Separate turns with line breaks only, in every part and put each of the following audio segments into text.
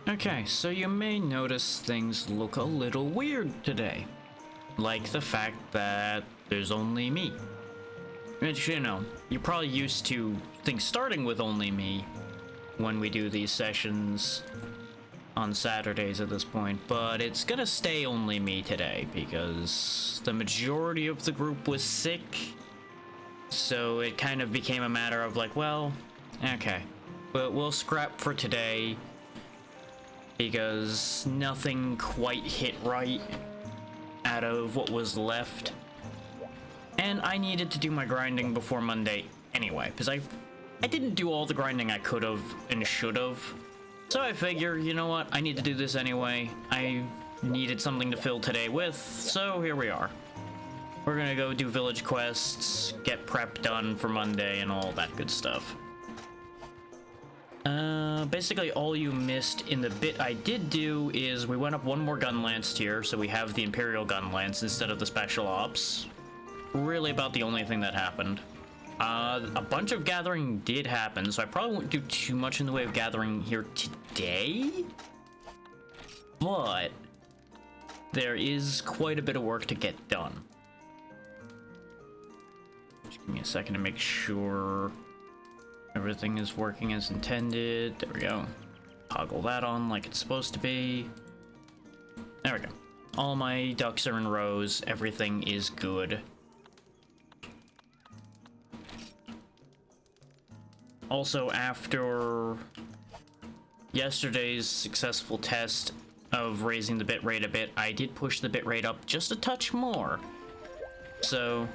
Okay, so you may notice things look a little weird today. Like the fact that there's only me. Which, you know, you're probably used to things starting with only me when we do these sessions on Saturdays at this point, but it's gonna stay only me today because the majority of the group was sick, so it kind of became a matter of like, well, okay, but we'll scrap for today because nothing quite hit right out of what was left. And I needed to do my grinding before Monday anyway, because I didn't do all the grinding I could have and should have. So I figure, you know what, I need to do this anyway. I needed something to fill today with, so here we are. We're gonna go do village quests, get prep done for Monday, and all that good stuff. Basically all you missed in the bit I did do is we went up one more gun lance tier, so we have the Imperial gun lance instead of the special ops. Really about the only thing that happened. A bunch of gathering did happen, so I probably won't do too much in the way of gathering here today. But there is quite a bit of work to get done. Just give me a second to make sure everything is working as intended. There we go. Toggle that on like it's supposed to be. There we go. All my ducks are in rows. Everything is good. Also, after yesterday's successful test of raising the bitrate a bit, I did push the bitrate up just a touch more. So,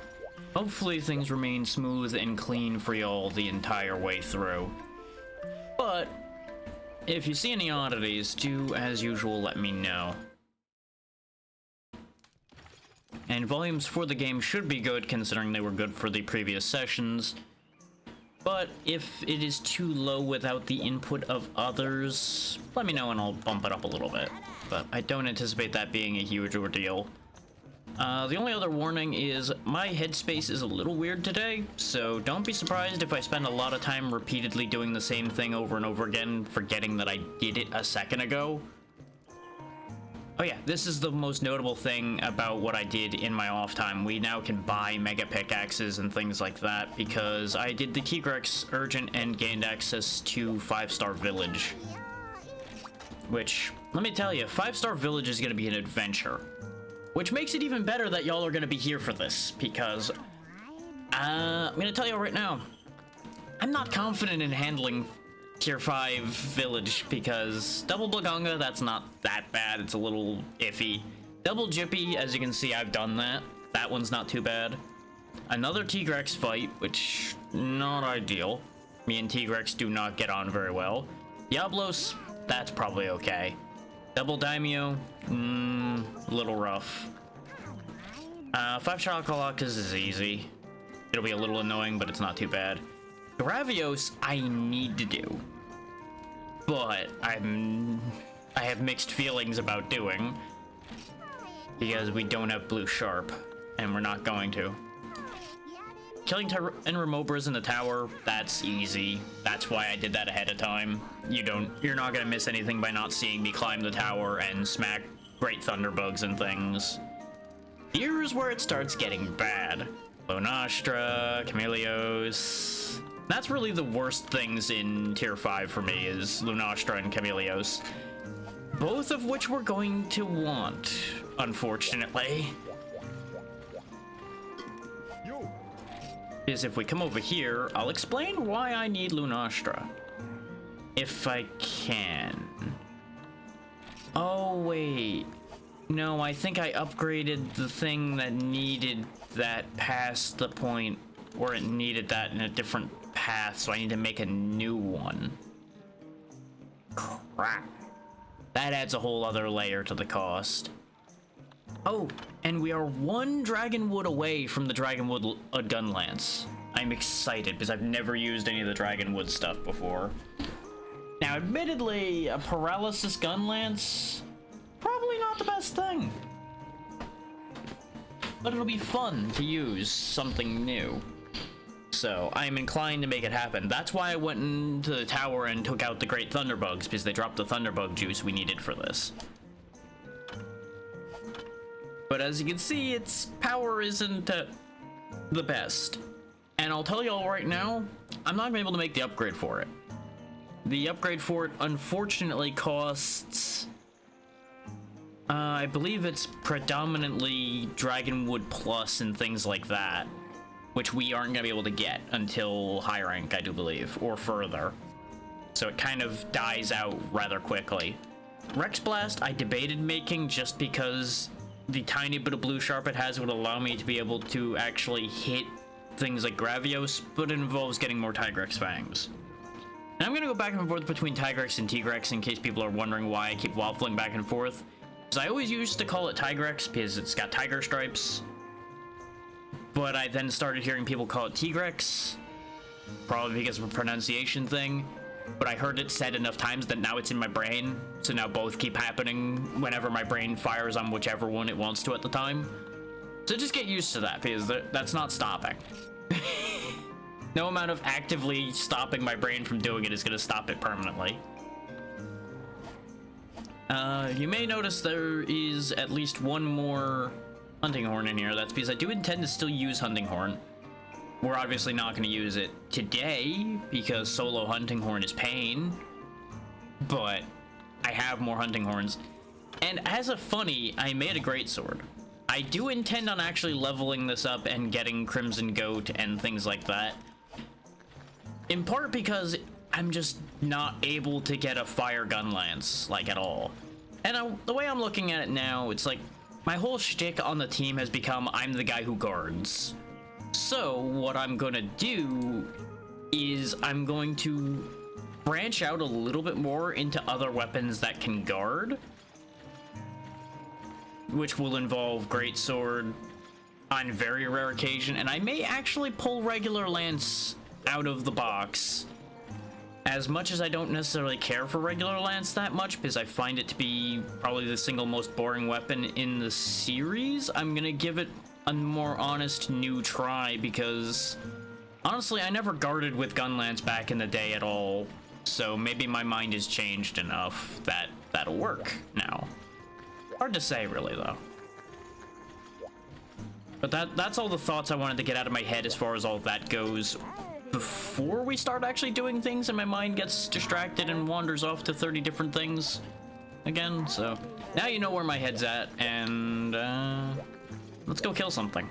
hopefully things remain smooth and clean for y'all the entire way through. But, if you see any oddities, do, as usual, let me know. And volumes for the game should be good, considering they were good for the previous sessions. But if it is too low without the input of others, let me know and I'll bump it up a little bit. But I don't anticipate that being a huge ordeal. The only other warning is my headspace is a little weird today, so don't be surprised if I spend a lot of time repeatedly doing the same thing over and over again, forgetting that I did it a second ago. Oh yeah, this is the most notable thing about what I did in my off time. We now can buy mega pickaxes and things like that because I did the Tigrex Urgent and gained access to 5-Star Village. Which, let me tell you, 5-Star Village is going to be an adventure. Which makes it even better that y'all are going to be here for this because, I'm going to tell you right now, I'm not confident in handling Tier 5 village because Double Blagonga, that's not that bad. It's a little iffy. Double Jippy, as you can see, I've done that. That one's not too bad. Another Tigrex fight, which, not ideal. Me and Tigrex do not get on very well. Diablos, that's probably okay. Double Daimyo, a little rough. 5 Chocoloctus is easy. It'll be a little annoying, but it's not too bad. Gravios, I need to do, but I have mixed feelings about doing because we don't have blue sharp, and we're not going to. Killing Enromobras in the tower, that's easy. That's why I did that ahead of time. You're not gonna miss anything by not seeing me climb the tower and smack great thunderbugs and things. Here's where it starts getting bad. Lunastra, Camellios. That's really the worst things in Tier 5 for me, is Lunastra and Camellios. Both of which we're going to want, unfortunately. Is if we come over here, I'll explain why I need Lunastra. If I can. Oh, wait. No, I think I upgraded the thing that needed that past the point where it needed that in a different path, so I need to make a new one. Crap. That adds a whole other layer to the cost. Oh, and we are one Dragonwood away from the Dragonwood gun lance. I'm excited because I've never used any of the Dragonwood stuff before. Now, admittedly, a paralysis gun lance, probably not the best thing. But it'll be fun to use something new. So I'm inclined to make it happen. That's why I went into the tower and took out the Great Thunderbugs, because they dropped the Thunderbug juice we needed for this. But as you can see, its power isn't the best. And I'll tell you all right now, I'm not gonna be able to make the upgrade for it. The upgrade for it, unfortunately, costs... I believe it's predominantly Dragonwood Plus and things like that, which we aren't gonna be able to get until high rank, I do believe, or further. So it kind of dies out rather quickly. Rex Blast, I debated making just because the tiny bit of blue sharp it has would allow me to be able to actually hit things like Gravios, but it involves getting more Tigrex fangs. And I'm gonna go back and forth between Tigrex and Tigrex in case people are wondering why I keep waffling back and forth. Because I always used to call it Tigrex because it's got tiger stripes. But I then started hearing people call it Tigrex, probably because of a pronunciation thing. But I heard it said enough times that now it's in my brain, so now both keep happening whenever my brain fires on whichever one it wants to at the time. So just get used to that, because that's not stopping. No amount of actively stopping my brain from doing it is going to stop it permanently. You may notice there is at least one more Hunting Horn in here. That's because I do intend to still use Hunting Horn. We're obviously not going to use it today because solo Hunting Horn is pain, but I have more Hunting Horns. And as a funny, I made a greatsword. I do intend on actually leveling this up and getting Crimson Goat and things like that. In part because I'm just not able to get a fire gun lance, like, at all. And the way I'm looking at it now, it's like, my whole shtick on the team has become, I'm the guy who guards. So, what I'm gonna do is I'm going to branch out a little bit more into other weapons that can guard, which will involve Greatsword on very rare occasion, and I may actually pull regular lance out of the box. As much as I don't necessarily care for regular lance that much, because I find it to be probably the single most boring weapon in the series, I'm gonna give it a more honest new try, because honestly, I never guarded with Gunlance back in the day at all, so maybe my mind has changed enough that that'll work now. Hard to say, really, though. But that's all the thoughts I wanted to get out of my head as far as all of that goes before we start actually doing things and my mind gets distracted and wanders off to 30 different things again. So now you know where my head's at, and let's go kill something.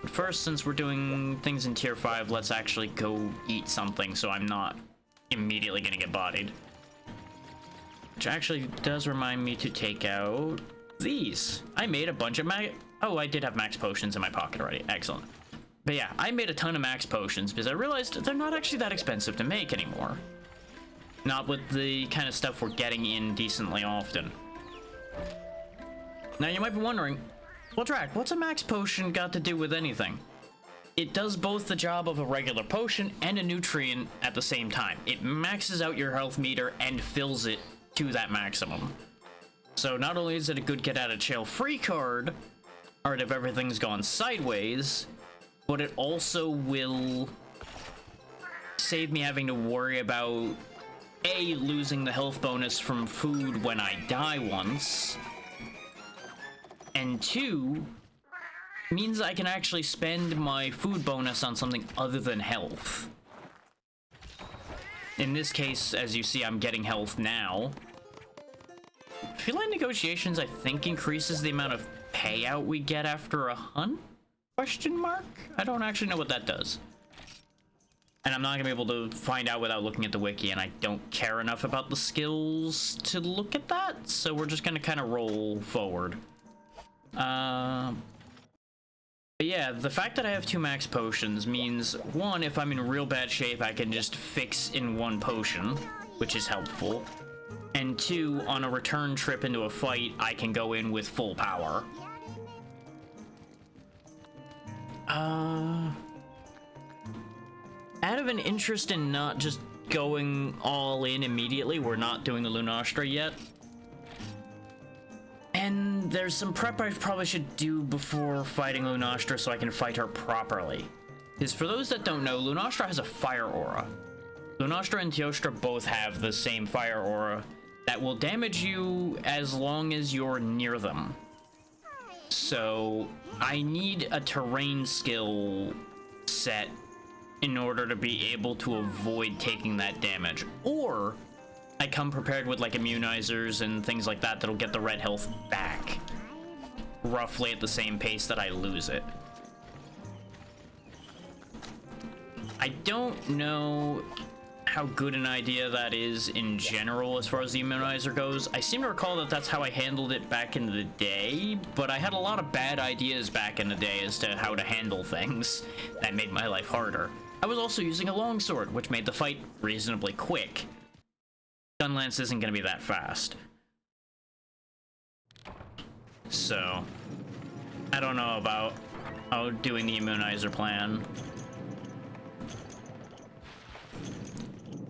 But first, since we're doing things in tier 5, let's actually go eat something so I'm not immediately gonna get bodied. Which actually does remind me to take out these. I made a bunch of oh, I did have max potions in my pocket already. Excellent. But yeah, I made a ton of max potions because I realized they're not actually that expensive to make anymore. Not with the kind of stuff we're getting in decently often. Now you might be wondering, well, Drac, what's a max potion got to do with anything? It does both the job of a regular potion and a nutrient at the same time. It maxes out your health meter and fills it to that maximum. So not only is it a good get out of jail free card, or if everything's gone sideways, but it also will save me having to worry about A, losing the health bonus from food when I die once, and 2, means I can actually spend my food bonus on something other than health. In this case, as you see, I'm getting health now. Feline Negotiations, I think, increases the amount of payout we get after a hunt? Question mark? I don't actually know what that does. And I'm not gonna be able to find out without looking at the wiki, and I don't care enough about the skills to look at that, so we're just gonna kind of roll forward. But yeah, the fact that I have 2 max potions means, 1, if I'm in real bad shape, I can just fix in 1 potion, which is helpful. And 2, on a return trip into a fight, I can go in with full power. Out of an interest in not just going all in immediately, we're not doing the Lunastra yet. And there's some prep I probably should do before fighting Lunastra so I can fight her properly. is, for those that don't know, Lunastra has a fire aura. Lunastra and Teostra both have the same fire aura that will damage you as long as you're near them. So I need a terrain skill set in order to be able to avoid taking that damage. Or I come prepared with like immunizers and things like that that'll get the red health back roughly at the same pace that I lose it. I don't know how good an idea that is in general as far as the immunizer goes. I seem to recall that that's how I handled it back in the day, but I had a lot of bad ideas back in the day as to how to handle things that made my life harder. I was also using a longsword, which made the fight reasonably quick. Gunlance isn't going to be that fast. So, I don't know about doing the immunizer plan.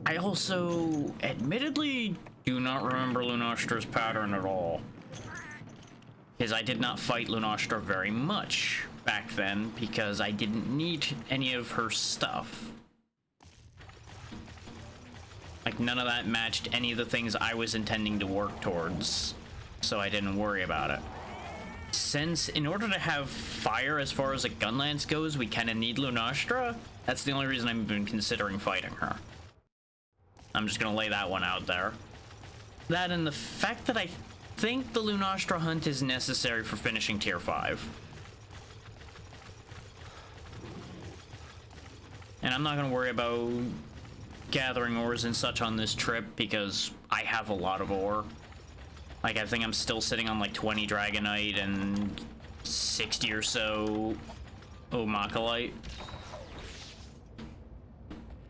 I also, admittedly, do not remember Lunastra's pattern at all. Because I did not fight Lunastra very much back then, because I didn't need any of her stuff. Like, none of that matched any of the things I was intending to work towards, so I didn't worry about it. Since, in order to have fire as far as a gun lance goes, we kind of need Lunastra, that's the only reason I've been considering fighting her. I'm just gonna lay that one out there. That and the fact that I think the Lunastra hunt is necessary for finishing tier 5. And I'm not gonna worry about gathering ores and such on this trip because I have a lot of ore. Like, I think I'm still sitting on like 20 Dragonite and 60 or so Omakalite.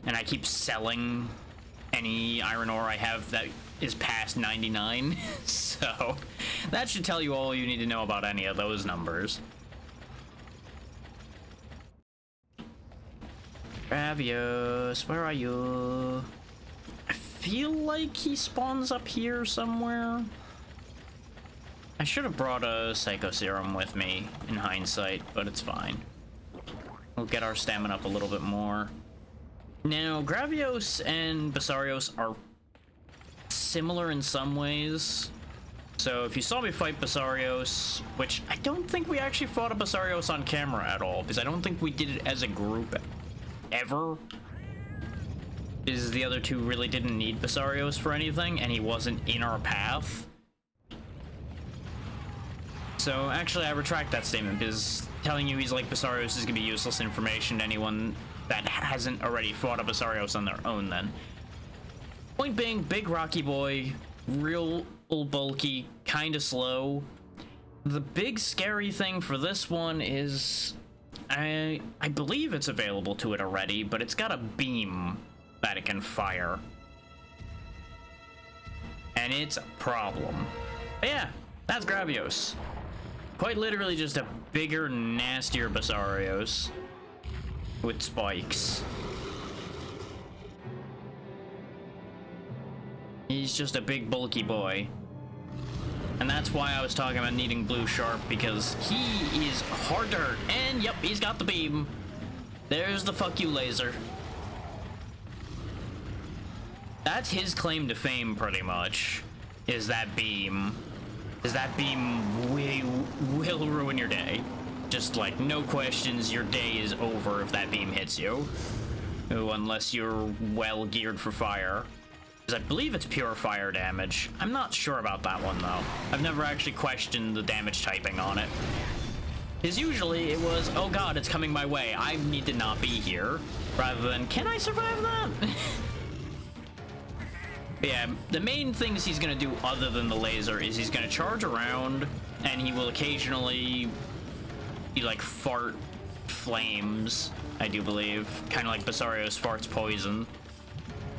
And I keep selling any iron ore I have that is past 99. So that should tell you all you need to know about any of those numbers. Gravios, where are you? I feel like he spawns up here somewhere. I should have brought a Psycho Serum with me in hindsight, but it's fine. We'll get our stamina up a little bit more. Now, Gravios and Basarios are similar in some ways. So if you saw me fight Basarios, which I don't think we actually fought a Basarios on camera at all, because I don't think we did it as a group ever. Because the other two really didn't need Basarios for anything, and he wasn't in our path. So actually I retract that statement, because telling you he's like Basarios is gonna be useless information to anyone that hasn't already fought a Basarios on their own then. Point being, big rocky boy, real bulky, kinda slow. The big scary thing for this one is I believe it's available to it already, but it's got a beam that it can fire. And it's a problem. But yeah, that's Gravios. Quite literally just a bigger, nastier Basarios with spikes. He's just a big, bulky boy. And that's why I was talking about needing Blue Sharp, because he is hard to hurt. And yep, he's got the beam. There's the fuck you laser. That's his claim to fame, pretty much, is that beam. Is that beam will ruin your day. Just like, no questions, your day is over if that beam hits you. Ooh, unless you're well geared for fire. Because I believe it's pure fire damage. I'm not sure about that one, though. I've never actually questioned the damage typing on it. Because usually it was, oh god, it's coming my way, I need to not be here. Rather than, can I survive that? Yeah, the main things he's gonna do other than the laser is he's gonna charge around, and he will occasionally be like fart flames, I do believe. Kind of like Basarios farts poison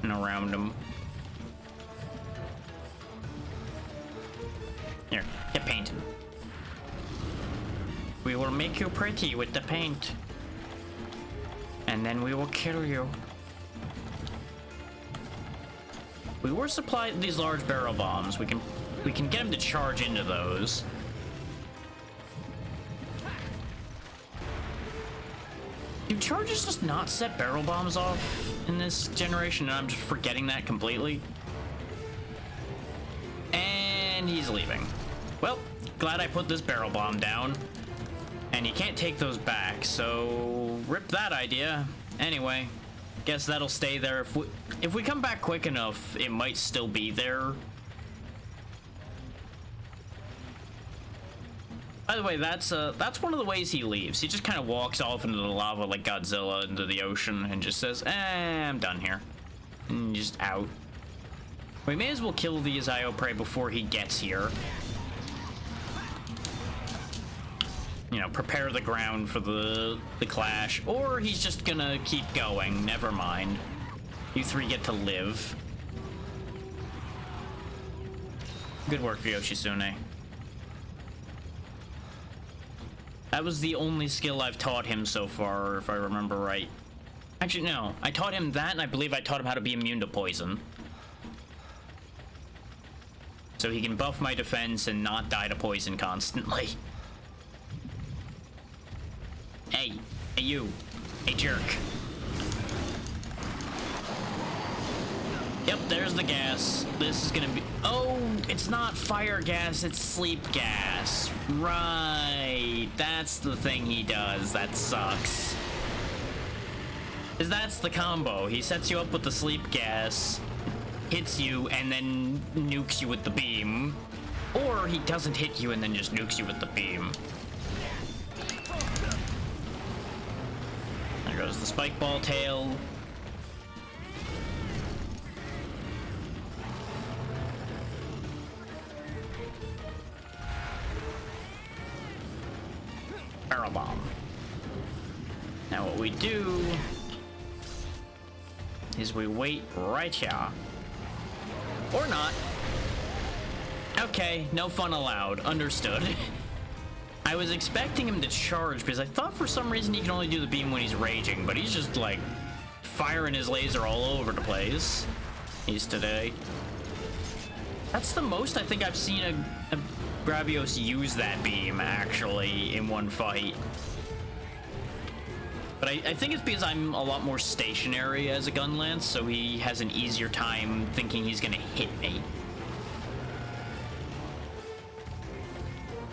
and around him. Here, get painted. We will make you pretty with the paint. And then we will kill you. We were supplied these large barrel bombs. We can get him to charge into those. charges just not set barrel bombs off in this generation, and I'm just forgetting that completely? And he's leaving. Well, glad I put this barrel bomb down. And you can't take those back, so rip that idea. Anyway, guess that'll stay there. If we come back quick enough, it might still be there. By the way, that's one of the ways he leaves. He just kind of walks off into the lava like Godzilla into the ocean and just says, I'm done here. And just out. We may as well kill the Izio prey before he gets here. You know, prepare the ground for the clash. Or he's just gonna keep going. Never mind. You three get to live. Good work, Yoshitsune. That was the only skill I've taught him so far, if I remember right. Actually, no. I taught him that, and I believe I taught him how to be immune to poison. So he can buff my defense and not die to poison constantly. Hey. Hey, you. Hey, jerk. Yep, there's the gas. This is gonna be... Oh, it's not fire gas, it's sleep gas. Right. That's the thing he does. That sucks. Because that's the combo. He sets you up with the sleep gas, hits you, and then nukes you with the beam. Or he doesn't hit you and then just nukes you with the beam. There goes the spike ball tail. Barrel bomb. Now what we do is we wait right here. Or not. Okay, no fun allowed. Understood. I was expecting him to charge because I thought for some reason he can only do the beam when he's raging, but he's just like firing his laser all over the place. He's today. That's the most I think I've seen a Gravios use that beam, actually, in one fight. But I think it's because I'm a lot more stationary as a gun lance, so he has an easier time thinking he's gonna hit me.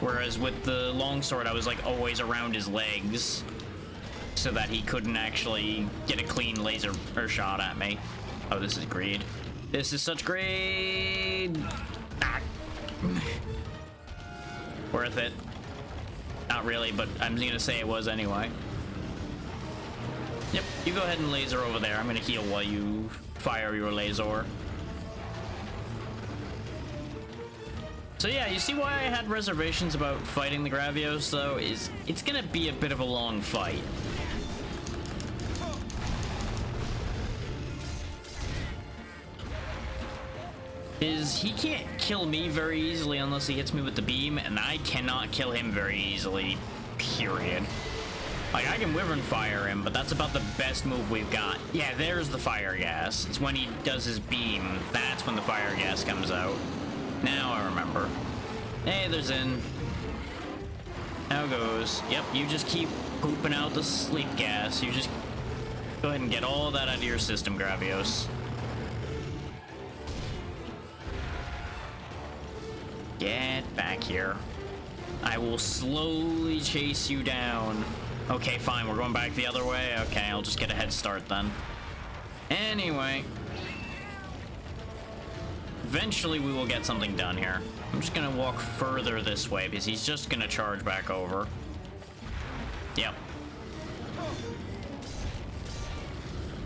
Whereas with the longsword, I was like always around his legs, so that he couldn't actually get a clean laser or shot at me. Oh, this is greed. This is such greed! Ah. Worth it. Not really, but I'm gonna say it was anyway. Yep, you go ahead and laser over there. I'm gonna heal while you fire your laser. So yeah, you see why I had reservations about fighting the Gravios, though? It's gonna be a bit of a long fight. He can't kill me very easily unless he hits me with the beam, and I cannot kill him very easily, period. Like, I can Wyvern fire him, but that's about the best move we've got. Yeah, there's the fire gas. It's when he does his beam, that's when the fire gas comes out. Now I remember. Hey, there's in. How it goes. Yep, you just keep pooping out the sleep gas. You just go ahead and get all that out of your system, Gravios. Get back here. I will slowly chase you down. Okay, fine, we're going back the other way. Okay, I'll just get a head start then. Anyway. Eventually we will get something done here. I'm just gonna walk further this way because he's just gonna charge back over. Yep.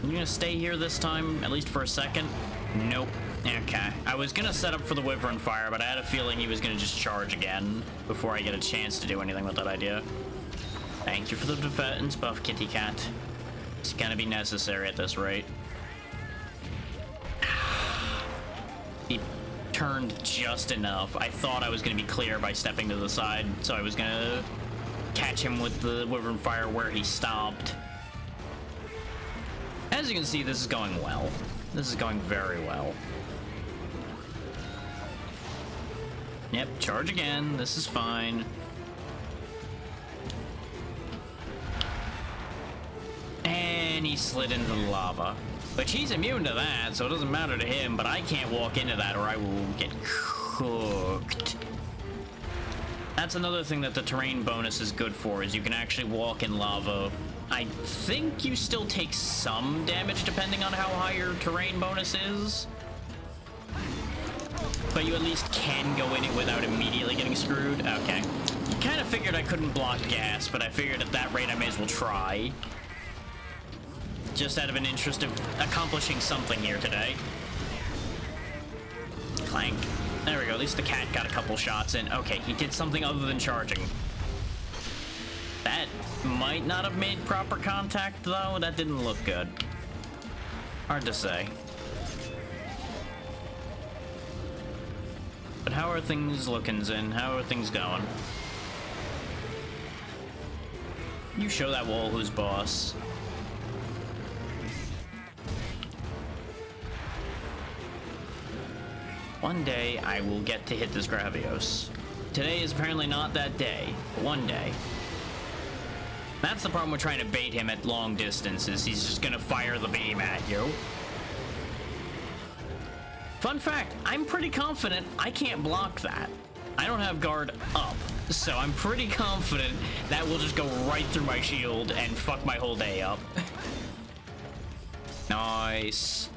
You gonna stay here this time, at least for a second? Nope. Okay. I was gonna set up for the Wyvern fire, but I had a feeling he was gonna just charge again before I get a chance to do anything with that idea. Thank you for the defense buff, kitty cat. It's gonna be necessary at this rate. He turned just enough. I thought I was gonna be clear by stepping to the side, so I was gonna catch him with the Wyvern fire where he stopped. As you can see, this is going well. This is going very well. Yep, charge again. This is fine. and he slid into the lava. But he's immune to that, so it doesn't matter to him, but I can't walk into that or I will get cooked. That's another thing that the terrain bonus is good for, is you can actually walk in lava. I think you still take some damage depending on how high your terrain bonus is. But you at least can go in it without immediately getting screwed. Okay. Kind of figured I couldn't block gas, but I figured at that rate I may as well try. Just out of an interest of accomplishing something here today. Clank. There we go, at least the cat got a couple shots in. Okay, he did something other than charging. That might not have made proper contact, though. That didn't look good. Hard to say. But how are things looking, Zin? How are things going? You show that wall who's boss. One day, I will get to hit this Gravios. Today is apparently not that day, but one day. That's the problem with trying to bait him at long distances. He's just gonna fire the beam at you. Fun fact, I'm pretty confident I can't block that. I don't have guard up, so I'm pretty confident that will just go right through my shield and fuck my whole day up. Nice.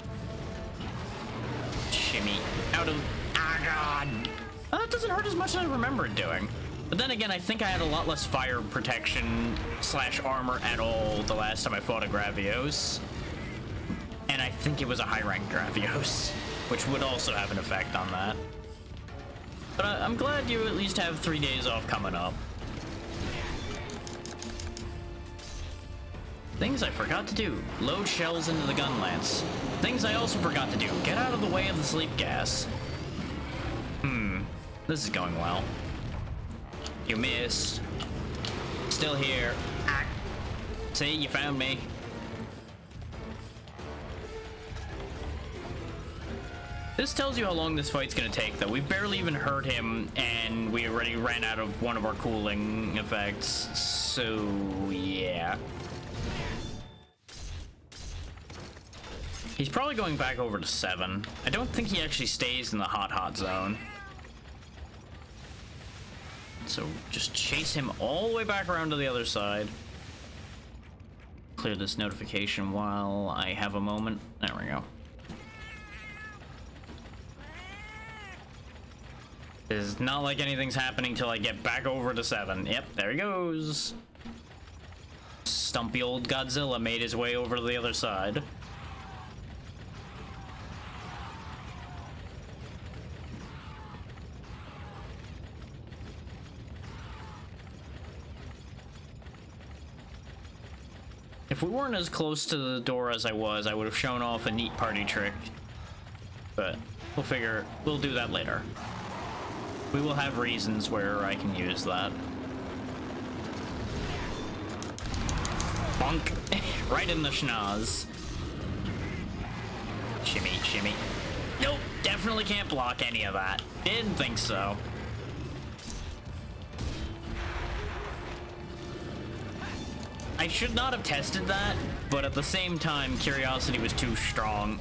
Shimmy. Out of... Ah, God. Well, that doesn't hurt as much as I remember it doing. But then again, I think I had a lot less fire protection / armor at all the last time I fought a Gravios. And I think it was a high-ranked Gravios, which would also have an effect on that. But I'm glad you at least have 3 days off coming up. Things I forgot to do. Load shells into the gun lance. Things I also forgot to do. Get out of the way of the sleep gas. This is going well. You missed. Still here. Ah. See, you found me. This tells you how long this fight's gonna take, though. We've barely even hurt him, and we already ran out of one of our cooling effects. So, yeah. He's probably going back over to 7. I don't think he actually stays in the hot zone. So just chase him all the way back around to the other side. Clear this notification while I have a moment. There we go. It's not like anything's happening till I get back over to 7. Yep, there he goes. Stumpy old Godzilla made his way over to the other side. If we weren't as close to the door as I would have shown off a neat party trick. But we'll do that later. We will have reasons where I can use that. Bonk. Right in the schnoz. Shimmy, shimmy. Nope, definitely can't block any of that. Didn't think so. I should not have tested that, but at the same time, curiosity was too strong.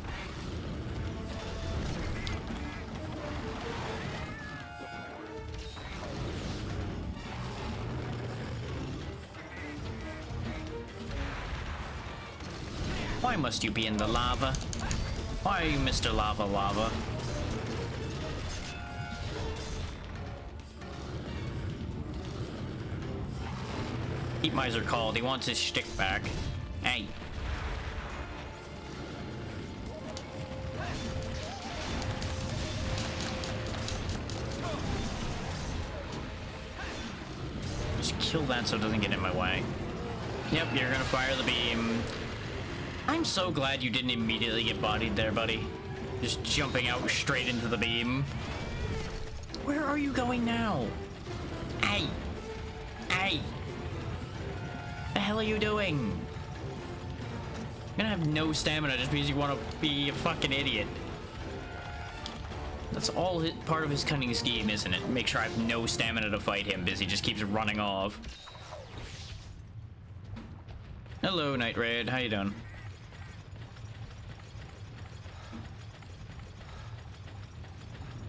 Why must you be in the lava? Why are you Mr. Lava Lava? Heat Miser called. He wants his shtick back. Hey. Just kill that so it doesn't get in my way. Yep, you're gonna fire the beam. I'm so glad you didn't immediately get bodied there, buddy. Just jumping out straight into the beam. Where are you going now? Hey! Hey! What the hell are you doing? You're gonna have no stamina just because you want to be a fucking idiot. That's all part of his cunning scheme, isn't it? Make sure I have no stamina to fight him because he just keeps running off. Hello, Night Raid. How you doing?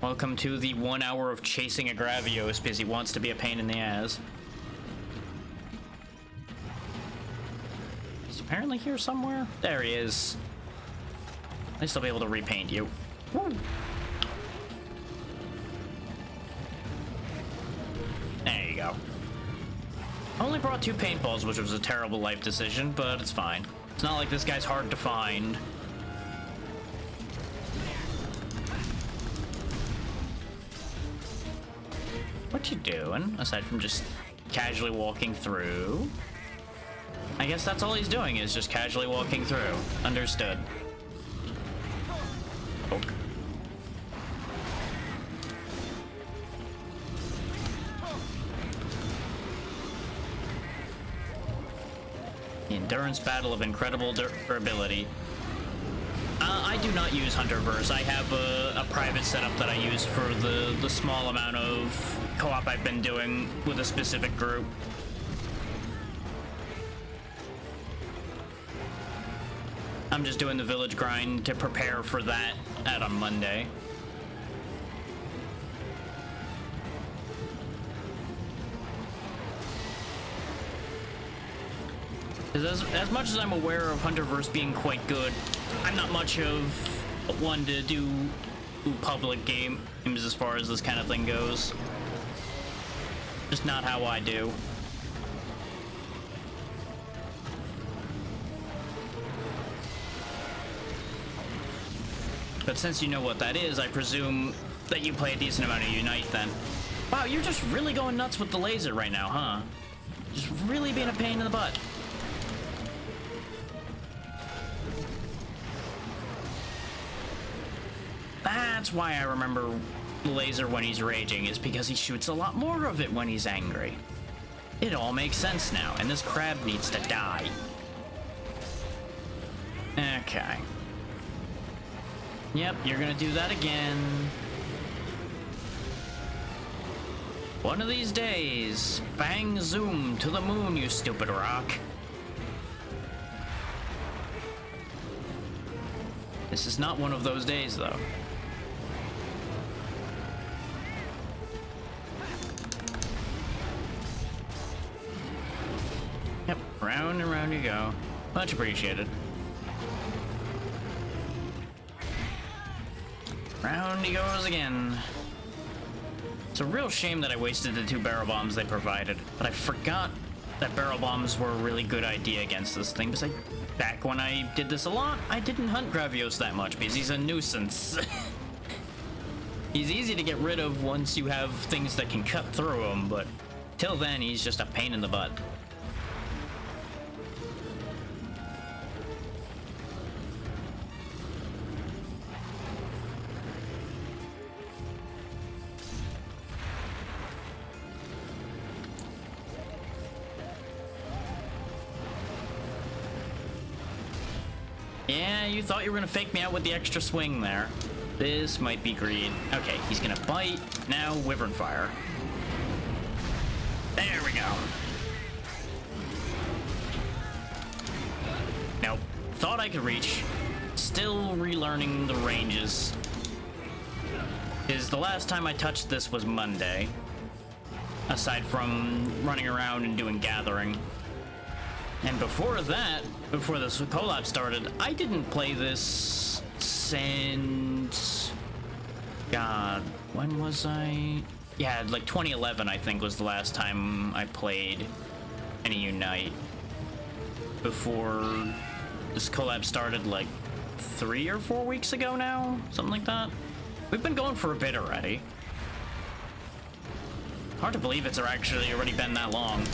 Welcome to the 1 hour of chasing a Gravios because he wants to be a pain in the ass. He's apparently here somewhere. There he is. At least I'll be able to repaint you. Woo. There you go. I only brought 2 paintballs, which was a terrible life decision, but it's fine. It's not like this guy's hard to find. What you doing, aside from just casually walking through? I guess that's all he's doing, is just casually walking through. Understood. Poke. The endurance battle of incredible durability. I do not use Hunterverse. I have a private setup that I use for the small amount of co-op I've been doing with a specific group. I'm just doing the village grind to prepare for that on Monday. As much as I'm aware of Hunterverse being quite good, I'm not much of one to do public games as far as this kind of thing goes. Just not how I do. But since you know what that is, I presume that you play a decent amount of Unite then. Wow, you're just really going nuts with the laser right now, huh? Just really being a pain in the butt. That's why I remember laser when he's raging, is because he shoots a lot more of it when he's angry. It all makes sense now, and this crab needs to die. Okay. Yep, you're gonna do that again. One of these days, bang zoom to the moon, you stupid rock. This is not one of those days, though. Yep, round and round you go. Much appreciated. Round he goes again. It's a real shame that I wasted the 2 barrel bombs they provided, but I forgot that barrel bombs were a really good idea against this thing, because back when I did this a lot, I didn't hunt Gravios that much because he's a nuisance. He's easy to get rid of once you have things that can cut through him, but till then he's just a pain in the butt. Yeah, you thought you were gonna fake me out with the extra swing there. This might be greed. Okay, he's gonna bite. Now, Wyvern Fire. There we go. Nope. Thought I could reach. Still relearning the ranges. Because the last time I touched this was Monday. Aside from running around and doing gathering. And before that, before this collab started, I didn't play this since... God, when was I? Yeah, like 2011, I think, was the last time I played any Unite. Before this collab started, like 3 or 4 weeks ago now? Something like that. We've been going for a bit already. Hard to believe it's actually already been that long.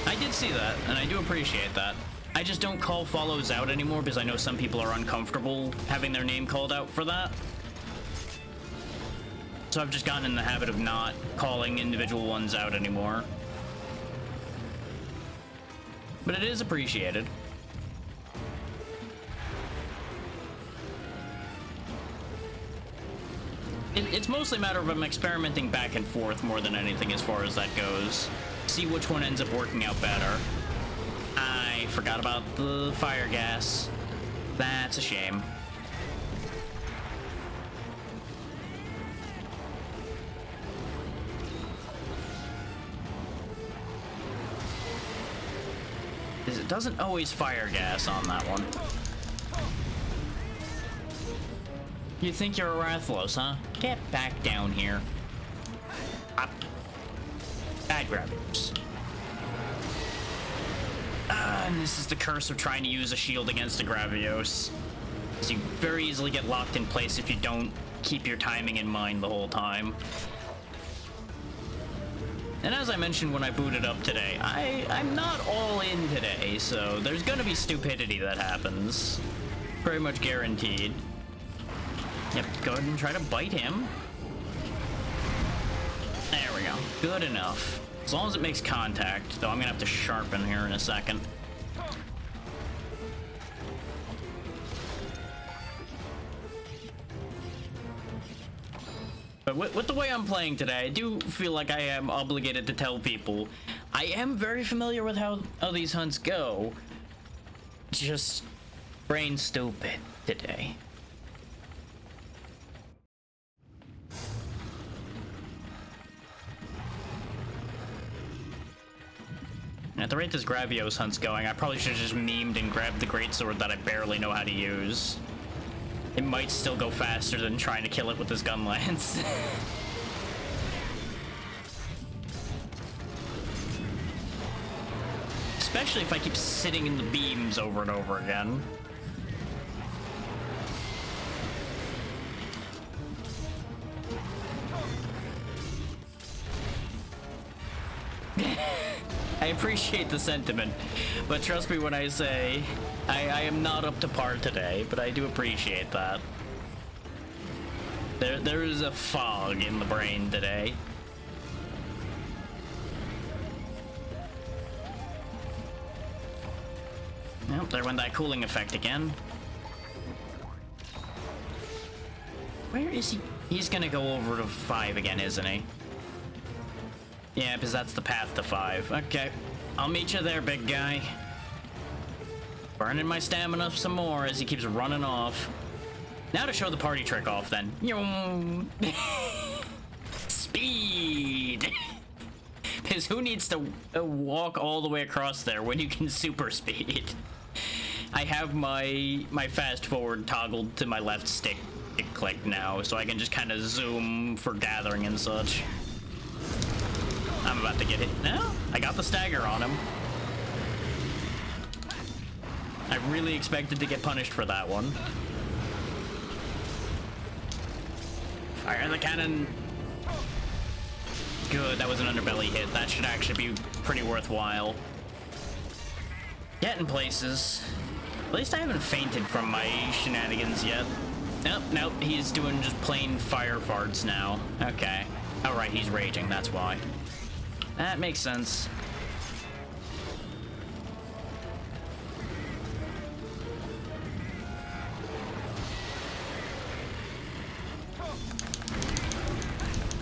I did see that, and I do appreciate that. I just don't call follows out anymore because I know some people are uncomfortable having their name called out for that. So I've just gotten in the habit of not calling individual ones out anymore. But it is appreciated. It's mostly a matter of I'm experimenting back and forth more than anything as far as that goes. See which one ends up working out better. I forgot about the fire gas. That's a shame. it doesn't always fire gas on that one. You think you're a Rathalos, huh? Get back down here. Up. Bad grabbers. And this is the curse of trying to use a shield against a Gravios. Because you very easily get locked in place if you don't keep your timing in mind the whole time. And as I mentioned when I booted up today, I'm not all in today, so there's gonna be stupidity that happens. Pretty much guaranteed. Yep, go ahead and try to bite him. There we go. Good enough. As long as it makes contact, though I'm gonna have to sharpen here in a second. But with the way I'm playing today, I do feel like I am obligated to tell people I am very familiar with how these hunts go. Just brain stupid today. At the rate this Gravios hunt's going, I probably should have just memed and grabbed the greatsword that I barely know how to use. It might still go faster than trying to kill it with this gun lance. Especially if I keep sitting in the beams over and over again. I appreciate the sentiment, but trust me when I say I am not up to par today, but I do appreciate that. There is a fog in the brain today. Nope, there went that cooling effect again. Where is he? He's gonna go over to 5 again, isn't he? Yeah, because that's the path to 5. Okay, I'll meet you there, big guy. Burning my stamina some more as he keeps running off. Now to show the party trick off, then. Speed! Because who needs to walk all the way across there when you can super speed? I have my fast forward toggled to my left stick click now, so I can just kind of zoom for gathering and such. I'm about to get hit. No, I got the stagger on him. I really expected to get punished for that one. Fire the cannon. Good, that was an underbelly hit. That should actually be pretty worthwhile. Getting places. At least I haven't fainted from my shenanigans yet. Nope, he's doing just plain fire farts now. Okay. Oh, right, he's raging, that's why. That makes sense.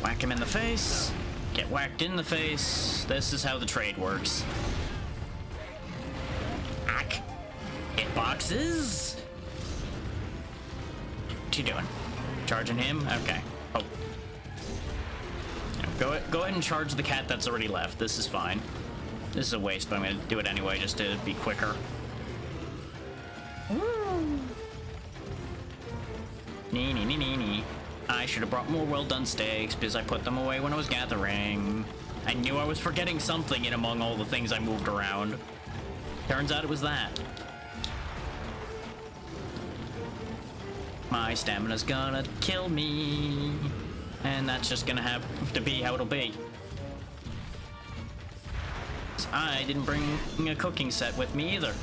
Whack him in the face. Get whacked in the face. This is how the trade works. Ack. Hitboxes. What you doing? Charging him? Okay. Oh. Go ahead and charge the cat that's already left. This is fine. This is a waste, but I'm gonna do it anyway just to be quicker. Nee. I should have brought more well-done steaks because I put them away when I was gathering. I knew I was forgetting something in among all the things I moved around. Turns out it was that. My stamina's gonna kill me. And that's just gonna have to be how it'll be. I didn't bring a cooking set with me either.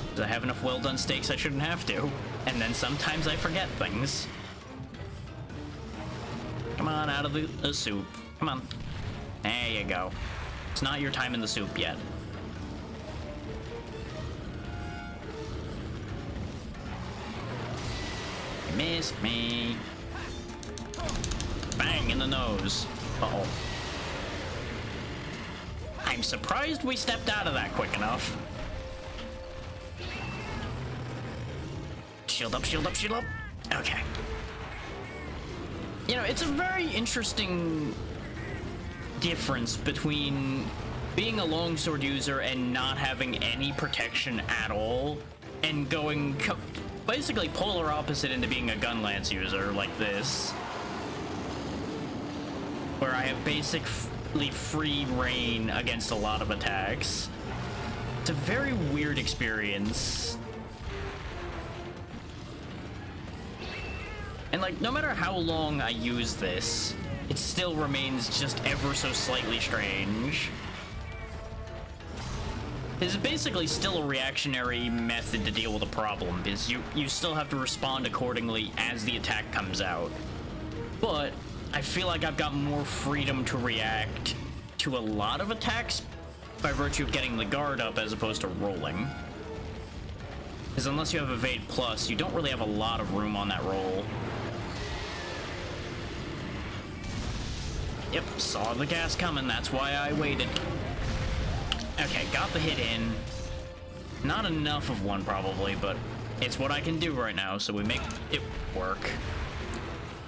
Because I have enough well-done steaks I shouldn't have to. And then sometimes I forget things. Come on, out of the soup. Come on. There you go. It's not your time in the soup yet. Missed me. Bang in the nose. Uh-oh. I'm surprised we stepped out of that quick enough. Shield up, shield up, shield up. Okay. You know, it's a very interesting difference between being a longsword user and not having any protection at all, and going basically polar opposite into being a gun lance user like this, where I have basically free reign against a lot of attacks. It's a very weird experience. And like, no matter how long I use this, it still remains just ever so slightly strange. It's basically still a reactionary method to deal with a problem, because you still have to respond accordingly as the attack comes out. But I feel like I've got more freedom to react to a lot of attacks by virtue of getting the guard up as opposed to rolling. Because unless you have Evade Plus, you don't really have a lot of room on that roll. Yep, saw the gas coming, that's why I waited. Okay, got the hit in. Not enough of one probably, but it's what I can do right now, so we make it work.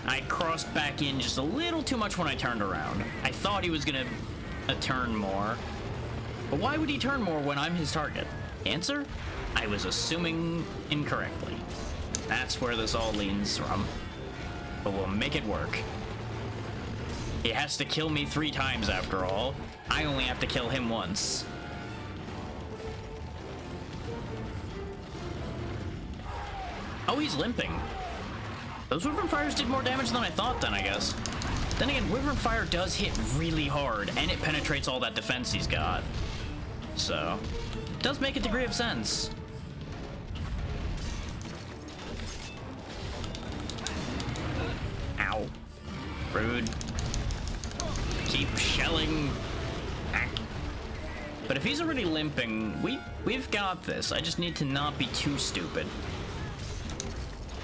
I crossed back in just a little too much when I turned around. I thought he was gonna turn more. But why would he turn more when I'm his target? Answer? I was assuming incorrectly. That's where this all leans from. But we'll make it work. He has to kill me 3 times after all. I only have to kill him once. Oh, he's limping. Those Wyvern Fires did more damage than I thought then, I guess. Then again, Wyvern Fire does hit really hard, and it penetrates all that defense he's got. So, it does make a degree of sense. Ow. Rude. Keep shelling. But if he's already limping, we've got this. I just need to not be too stupid.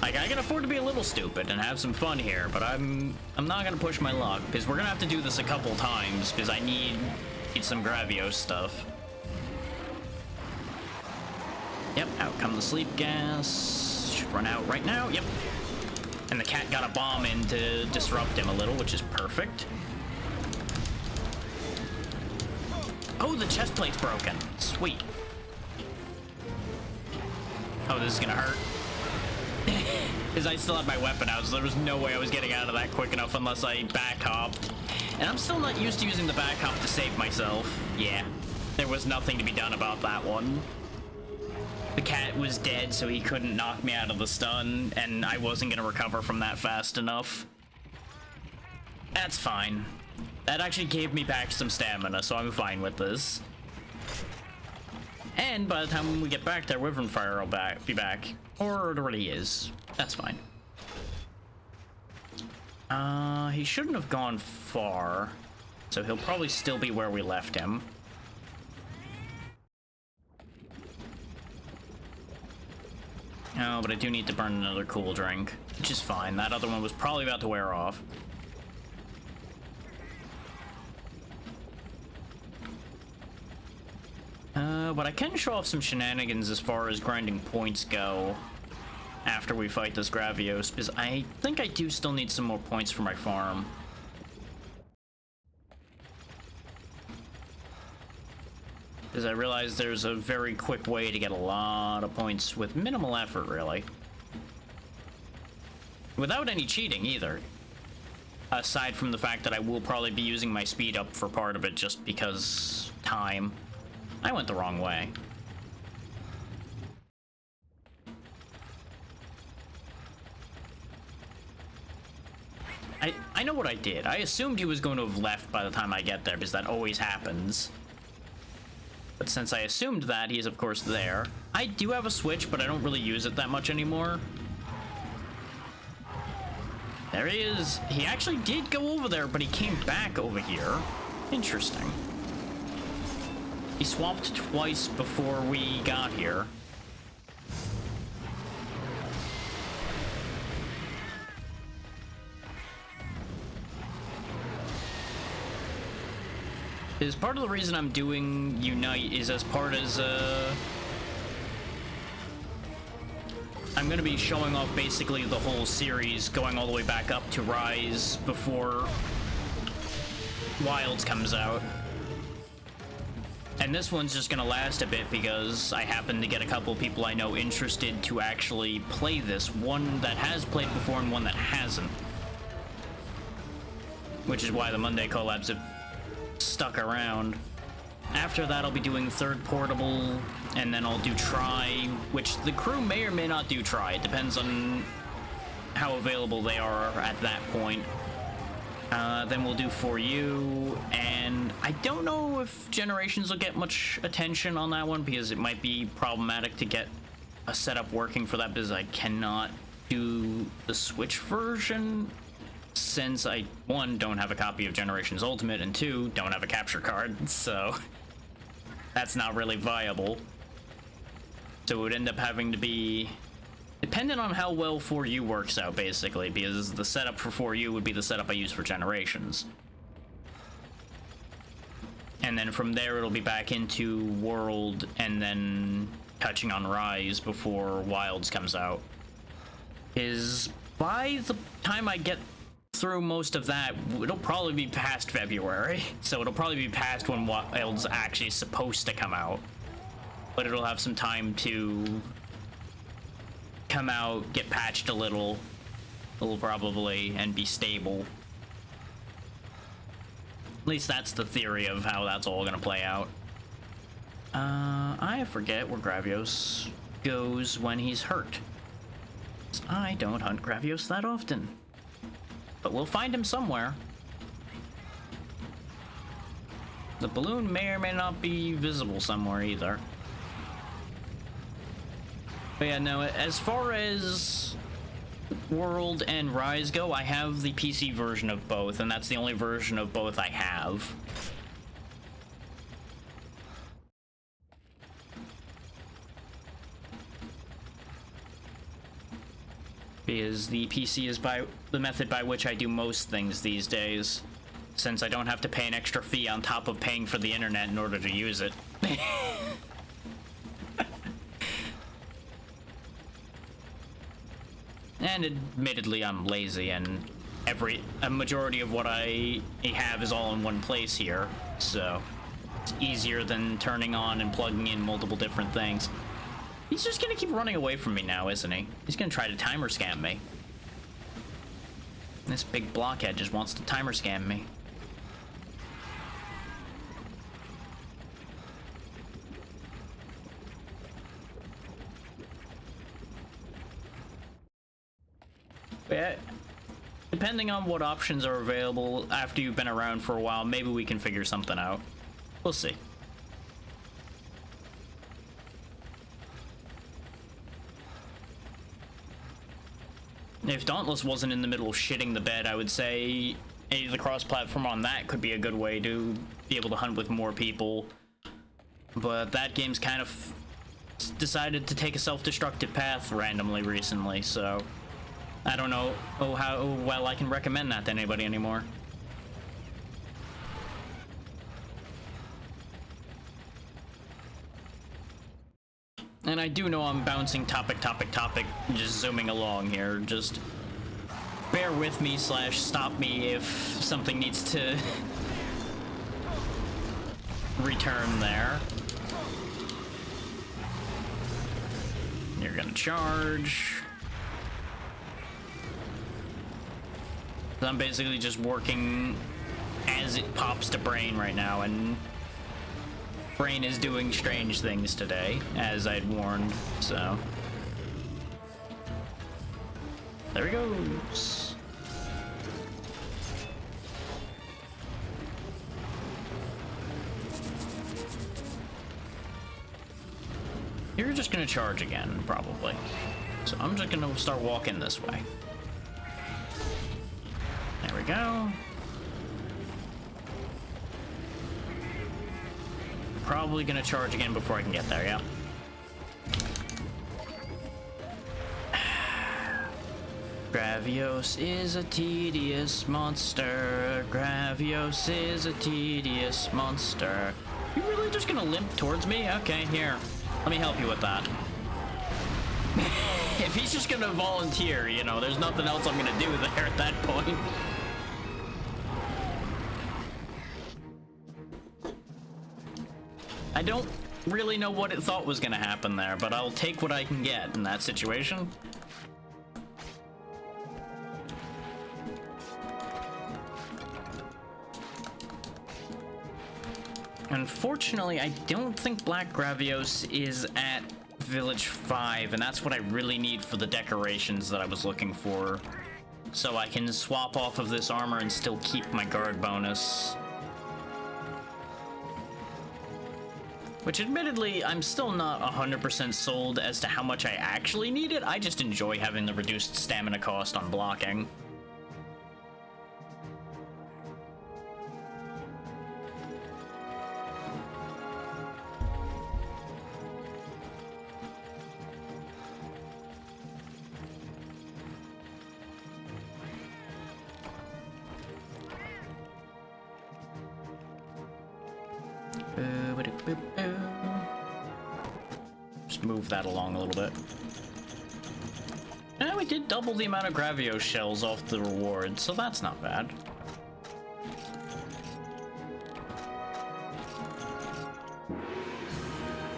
Like, I can afford to be a little stupid and have some fun here, but I'm not gonna push my luck, because we're gonna have to do this a couple times, because I need some Gravios stuff. Yep, out come the sleep gas. Should run out right now, yep. And the cat got a bomb in to disrupt him a little, which is perfect. Oh, the chest plate's broken. Sweet. Oh, this is gonna hurt. Because I still had my weapon out, so there was no way I was getting out of that quick enough unless I back hopped. And I'm still not used to using the back hop to save myself. Yeah, there was nothing to be done about that one. The cat was dead, so he couldn't knock me out of the stun, and I wasn't gonna recover from that fast enough. That's fine. That actually gave me back some stamina, so I'm fine with this. And by the time we get back there, Wyvern Fire will be back. Or it already is. That's fine. He shouldn't have gone far, so he'll probably still be where we left him. Oh, but I do need to burn another cool drink, which is fine. That other one was probably about to wear off. But I can show off some shenanigans as far as grinding points go after we fight this Gravios, because I think I do still need some more points for my farm. Because I realize there's a very quick way to get a lot of points with minimal effort, really. Without any cheating, either. Aside from the fact that I will probably be using my speed up for part of it just because time. I went the wrong way. I know what I did. I assumed he was going to have left by the time I get there, because that always happens. But since I assumed that, he is of course there. I do have a switch, but I don't really use it that much anymore. There he is. He actually did go over there, but he came back over here. Interesting. He swapped twice before we got here. Is part of the reason I'm doing Unite is as part as, I'm gonna be showing off basically the whole series, going all the way back up to Rise before Wilds comes out. And this one's just gonna last a bit because I happen to get a couple people I know interested to actually play this. One that has played before and one that hasn't. Which is why the Monday collabs have stuck around. After that, I'll be doing third portable, and then I'll do try, which the crew may or may not do try. It depends on how available they are at that point. Then we'll do For You, and I don't know if Generations will get much attention on that one because it might be problematic to get a setup working for that because I cannot do the Switch version since I, one, don't have a copy of Generations Ultimate, and two, don't have a capture card, so that's not really viable. So it would end up having to be dependent on how well For You works out, basically, because the setup for For You would be the setup I use for Generations. And then from there, it'll be back into World, and then touching on Rise before Wilds comes out. Is by the time I get through most of that, it'll probably be past February. So it'll probably be past when Wilds actually is supposed to come out. But it'll have some time to come out, get patched a little probably, and be stable. At least that's the theory of how that's all gonna play out. I forget where Gravios goes when he's hurt. I don't hunt Gravios that often. But we'll find him somewhere. The balloon may or may not be visible somewhere either. But yeah, no, as far as World and Rise go, I have the PC version of both, and that's the only version of both I have. Because the PC is by the method by which I do most things these days, since I don't have to pay an extra fee on top of paying for the internet in order to use it. And admittedly, I'm lazy, and a majority of what I have is all in one place here, so it's easier than turning on and plugging in multiple different things. He's just gonna keep running away from me now, isn't he? He's gonna try to timer scam me. This big blockhead just wants to timer scam me. Yeah, depending on what options are available after you've been around for a while, maybe we can figure something out. We'll see. If Dauntless wasn't in the middle of shitting the bed, I would say the cross-platform on that could be a good way to be able to hunt with more people. But that game's kind of decided to take a self-destructive path randomly recently, so I don't know how well I can recommend that to anybody anymore. And I do know I'm bouncing topic, just zooming along here. Just bear with me / stop me if something needs to return there. You're gonna charge. I'm basically just working as it pops to Brain right now, and Brain is doing strange things today, as I'd warned, so. There he goes. You're just gonna charge again, probably. So I'm just gonna start walking this way. There we go. Probably gonna charge again before I can get there, yeah. Gravios is a tedious monster. Gravios is a tedious monster. You really just gonna limp towards me? Okay, here. Let me help you with that. If he's just gonna volunteer, you know, there's nothing else I'm gonna do there at that point. I don't really know what it thought was gonna happen there, but I'll take what I can get in that situation. Unfortunately, I don't think Black Gravios is at Village 5, and that's what I really need for the decorations that I was looking for. So I can swap off of this armor and still keep my guard bonus. Which, admittedly, I'm still not 100% sold as to how much I actually need it. I just enjoy having the reduced stamina cost on blocking. Just move that along a little bit. And we did double the amount of Gravio shells off the reward, so that's not bad.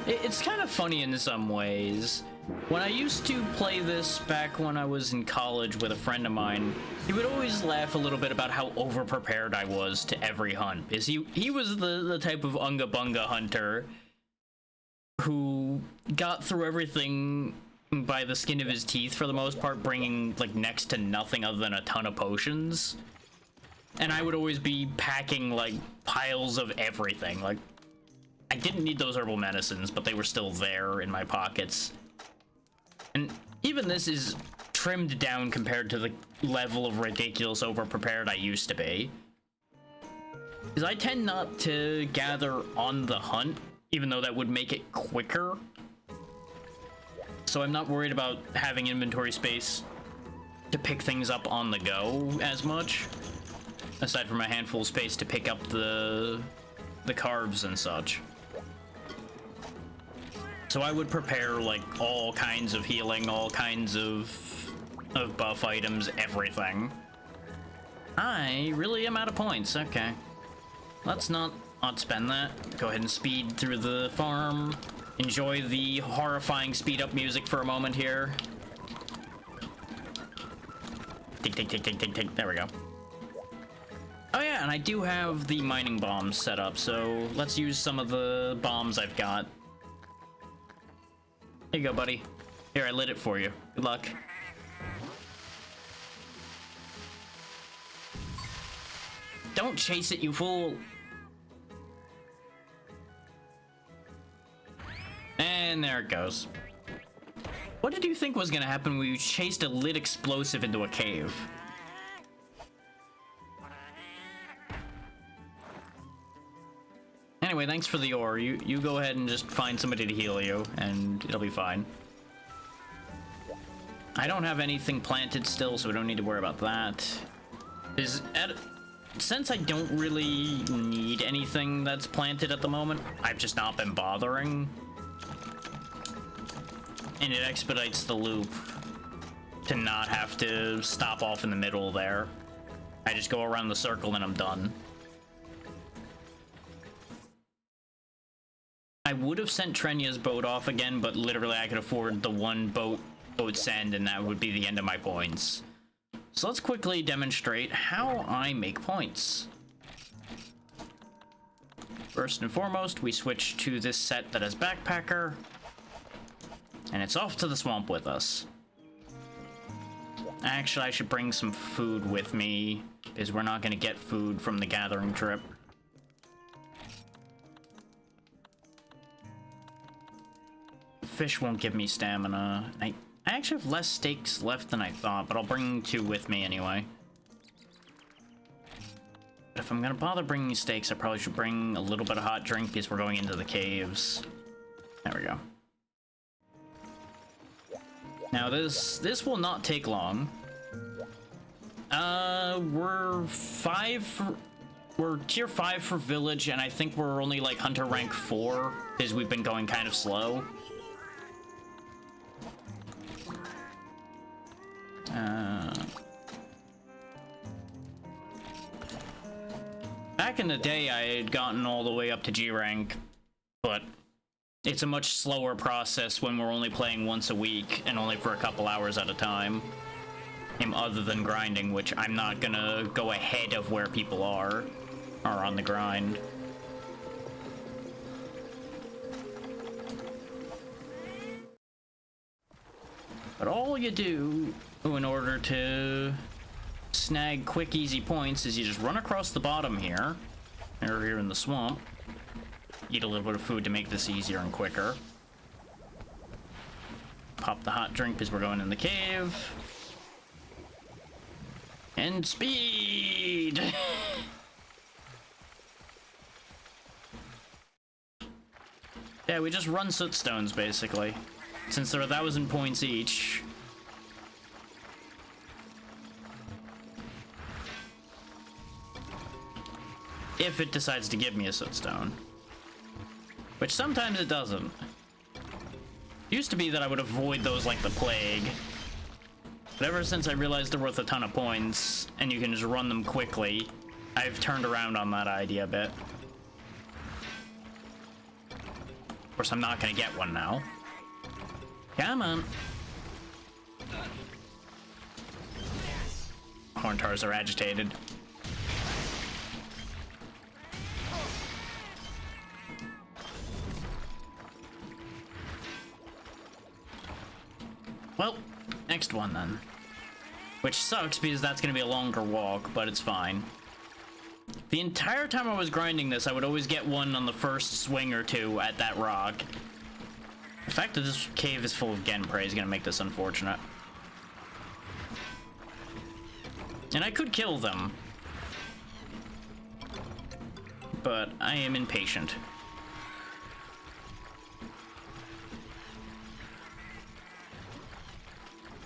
It's kind of funny in some ways. When I used to play this back when I was in college with a friend of mine, he would always laugh a little bit about how over-prepared I was to every hunt. Because he was the type of Unga Bunga hunter who got through everything by the skin of his teeth for the most part, bringing like next to nothing other than a ton of potions. And I would always be packing like piles of everything. Like, I didn't need those herbal medicines, but they were still there in my pockets. And even this is trimmed down compared to the level of ridiculous over-prepared I used to be. Because I tend not to gather on the hunt, even though that would make it quicker. So I'm not worried about having inventory space to pick things up on the go as much. Aside from a handful of space to pick up the carves and such. So I would prepare like all kinds of healing, all kinds of buff items, everything. I really am out of points. Okay. Let's not spend that. Go ahead and speed through the farm. Enjoy the horrifying speed up music for a moment here. Tick, tick, tick, tick, tick, tick. There we go. Oh yeah, and I do have the mining bombs set up, so let's use some of the bombs I've got. Here you go, buddy. Here, I lit it for you. Good luck. Don't chase it, you fool! And there it goes. What did you think was gonna happen when you chased a lit explosive into a cave? Anyway, thanks for the ore. You go ahead and just find somebody to heal you, and it'll be fine. I don't have anything planted still, so we don't need to worry about that. Since I don't really need anything that's planted at the moment, I've just not been bothering. And it expedites the loop to not have to stop off in the middle there. I just go around the circle and I'm done. I would have sent Trenya's boat off again, but literally I could afford the one boat send, and that would be the end of my points. So let's quickly demonstrate how I make points. First and foremost, we switch to this set that has Backpacker, and it's off to the swamp with us. Actually, I should bring some food with me, because we're not going to get food from the gathering trip. Fish won't give me stamina. I actually have less steaks left than I thought, but I'll bring 2 with me anyway. But if I'm gonna bother bringing steaks, I probably should bring a little bit of hot drink because we're going into the caves. There we go. Now this will not take long. We're tier 5 for village, and I think we're only like hunter rank 4 because we've been going kind of slow. Back in the day, I had gotten all the way up to G rank, but it's a much slower process when we're only playing once a week and only for a couple hours at a time. Other than grinding, which I'm not gonna go ahead of where people are on the grind. But all you do in order to snag quick, easy points is you just run across the bottom here, or here in the swamp. Eat a little bit of food to make this easier and quicker. Pop the hot drink because we're going in the cave. And speed! Yeah, we just run soot stones, basically. Since they're 1,000 points each. If it decides to give me a soot stone. Which sometimes it doesn't. Used to be that I would avoid those like the plague. But ever since I realized they're worth a ton of points, and you can just run them quickly, I've turned around on that idea a bit. Of course, I'm not gonna get one now. Come on. Horntars are agitated. Well, next one then. Which sucks because that's gonna be a longer walk, but it's fine. The entire time I was grinding this, I would always get one on the first swing or two at that rock. The fact that this cave is full of Genprey is gonna make this unfortunate. And I could kill them. But I am impatient.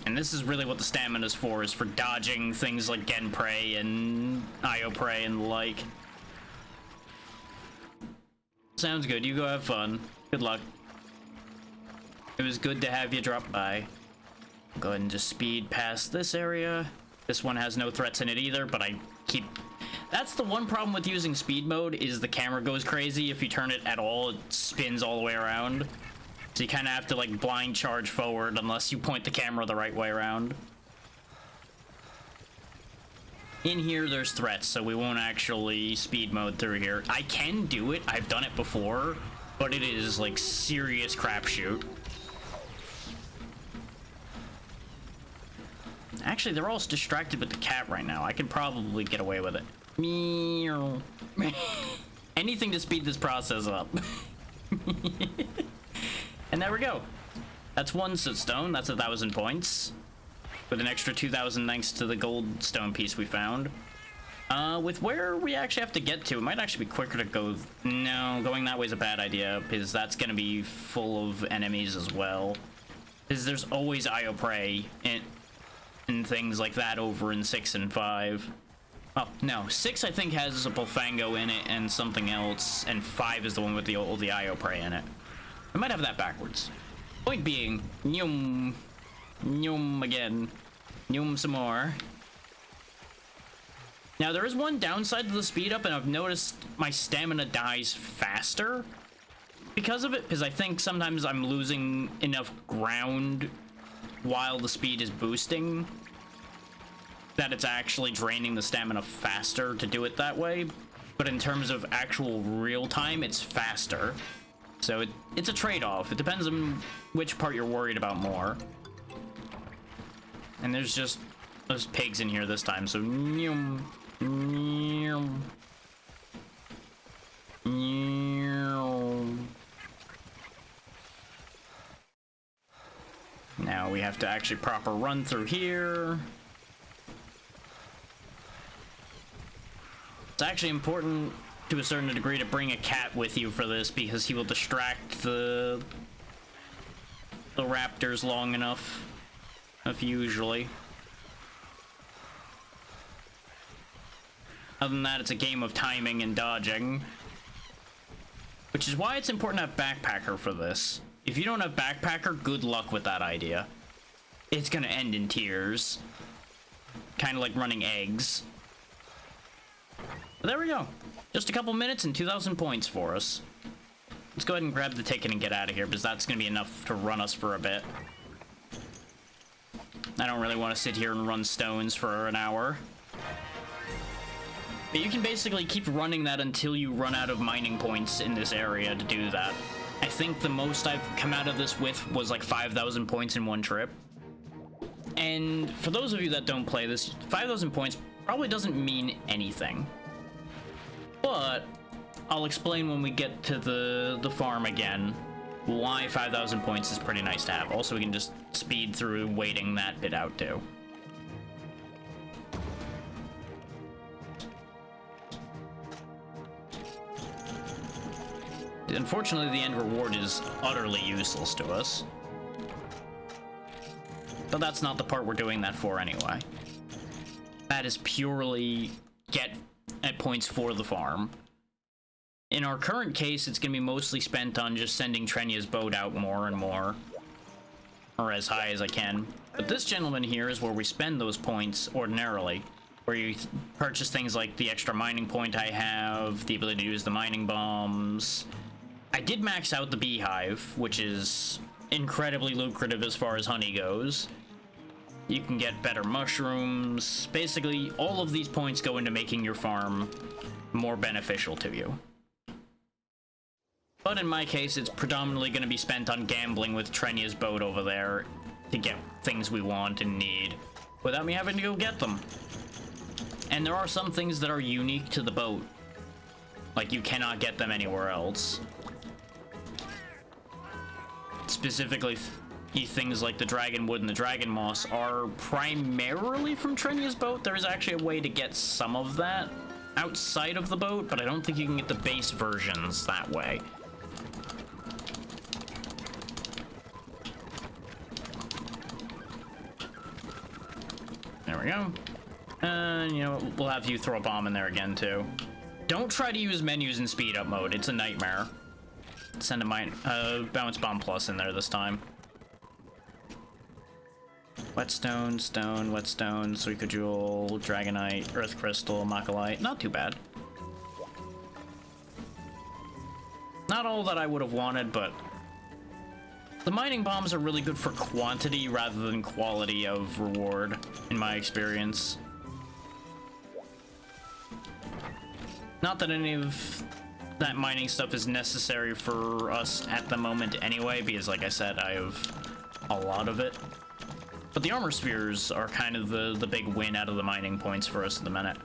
And this is really what the stamina's for, is for dodging things like Genprey and Ioprey and the like. Sounds good, you go have fun. Good luck. It was good to have you drop by. Go ahead and just speed past this area. This one has no threats in it either, but I keep... That's the one problem with using speed mode, is the camera goes crazy. If you turn it at all, it spins all the way around. So you kind of have to, like, blind charge forward unless you point the camera the right way around. In here, there's threats, so we won't actually speed mode through here. I can do it. I've done it before, but it is, like, serious crapshoot. Actually, they're all distracted with the cat right now. I could probably get away with it. Meow. Anything to speed this process up. And there we go. That's one soot stone. That's 1,000 points. With an extra 2,000 thanks to the gold stone piece we found. With where we actually have to get to, it might actually be quicker to go... No, going that way is a bad idea, because that's going to be full of enemies as well. Because there's always Ioprey and things like that over in 6 and 5. Oh, no. 6, I think, has a Bullfango in it and something else, and 5 is the one with the Ioprey in it. I might have that backwards. Point being, nyum. Nyum again. Nyum some more. Now, there is one downside to the speed up, and I've noticed my stamina dies faster because of it, because I think sometimes I'm losing enough ground while the speed is boosting that it's actually draining the stamina faster to do it that way. But in terms of actual real time, it's faster. So it's a trade-off. It depends on which part you're worried about more. And there's pigs in here this time, so nyum, nyum, nyum. Now we have to actually proper run through here. It's actually important to a certain degree to bring a cat with you for this, because he will distract the raptors long enough usually. Other than that, it's a game of timing and dodging, which is why it's important to have Backpacker for this. If you don't have Backpacker, good luck with that idea. It's gonna end in tears, kind of like running eggs. But there we go. Just a couple minutes and 2,000 points for us. Let's go ahead and grab the ticket and get out of here, because that's going to be enough to run us for a bit. I don't really want to sit here and run stones for an hour. But you can basically keep running that until you run out of mining points in this area to do that. I think the most I've come out of this with was like 5,000 points in one trip. And for those of you that don't play this, 5,000 points probably doesn't mean anything. But I'll explain when we get to the farm again why 5,000 points is pretty nice to have. Also, we can just speed through waiting that bit out too. Unfortunately, the end reward is utterly useless to us. But that's not the part we're doing that for anyway. That is purely get at points for the farm. In our current case, it's going to be mostly spent on just sending Trenia's boat out more and more. Or as high as I can. But this gentleman here is where we spend those points ordinarily. Where you purchase things like the extra mining point I have, the ability to use the mining bombs. I did max out the beehive, which is incredibly lucrative as far as honey goes. You can get better mushrooms. Basically, all of these points go into making your farm more beneficial to you. But in my case, it's predominantly going to be spent on gambling with Trenia's boat over there to get things we want and need, without me having to go get them. And there are some things that are unique to the boat. Like, you cannot get them anywhere else. Specifically, things like the dragon wood and the dragon moss are primarily from Trenia's boat. There is actually a way to get some of that outside of the boat, but I don't think you can get the base versions that way. There we go. And, you know, we'll have you throw a bomb in there again, too. Don't try to use menus in speed up mode. It's a nightmare. Send a bounce bomb plus in there this time. Whetstone, stone, whetstone, Suika Jewel, Dragonite, Earth Crystal, Makalite. Not too bad. Not all that I would have wanted, but the mining bombs are really good for quantity rather than quality of reward, in my experience. Not that any of that mining stuff is necessary for us at the moment anyway, because like I said, I have a lot of it. But the armor spheres are kind of the big win out of the mining points for us at the minute.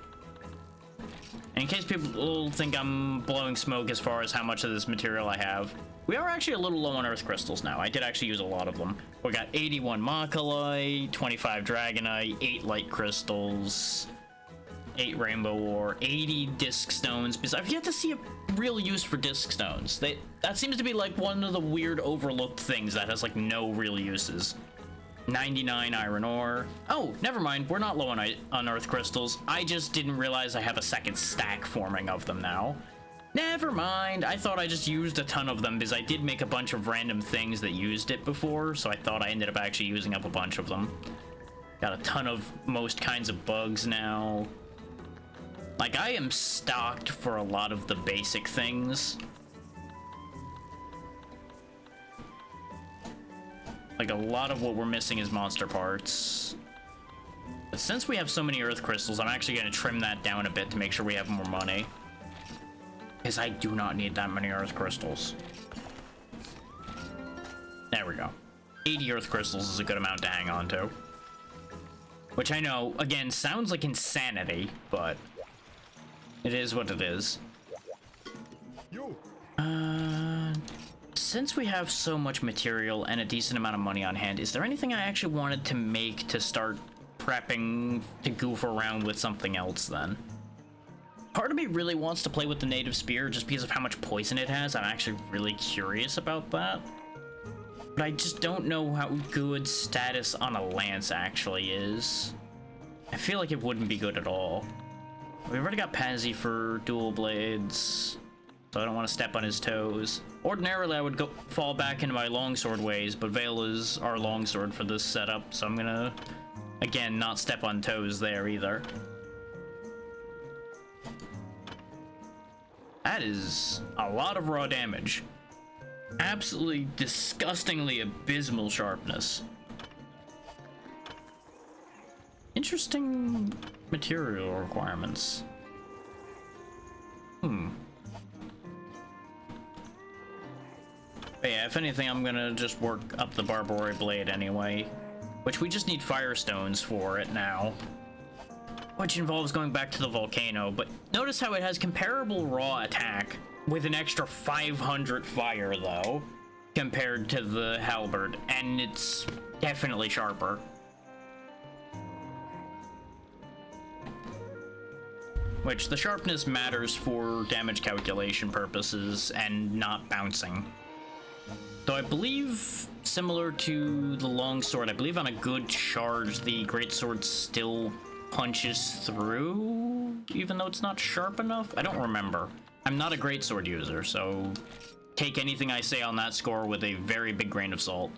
And in case people think I'm blowing smoke as far as how much of this material I have, we are actually a little low on Earth Crystals now. I did actually use a lot of them. We got 81 Makalite, 25 Dragonite, 8 Light Crystals, 8 Rainbow Ore, 80 Disc Stones, because I've yet to see a real use for Disc Stones. That seems to be like one of the weird overlooked things that has like no real uses. 99 Iron Ore. Oh, never mind, we're not low on Earth Crystals. I just didn't realize I have a second stack forming of them now. Never mind, I thought I just used a ton of them because I did make a bunch of random things that used it before, so I thought I ended up actually using up a bunch of them. Got a ton of most kinds of bugs now. Like, I am stocked for a lot of the basic things. Like, a lot of what we're missing is monster parts. But since we have so many Earth Crystals, I'm actually going to trim that down a bit to make sure we have more money. Because I do not need that many Earth Crystals. There we go. 80 Earth Crystals is a good amount to hang on to. Which I know, again, sounds like insanity, but it is what it is. Since we have so much material and a decent amount of money on hand, is there anything I actually wanted to make to start prepping to goof around with something else then? Part of me really wants to play with the native spear just because of how much poison it has. I'm actually really curious about that. But I just don't know how good status on a lance actually is. I feel like it wouldn't be good at all. We've already got Pazzy for dual blades, so I don't want to step on his toes. Ordinarily, I would fall back into my longsword ways, but Veil is our longsword for this setup, so I'm gonna, again, not step on toes there either. That is a lot of raw damage. Absolutely disgustingly abysmal sharpness. Interesting material requirements. But yeah, if anything, I'm gonna just work up the Barbori Blade anyway. Which we just need Firestones for it now. Which involves going back to the volcano, but notice how it has comparable raw attack with an extra 500 fire, though, compared to the Halberd, and it's definitely sharper. Which, the sharpness matters for damage calculation purposes and not bouncing. Though I believe, similar to the longsword, I believe on a good charge, the greatsword still punches through, even though it's not sharp enough? I don't remember. I'm not a greatsword user, so take anything I say on that score with a very big grain of salt.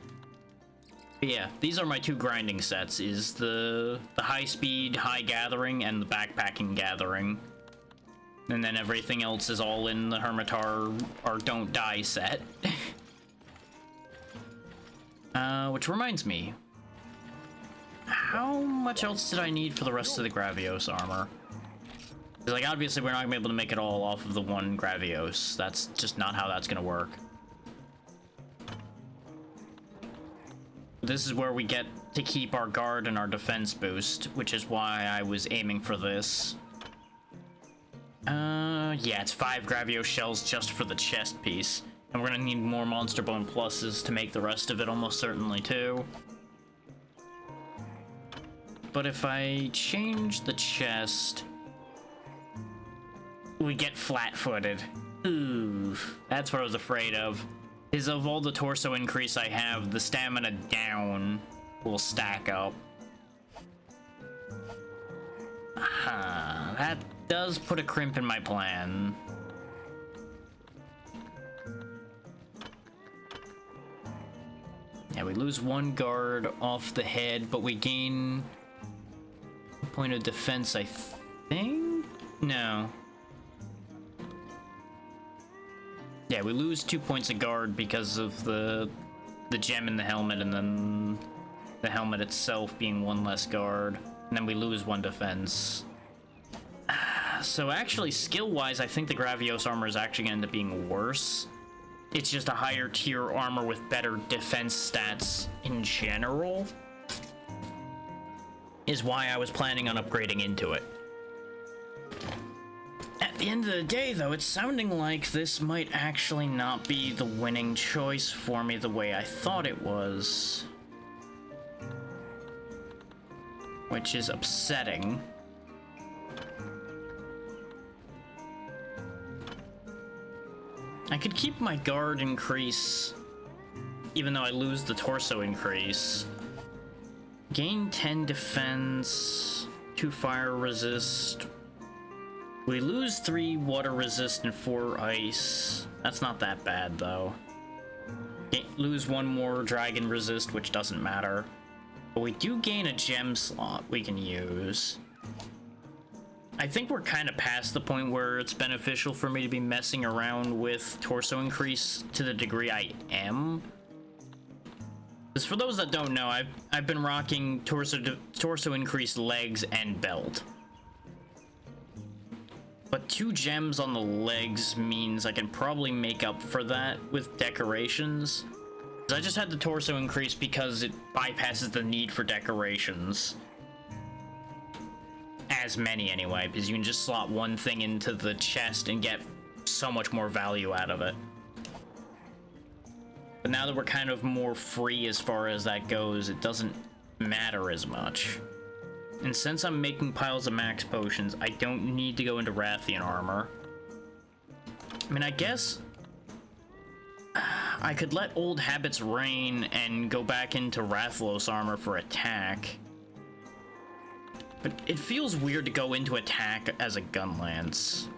But yeah, these are my two grinding sets, is the high speed, high gathering, and the backpacking gathering. And then everything else is all in the Hermitar or Don't Die set. Which reminds me, how much else did I need for the rest of the Gravios armor? Because, like, obviously we're not gonna be able to make it all off of the one Gravios. That's just not how that's gonna work. This is where we get to keep our guard and our defense boost, which is why I was aiming for this. Yeah, it's 5 Gravios shells just for the chest piece. And we're gonna need more Monster Bone pluses to make the rest of it almost certainly too. But if I change the chest, we get flat-footed. Ooh, that's what I was afraid of. Is of all the torso increase I have, the stamina down will stack up. That does put a crimp in my plan. Yeah, we lose 1 guard off the head, but we gain a point of defense, I think? No. Yeah, we lose 2 points of guard because of the gem in the helmet, and then the helmet itself being 1 less guard, and then we lose 1 defense. So actually, skill-wise, I think the Gravios armor is actually going to end up being worse. It's just a higher tier armor with better defense stats in general, is why I was planning on upgrading into it. At the end of the day, though, it's sounding like this might actually not be the winning choice for me the way I thought it was. Which is upsetting. I could keep my guard increase, even though I lose the torso increase. Gain 10 defense, 2 fire resist. We lose 3 water resist and 4 ice. That's not that bad, though. Lose 1 more dragon resist, which doesn't matter. But we do gain a gem slot we can use. I think we're kind of past the point where it's beneficial for me to be messing around with torso increase to the degree I am. Because for those that don't know, I've been rocking torso increase legs and belt. But 2 gems on the legs means I can probably make up for that with decorations. I just had the torso increase because it bypasses the need for decorations. As many anyway, because you can just slot 1 thing into the chest and get so much more value out of it. But now that we're kind of more free as far as that goes, it doesn't matter as much. And since I'm making piles of max potions, I don't need to go into Rathian armor. I mean, I guess I could let old habits reign and go back into Rathalos armor for attack. But it feels weird to go into attack as a gun lance.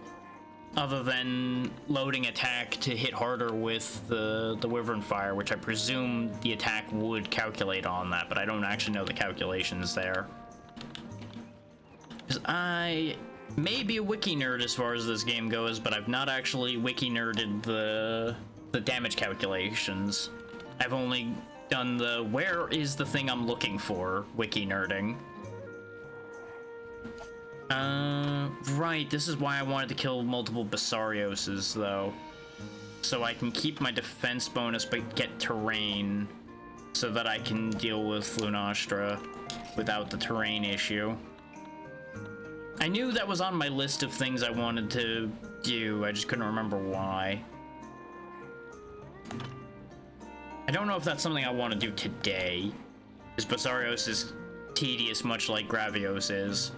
Other than loading attack to hit harder with the Wyvern Fire, which I presume the attack would calculate on that, but I don't actually know the calculations there. Because I may be a wiki nerd as far as this game goes, but I've not actually wiki nerded the the damage calculations. I've only done the where is the thing I'm looking for wiki nerding. Right, this is why I wanted to kill multiple Basarioses, though. So I can keep my defense bonus but get terrain, so that I can deal with Lunastra without the terrain issue. I knew that was on my list of things I wanted to do, I just couldn't remember why. I don't know if that's something I want to do today, because Basarios is tedious, much like Gravios is.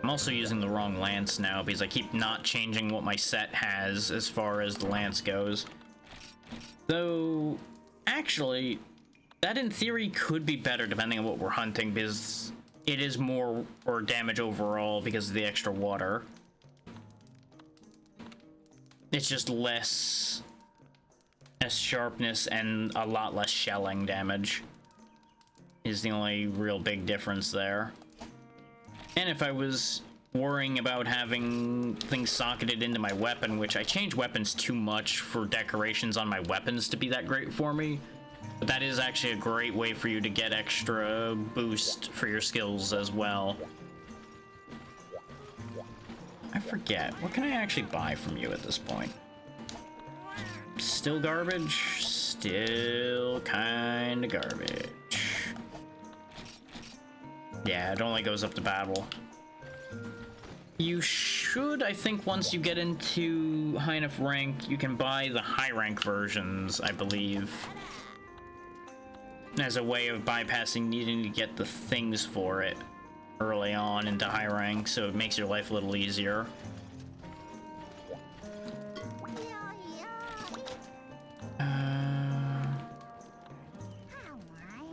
I'm also using the wrong lance now because I keep not changing what my set has as far as the lance goes. Though, actually, that in theory could be better depending on what we're hunting, because it is more or damage overall because of the extra water. It's just less sharpness and a lot less shelling damage is the only real big difference there. And if I was worrying about having things socketed into my weapon, which I change weapons too much for decorations on my weapons to be that great for me, but that is actually a great way for you to get extra boost for your skills as well. I forget, what can I actually buy from you at this point? Still garbage? Still kinda garbage. Yeah, it only goes up to battle. You should, I think, once you get into high enough rank, you can buy the high rank versions, I believe, as a way of bypassing needing to get the things for it early on into high rank, so it makes your life a little easier.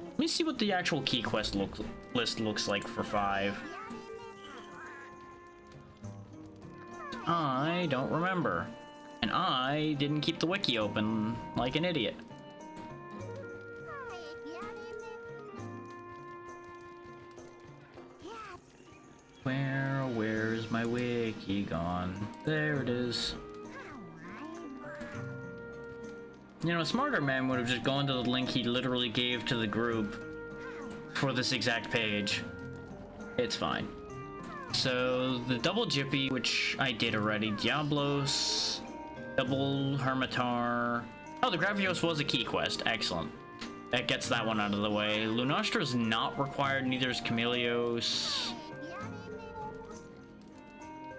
Let me see what the actual key quest list looks like for 5. I don't remember. And I didn't keep the wiki open like an idiot. Where's my wiki gone? There it is. You know, a smarter man would have just gone to the link he literally gave to the group for this exact page. It's fine. So, the double Jippy, which I did already, Diablos, double Hermitar. Oh, the Gravios was a key quest. Excellent. That gets that one out of the way. Lunastra is not required, neither is Chameleos.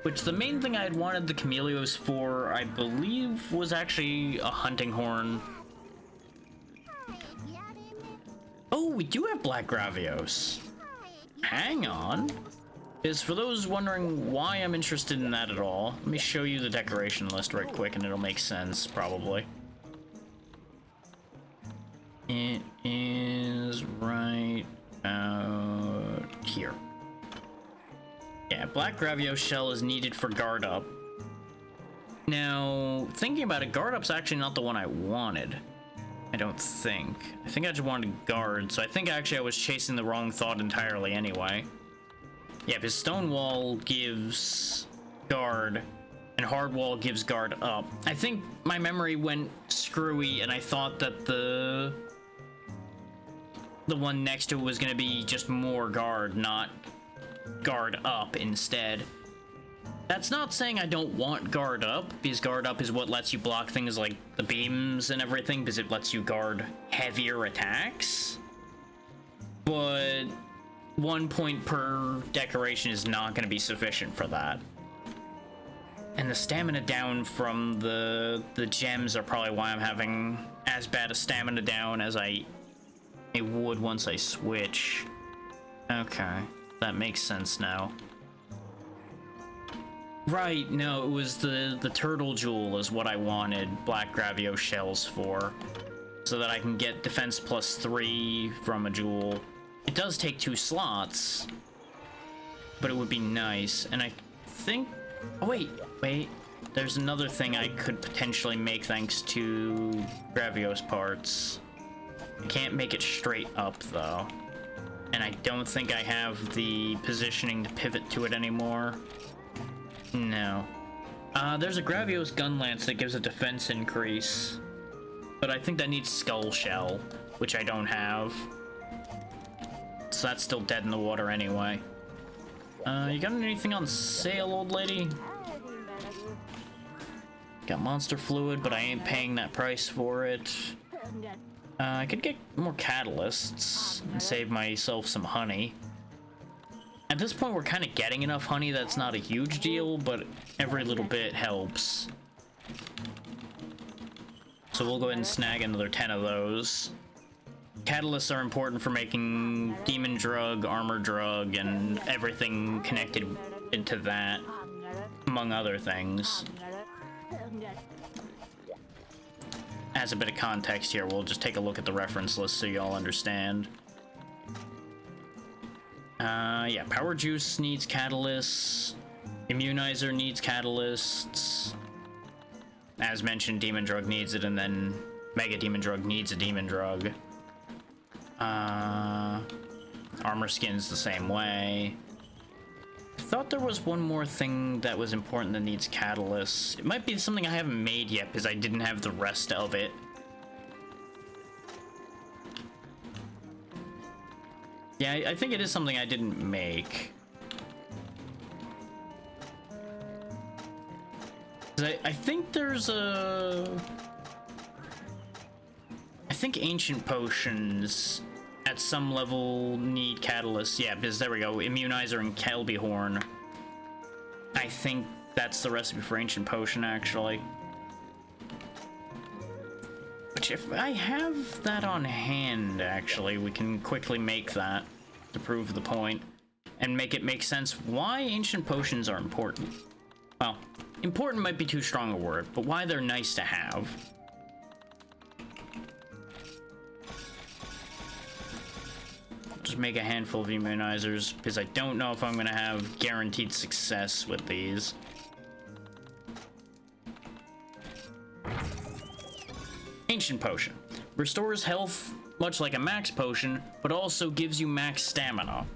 Which the main thing I had wanted the Chameleos for, I believe, was actually a hunting horn. Oh, we do have Black Gravios. Hang on. Is for those wondering why I'm interested in that at all, let me show you the decoration list right quick and it'll make sense, probably. It is right out here. Yeah, Black Gravios shell is needed for guard up. Now, thinking about it, guard up's actually not the one I wanted. I don't think. I think I just wanted guard, so I think actually I was chasing the wrong thought entirely anyway. Yeah, because Stonewall gives guard, and Hardwall gives guard up. I think my memory went screwy, and I thought that the one next to it was going to be just more guard, not guard up instead. That's not saying I don't want guard up, because guard up is what lets you block things like the beams and everything, because it lets you guard heavier attacks. But 1 point per decoration is not going to be sufficient for that. And the stamina down from the gems are probably why I'm having as bad a stamina down as I would once I switch. Okay, that makes sense now. Right, no, it was the turtle jewel is what I wanted Black Gravios shells for, so that I can get defense +3 from a jewel. It does take 2 slots, but it would be nice. And I think, oh wait, there's another thing I could potentially make thanks to Gravios parts. I can't make it straight up though, and I don't think I have the positioning to pivot to it anymore. No. There's a Gravios gun lance that gives a defense increase, but I think that needs Skull Shell, which I don't have. So that's still dead in the water anyway. You got anything on sale, old lady? Got monster fluid, but I ain't paying that price for it. I could get more catalysts and save myself some honey. At this point, we're kind of getting enough honey that's not a huge deal, but every little bit helps. So we'll go ahead and snag another 10 of those. Catalysts are important for making demon drug, armor drug, and everything connected into that, among other things. As a bit of context here, we'll just take a look at the reference list so y'all understand. Yeah, Power Juice needs catalysts. Immunizer needs catalysts. As mentioned, Demon Drug needs it, and then Mega Demon Drug needs a Demon Drug. Armor Skin's the same way. I thought there was one more thing that was important that needs catalysts. It might be something I haven't made yet because I didn't have the rest of it. Yeah, I think it is something I didn't make. I think there's a... I think ancient potions at some level need catalysts. Yeah, because there we go. Immunizer and Kelby Horn. I think that's the recipe for ancient potion, actually. Which, if I have that on hand, actually, we can quickly make that to prove the point and make it make sense why ancient potions are important. Well, important might be too strong a word, but why they're nice to have. Just make a handful of immunizers because I don't know if I'm going to have guaranteed success with these. Ancient Potion. Restores health much like a max potion, but also gives you max stamina.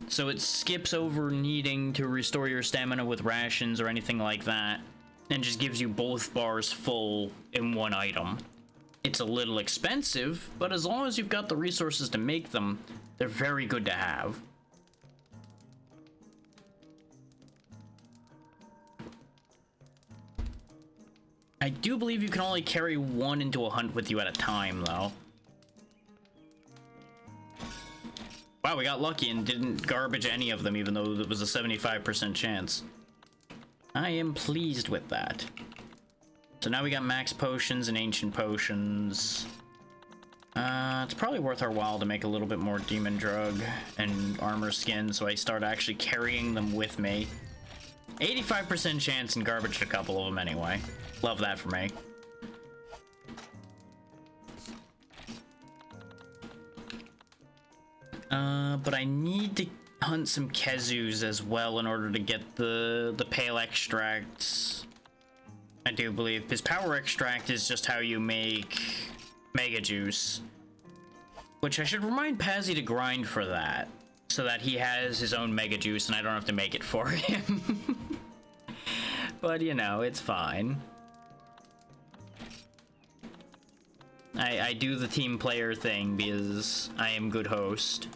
So it skips over needing to restore your stamina with rations or anything like that, and just gives you both bars full in one item. It's a little expensive, but as long as you've got the resources to make them, they're very good to have. I do believe you can only carry one into a hunt with you at a time, though. Wow, we got lucky and didn't garbage any of them, even though it was a 75% chance. I am pleased with that. So now we got max potions and ancient potions. It's probably worth our while to make a little bit more demon drug and armor skin, so I start actually carrying them with me. 85% chance and garbaged a couple of them anyway. Love that for me. But I need to hunt some Kezus as well in order to get the pale extracts. I do believe, because power extract is just how you make Mega Juice. Which I should remind Pazzy to grind for that, so that he has his own Mega Juice and I don't have to make it for him. But, you know, it's fine. I do the team player thing because I am good host.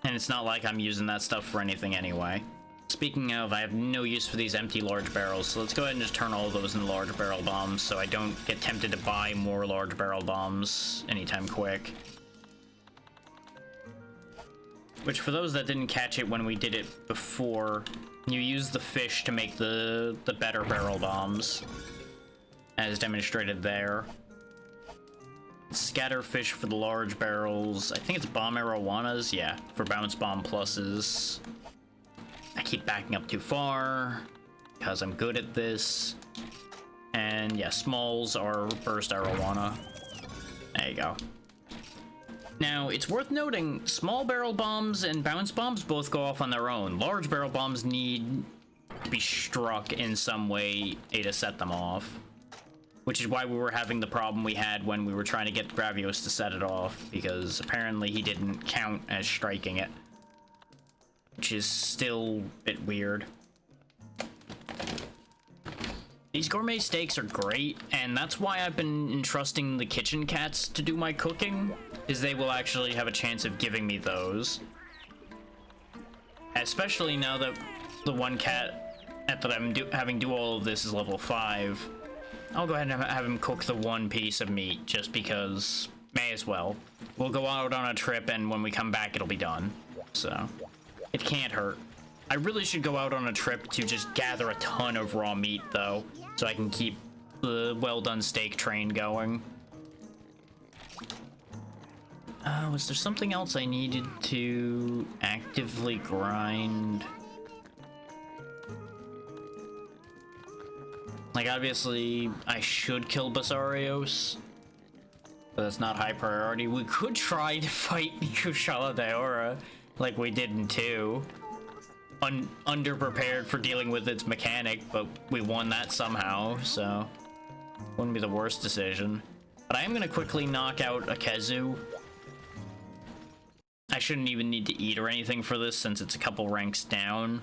And it's not like I'm using that stuff for anything anyway. Speaking of, I have no use for these empty large barrels, so let's go ahead and just turn all of those into large barrel bombs so I don't get tempted to buy more large barrel bombs anytime quick. Which, for those that didn't catch it when we did it before, you use the fish to make the better barrel bombs, as demonstrated there. Scatter fish for the large barrels. I think it's bomb arowanas, yeah, for bounce bomb pluses. I keep backing up too far because I'm good at this. And yeah, smalls are burst arowana. There you go. Now, it's worth noting, small barrel bombs and bounce bombs both go off on their own. Large barrel bombs need to be struck in some way to set them off. Which is why we were having the problem we had when we were trying to get Gravios to set it off, because apparently he didn't count as striking it. which is still a bit weird. These gourmet steaks are great, and that's why I've been entrusting the kitchen cats to do my cooking, is they will actually have a chance of giving me those. Especially now that the one cat that I'm having do all of this is level 5. I'll go ahead and have him cook the one piece of meat, just because may as well. We'll go out on a trip, and when we come back, it'll be done. So, it can't hurt. I really should go out on a trip to just gather a ton of raw meat, though, so I can keep the well-done steak train going. Was there something else I needed to actively grind? Like, obviously, I should kill Basarios, but that's not high priority. We could try to fight Kushala Daora, like we did in 2. Underprepared for dealing with its mechanic, but we won that somehow, so wouldn't be the worst decision. But I am gonna quickly knock out Akezu. I shouldn't even need to eat or anything for this, since it's a couple ranks down.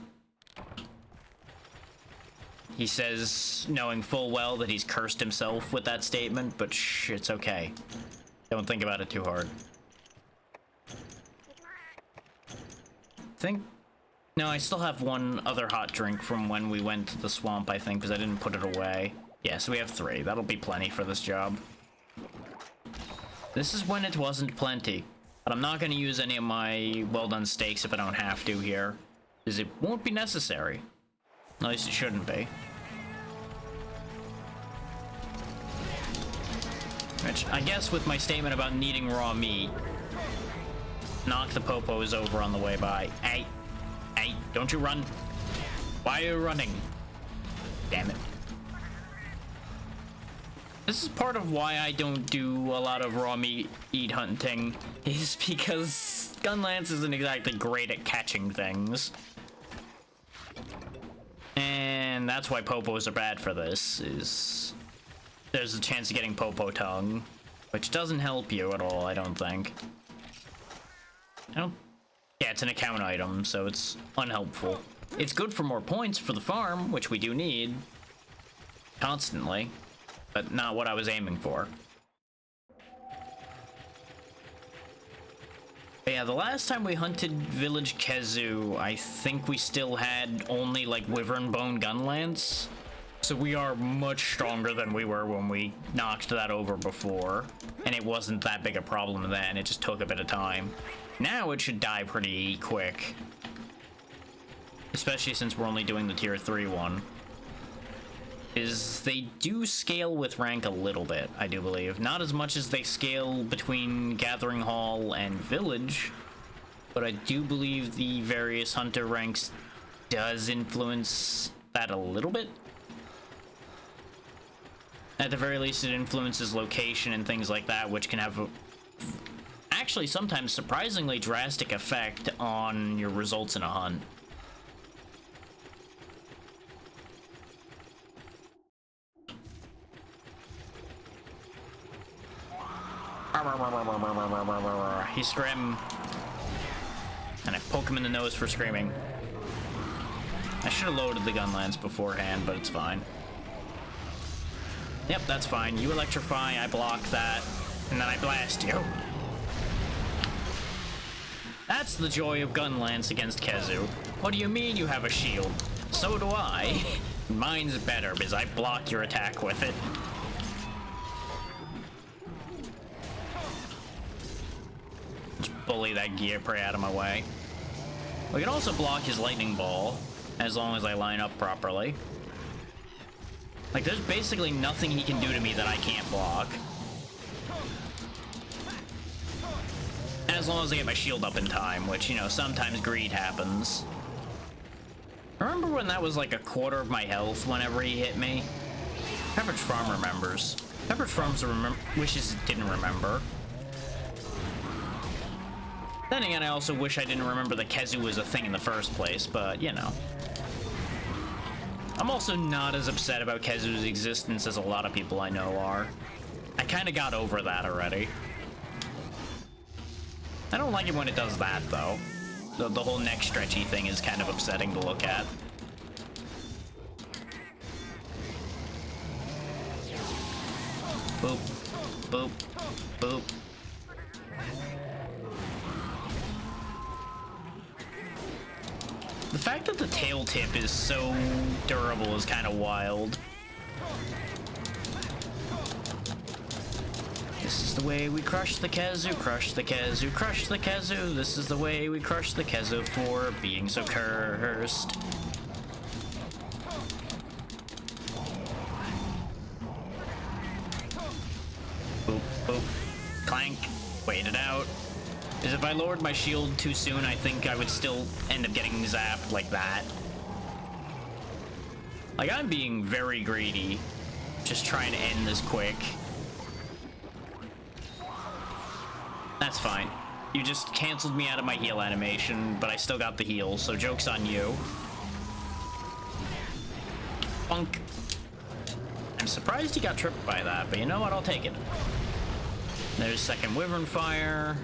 He says, knowing full well that he's cursed himself with that statement, but shh, it's okay. Don't think about it too hard. No, I still have one other hot drink from when we went to the swamp, I think, because I didn't put it away. Yeah, so we have 3. That'll be plenty for this job. This is when it wasn't plenty. But I'm not going to use any of my well-done steaks if I don't have to here, because it won't be necessary. At least it shouldn't be. Which, I guess with my statement about needing raw meat, knock the popos over on the way by. Hey, don't you run. Why are you running? Damn it. This is part of why I don't do a lot of raw meat hunting, is because Gunlance isn't exactly great at catching things. And that's why popos are bad for this, is there's a chance of getting popo tongue, which doesn't help you at all, I don't think. Yeah, it's an account item, so it's unhelpful. It's good for more points for the farm, which we do need constantly, but not what I was aiming for. But yeah, the last time we hunted Village Kezu, I think we still had only like Wyvern Bone Gunlance. So we are much stronger than we were when we knocked that over before. And it wasn't that big a problem then, it just took a bit of time. Now it should die pretty quick. Especially since we're only doing the tier 3 one. Is they do scale with rank a little bit, I do believe. Not as much as they scale between Gathering Hall and Village, but I do believe the various hunter ranks does influence that a little bit. At the very least, it influences location and things like that, which can have a actually sometimes surprisingly drastic effect on your results in a hunt. He scream, and I poke him in the nose for screaming. I should have loaded the Gunlance beforehand, but it's fine. Yep, that's fine. You electrify, I block that, and then I blast you. That's the joy of Gunlance against Kezu. What do you mean you have a shield? So do I. Mine's better because I block your attack with it. Just bully that gear prey out of my way. We can also block his lightning ball, as long as I line up properly. Like, there's basically nothing he can do to me that I can't block. As long as I get my shield up in time, which, you know, sometimes greed happens. Remember when that was like a quarter of my health whenever he hit me? Pepperidge Farm remembers. Pepperidge Farm wishes it didn't remember. Then again, I also wish I didn't remember that Kezu was a thing in the first place, but, you know. I'm also not as upset about Kezu's existence as a lot of people I know are. I kind of got over that already. I don't like it when it does that, though. The whole neck stretchy thing is kind of upsetting to look at. Boop, boop, boop. The fact that the tail tip is so durable is kind of wild. This is the way we crush the Khezu, crush the Khezu, crush the Khezu. This is the way we crush the Khezu for being so cursed. Boop, boop. Clank. Wait it out. Because if I lowered my shield too soon, I think I would still end up getting zapped like that. Like, I'm being very greedy. Just trying to end this quick. That's fine. You just canceled me out of my heal animation, but I still got the heal, so joke's on you. Bunk. I'm surprised he got tripped by that, but you know what? I'll take it. There's second Wyvern Fire.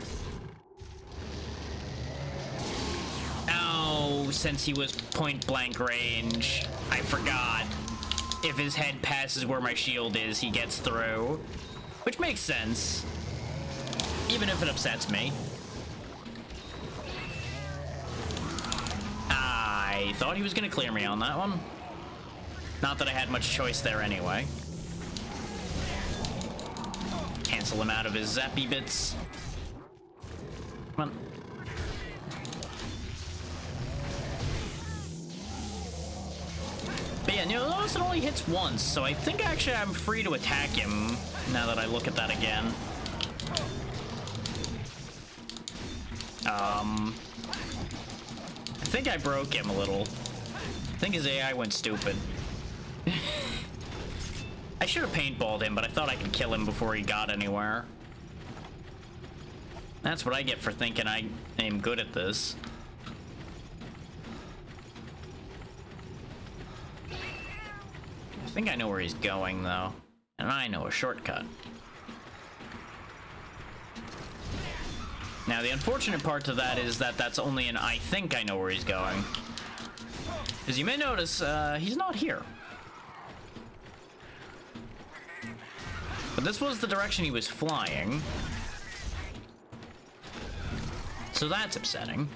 Oh, since he was point blank range, I forgot. If his head passes where my shield is, he gets through. Which makes sense. Even if it upsets me. I thought he was gonna clear me on that one. Not that I had much choice there anyway. Cancel him out of his zappy bits. Come on. But yeah, notice it only hits once, so I think actually I'm free to attack him now that I look at that again. I think I broke him a little. I think his AI went stupid. I should have paintballed him, but I thought I could kill him before he got anywhere. That's what I get for thinking I am good at this. I think I know where he's going, though. And I know a shortcut. Now, the unfortunate part to that is that that's only an I think I know where he's going. As you may notice, he's not here. But this was the direction he was flying. So that's upsetting.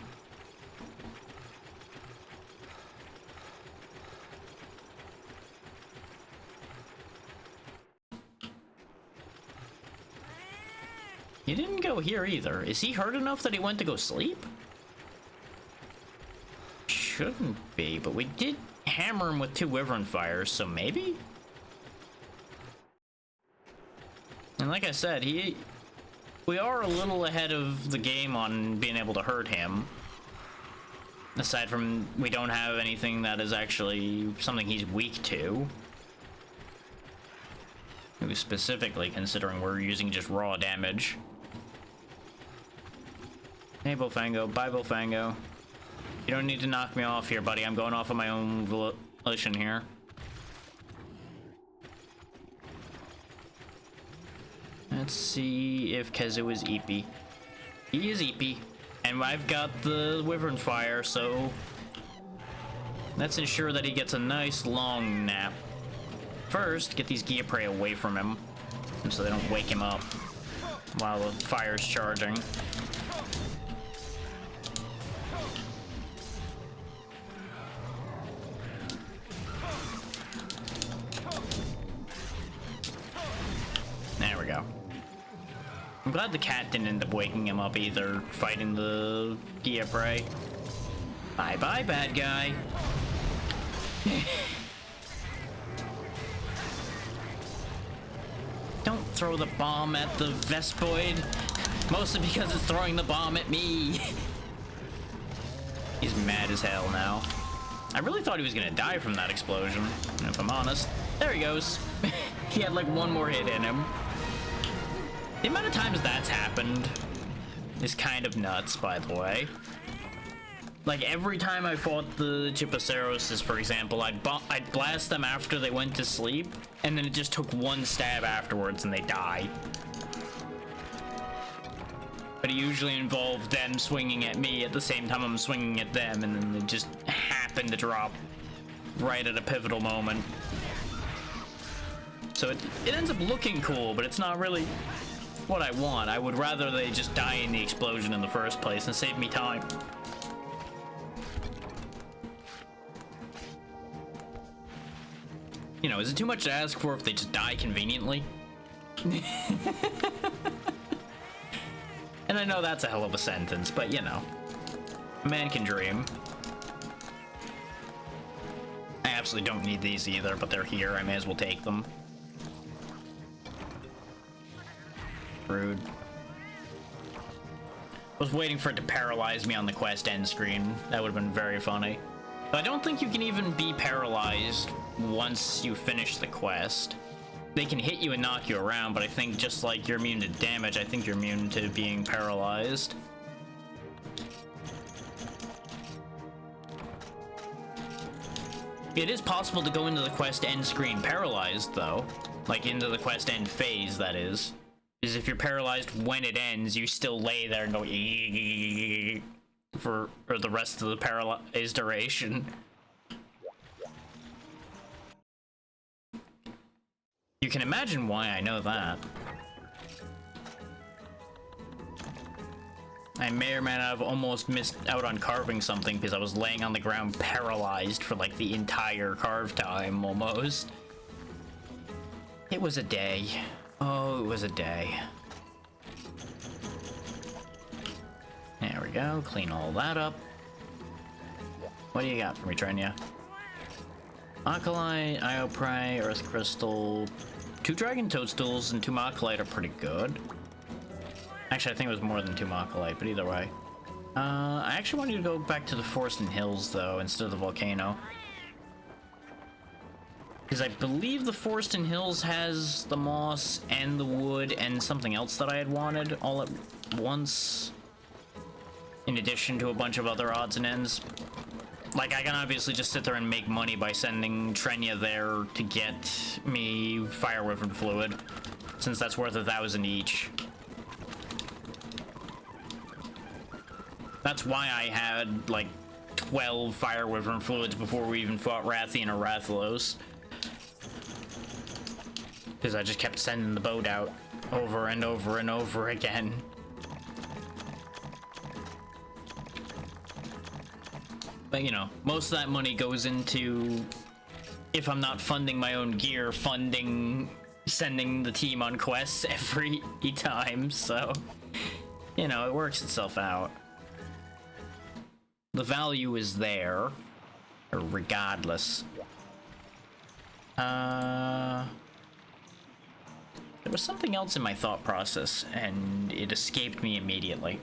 He didn't go here either. Is he hurt enough that he went to go sleep? Shouldn't be, but we did hammer him with 2 Wyvern Fires, so maybe? And like I said, we are a little ahead of the game on being able to hurt him. Aside from we don't have anything that is actually something he's weak to. Specifically considering we're using just raw damage. Hey, Bullfango. Bye, Bullfango. You don't need to knock me off here, buddy. I'm going off of my own volition here. Let's see if Khezu is EP. He is EP. And I've got the Wyvern Fire, so let's ensure that he gets a nice long nap. First, get these Giaprey away from him, so they don't wake him up while the fire's charging. There we go. I'm glad the cat didn't end up waking him up either, fighting the Giaprey. Bye-bye, bad guy. Don't throw the bomb at the Vespoid. Mostly because it's throwing the bomb at me. He's mad as hell now. I really thought he was gonna die from that explosion, if I'm honest. There he goes. He had like 1 more hit in him. The amount of times that's happened is kind of nuts, by the way. Like, every time I fought the Chipoceroses, for example, I'd blast them after they went to sleep, and then it just took 1 stab afterwards and they die. But but it usually involved them swinging at me at the same time I'm swinging at them, and then they just happen to drop right at a pivotal moment. So it ends up looking cool, but it's not really what I want. I would rather they just die in the explosion in the first place and save me time. You know, is it too much to ask for if they just die conveniently? And I know that's a hell of a sentence, but you know, a man can dream. I absolutely don't need these either, but they're here. I may as well take them. Rude. I was waiting for it to paralyze me on the quest end screen. That would have been very funny. But I don't think you can even be paralyzed once you finish the quest. They can hit you and knock you around, but I think just like you're immune to damage, I think you're immune to being paralyzed. It is possible to go into the quest end screen paralyzed, though. Like, into the quest end phase, that is. Because if you're paralyzed when it ends, you still lay there and go for the rest of the paralyzed duration. You can imagine why I know that. I may or may not have almost missed out on carving something because I was laying on the ground paralyzed for like the entire carve time, almost. It was a day. Oh, it was a day. There we go, clean all that up. What do you got for me, Trenya? Acolyte, Iopry, Earth Crystal, 2 Dragon Toadstools, and 2 Mocklight are pretty good. Actually, I think it was more than 2 Mocklight, but either way. I actually want you to go back to the Forest and Hills, though, instead of the volcano. Because I believe the Forest and Hills has the moss and the wood and something else that I had wanted all at once. In addition to a bunch of other odds and ends. Like, I can obviously just sit there and make money by sending Trenya there to get me Fire Wyvern Fluid, since that's worth 1,000 each. That's why I had, like, 12 Fire Wyvern Fluids before we even fought Rathian or Rathalos. Because I just kept sending the boat out over and over and over again. But, you know, most of that money goes into, if I'm not funding my own gear, sending the team on quests every time, so, you know, it works itself out. The value is there, regardless. There was something else in my thought process, and it escaped me immediately.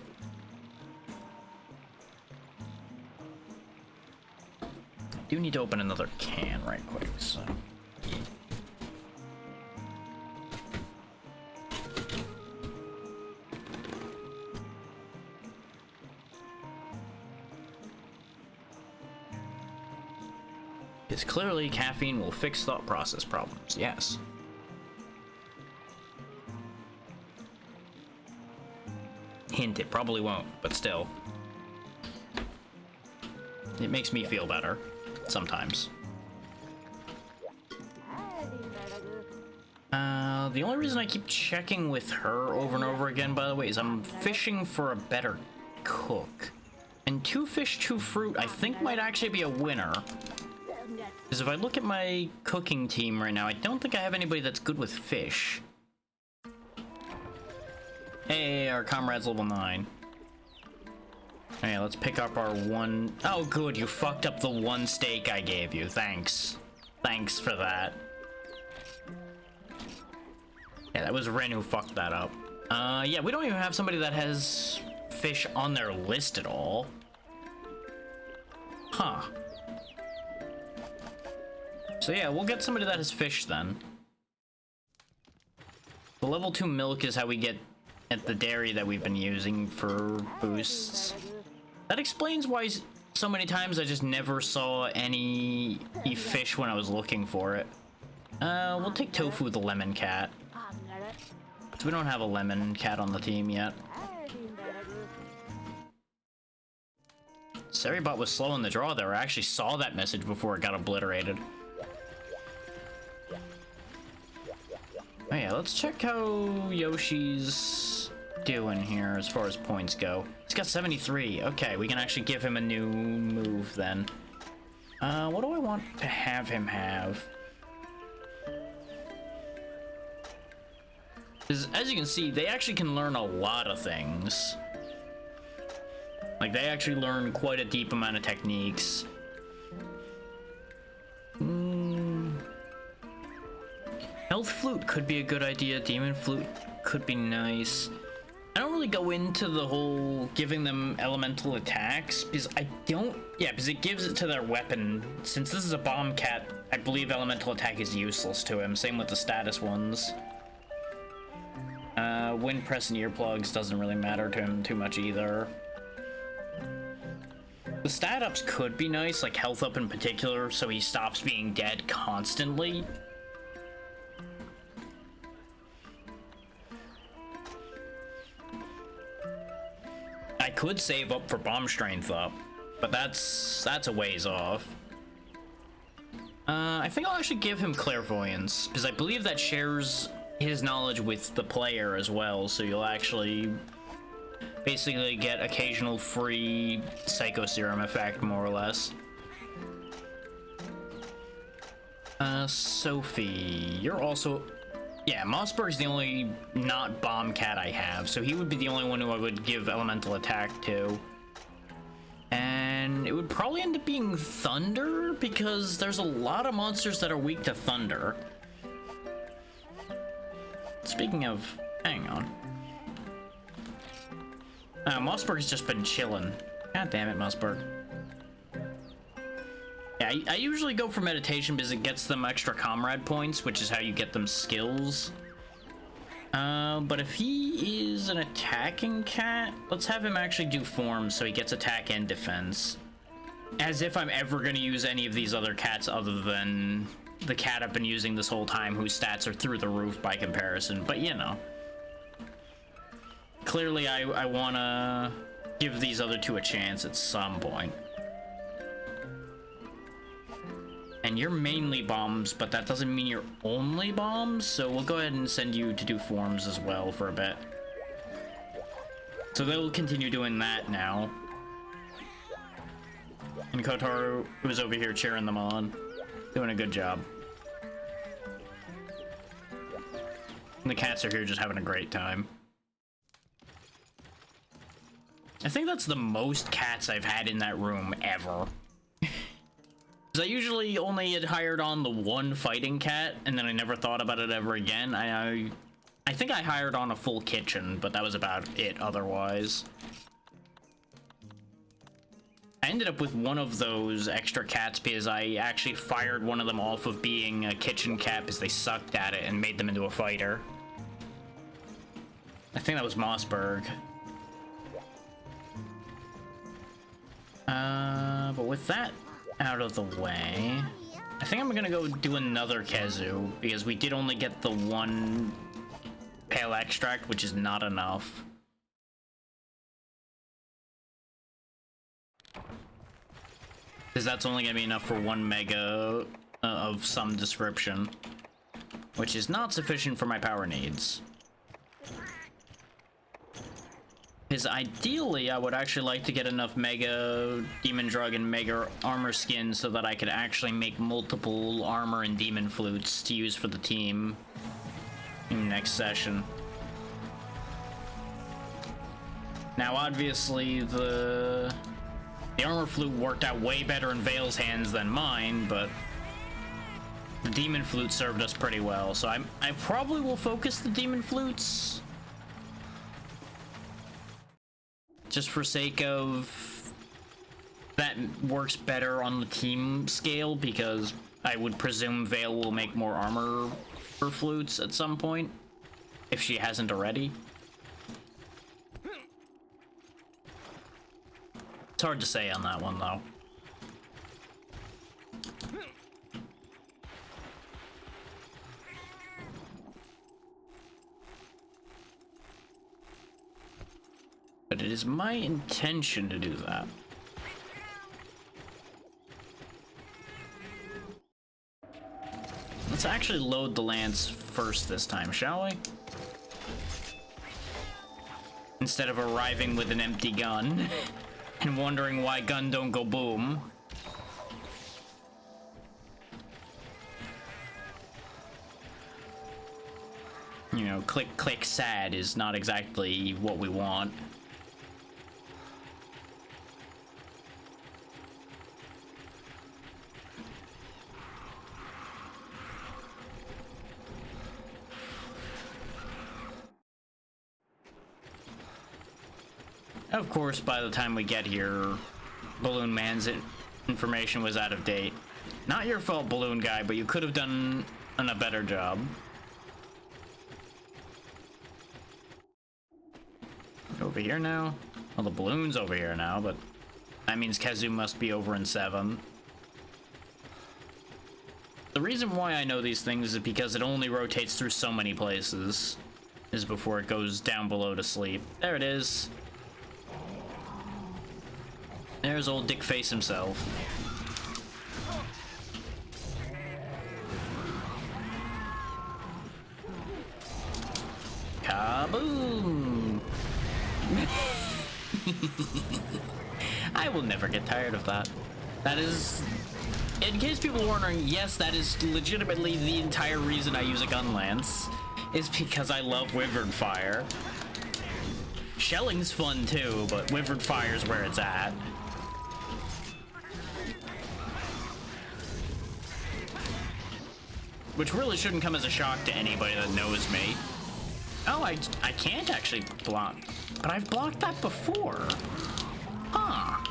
I do need to open another can right quick, so... Because clearly caffeine will fix thought process problems, yes. Hint, it probably won't, but still. It makes me feel better, sometimes. The only reason I keep checking with her over and over again, by the way, is I'm fishing for a better cook. And 2 fish, 2 fruit, I think might actually be a winner. Because if I look at my cooking team right now, I don't think I have anybody that's good with fish. Hey, our comrade's level 9. Okay, let's pick up our 1... Oh, good, you fucked up the 1 steak I gave you. Thanks. Thanks for that. Yeah, that was Ren who fucked that up. Yeah, we don't even have somebody that has fish on their list at all. Huh. So yeah, we'll get somebody that has fish then. The level 2 milk is how we get at the dairy that we've been using for boosts. That explains why so many times I just never saw any fish when I was looking for it. We'll take Tofu the lemon cat. So we don't have a lemon cat on the team yet. Seribot was slow in the draw there. I actually saw that message before it got obliterated. Oh yeah, let's check how Yoshi's doing here as far as points go. He's got 73. Okay, we can actually give him a new move then. What do I want to have him have? Because as you can see, they actually can learn a lot of things. Like, they actually learn quite a deep amount of techniques. Health Flute could be a good idea. Demon Flute could be nice. I don't really go into the whole giving them elemental attacks because I don't... Yeah, because it gives it to their weapon. Since this is a bomb cat, I believe elemental attack is useless to him. Same with the status ones. Wind Press and Earplugs doesn't really matter to him too much either. The stat ups could be nice, like health up in particular, so he stops being dead constantly. I could save up for bomb strength up, but that's a ways off. I think I'll actually give him clairvoyance, because I believe that shares his knowledge with the player as well, so you'll actually basically get occasional free Psycho Serum effect, more or less. Sophie, you're also... Yeah, Mossberg's the only not bomb cat I have, so he would be the only one who I would give elemental attack to. And it would probably end up being Thunder, because there's a lot of monsters that are weak to Thunder. Speaking of... Hang on. Mossberg's just been chilling. God damn it, Mossberg. Yeah, I usually go for meditation because it gets them extra comrade points, which is how you get them skills. But if he is an attacking cat, let's have him actually do forms so he gets attack and defense. As if I'm ever going to use any of these other cats other than the cat I've been using this whole time, whose stats are through the roof by comparison, but you know. Clearly, I want to give these other two a chance at some point. And you're mainly bombs, but that doesn't mean you're only bombs, so we'll go ahead and send you to do forms as well for a bit. So they'll continue doing that now. And Kotaro, who's over here cheering them on, doing a good job. And the cats are here just having a great time. I think that's the most cats I've had in that room ever. I usually only had hired on the one fighting cat, and then I never thought about it ever again. I think I hired on a full kitchen, but that was about it otherwise. I ended up with one of those extra cats because I actually fired one of them off of being a kitchen cat because they sucked at it and made them into a fighter. I think that was Mossberg. But with that out of the way, I think I'm gonna go do another Kezu, because we did only get the one pale extract, which is not enough. Because that's only gonna be enough for one mega of some description, which is not sufficient for my power needs. Because ideally, I would actually like to get enough Mega Demon Drug and Mega Armor Skins so that I could actually make multiple armor and demon flutes to use for the team in next session. Now, obviously, the armor flute worked out way better in Vale's hands than mine, but the demon flute served us pretty well, so I probably will focus the demon flutes. Just for sake of that works better on the team scale, because I would presume Vale will make more armor for flutes at some point, if she hasn't already. It's hard to say on that one, though. But it is my intention to do that. Let's actually load the lance first this time, shall we? Instead of arriving with an empty gun and wondering why gun don't go boom. You know, click, click, sad is not exactly what we want. Of course, by the time we get here, Balloon Man's information was out of date. Not your fault, Balloon Guy, but you could have done a better job. Over here now? Well, the balloon's over here now, but that means Khezu must be over in 7. The reason why I know these things is because it only rotates through so many places, is before it goes down below to sleep. There it is. There's old Dick Face himself. Kaboom! I will never get tired of that. That is... In case people were wondering, yes, that is legitimately the entire reason I use a gun lance, is because I love Wyvern Fire. Shelling's fun too, but Wyvern Fire's where it's at. Which really shouldn't come as a shock to anybody that knows me. Oh, I can't actually block. But I've blocked that before. Huh.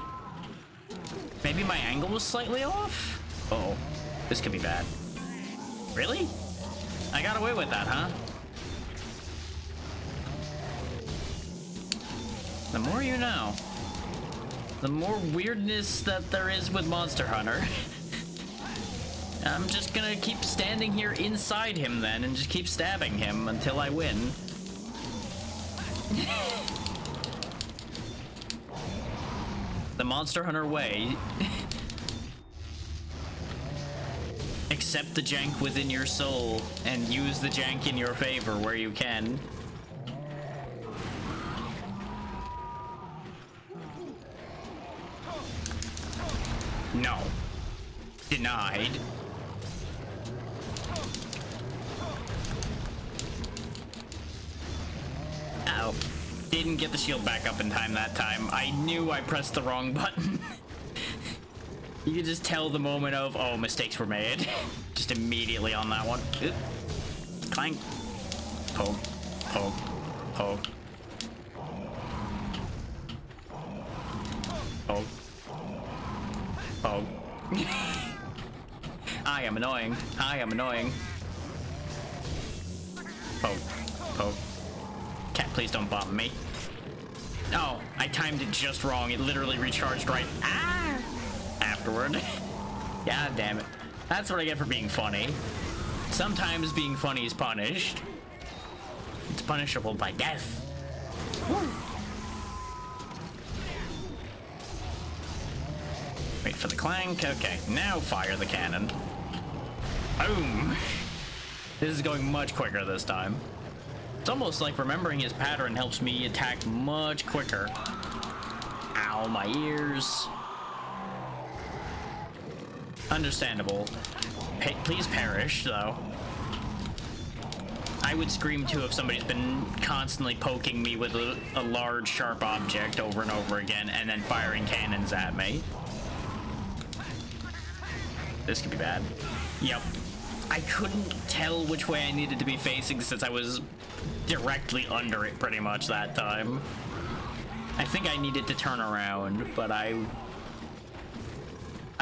Maybe my angle was slightly off? Uh-oh. This could be bad. Really? I got away with that, huh? The more you know. The more weirdness that there is with Monster Hunter. I'm just gonna keep standing here inside him then and just keep stabbing him until I win. The Monster Hunter way. Accept the jank within your soul and use the jank in your favor where you can. No. Denied. Ow. Didn't get the shield back up in time that time. I knew I pressed the wrong button. You could just tell the moment of, oh, mistakes were made. Just immediately on that one. Oop. Clank. Poke. Poke. Poke. Poke. Poke. I am annoying. I am annoying. Poke. Poke. Cat, please don't bomb me. Oh, I timed it just wrong. It literally recharged right afterward. God damn it. That's what I get for being funny. Sometimes being funny is punished. It's punishable by death. Woo. Wait for the clank. Okay, now fire the cannon. Boom. This is going much quicker this time. It's almost like remembering his pattern helps me attack much quicker. Ow, my ears. Understandable. Please perish, though. I would scream too if somebody's been constantly poking me with a large, sharp object over and over again and then firing cannons at me. This could be bad. Yep. I couldn't tell which way I needed to be facing since I was directly under it pretty much that time. I think I needed to turn around, but I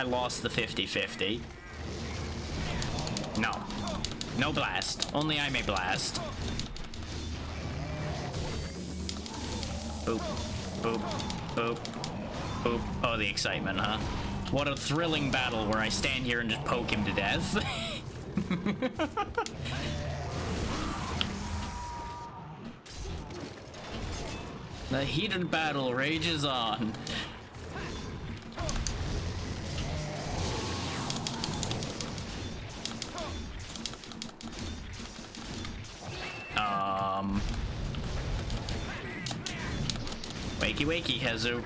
lost the 50-50. No. No blast. Only I may blast. Boop. Boop. Boop. Boop. Oh, the excitement, huh? What a thrilling battle where I stand here and just poke him to death. The heated battle rages on. Wakey wakey, Hezu.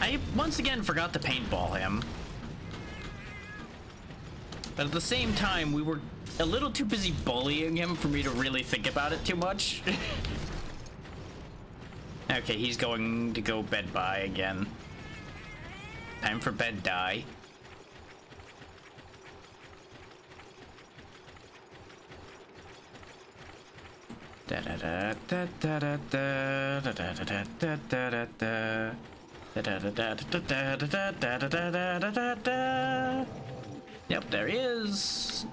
I once again forgot to paintball him. But at the same time, we were a little too busy bullying him for me to really think about it too much. Okay, he's going to go bed bye again. Time for bed die. Da da da da da da da da da da da da da. Yep, there he is.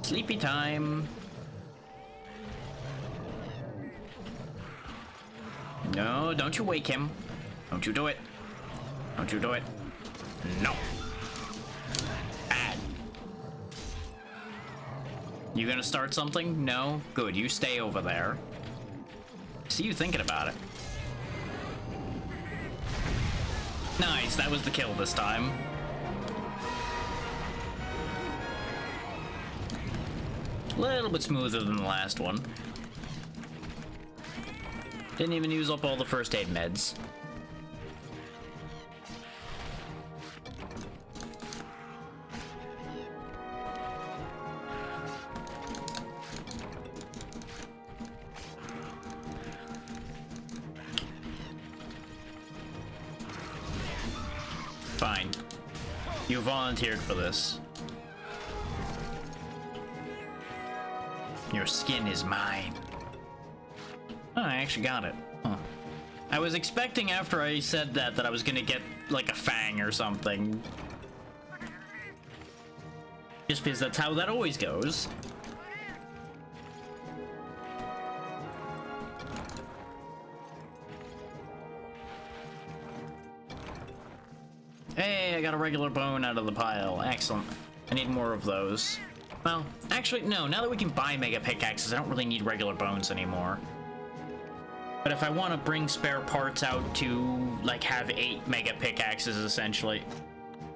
Sleepy time. No, don't you wake him. Don't you do it. Don't you do it. No. Bad. You gonna start something? No? Good, you stay over there. See you thinking about it. Nice, that was the kill this time. A little bit smoother than the last one. Didn't even use up all the first aid meds. Fine. You volunteered for this. Your skin is mine. Oh, I actually got it. Huh. I was expecting after I said that I was gonna get like a fang or something. Just because that's how that always goes. Hey, I got a regular bone out of the pile. Excellent. I need more of those. Well, actually, no. Now that we can buy mega pickaxes, I don't really need regular bones anymore. But if I want to bring spare parts out to, like, have 8 mega pickaxes, essentially.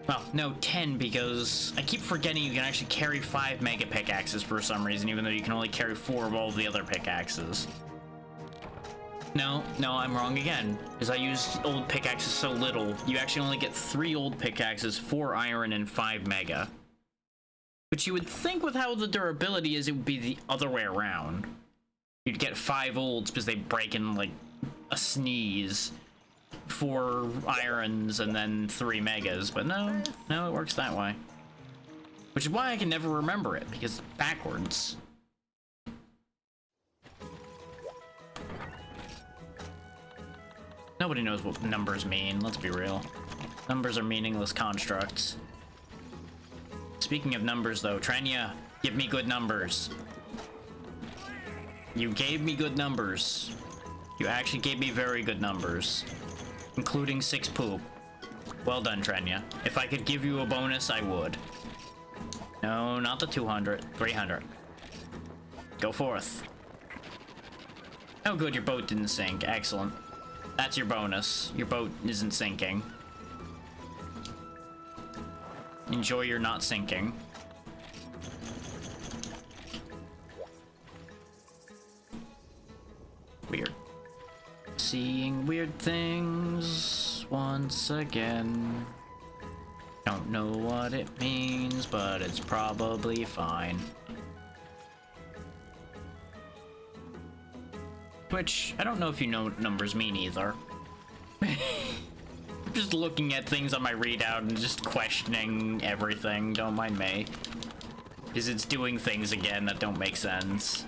Well, no, 10, because I keep forgetting you can actually carry 5 mega pickaxes for some reason, even though you can only carry 4 of all the other pickaxes. No, I'm wrong again, because I used old pickaxes so little. You actually only get 3 old pickaxes, 4 iron, and 5 mega. But you would think with how the durability is, it would be the other way around. You'd get 5 olds because they break in, like, a sneeze. 4 irons and then 3 megas. But no, it works that way. Which is why I can never remember it, because it's backwards. Nobody knows what numbers mean, let's be real. Numbers are meaningless constructs. Speaking of numbers, though, Trenya, give me good numbers. You gave me good numbers. You actually gave me very good numbers. Including 6 poop. Well done, Trenya. If I could give you a bonus, I would. No, not the 200. 300. Go forth. Oh good, your boat didn't sink. Excellent. That's your bonus. Your boat isn't sinking. Enjoy your not sinking. Weird. Seeing weird things once again. Don't know what it means, but it's probably fine. Which, I don't know if you know what numbers mean either. Just looking at things on my readout and just questioning everything, don't mind me. Because it's doing things again that don't make sense.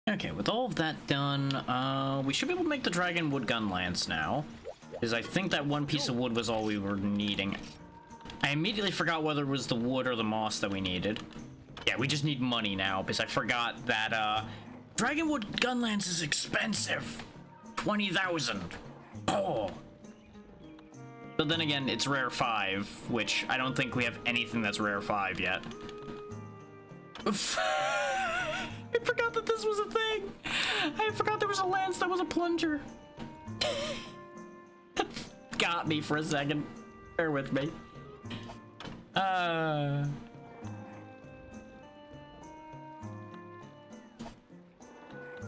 Okay, with all of that done, we should be able to make the Dragon Wood Gun Lance now. Because I think that one piece of wood was all we were needing. I immediately forgot whether it was the wood or the moss that we needed. Yeah, we just need money now, because I forgot that, Dragon Wood Gun Lance is expensive. 20,000. Oh. But then again, it's rare 5, which I don't think we have anything that's rare 5 yet. I forgot that this was a thing. I forgot there was a lance that was a plunger. Got me for a second. Bear with me.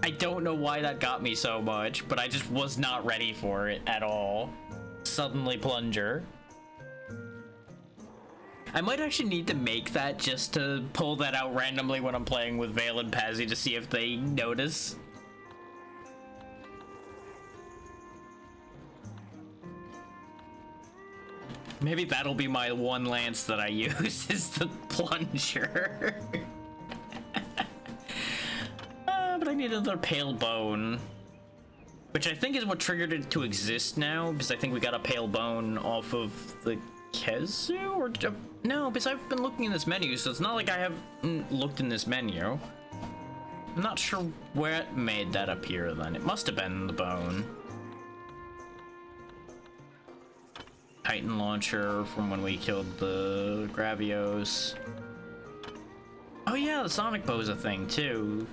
I don't know why that got me so much, but I just was not ready for it at all. Suddenly plunger. I might actually need to make that just to pull that out randomly when I'm playing with Vale and Pazzy to see if they notice. Maybe that'll be my one lance that I use, is the plunger. But I need another pale bone. Which I think is what triggered it to exist now, because I think we got a pale bone off of the Kezu? Or no, because I've been looking in this menu, so it's not like I haven't looked in this menu. I'm not sure where it made that appear then. It must have been the bone. Titan launcher from when we killed the Gravios. Oh yeah, the Sonic Bow's a thing too.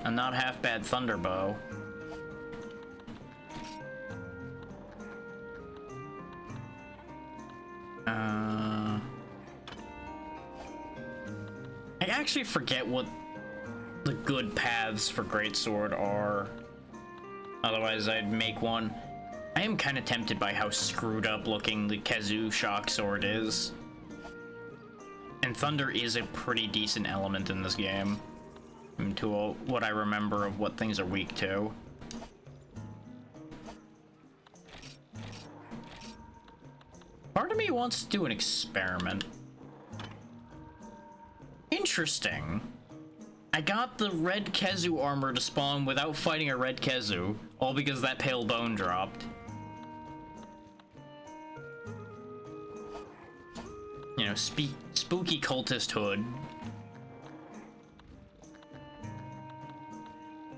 A not half bad Thunder Bow. I actually forget what the good paths for Greatsword are. Otherwise, I'd make one. I am kind of tempted by how screwed up looking the Kezu Shock Sword is. And Thunder is a pretty decent element in this game. To what I remember of what things are weak to. Part of me wants to do an experiment. Interesting. I got the red Kezu armor to spawn without fighting a red Kezu, all because that pale bone dropped. You know, spooky cultist hood.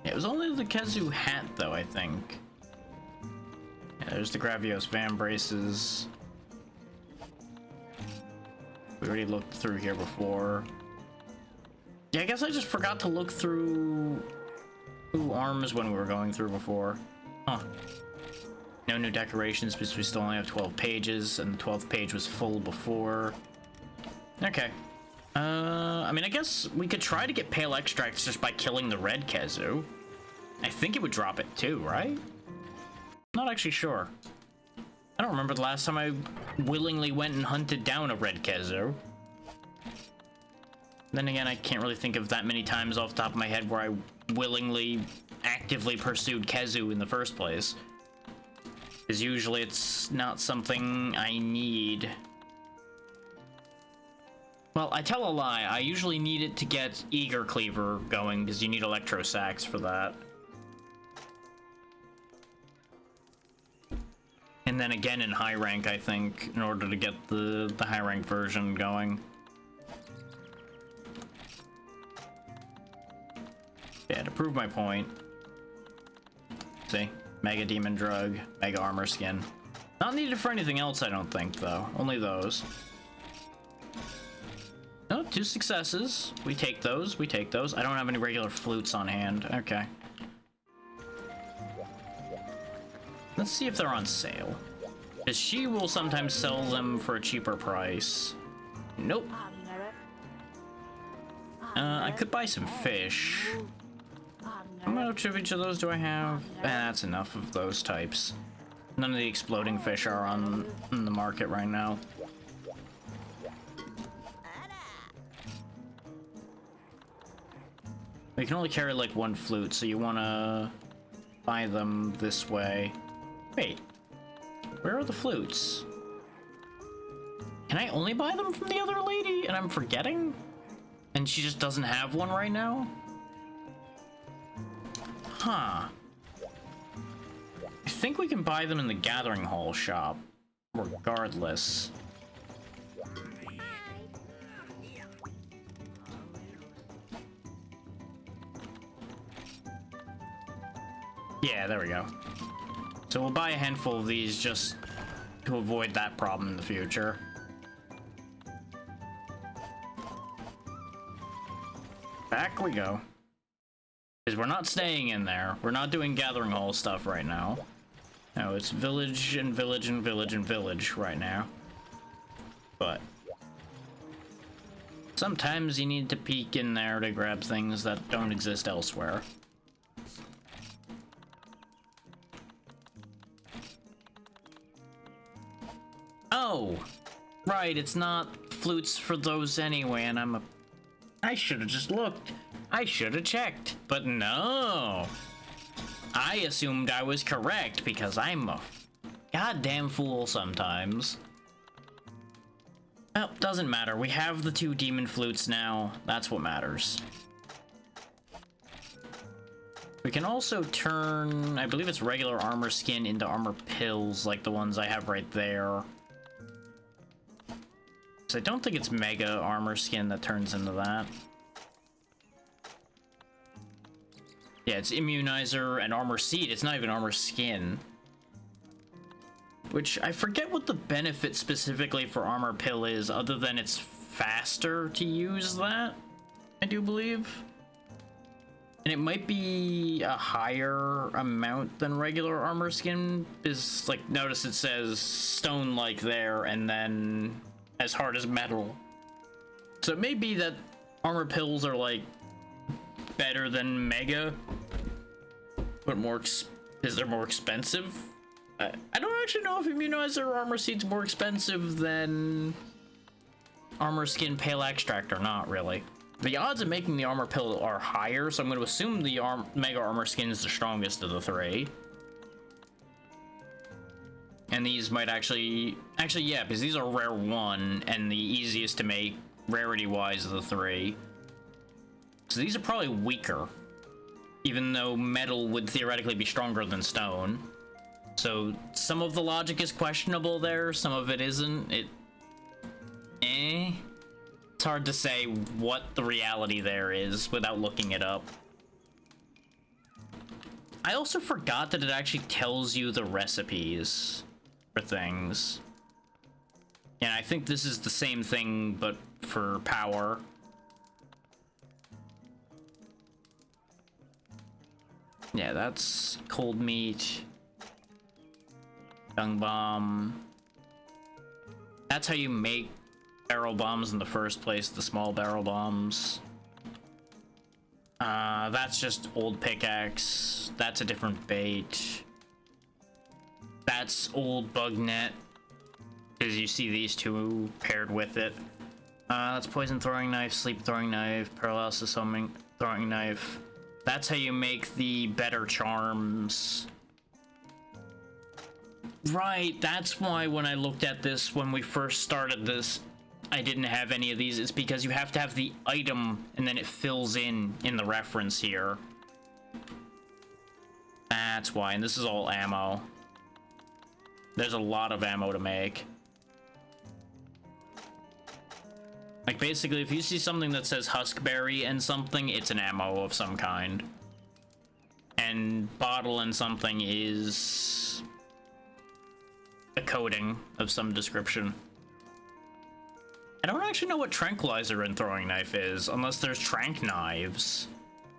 It was only the Kezu hat, though, I think. Yeah, there's the Gravios Van Braces. We already looked through here before. Yeah, I guess I just forgot to look through arms when we were going through before. Huh. No new decorations because we still only have 12 pages, and the 12th page was full before. Okay. I mean, I guess we could try to get Pale Extracts just by killing the red Kezu. I think it would drop it too, right? Not actually sure. I don't remember the last time I willingly went and hunted down a red Kezu. Then again, I can't really think of that many times off the top of my head where I willingly, actively pursued Kezu in the first place. Because usually it's not something I need. Well, I tell a lie. I usually need it to get Eager Cleaver going, because you need Electro Sacks for that. And then again in high rank, I think, in order to get the high rank version going. Yeah, to prove my point. See? Mega Demon Drug, Mega Armor Skin. Not needed for anything else, I don't think, though. Only those. Oh, 2 successes. We take those, we take those. I don't have any regular flutes on hand. Okay. Let's see if they're on sale. Because she will sometimes sell them for a cheaper price. Nope. I could buy some fish. How much of each of those do I have? That's enough of those types. None of the exploding fish are on the market right now. We can only carry like 1 flute, so you want to buy them this way. Wait, where are the flutes? Can I only buy them from the other lady and I'm forgetting? And she just doesn't have one right now? Huh. I think we can buy them in the Gathering Hall shop, regardless. Yeah, there we go. So we'll buy a handful of these just to avoid that problem in the future. Back we go. Because we're not staying in there. We're not doing Gathering Hall stuff right now. No, it's village and village and village and village right now. But sometimes you need to peek in there to grab things that don't exist elsewhere. Oh, right, it's not flutes for those anyway, and I should have just looked. I should have checked, but no. I assumed I was correct because I'm a goddamn fool sometimes. Well, doesn't matter. We have the 2 demon flutes now. That's what matters. We can also turn, I believe it's regular armor skin into armor pills, like the ones I have right there. So I don't think it's mega armor skin that turns into that. Yeah, it's immunizer and armor seed. It's not even armor skin. Which, I forget what the benefit specifically for armor pill is, other than it's faster to use that, I do believe. And it might be a higher amount than regular armor skin, is like, notice it says stone-like there, and then as hard as metal. So it may be that armor pills are like better than mega, but they're more expensive. I don't actually know if immunizer or armor seed's more expensive than armor skin pale extract or not, really. The odds of making the armor pill are higher, so I'm going to assume the mega armor skin is the strongest of the 3. And these might actually, yeah, because these are rare 1 and the easiest to make rarity-wise of the 3. So these are probably weaker, even though metal would theoretically be stronger than stone. So some of the logic is questionable there, some of it isn't. It's hard to say what the reality there is without looking it up. I also forgot that it actually tells you the recipes for things. And I think this is the same thing, but for power. Yeah, that's cold meat. Dung bomb. That's how you make barrel bombs in the first place, the small barrel bombs. That's just old pickaxe. That's a different bait. That's old bug net. Because you see these 2 paired with it. That's poison throwing knife, sleep throwing knife, paralysis throwing knife. That's how you make the better charms. Right, that's why when I looked at this when we first started this, I didn't have any of these. It's because you have to have the item and then it fills in the reference here. That's why, and this is all ammo. There's a lot of ammo to make. Like, basically, if you see something that says huskberry and something, it's an ammo of some kind. And bottle and something is a coating of some description. I don't actually know what tranquilizer and throwing knife is, unless there's trank knives,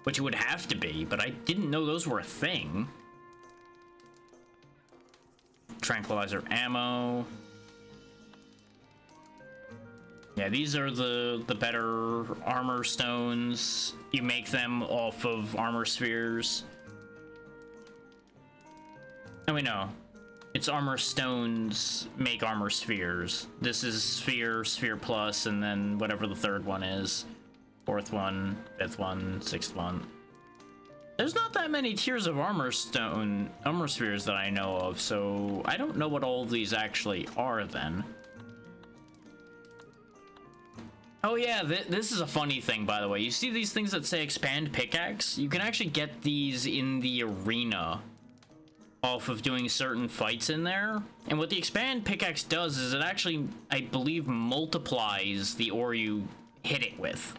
which it would have to be, but I didn't know those were a thing. Tranquilizer ammo. Yeah, these are the better armor stones. You make them off of armor spheres. And we know. It's armor stones make armor spheres. This is sphere, sphere plus, and then whatever the 3rd one is. 4th one, 5th one, 6th one. There's not that many tiers of armor spheres that I know of, so I don't know what all of these actually are then. Oh yeah, this is a funny thing, by the way. You see these things that say expand pickaxe? You can actually get these in the arena off of doing certain fights in there. And what the expand pickaxe does is it actually, I believe, multiplies the ore you hit it with,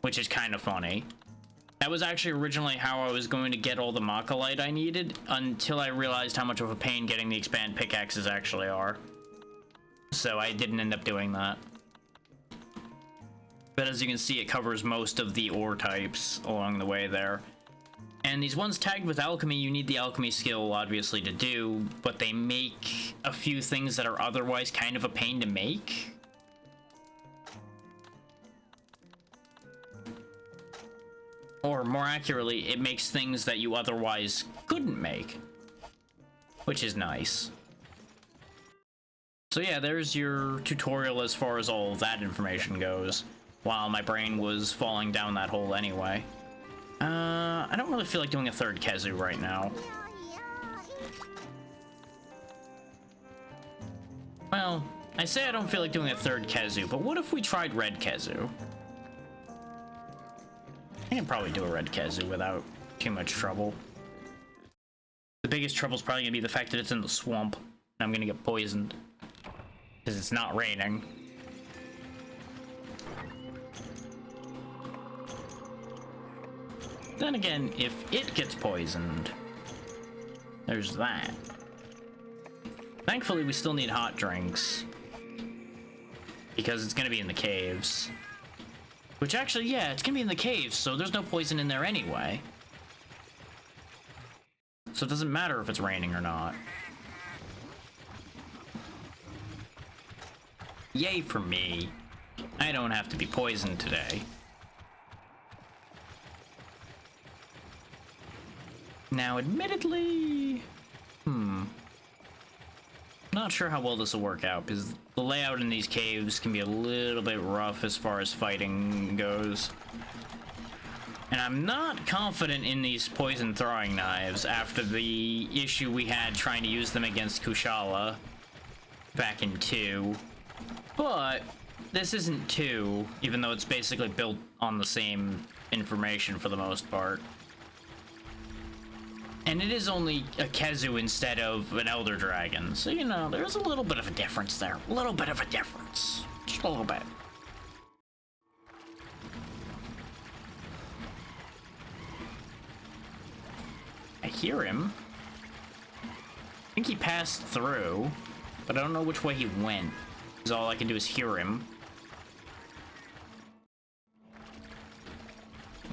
which is kind of funny. That was actually originally how I was going to get all the Macalite I needed, until I realized how much of a pain getting the expand pickaxes actually are. So I didn't end up doing that. But as you can see, it covers most of the ore types along the way there. And these ones tagged with alchemy, you need the alchemy skill, obviously, to do, but they make a few things that are otherwise kind of a pain to make. Or more accurately, it makes things that you otherwise couldn't make, which is nice. So yeah, there's your tutorial as far as all of that information goes, while my brain was falling down that hole anyway. I don't really feel like doing a third Khezu right now. Well, I say I don't feel like doing a third Khezu, but what if we tried red Khezu? I can probably do a red Khezu without too much trouble. The biggest trouble is probably gonna be the fact that it's in the swamp, and I'm gonna get poisoned. Because it's not raining. Then again, if it gets poisoned, there's that. Thankfully, we still need hot drinks. Because it's gonna be in the caves. Which actually, yeah, it's gonna be in the caves, so there's no poison in there anyway. So it doesn't matter if it's raining or not. Yay for me. I don't have to be poisoned today. Now, admittedly... Not sure how well this will work out, because the layout in these caves can be a little bit rough as far as fighting goes. And I'm not confident in these poison throwing knives after the issue we had trying to use them against Kushala back in 2. But this isn't 2, even though it's basically built on the same information for the most part. And it is only a Khezu instead of an Elder Dragon, so you know, there's a little bit of a difference there. A little bit of a difference. Just a little bit. I hear him. I think he passed through, but I don't know which way he went. Because all I can do is hear him.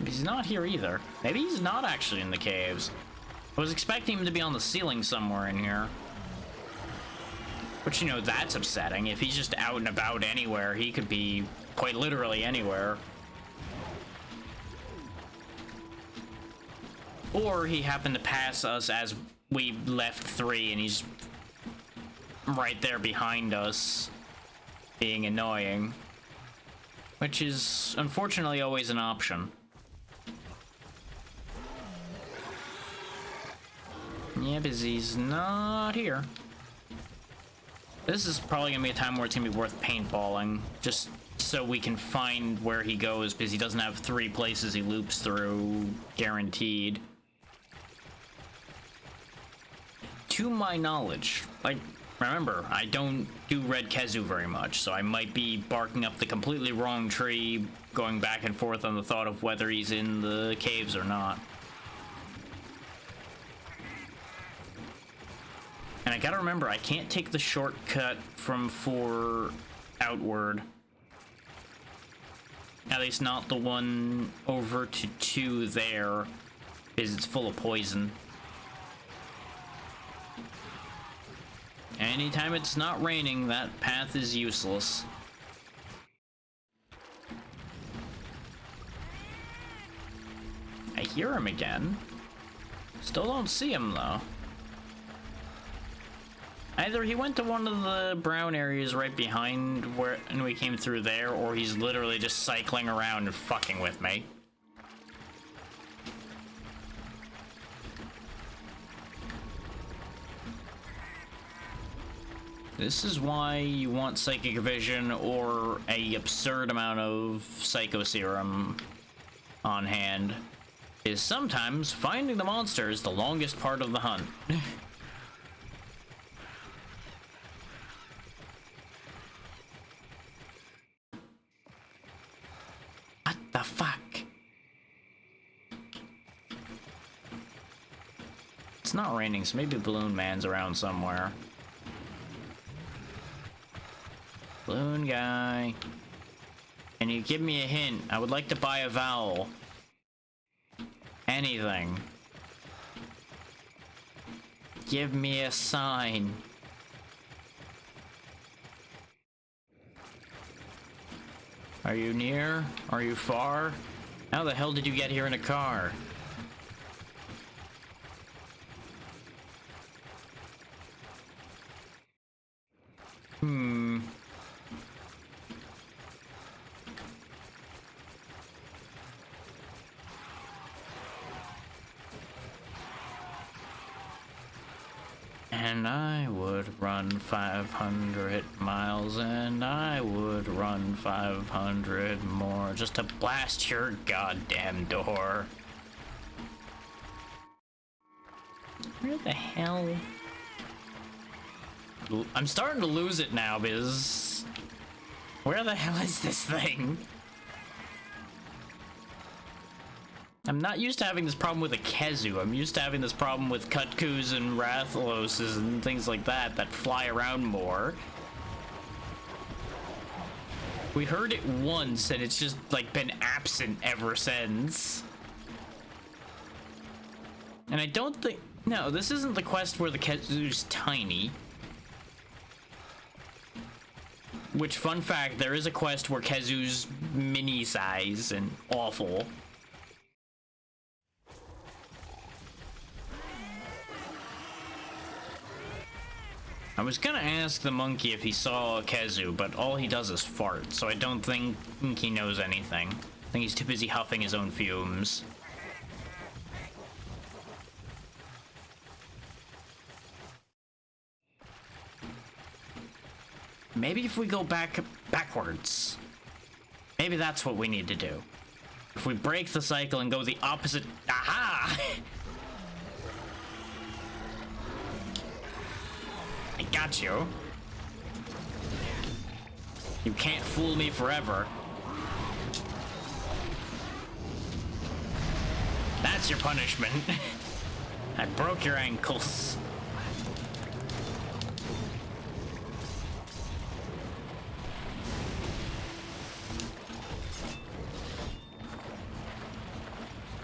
He's not here either. Maybe he's not actually in the caves. I was expecting him to be on the ceiling somewhere in here. But you know, that's upsetting. If he's just out and about anywhere, he could be quite literally anywhere. Or he happened to pass us as we left 3 and he's right there behind us, being annoying. Which is unfortunately always an option. Yeah, but he's not here. This is probably gonna be a time where it's gonna be worth paintballing, just so we can find where he goes, because he doesn't have 3 places he loops through, guaranteed. To my knowledge, like, remember, I don't do red Khezu very much, so I might be barking up the completely wrong tree, going back and forth on the thought of whether he's in the caves or not. And I gotta remember, I can't take the shortcut from 4 outward. At least not the one over to 2 there, because it's full of poison. Anytime it's not raining, that path is useless. I hear him again. Still don't see him, though. Either he went to one of the brown areas right behind where and we came through there, or he's literally just cycling around and fucking with me. This is why you want Psychic Vision or a absurd amount of Psycho Serum on hand. Is sometimes finding the monster is the longest part of the hunt. What the fuck? It's not raining, so maybe Balloon Man's around somewhere. Balloon guy. Can you give me a hint? I would like to buy a vowel. Anything. Give me a sign. Are you near? Are you far? How the hell did you get here in a car? And I would run 500 miles, and I would run 500 more just to blast your goddamn door. Where the hell? I'm starting to lose it now, because... Where the hell is this thing? I'm not used to having this problem with a Khezu. I'm used to having this problem with Kutkus and Rathaloses and things like that fly around more. We heard it once and it's just like been absent ever since. And I don't think... No, this isn't the quest where the Khezu's tiny. Which, fun fact, there is a quest where Khezu's mini size and awful. I was gonna ask the monkey if he saw a Khezu, but all he does is fart, so I don't think he knows anything. I think he's too busy huffing his own fumes. Maybe if we go backwards. Maybe that's what we need to do. If we break the cycle and go the opposite... Aha! I got you. You can't fool me forever. That's your punishment. I broke your ankles.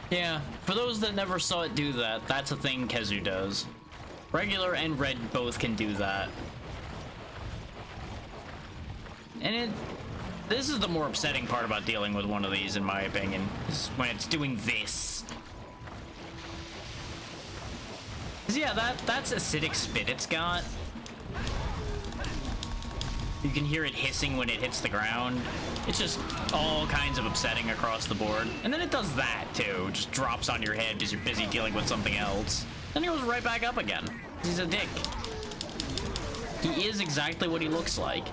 Yeah, for those that never saw it do that, that's a thing Khezu does. Regular and red both can do that. And this is the more upsetting part about dealing with one of these, in my opinion, is when it's doing this. 'Cause yeah, that's acidic spit it's got. You can hear it hissing when it hits the ground. It's just all kinds of upsetting across the board. And then it does that, too. Just drops on your head because you're busy dealing with something else. Then he goes right back up again. He's a dick. He is exactly what he looks like.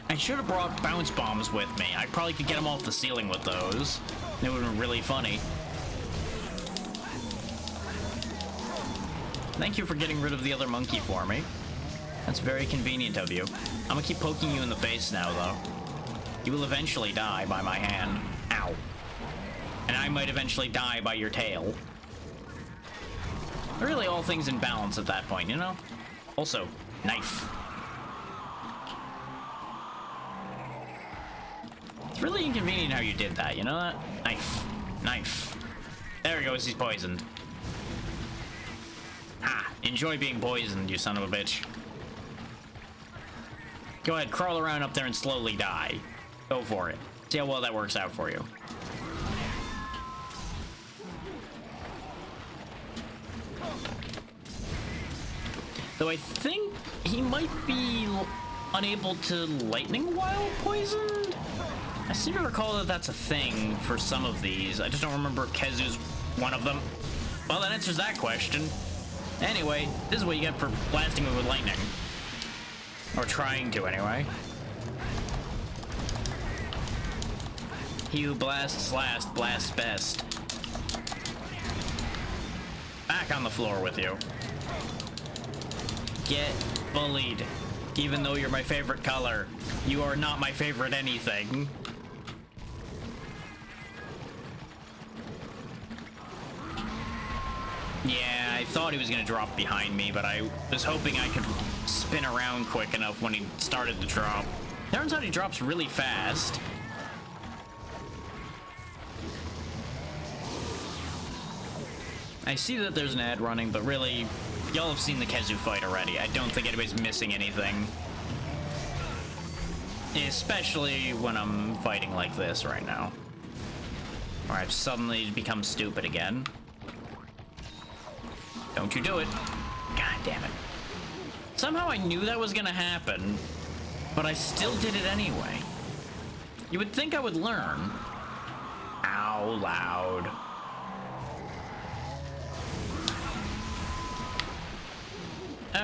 I should have brought bounce bombs with me. I probably could get him off the ceiling with those. It would have been really funny. Thank you for getting rid of the other monkey for me. That's very convenient of you. I'm gonna keep poking you in the face now, though. You will eventually die by my hand. Ow. And I might eventually die by your tail. They're really all things in balance at that point, you know? Also, knife. It's really inconvenient how you did that, you know that? Knife. Knife. There he goes, he's poisoned. Ah, enjoy being poisoned, you son of a bitch. Go ahead, crawl around up there and slowly die. Go for it. See how well that works out for you. Though I think he might be unable to lightning while poisoned? I seem to recall that that's a thing for some of these. I just don't remember if Khezu's one of them. Well, that answers that question. Anyway, this is what you get for blasting me with lightning. Or trying to, anyway. He who blasts last, blasts best. Back on the floor with you. Get bullied. Even though you're my favorite color, you are not my favorite anything. Yeah, I thought he was gonna drop behind me, but I was hoping I could spin around quick enough when he started to drop. Turns out he drops really fast. I see that there's an ad running, but really, y'all have seen the Khezu fight already. I don't think anybody's missing anything. Especially when I'm fighting like this right now. Or I've suddenly become stupid again. Don't you do it. God damn it. Somehow I knew that was gonna happen, but I still did it anyway. You would think I would learn. Ow, loud.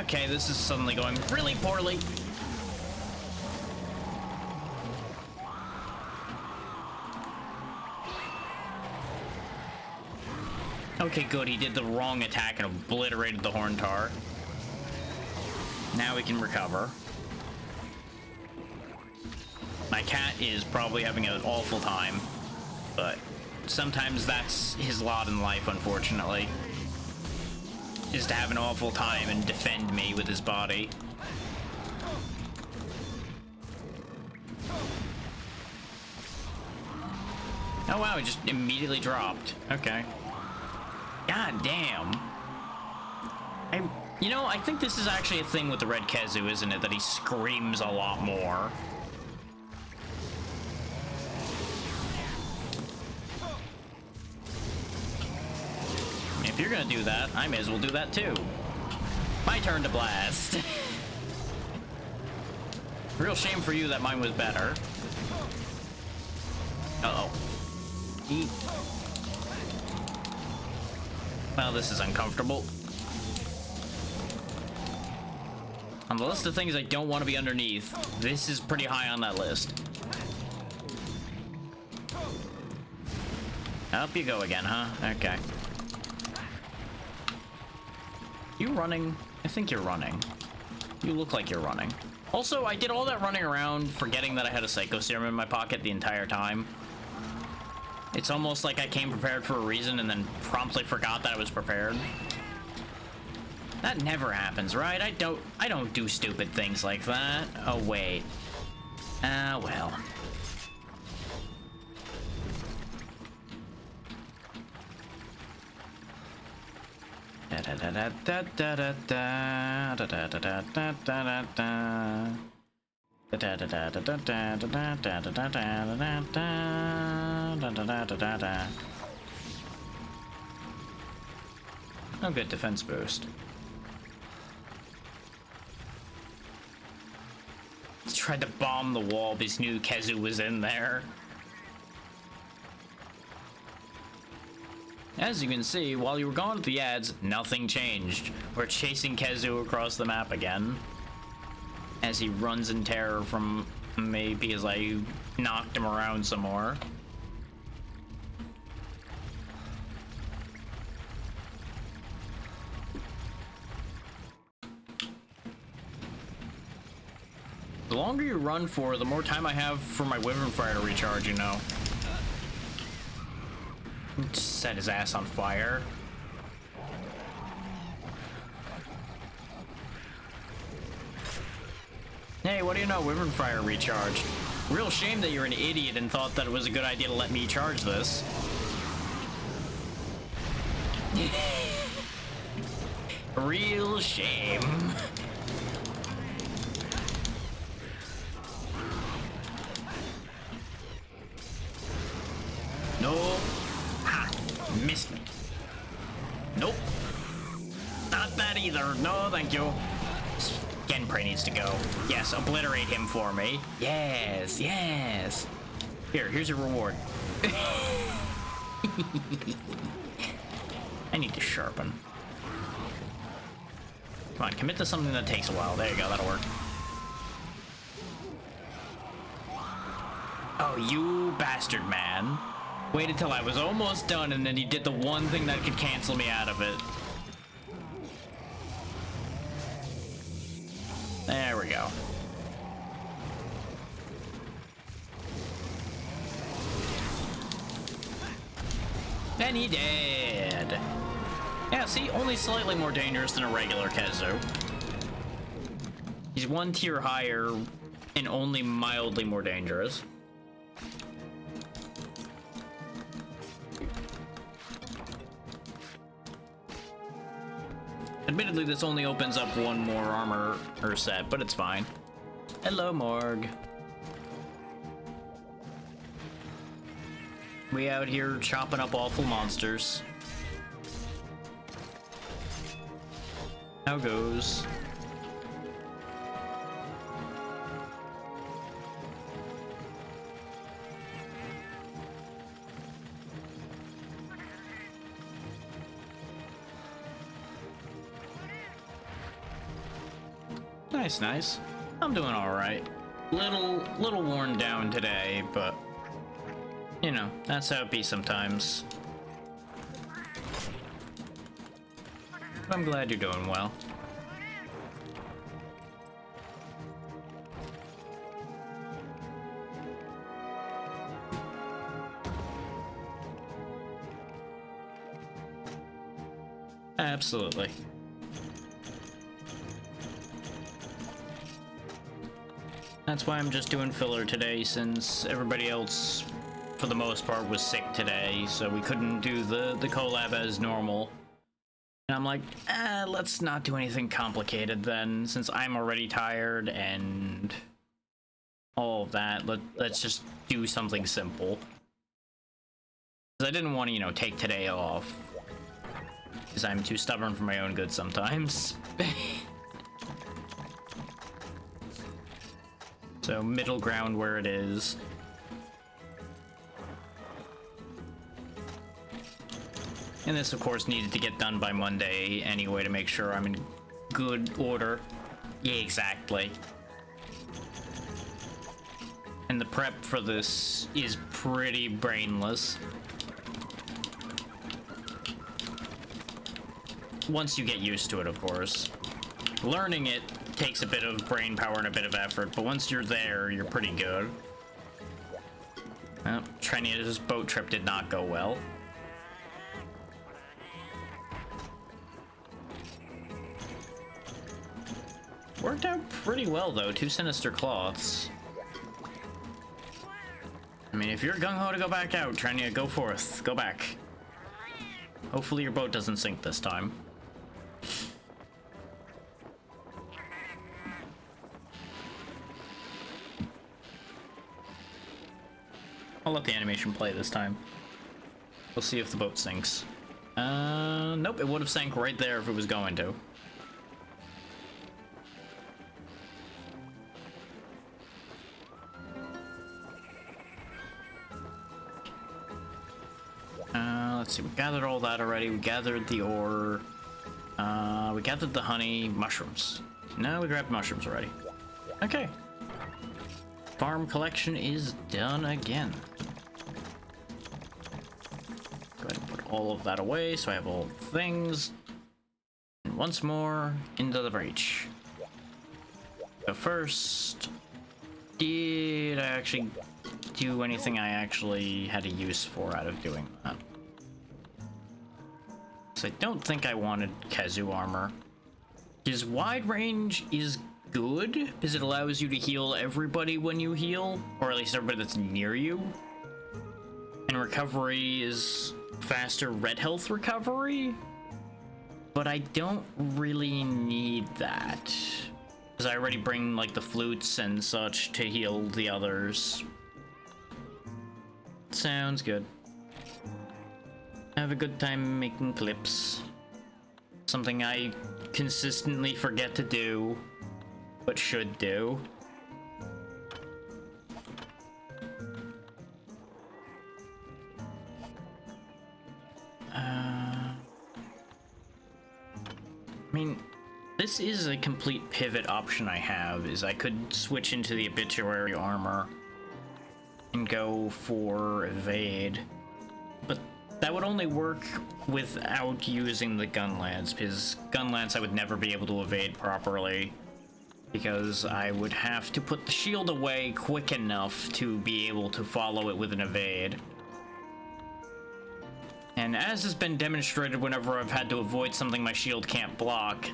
Okay, this is suddenly going really poorly. Okay, good, he did the wrong attack and obliterated the Horntar. Now we can recover. My cat is probably having an awful time, but sometimes that's his lot in life, unfortunately. Is to have an awful time and defend me with his body. Oh wow, he just immediately dropped. Okay. God damn. You know, I think this is actually a thing with the Red Khezu, isn't it? That he screams a lot more. If you're gonna do that, I may as well do that too. My turn to blast. Real shame for you that mine was better. Uh-oh. Eat. Well, this is uncomfortable. On the list of things I don't want to be underneath, this is pretty high on that list. Up you go again, huh? Okay. You running? I think you're running. You look like you're running. Also, I did all that running around forgetting that I had a Psycho Serum in my pocket the entire time. It's almost like I came prepared for a reason and then promptly forgot that I was prepared. That never happens, right? I don't do stupid things like that. Oh, wait. Ah, well. Oh, good defense boost. He tried to bomb the wall because he knew Khezu was in there. As you can see, while you were gone with the ads, nothing changed. We're chasing Khezu across the map again. As he runs in terror from me because I knocked him around some more. The longer you run for, the more time I have for my Wyvern Fire to recharge, you know. Just set his ass on fire. Hey, what do you know? Wyvern Fire recharged. Real shame that you're an idiot and thought that it was a good idea to let me charge this. Real shame. No. Ha! Missed me. Nope. Not that either. No, thank you. Genpray needs to go. Yes, obliterate him for me. Yes, yes. Here's your reward. I need to sharpen. Come on, commit to something that takes a while. There you go, that'll work. Oh, you bastard man. Waited till I was almost done and then he did the one thing that could cancel me out of it. There we go. And he did. Yeah, see, only slightly more dangerous than a regular Khezu. He's one tier higher and only mildly more dangerous. Admittedly, this only opens up one more armor or set, but it's fine. Hello, Morg. We out here chopping up awful monsters. How goes? Nice, nice. I'm doing all right. Little worn down today, but you know, that's how it be sometimes. I'm glad you're doing well. Absolutely. That's why I'm just doing filler today, since everybody else, for the most part, was sick today, so we couldn't do the collab as normal. And I'm like, let's not do anything complicated then, since I'm already tired and all of that. Let's just do something simple. Because I didn't want to, you know, take today off, because I'm too stubborn for my own good sometimes. So middle ground where it is. And this, of course, needed to get done by Monday anyway to make sure I'm in good order. Yeah, exactly. And the prep for this is pretty brainless. Once you get used to it, of course. Learning it takes a bit of brain power and a bit of effort, but once you're there, you're pretty good. Well, Trenia's boat trip did not go well. Worked out pretty well, though. 2 sinister cloths. I mean, if you're gung-ho to go back out, Trenia, go forth. Go back. Hopefully your boat doesn't sink this time. I'll let the animation play this time. We'll see if the boat sinks. Nope, it would have sank right there if it was going to. Let's see, we gathered all that already. We gathered the ore. We gathered the honey, mushrooms. No, we grabbed mushrooms already. Okay. Farm collection is done again. Go ahead and put all of that away so I have all the things. And once more, into the breach. But first, did I actually do anything I actually had a use for out of doing that? So I don't think I wanted Khezu armor. His wide range is good because it allows you to heal everybody when you heal, or at least everybody that's near you. And recovery is faster red health recovery, but I don't really need that because I already bring like the flutes and such to heal the others. Sounds good. Have a good time making clips. Something I consistently forget to do, but should do. I mean, this is a complete pivot option I have, is I could switch into the obituary armor and go for evade, but that would only work without using the gun lance, because gun lance I would never be able to evade properly, because I would have to put the shield away quick enough to be able to follow it with an evade. And as has been demonstrated whenever I've had to avoid something my shield can't block,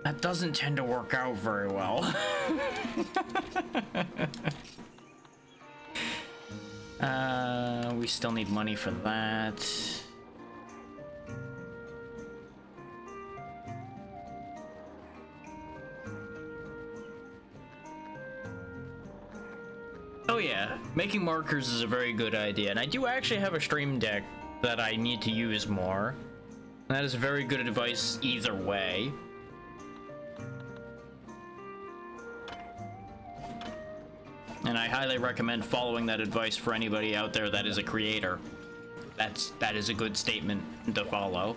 That doesn't tend to work out very well. We still need money for that. Oh yeah, making markers is a very good idea, and I do actually have a stream deck that I need to use more. That is very good advice either way. And I highly recommend following that advice for anybody out there that is a creator. That is a good statement to follow.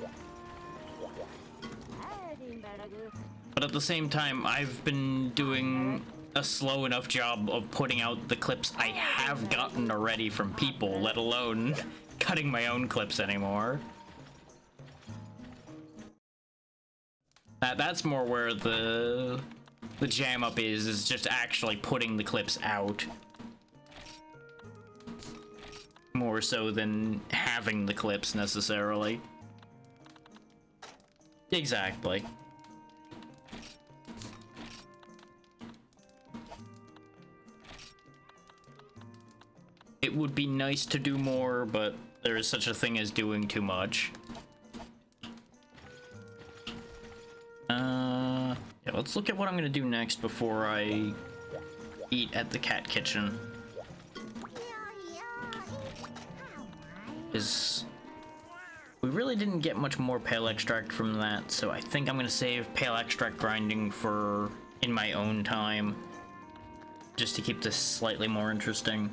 But at the same time, I've been doing a slow enough job of putting out the clips I have gotten already from people, let alone cutting my own clips anymore. That's more where the jam up is just actually putting the clips out. More so than having the clips necessarily. Exactly. It would be nice to do more, but there is such a thing as doing too much. Yeah, let's look at what I'm gonna do next before I eat at the cat kitchen. We really didn't get much more pale extract from that, so I think I'm gonna save pale extract grinding for in my own time, just to keep this slightly more interesting.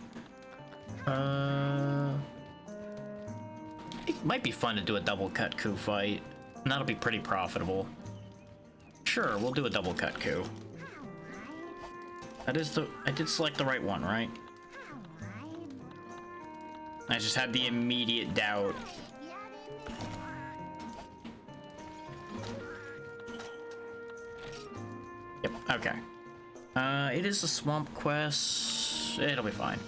It might be fun to do a double cut coup fight, and that'll be pretty profitable. Sure, we'll do a double cut coup. I did select the right one, right? I just had the immediate doubt. Yep, okay. It is a swamp quest. It'll be fine.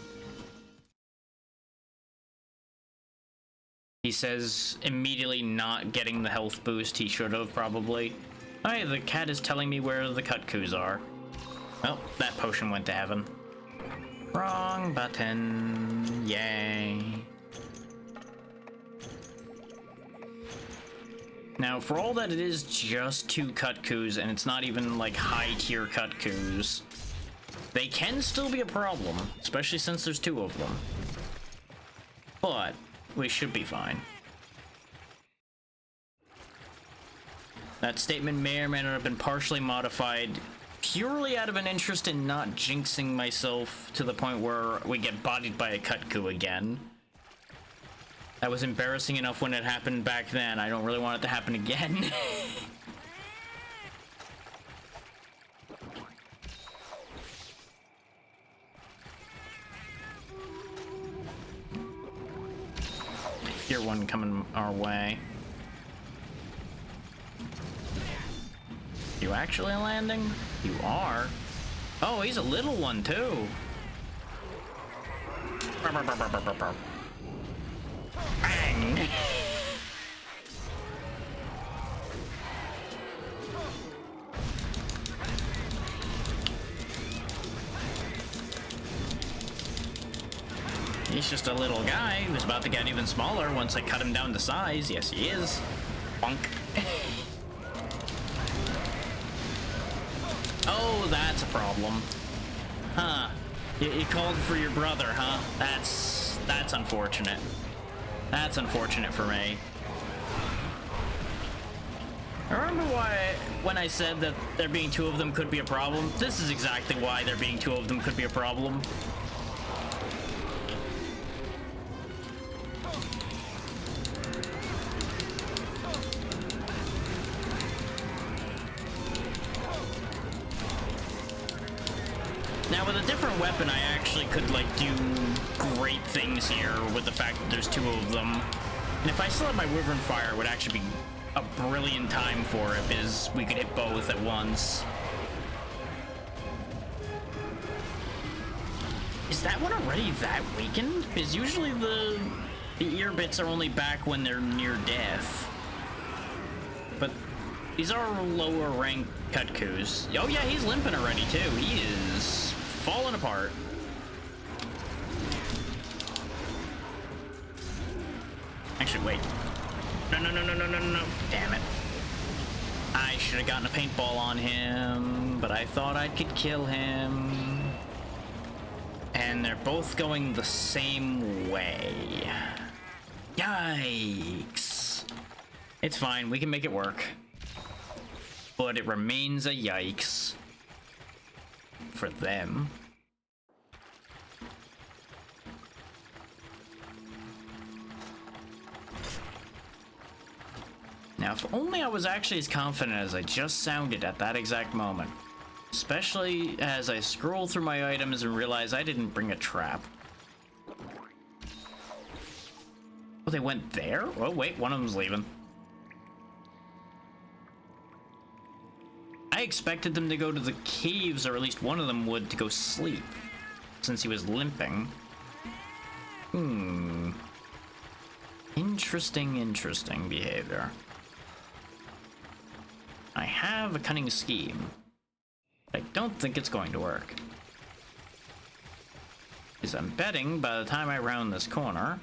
He says immediately not getting the health boost he should have, probably. Alright, the cat is telling me where the cut coups are. Well, that potion went to heaven. Wrong button. Yay. Now, for all that it is just 2 cut coups, and it's not even like high tier cut coups, they can still be a problem, especially since there's 2 of them. But we should be fine. That statement may or may not have been partially modified purely out of an interest in not jinxing myself to the point where we get bodied by a cut coup again. That was embarrassing enough when it happened back then. I don't really want it to happen again. Tier 1 coming our way. You actually landing? You are. Oh, he's a little one too. Bang! He's just a little guy who's about to get even smaller once I cut him down to size. Yes, he is. Bonk. Oh, that's a problem. Huh. You called for your brother, huh? That's unfortunate. That's unfortunate for me. I remember why, when I said that there being 2 of them could be a problem, this is exactly why there being 2 of them could be a problem. Now, with a different weapon, I actually could, like, do great things here with the fact that there's 2 of them. And if I still had my Wyvern Fire, it would actually be a brilliant time for it, because we could hit both at once. Is that one already that weakened? Because usually the ear bits are only back when they're near death. But These are lower rank Kutkus. Oh yeah, he's limping already too. He is falling apart. Actually, wait. No. Damn it. I should have gotten a paintball on him, but I thought I could kill him. And they're both going the same way. Yikes. It's fine, we can make it work. But it remains a yikes. For them. Now, if only I was actually as confident as I just sounded at that exact moment. Especially as I scroll through my items and realize I didn't bring a trap. Oh, they went there? Oh, wait, one of them's leaving. I expected them to go to the caves, or at least one of them would, to go sleep. Since he was limping. Interesting behavior. I have a cunning scheme. I don't think it's going to work. Because I'm betting by the time I round this corner...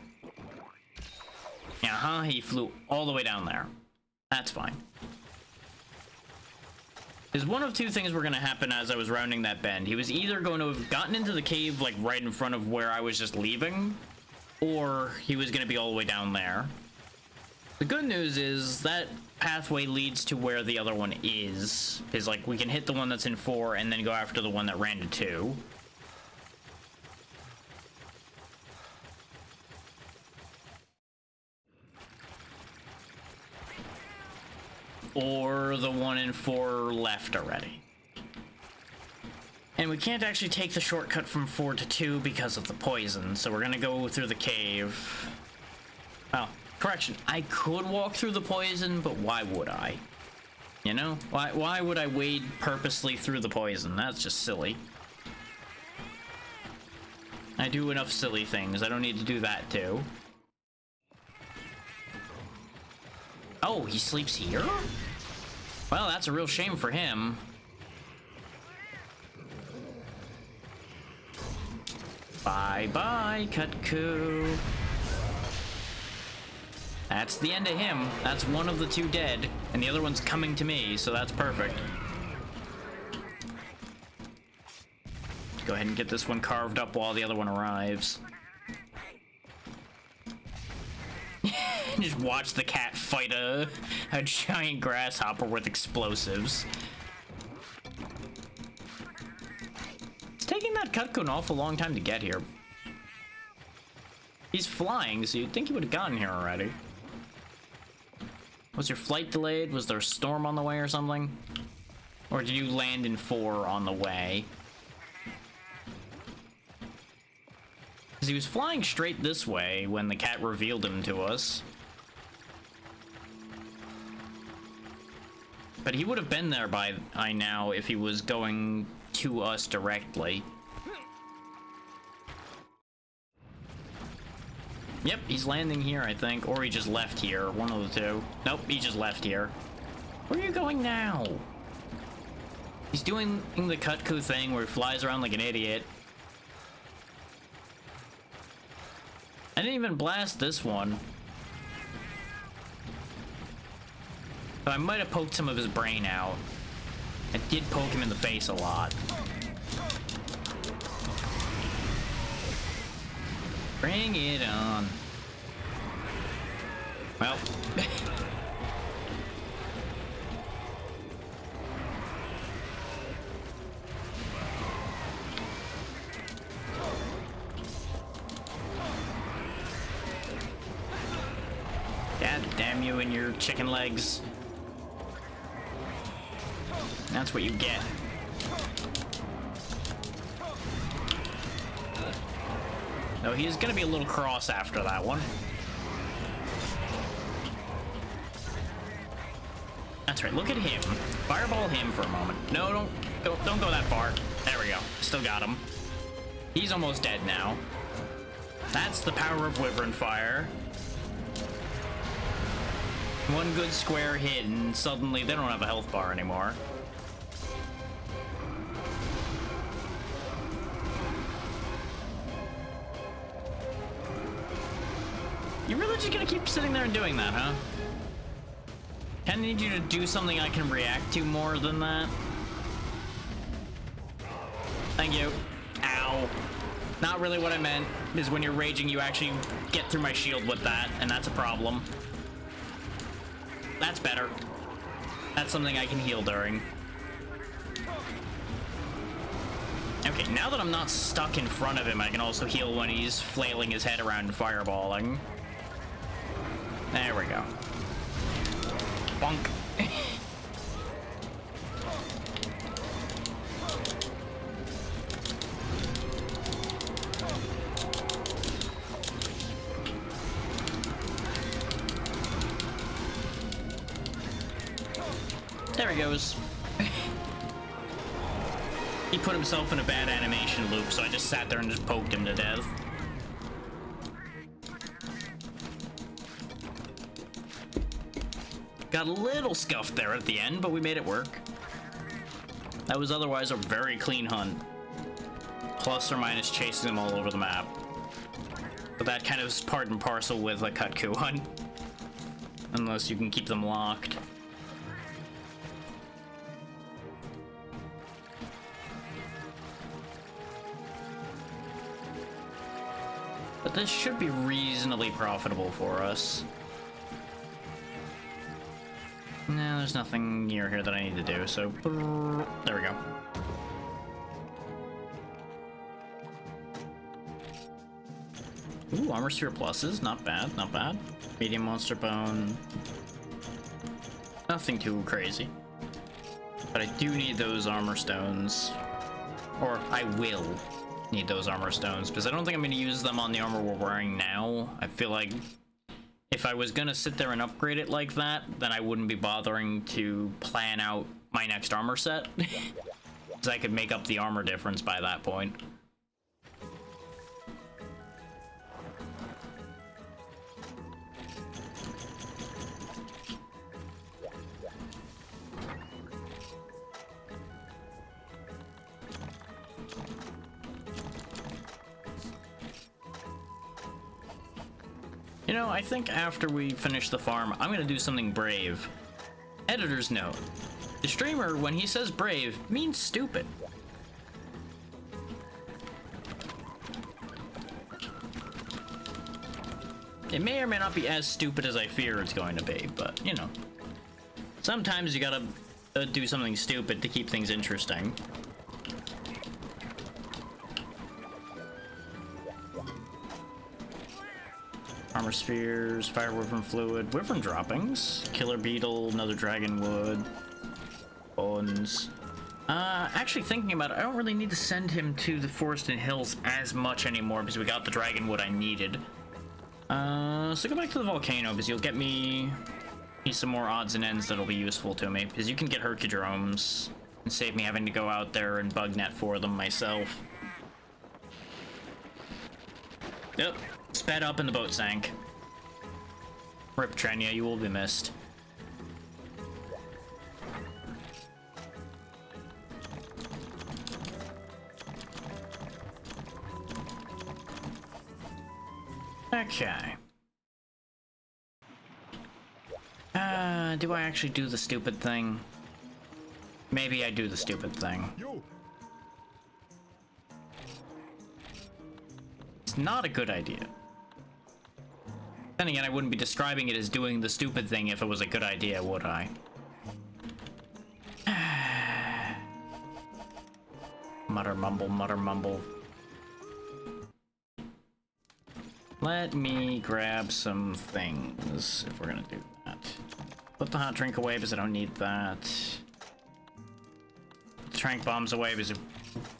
he flew all the way down there. That's fine. Because one of two things were going to happen as I was rounding that bend. He was either going to have gotten into the cave, like, right in front of where I was just leaving, or he was going to be all the way down there. The good news is that pathway leads to where the other one is. Because, like, we can hit the one that's in 4 and then go after the one that ran to 2. Or the one in 4 left already. And we can't actually take the shortcut from 4 to 2 because of the poison, so we're gonna go through the cave. Well, correction, I could walk through the poison, but why would I? You know? Why would I wade purposely through the poison? That's just silly. I do enough silly things. I don't need to do that too. Oh, he sleeps here? Well, that's a real shame for him. Bye-bye, Kutku. That's the end of him. That's one of the 2 dead, and the other one's coming to me, so that's perfect. Go ahead and get this one carved up while the other one arrives. Just watch the cat fight a giant grasshopper with explosives. It's taking that Kutku an awful long time to get here. He's flying, so you'd think he would have gotten here already. Was your flight delayed? Was there a storm on the way or something? Or did you land in 4 on the way? Because he was flying straight this way when the cat revealed him to us. But he would have been there by now if he was going to us directly. Yep, he's landing here, I think. Or he just left here. One of the 2. Nope, he just left here. Where are you going now? He's doing the Kutku thing where he flies around like an idiot. I didn't even blast this one. But I might have poked some of his brain out. I did poke him in the face a lot. Bring it on. Well. God damn you and your chicken legs. That's what you get. No, he's gonna be a little cross after that one. That's right, look at him. Fireball him for a moment. No, don't go that far. There we go. Still got him. He's almost dead now. That's the power of Wyvern Fire. One good square hit and suddenly they don't have a health bar anymore. You're really just gonna keep sitting there and doing that, huh? I need you to do something I can react to more than that. Thank you. Ow. Not really what I meant, is when you're raging, you actually get through my shield with that, and that's a problem. That's better. That's something I can heal during. Okay, now that I'm not stuck in front of him, I can also heal when he's flailing his head around and fireballing. There we go. Bonk. There he goes. He put himself in a bad animation loop, so I just sat there and just poked him to death. Got a little scuffed there at the end, but we made it work. That was otherwise a very clean hunt. Plus or minus chasing them all over the map. But that kind of is part and parcel with a Kut-Ku hunt. Unless you can keep them locked. But this should be reasonably profitable for us. No, there's nothing near here that I need to do, so there we go. Ooh, armor sphere pluses, not bad, not bad. Medium monster bone. Nothing too crazy. But I do need those armor stones. Or I will need those armor stones, because I don't think I'm going to use them on the armor we're wearing now. I feel like if I was gonna sit there and upgrade it like that, then I wouldn't be bothering to plan out my next armor set. Because I could make up the armor difference by that point. You know, I think after we finish the farm, I'm gonna do something brave. Editor's note. The streamer, when he says brave, means stupid. It may or may not be as stupid as I fear it's going to be, but, you know. Sometimes you gotta do something stupid to keep things interesting. Armor spheres, fire wyvern fluid, wyvern droppings, killer beetle, another dragon wood, bones. Actually thinking about it, I don't really need to send him to the forest and hills as much anymore because we got the dragon wood I needed. So go back to the volcano because you'll get me some more odds and ends that'll be useful to me because you can get Hercudromes and save me having to go out there and bug net for them myself. Yep. Sped up and the boat sank. Rip Trenya, you will be missed. Okay. Do I actually do the stupid thing? Maybe I do the stupid thing. It's not a good idea. Then again, I wouldn't be describing it as doing the stupid thing if it was a good idea, would I? Mutter mumble, mutter mumble. Let me grab some things, if we're gonna do that. Put the hot drink away because I don't need that. Put the trank bombs away because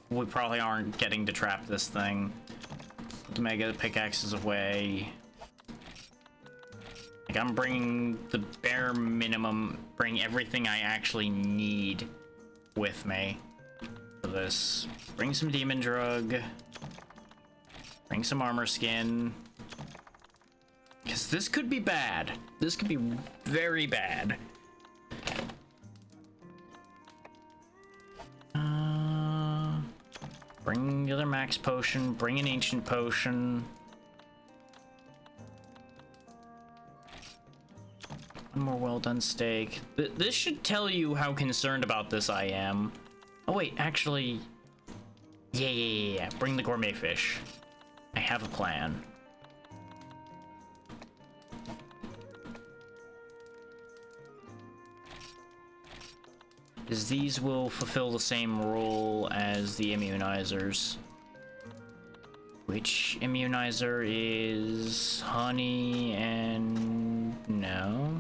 we probably aren't getting to trap this thing. Put the mega pickaxes away. Like, I'm bringing the bare minimum, bring everything I actually need with me for this. Bring some demon drug. Bring some armor skin. Because this could be bad. This could be very bad. Bring the other max potion. Bring an ancient potion. One more well done steak. This should tell you how concerned about this I am. Oh wait, actually... Yeah. Bring the gourmet fish. I have a plan. Because these will fulfill the same role as the immunizers. Which immunizer is honey and... no.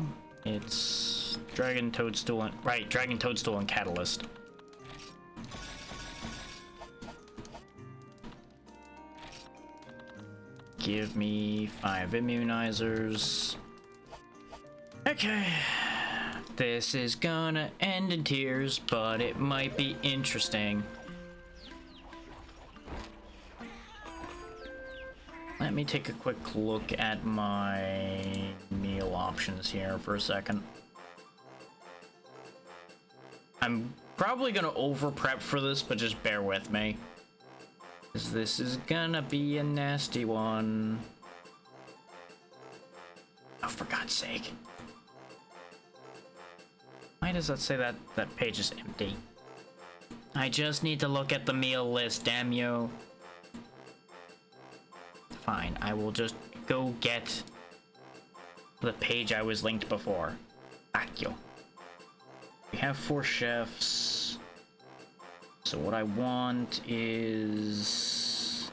It's dragon toadstool and... right, dragon toadstool and catalyst. Give me 5 immunizers. Okay. This is gonna end in tears, but it might be interesting. Let me take a quick look at my meal options here for a second. I'm probably gonna over prep for this, but just bear with me. 'Cause this is gonna be a nasty one. Oh, for God's sake. Why does that say that page is empty? I just need to look at the meal list, damn you. Fine, I will just go get the page I was linked before. Thank you. We have 4 chefs. So what I want is...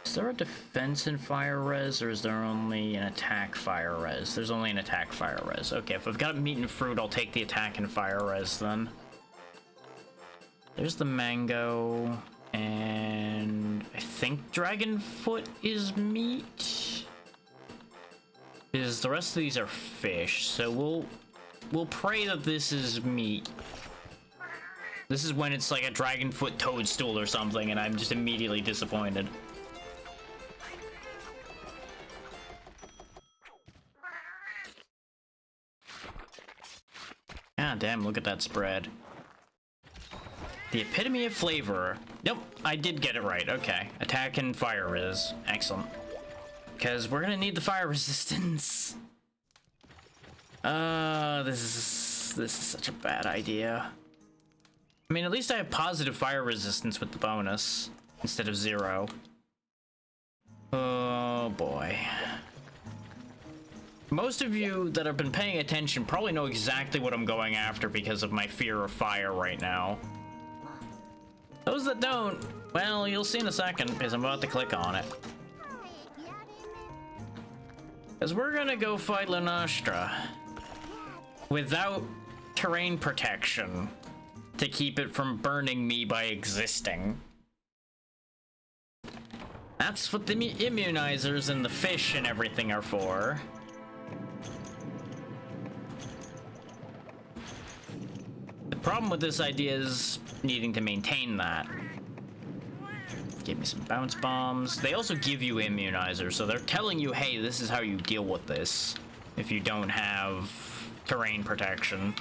Is there a defense and fire res, or is there only an attack fire res? There's only an attack fire res. Okay, if I've got meat and fruit, I'll take the attack and fire res then. There's the mango, and I think dragon foot is meat. Because the rest of these are fish, so we'll pray that this is meat. This is when it's like a dragon foot toadstool or something, and I'm just immediately disappointed. God damn, look at that spread. The epitome of flavor. Nope, I did get it right. Okay. Attack and fire res. Excellent. Because we're gonna need the fire resistance. This is such a bad idea. I mean, at least I have positive fire resistance with the bonus instead of 0. Oh boy. Most of you that have been paying attention probably know exactly what I'm going after because of my fear of fire right now. Those that don't, well, you'll see in a second because I'm about to click on it. Because we're gonna go fight Lunastra without terrain protection to keep it from burning me by existing. That's what the immunizers and the fish and everything are for. The problem with this idea is needing to maintain that. Give me some bounce bombs. They also give you immunizers, so they're telling you, hey, this is how you deal with this if you don't have terrain protection.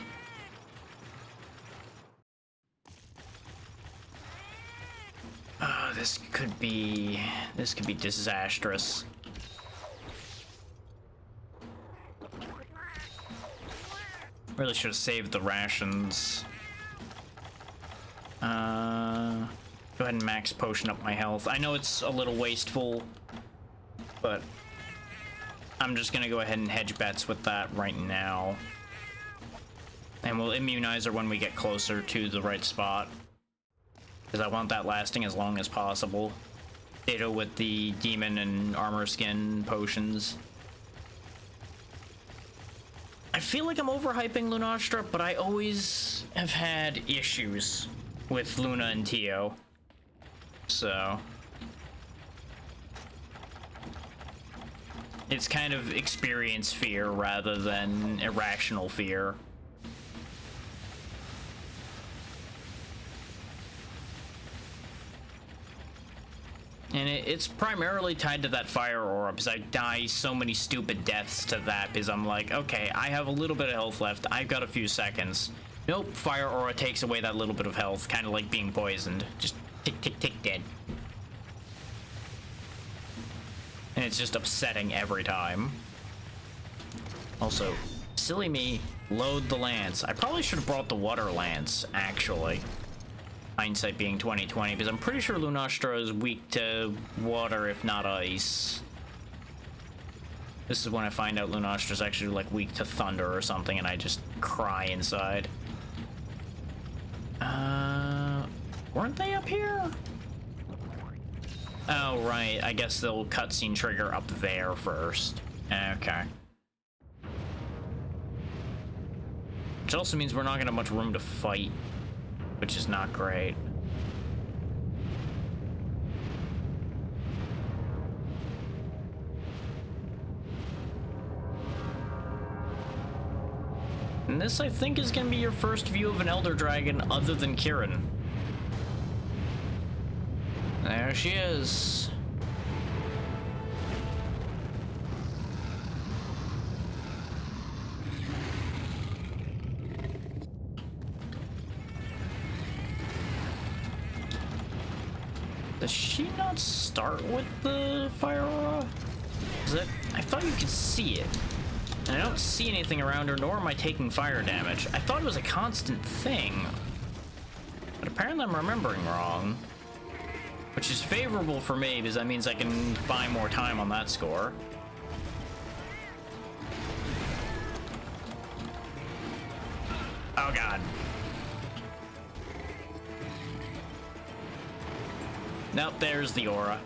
This could be disastrous. Really should have saved the rations. Go ahead and max potion up my health. I know it's a little wasteful, but I'm just gonna go ahead and hedge bets with that right now. And we'll immunize her when we get closer to the right spot, because I want that lasting as long as possible. Ditto with the demon and armor skin potions. I feel like I'm overhyping Lunastra, but I always have had issues with Luna and Tio. So it's kind of experience fear rather than irrational fear. And it's primarily tied to that fire aura, because I die so many stupid deaths to that, because I'm like, okay, I have a little bit of health left, I've got a few seconds. Nope, fire aura takes away that little bit of health, kind of like being poisoned. Just tick, tick, tick, dead. And it's just upsetting every time. Also, silly me, load the lance. I probably should have brought the water lance, actually. Hindsight being 2020, because I'm pretty sure Lunastra is weak to water, if not ice. This is when I find out Lunastra's actually like weak to thunder or something, and I just cry inside. Weren't they up here? Oh, right. I guess they'll cutscene trigger up there first. Okay. Which also means we're not gonna have much room to fight, which is not great. And this, I think, is gonna be your first view of an Elder Dragon other than Kirin. There she is. Does she not start with the fire aura? Is it? I thought you could see it. And I don't see anything around her, nor am I taking fire damage. I thought it was a constant thing. But apparently I'm remembering wrong. Which is favorable for me, because that means I can buy more time on that score. Oh god. Nope, there's the aura.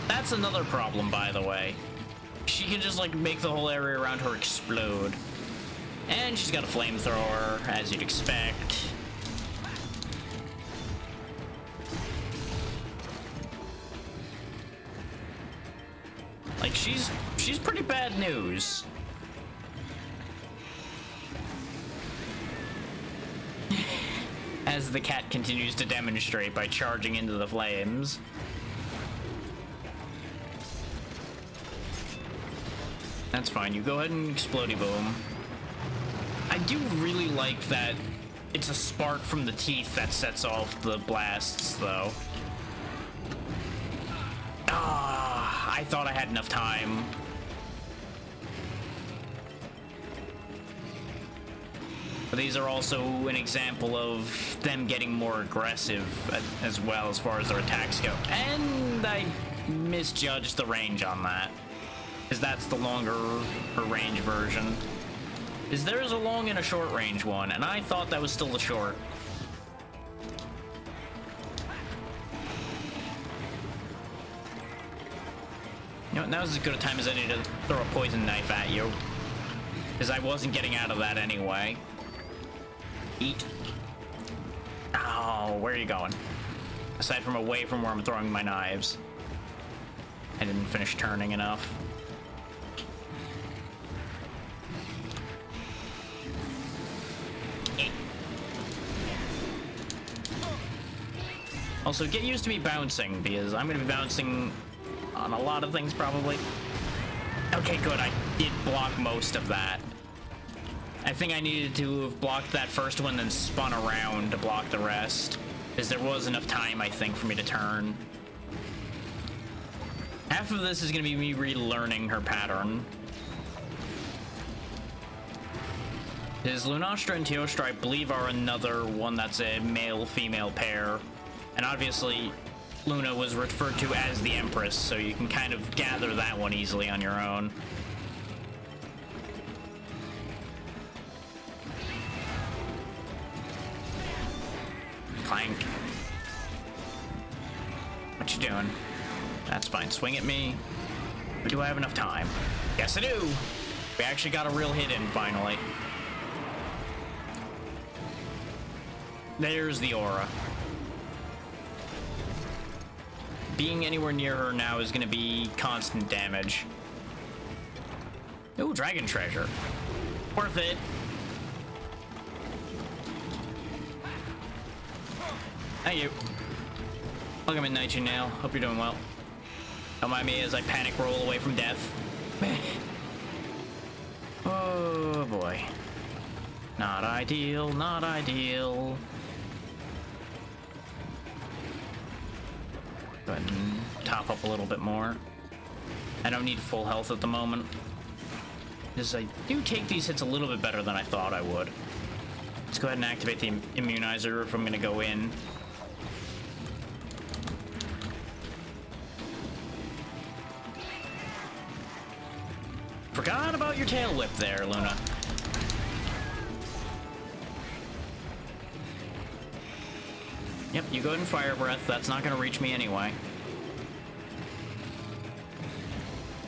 That's another problem, by the way. She can just, like, make the whole area around her explode. And she's got a flamethrower, as you'd expect. Like, she's pretty bad news. As the cat continues to demonstrate by charging into the flames. That's fine, you go ahead and explodey boom. I do really like that it's a spark from the teeth that sets off the blasts, though. Ah, I thought I had enough time. But these are also an example of them getting more aggressive as well as far as their attacks go. And I misjudged the range on that, because that's the longer range version. Is there's a long and a short range one, and I thought that was still the short. You know what, now's as good a time as any to throw a poison knife at you, because I wasn't getting out of that anyway. Eat. Oh, where are you going? Aside from away from where I'm throwing my knives. I didn't finish turning enough. Also, get used to me bouncing, because I'm going to be bouncing on a lot of things, probably. Okay, good. I did block most of that. I think I needed to have blocked that first one, then spun around to block the rest, because there was enough time, I think, for me to turn. Half of this is going to be me relearning her pattern. Because Lunastra and Teostra, I believe, are another one that's a male-female pair. And obviously, Luna was referred to as the Empress, so you can kind of gather that one easily on your own. Clank. What you doing? That's fine. Swing at me. But do I have enough time? Yes, I do. We actually got a real hit in, finally. There's the aura. Being anywhere near her now is going to be constant damage. Ooh, dragon treasure. Worth it. Thank you. Welcome in, Night Nail. Hope you're doing well. Don't mind me as I panic roll away from death. Oh boy. Not ideal, not ideal. Go ahead and top up a little bit more. I don't need full health at the moment, because I do take these hits a little bit better than I thought I would. Let's go ahead and activate the immunizer if I'm gonna go in. Forgot about your tail whip there, Luna. Yep, you go ahead and fire breath. That's not gonna reach me anyway.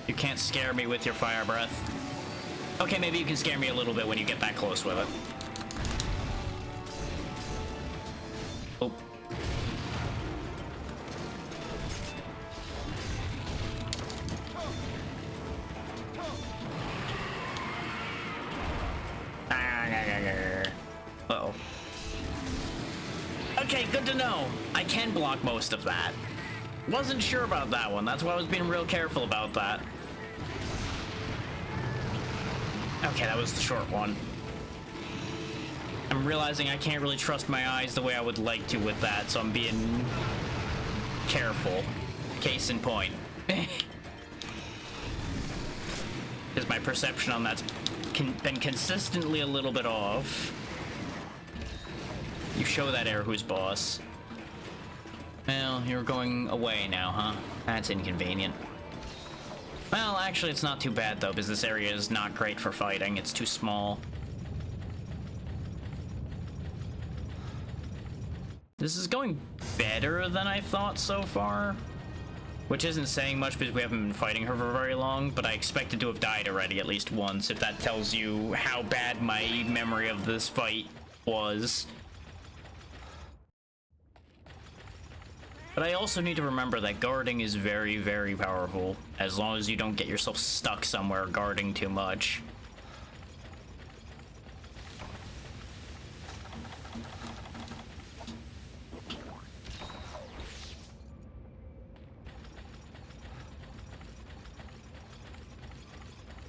You can't scare me with your fire breath. Okay, maybe you can scare me a little bit when you get that close with it. Oh. Uh-oh. Okay, good to know. I can block most of that. Wasn't sure about that one. That's why I was being real careful about that. Okay, that was the short one. I'm realizing I can't really trust my eyes the way I would like to with that, so I'm being careful. Case in point. Because my perception on that's been consistently a little bit off. You show that air who's boss. Well, you're going away now, huh? That's inconvenient. Well, actually, it's not too bad, though, because this area is not great for fighting. It's too small. This is going better than I thought so far. Which isn't saying much because we haven't been fighting her for very long, but I expected to have died already at least once, if that tells you how bad my memory of this fight was. But I also need to remember that guarding is very, very powerful, as long as you don't get yourself stuck somewhere guarding too much.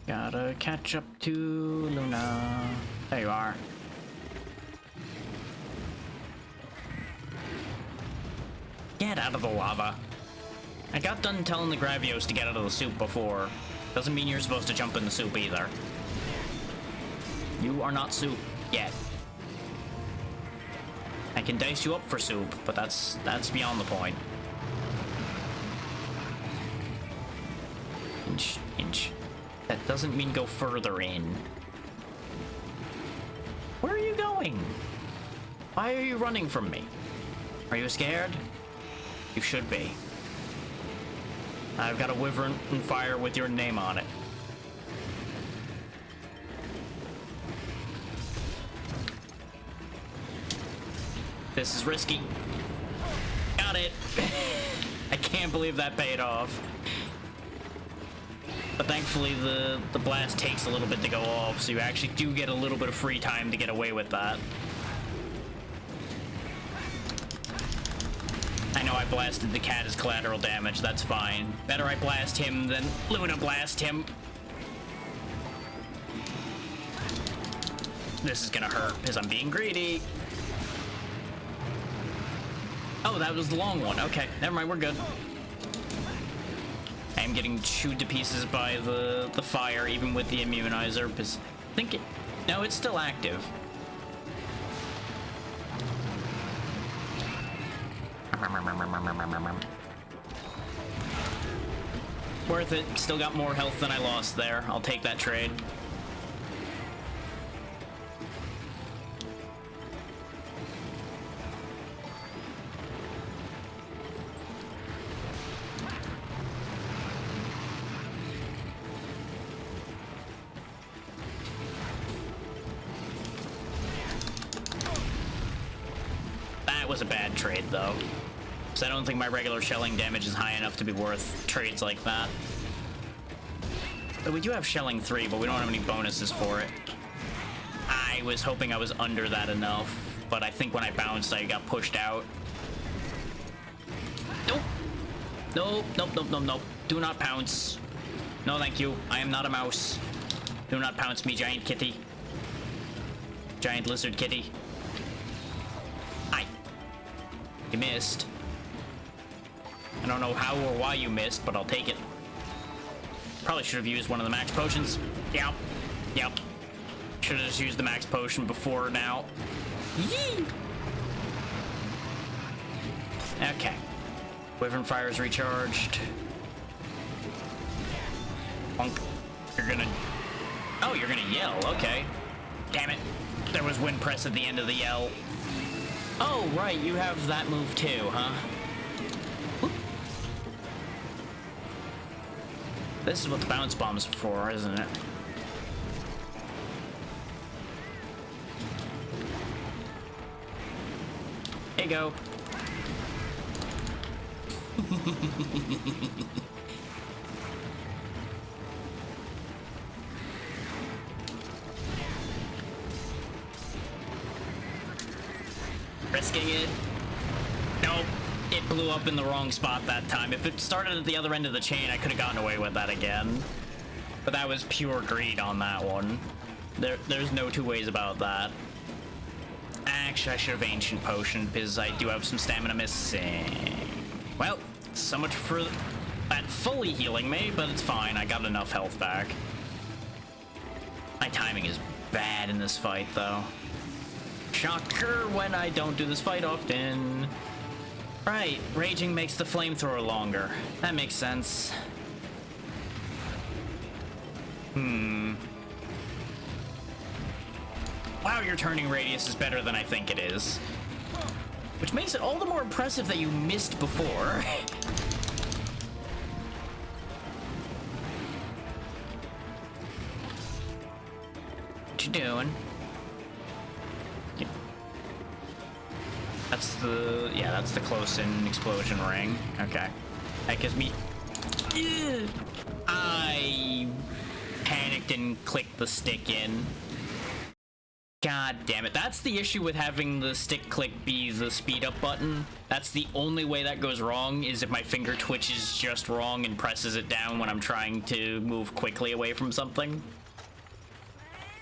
Gotta catch up to Luna. There you are. Get out of the lava. I got done telling the Gravios to get out of the soup before. Doesn't mean you're supposed to jump in the soup either. You are not soup yet. I can dice you up for soup, but that's beyond the point. Inch, inch. That doesn't mean go further in. Where are you going? Why are you running from me? Are you scared? You should be. I've got a wyvern and fire with your name on it. This is risky. Got it. I can't believe that paid off. But thankfully the blast takes a little bit to go off, so you actually do get a little bit of free time to get away with that. I know I blasted the cat as collateral damage, that's fine. Better I blast him than Luna blast him. This is gonna hurt, because I'm being greedy. Oh, that was the long one. Okay, never mind, we're good. I'm getting chewed to pieces by the fire, even with the immunizer, because I think it... No, it's still active. Worth it. Still got more health than I lost there. I'll take that trade. That was a bad trade, though. So I don't think my regular shelling damage is high enough to be worth trades like that. But we do have shelling 3, but we don't have any bonuses for it. I was hoping I was under that enough, but I think when I bounced, I got pushed out. Nope, nope, nope, nope, nope. Do not pounce. No, thank you. I am not a mouse. Do not pounce me, giant kitty. Giant lizard kitty. Hi. You missed. I don't know how or why you missed, but I'll take it. Probably should have used one of the max potions. Yep. Yep. Should have just used the max potion before now. Yee! Okay. Wyvern Fire is recharged. Bonk. You're gonna... Oh, you're gonna yell. Okay. Damn it. There was wind press at the end of the yell. Oh, right. You have that move too, huh? Whoop. This is what the bounce bomb's for, isn't it? Here you go. Risking it. Nope. It blew up in the wrong spot that time. If it started at the other end of the chain, I could have gotten away with that again. But that was pure greed on that one. There's no two ways about that. Actually, I should have Ancient Potion because I do have some stamina missing. Well, so much for that fully healing me, but it's fine. I got enough health back. My timing is bad in this fight, though. Shocker when I don't do this fight often. Right, raging makes the flamethrower longer. That makes sense. Wow, your turning radius is better than I think it is. Which makes it all the more impressive that you missed before. What you doing? That's the... yeah, that's the close-in explosion ring. Okay. That gives me... I panicked and clicked the stick in. God damn it. That's the issue with having the stick click be the speed up button. That's the only way that goes wrong, is if my finger twitches just wrong and presses it down when I'm trying to move quickly away from something.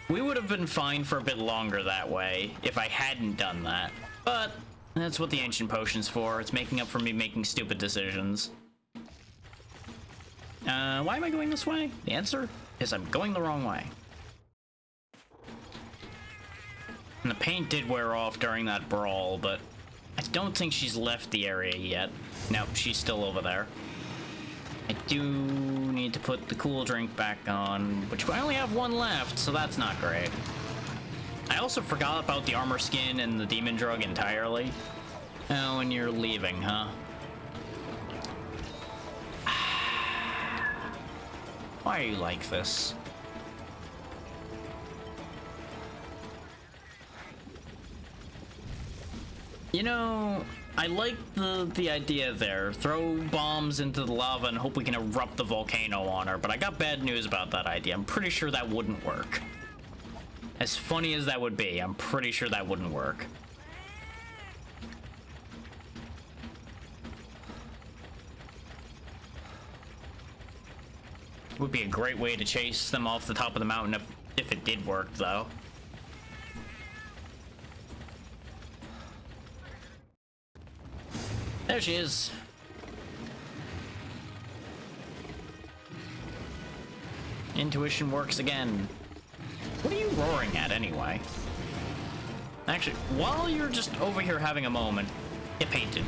We would have been fine for a bit longer that way if I hadn't done that. But that's what the Ancient Potion's for. It's making up for me making stupid decisions. Why am I going this way? The answer is I'm going the wrong way. And the paint did wear off during that brawl, but I don't think she's left the area yet. Nope, she's still over there. I do need to put the cool drink back on, which I only have one left, so that's not great. I also forgot about the armor skin and the demon drug entirely. Oh, and you're leaving, huh? Why are you like this? You know, I like the idea there. Throw bombs into the lava and hope we can erupt the volcano on her, but I got bad news about that idea. I'm pretty sure that wouldn't work. As funny as that would be, I'm pretty sure that wouldn't work. Would be a great way to chase them off the top of the mountain if it did work, though. There she is. Intuition works again. What are you roaring at, anyway? Actually, while you're just over here having a moment, get painted.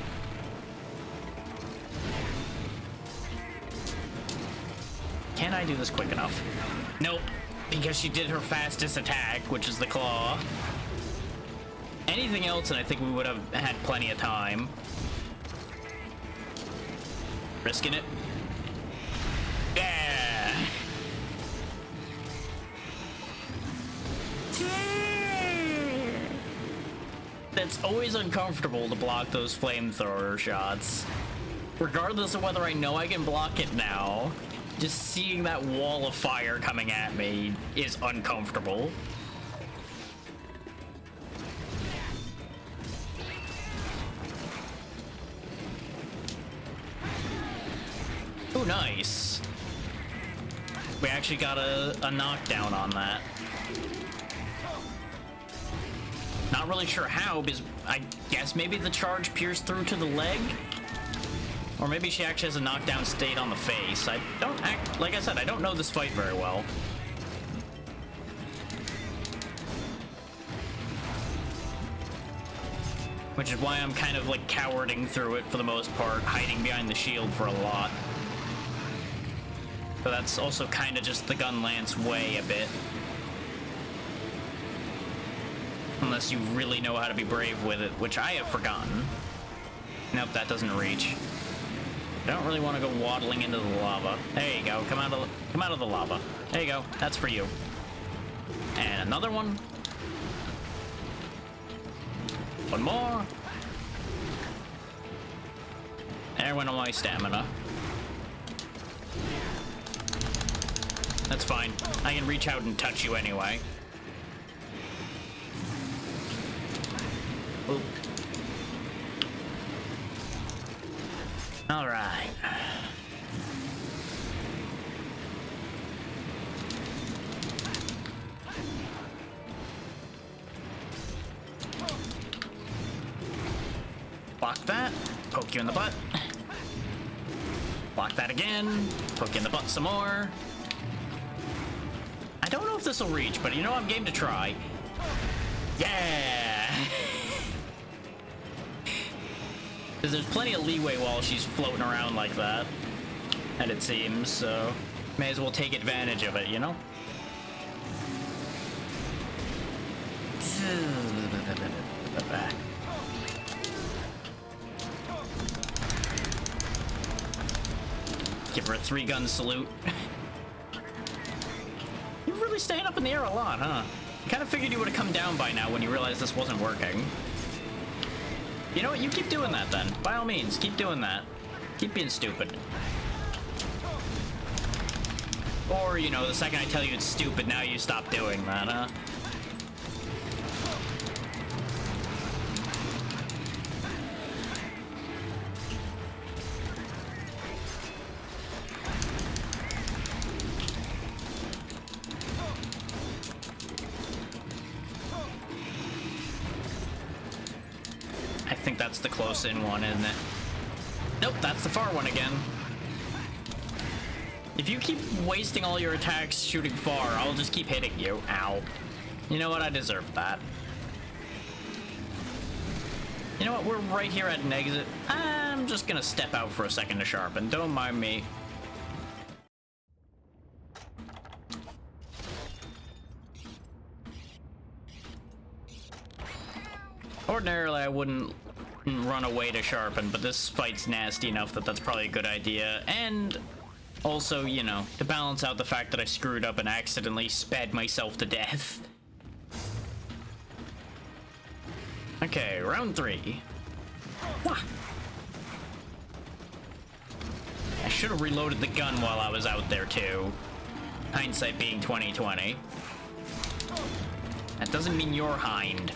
Can I do this quick enough? Nope, because she did her fastest attack, which is the claw. Anything else, and I think we would have had plenty of time. Risking it. Yeah! It's always uncomfortable to block those flamethrower shots. Regardless of whether I know I can block it now, just seeing that wall of fire coming at me is uncomfortable. Oh, nice. We actually got a knockdown on that. Not really sure how, because I guess maybe the charge pierced through to the leg? Or maybe she actually has a knockdown state on the face. I don't act, like I said, I don't know this fight very well. Which is why I'm kind of like cowarding through it for the most part, hiding behind the shield for a lot. But that's also kind of just the gun lance way a bit. Unless you really know how to be brave with it, which I have forgotten. Nope, that doesn't reach. I don't really want to go waddling into the lava. There you go, come out of the lava. There you go, that's for you. And another one. One more. There went all my stamina. That's fine. I can reach out and touch you anyway. Oop. All right. Block that. Poke you in the butt. Block that again. Poke you in the butt some more. I don't know if this will reach, but you know I'm game to try. Yeah! Because there's plenty of leeway while she's floating around like that. And it seems, so may as well take advantage of it, you know? Give her a 3-gun salute. You're really staying up in the air a lot, huh? I kind of figured you would have come down by now when you realized this wasn't working. You know what? You keep doing that then. By all means, keep doing that. Keep being stupid. Or, you know, the second I tell you it's stupid, now you stop doing that, huh? I think that's the close-in one, isn't it? Nope, that's the far one again. If you keep wasting all your attacks shooting far, I'll just keep hitting you. Ow. You know what? I deserve that. You know what? We're right here at an exit. I'm just gonna step out for a second to sharpen. Don't mind me. Ordinarily, I wouldn't run away to sharpen, but this fight's nasty enough that that's probably a good idea. And also, you know, to balance out the fact that I screwed up and accidentally sped myself to death. Okay, round 3. Wah. I should have reloaded the gun while I was out there too. Hindsight being 20/20. That doesn't mean you're hind.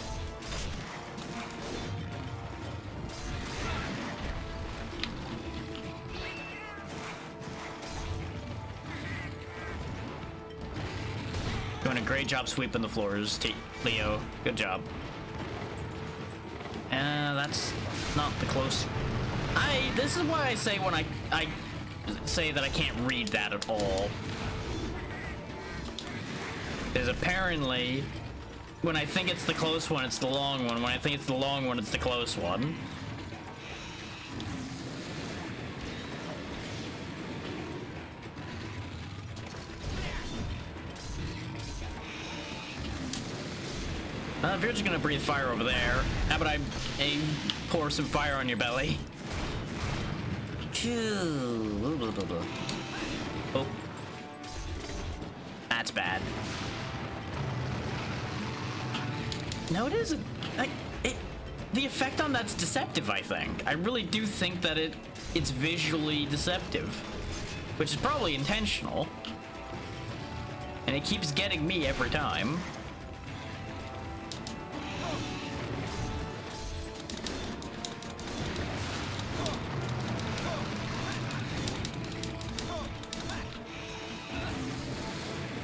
Doing a great job sweeping the floors, Leo. Good job. That's not the close. This is why I say when I say that I can't read that at all. Because apparently, when I think it's the close one, it's the long one. When I think it's the long one, it's the close one. If you're just gonna breathe fire over there, how about I pour some fire on your belly? Oh. That's bad. No, it isn't. The effect on that's deceptive, I think. I really do think that it's visually deceptive. Which is probably intentional. And it keeps getting me every time.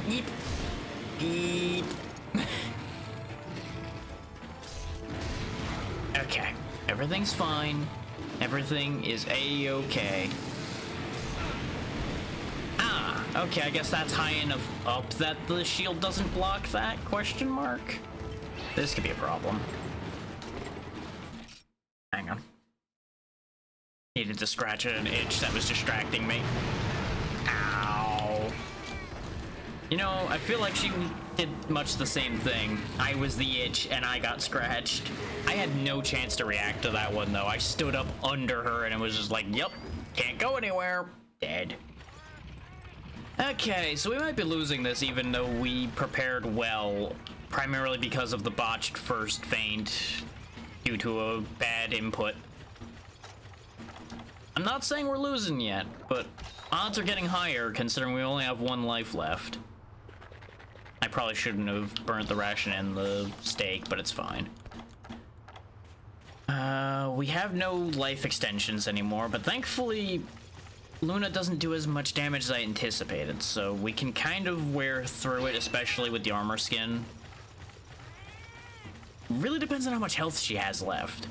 Yeep. Yeep. Okay. Everything's fine. Everything is a-okay. Ah, okay, I guess that's high enough up that the shield doesn't block that, question mark? This could be a problem. Hang on. Needed to scratch at an itch that was distracting me. Ow. You know, I feel like she did much the same thing. I was the itch and I got scratched. I had no chance to react to that one though. I stood up under her and it was just like, yep, can't go anywhere. Dead. Okay, so we might be losing this even though we prepared well, primarily because of the botched first feint due to a bad input. I'm not saying we're losing yet, but odds are getting higher considering we only have 1 life left. I probably shouldn't have burnt the ration and the steak, but it's fine. We have no life extensions anymore, but thankfully Luna doesn't do as much damage as I anticipated, so we can kind of wear through it, especially with the armor skin. Really depends on how much health she has left.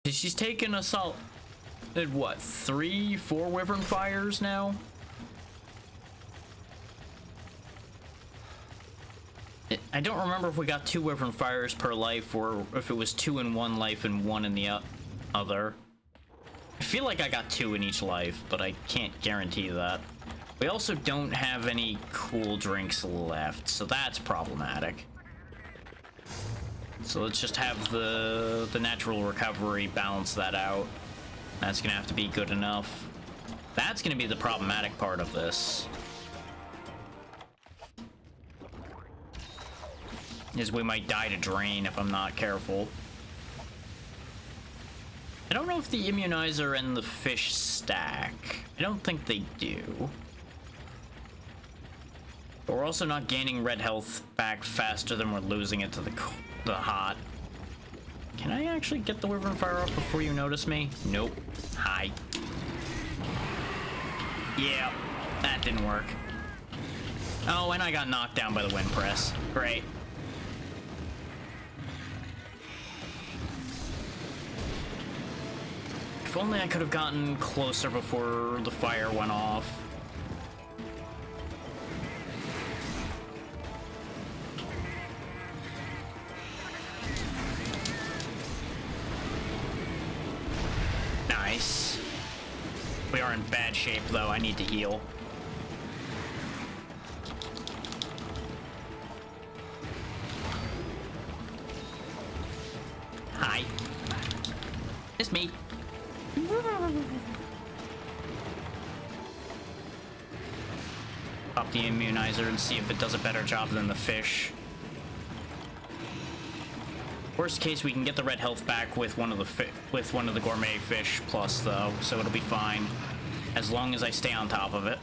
She's taken a solid, what, 3, 4 Wyvern Fires now? I don't remember if we got 2 Wyvern Fires per life or if it was 2 in one life and 1 in the other. I feel like I got 2 in each life, but I can't guarantee that. We also don't have any cool drinks left, so that's problematic. So let's just have the natural recovery balance that out. That's gonna have to be good enough. That's gonna be the problematic part of this. Is we might die to drain if I'm not careful. I don't know if the immunizer and the fish stack. I don't think they do. But we're also not gaining red health back faster than we're losing it to the hot. Can I actually get the Wyvern Fire off before you notice me? Nope. Hi. Yeah, that didn't work. Oh, and I got knocked down by the wind press. Great. If only I could have gotten closer before the fire went off. Nice. We are in bad shape though, I need to heal. Hi. It's me. Pop the immunizer and see if it does a better job than the fish. Worst case, we can get the red health back with one of the gourmet fish plus though, so it'll be fine as long as I stay on top of it.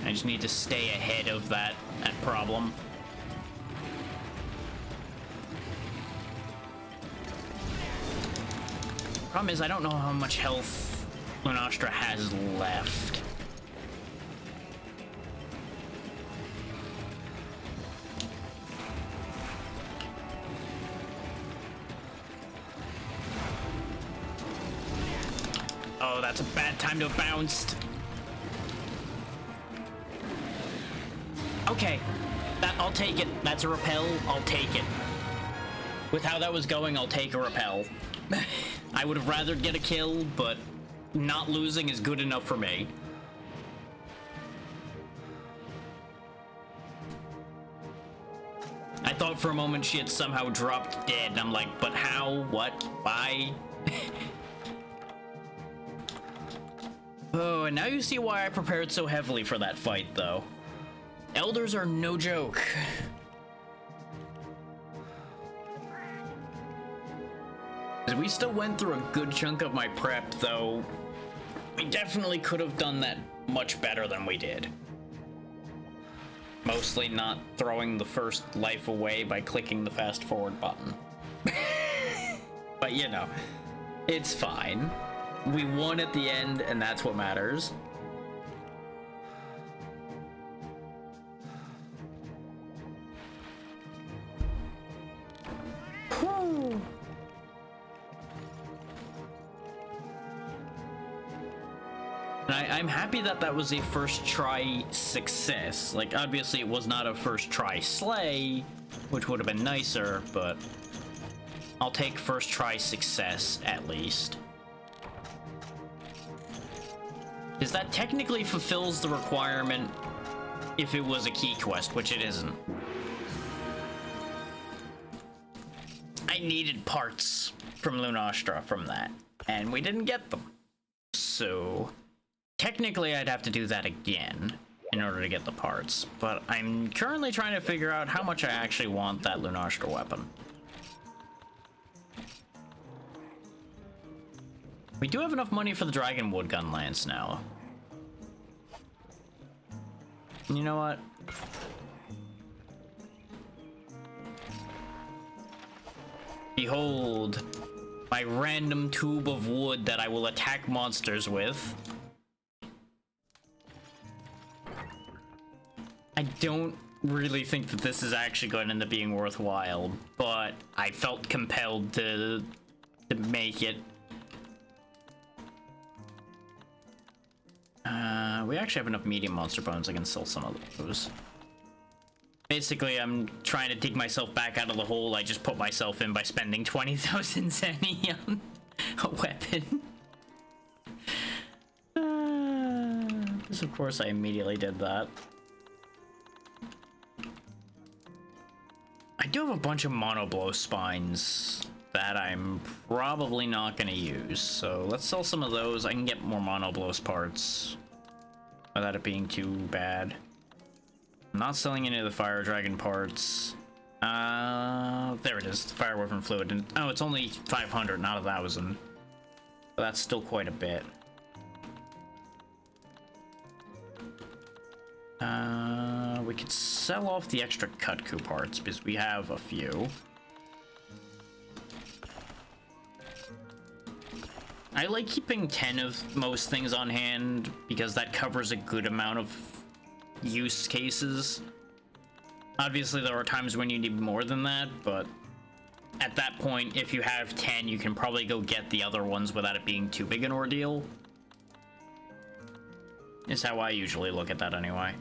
I just need to stay ahead of that problem. Problem is, I don't know how much health Lunastra has left. Oh, that's a bad time to have bounced. Okay, I'll take it. That's a repel. I'll take it. With how that was going, I'll take a repel. I would have rather get a kill, but not losing is good enough for me. I thought for a moment she had somehow dropped dead, and I'm like, but how? What? Why? Oh, and now you see why I prepared so heavily for that fight, though. Elders are no joke. We still went through a good chunk of my prep, though. We definitely could have done that much better than we did. Mostly not throwing the first life away by clicking the fast forward button. But you know, It's fine. We won at the end, and that's what matters. Whew. And I'm happy that that was a first try success. Like, obviously it was not a first try slay, which would have been nicer, but I'll take first try success at least. Is that technically fulfills the requirement if it was a key quest, which it isn't. I needed parts from Lunastra from that, and we didn't get them. So technically I'd have to do that again in order to get the parts, but I'm currently trying to figure out how much I actually want that Lunastra weapon. We do have enough money for the Dragonwood gun lance now. And you know what? Behold, my random tube of wood that I will attack monsters with. I don't really think that this is actually going to end up being worthwhile, but I felt compelled to make it. We actually have enough medium monster bones. I can sell some of those. Basically, I'm trying to dig myself back out of the hole I just put myself in by spending 20,000 zenny on a weapon. Because of course I immediately did that. I do have a bunch of monoblow spines that I'm probably not going to use, so let's sell some of those. I can get more monoblows parts without it being too bad. I'm not selling any of the fire dragon parts. There it is, the fire weapon fluid. And oh, it's only 500, not 1,000. But that's still quite a bit. We could sell off the extra Kutku parts because we have a few. I like keeping 10 of most things on hand because that covers a good amount of use cases. Obviously, there are times when you need more than that, but at that point, if you have 10, you can probably go get the other ones without it being too big an ordeal. Is how I usually look at that anyway.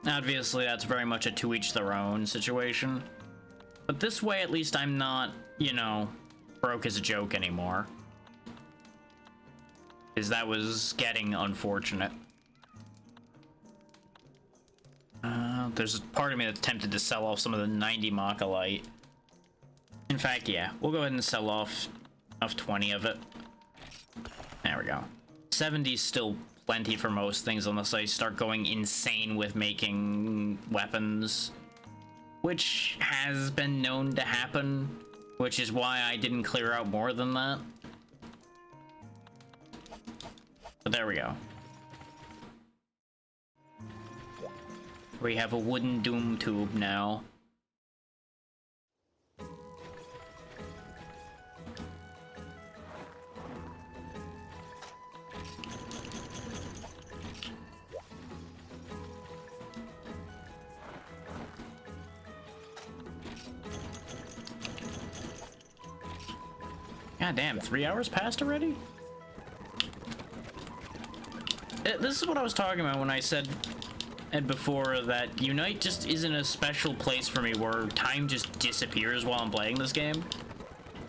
Obviously, that's very much a to each their own situation. But this way, at least I'm not, you know, broke as a joke anymore. Because that was getting unfortunate. There's a part of me that's tempted to sell off some of the 90 Machalight. In fact, yeah, we'll go ahead and sell off 20 of it. There we go. 70's still plenty for most things unless I start going insane with making weapons, which has been known to happen, which is why I didn't clear out more than that. But there we go. We have a wooden doom tube now. God damn, 3 hours passed already? This is what I was talking about when I said before that Unite just isn't a special place for me where time just disappears while I'm playing this game.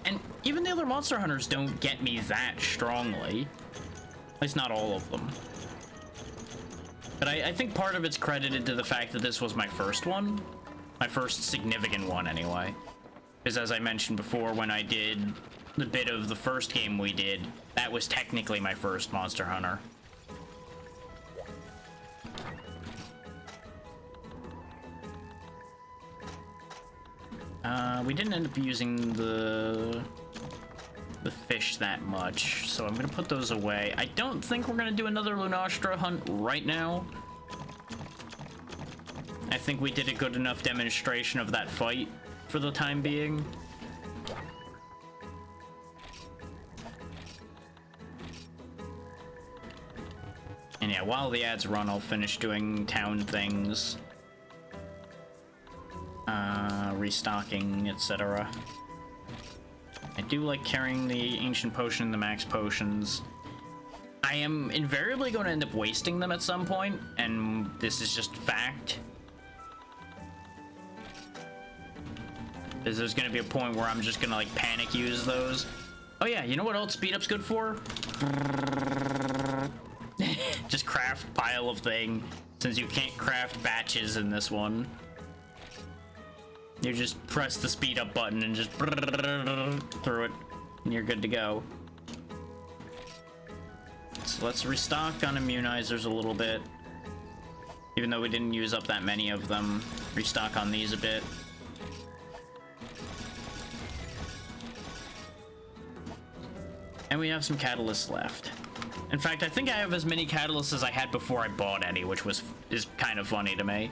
And even the other Monster Hunters don't get me that strongly. At least not all of them. But I think part of it's credited to the fact that this was my first one. My first significant one, anyway. Because as I mentioned before, when I did the bit of the first game we did, that was technically my first Monster Hunter. We didn't end up using the fish that much, so I'm gonna put those away. I don't think we're gonna do another Lunastra hunt right now. I think we did a good enough demonstration of that fight for the time being. Yeah, while the ads run, I'll finish doing town things. Restocking, etc. I do like carrying the ancient potion and the max potions. I am invariably going to end up wasting them at some point, and this is just fact. Because there's going to be a point where I'm just going to like panic use those. Oh yeah, you know what else speed up's good for? Just craft pile of thing, since you can't craft batches in this one. You just press the speed up button and just through it, and you're good to go. So let's restock on immunizers a little bit. Even though we didn't use up that many of them. Restock on these a bit. And we have some catalysts left. In fact, I think I have as many catalysts as I had before I bought any, which is kind of funny to me.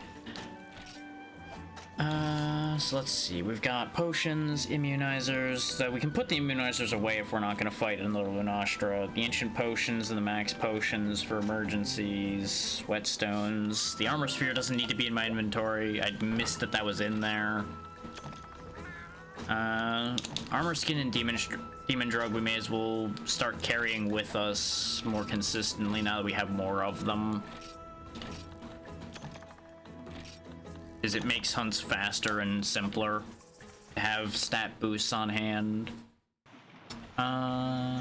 So let's see. We've got potions, immunizers. So we can put the immunizers away if we're not going to fight in the Lunastra. The ancient potions and the max potions for emergencies. Whetstones. The armor sphere doesn't need to be in my inventory. I missed that that was in there. Armor skin and demon drug we may as well start carrying with us more consistently now that we have more of them. Because it makes hunts faster and simpler to have stat boosts on hand. I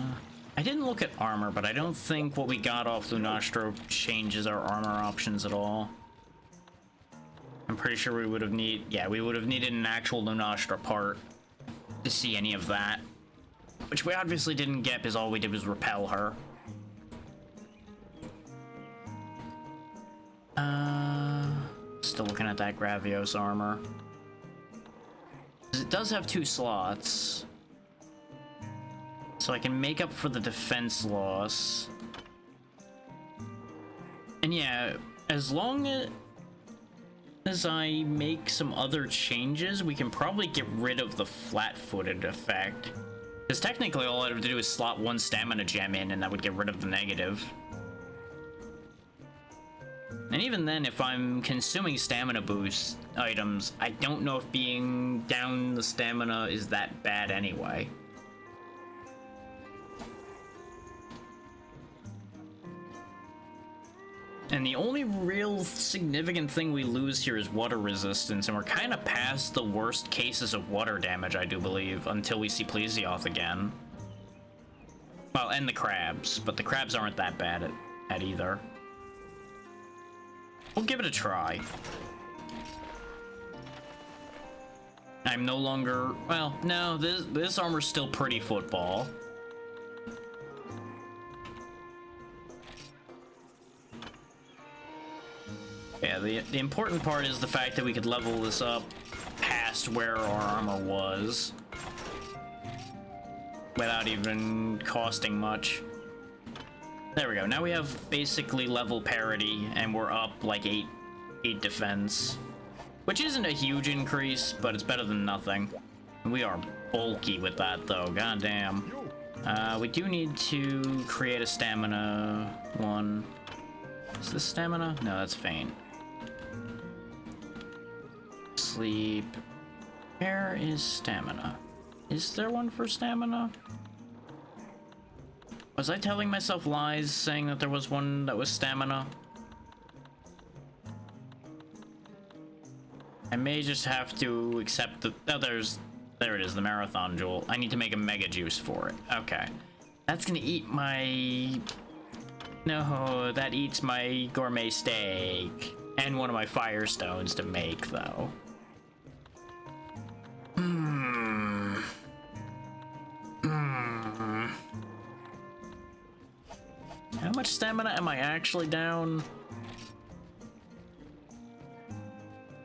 didn't look at armor, but I don't think what we got off Lunastra changes our armor options at all. I'm pretty sure we would have needed an actual Lunastra part to see any of that. Which we obviously didn't get because all we did was repel her. Still looking at that Gravios armor. It does have 2 slots. So I can make up for the defense loss. And yeah, as long as I make some other changes, we can probably get rid of the flat-footed effect. Because technically all I'd have to do is slot 1 stamina gem in and that would get rid of the negative. And even then, if I'm consuming stamina boost items, I don't know if being down the stamina is that bad anyway. And the only real significant thing we lose here is water resistance, and we're kind of past the worst cases of water damage, I do believe, until we see Plesioth again. Well, and the crabs, but the crabs aren't that bad at either. We'll give it a try. I'm no longer... Well, no, this armor's still pretty football. Yeah, the important part is the fact that we could level this up past where our armor was. Without even costing much. There we go. Now we have basically level parity, and we're up like 8 defense. Which isn't a huge increase, but it's better than nothing. We are bulky with that, though. God damn. We do need to create a stamina one. Is this stamina? No, that's faint. Sleep. Where is stamina? Is there one for stamina? Was I telling myself lies saying that there was one that was stamina? I may just have to accept the... Oh, there it is, the Marathon Jewel. I need to make a Mega Juice for it. Okay. That's gonna eat my... No, that eats my gourmet steak. And one of my Firestones to make, though. How much stamina am I actually down?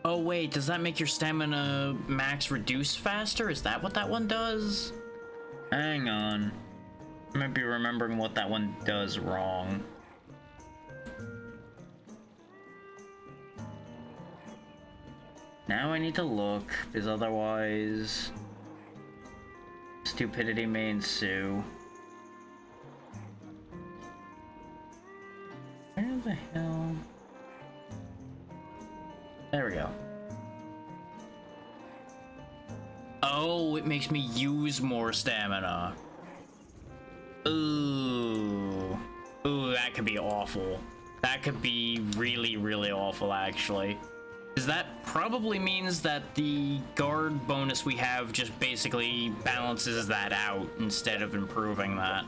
Oh wait, does that make your stamina max reduce faster? Is that what that one does? Hang on. I might be remembering what that one does wrong. Now I need to look, because otherwise stupidity may ensue. Where the Oh, it makes me use more stamina. Ooh. Ooh, that could be awful. That could be really, really awful, actually. Because that probably means that the guard bonus we have just basically balances that out instead of improving that.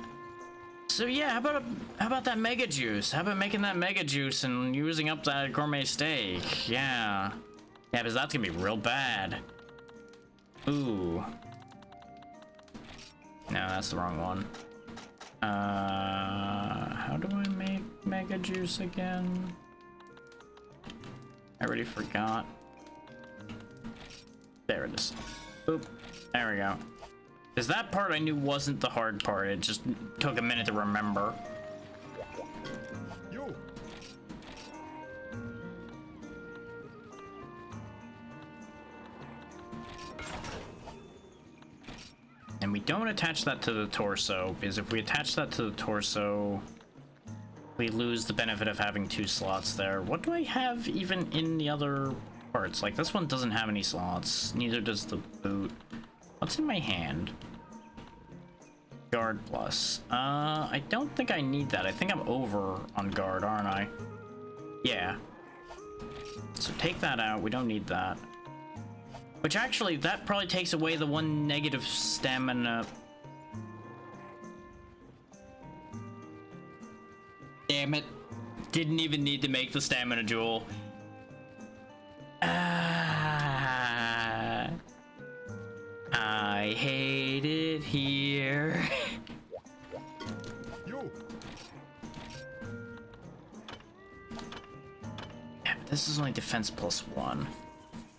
So yeah, how about that Mega Juice? How about making that Mega Juice and using up that gourmet steak? Yeah. Yeah, because that's gonna be real bad. Ooh. No, that's the wrong one. How do I make Mega Juice again? I already forgot. There it is. Boop. There we go. Because that part I knew wasn't the hard part. It just took a minute to remember.
You.
And we don't attach that to the torso, because if we attach that to the torso, we lose the benefit of having 2 slots there. What do I have even in the other parts? Like, this one doesn't have any slots. Neither does the boot. What's in my hand? Guard plus. I don't think I need that. I think I'm over on guard, aren't I? Yeah. So take that out. We don't need that. Which actually, that probably takes away the 1 negative stamina. Damn it. Didn't even need to make the stamina jewel. I hate it here.
You.
Yeah, but this is only defense plus 1.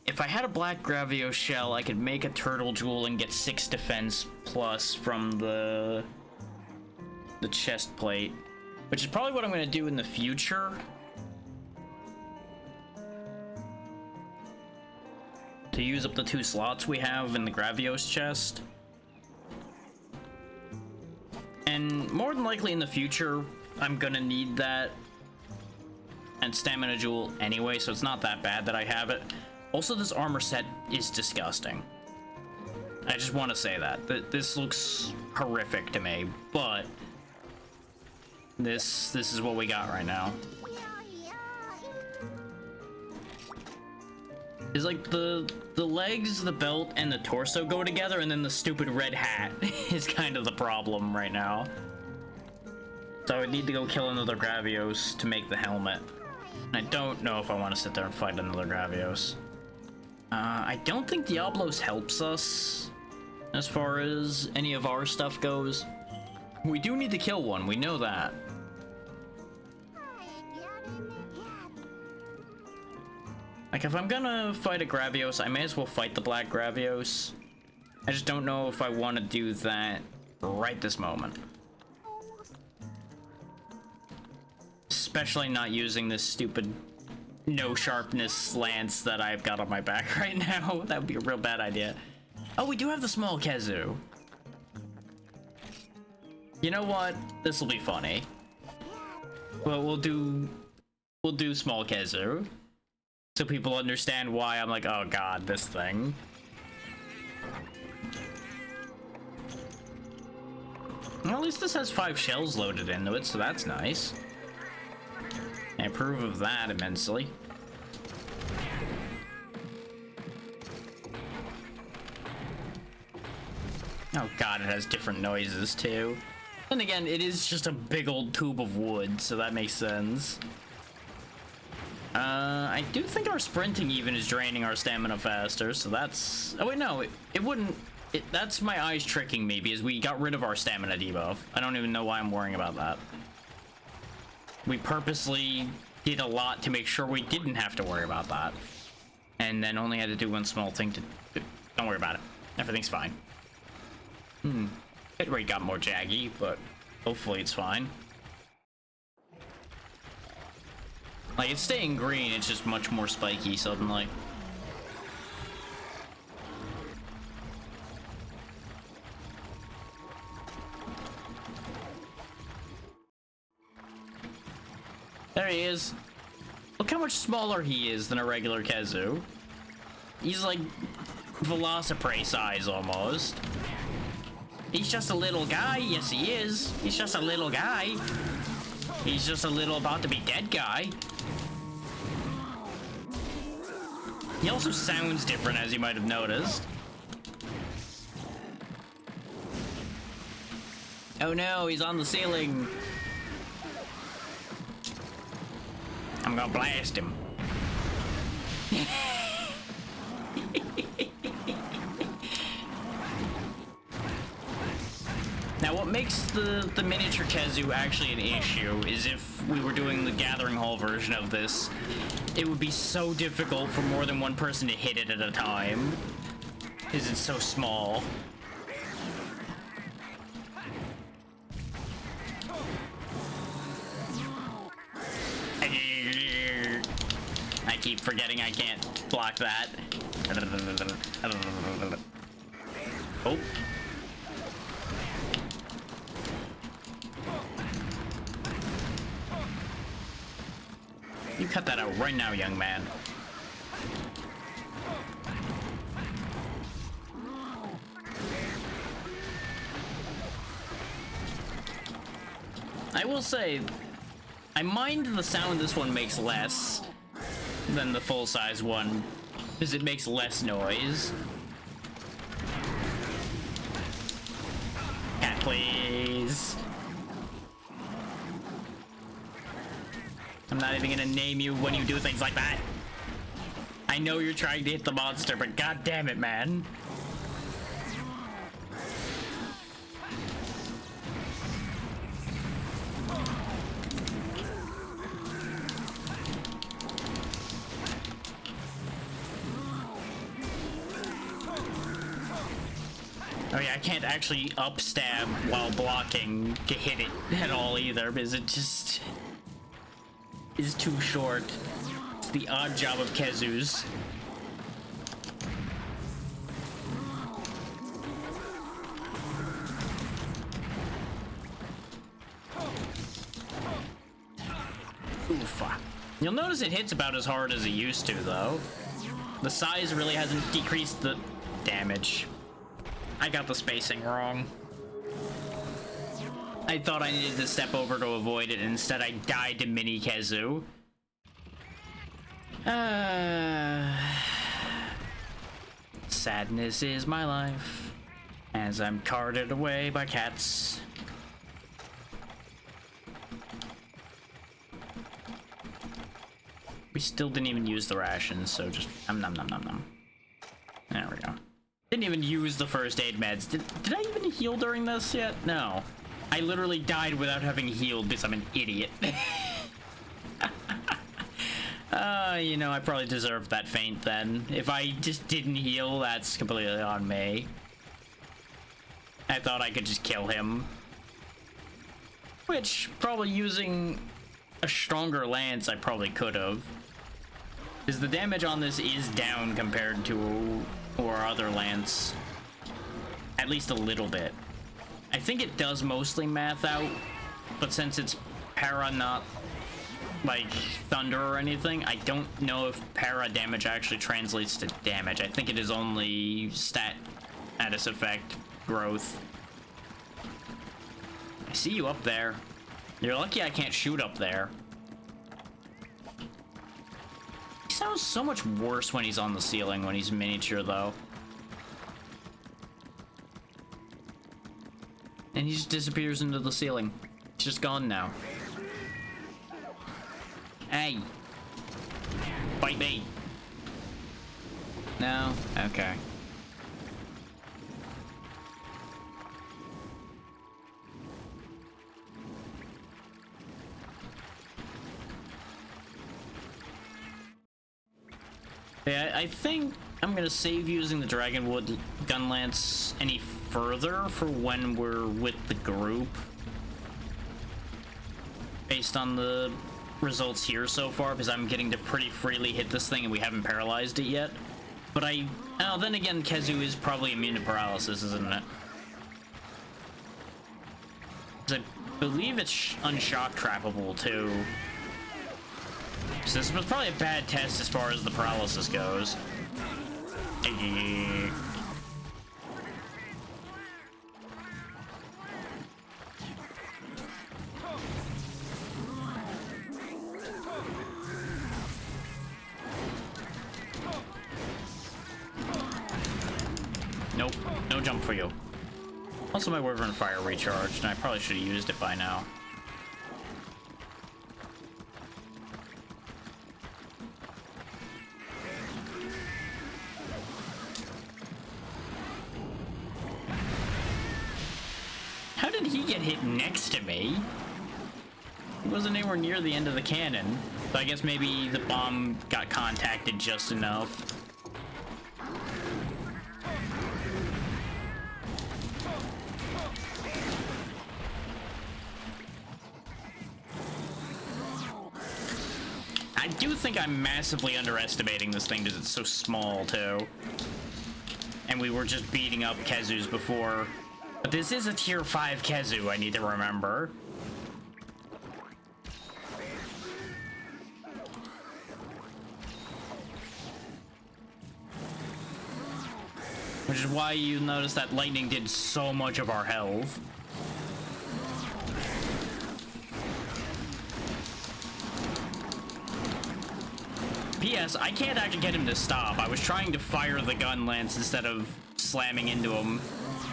If I had a black Gravio shell, I could make a turtle jewel and get 6 defense plus from the chest plate, which is probably what I'm going to do in the future. To use up the 2 slots we have in the Gravios chest. And more than likely in the future, I'm going to need that and stamina jewel anyway, so it's not that bad that I have it. Also, this armor set is disgusting. I just want to say that. This looks horrific to me, but this is what we got right now. It's like the legs, the belt, and the torso go together, and then the stupid red hat is kind of the problem right now. So I would need to go kill another Gravios to make the helmet. I don't know if I want to sit there and fight another Gravios. I don't think Diablos helps us as far as any of our stuff goes. We do need to kill one, we know that. Like, if I'm gonna fight a Gravios, I may as well fight the black Gravios. I just don't know if I want to do that right this moment. Especially not using this stupid no sharpness lance that I've got on my back right now. That would be a real bad idea. Oh, we do have the small Khezu. You know what? This will be funny. Well, we'll do small Khezu, so people understand why I'm like, oh god, this thing. Well, at least this has 5 shells loaded into it, so that's nice. I approve of that immensely. Oh god, it has different noises too. And again, it is just a big old tube of wood, so that makes sense. I do think our sprinting even is draining our stamina faster, so that's... Oh wait, no, it wouldn't... That's my eyes tricking me, because we got rid of our stamina debuff. I don't even know why I'm worrying about that. We purposely did a lot to make sure we didn't have to worry about that. And then only had to do one small thing to... Don't worry about it. Everything's fine. It already got more jaggy, but hopefully it's fine. Like, it's staying green, it's just much more spiky suddenly. There he is. Look how much smaller he is than a regular Khezu. He's like Velociprey size almost. He's just a little guy. Yes, he is. He's just a little guy. He's just a little about to be dead guy. He also sounds different, as you might have noticed. Oh no, he's on the ceiling. I'm gonna blast him. Now, what makes the miniature Khezu actually an issue is if we were doing the Gathering Hall version of this, it would be so difficult for more than one person to hit it at a time, because it's so small. I keep forgetting I can't block that. Oh. You cut that out right now, young man. I will say, I mind the sound this one makes less than the full-size one, because it makes less noise. Cat, please. I'm not even gonna name you when you do things like that. I know you're trying to hit the monster, but god damn it, man. Oh yeah, I can't actually upstab while blocking to hit it at all either, because it just is too short. It's the odd job of Khezus. Oofa. You'll notice it hits about as hard as it used to, though. The size really hasn't decreased the damage. I got the spacing wrong. I thought I needed to step over to avoid it, and instead I died to Mini Khezu. Sadness is my life, as I'm carted away by cats. We still didn't even use the rations, so just nom nom nom nom nom. There we go. Didn't even use the first aid meds. Did I even heal during this yet? No. I literally died without having healed because I'm an idiot. You know, I probably deserved that feint then. If I just didn't heal, that's completely on me. I thought I could just kill him. Which, probably using a stronger lance, I probably could have. Because the damage on this is down compared to our other lance. At least a little bit. I think it does mostly math out, but since it's para, not like thunder or anything, I don't know if para damage actually translates to damage. I think it is only status effect growth. I see you up there. You're lucky I can't shoot up there. He sounds so much worse when he's on the ceiling, when he's miniature, though. And he just disappears into the ceiling. It's just gone now. Hey. Bite me. No? Okay. Yeah, I think I'm gonna save using the Dragonwood Gunlance any further for when we're with the group. Based on the results here so far, because I'm getting to pretty freely hit this thing and we haven't paralyzed it yet. But oh, then again, Khezu is probably immune to paralysis, isn't it? 'Cause I believe it's unshock trappable too. So this was probably a bad test as far as the paralysis goes. Nope, no jump for you. Also, my Wyvern Fire recharged, and I probably should have used it by now. How did he get hit next to me? He wasn't anywhere near the end of the cannon, so I guess maybe the bomb got contacted just enough. I do think I'm massively underestimating this thing because it's so small, too. And we were just beating up Kezus before. But this is a tier 5 Kezu, I need to remember. Which is why you notice that lightning did so much of our health. P.S. I can't actually get him to stop. I was trying to fire the gun lance instead of slamming into him.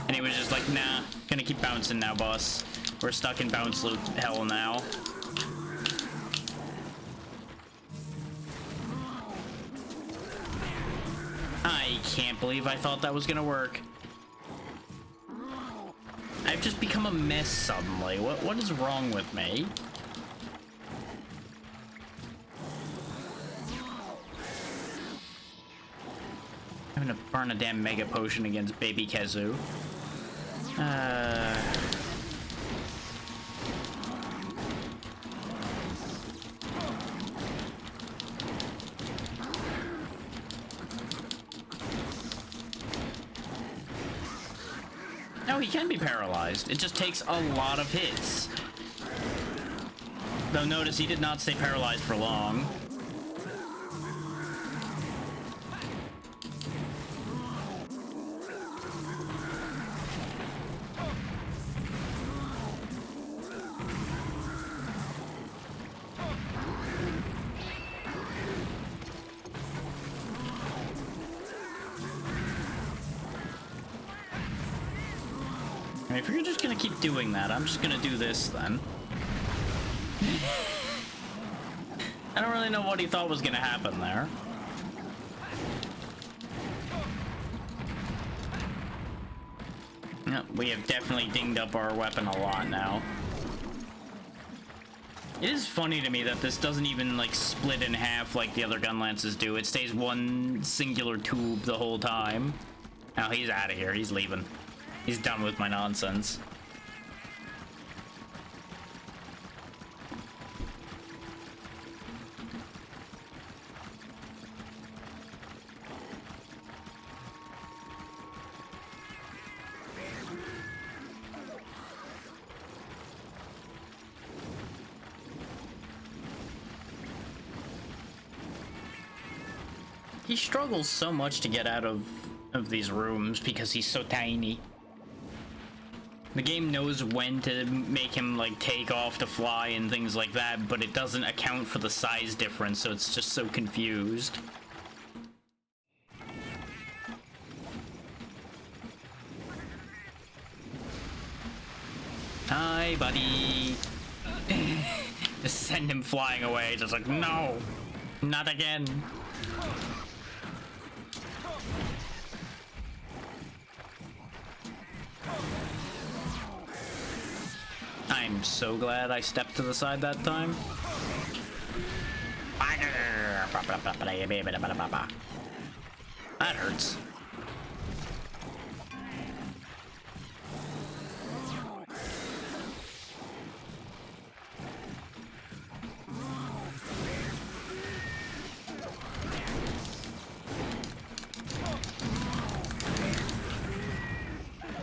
And he was just like, nah, gonna keep bouncing now, boss. We're stuck in bounce loop hell now. I can't believe I thought that was gonna work. I've just become a mess suddenly. What is wrong with me? I'm gonna burn a damn Mega Potion against Baby Kezu. No, he can be paralyzed. It just takes a lot of hits. Though notice he did not stay paralyzed for long. If you're just gonna keep doing that, I'm just gonna do this then. I don't really know what he thought was gonna happen there. No, we have definitely dinged up our weapon a lot now. It is funny to me that this doesn't even like split in half like the other gun lances do. It stays one singular tube the whole time. Now he's out of here. He's leaving. He's done with my nonsense. He struggles so much to get out of these rooms because he's so tiny. The game knows when to make him like take off to fly and things like that, but it doesn't account for the size difference, so it's just so confused. Hi, buddy. Just send him flying away, just like, no, not again. I'm so glad I stepped to the side that time. That hurts.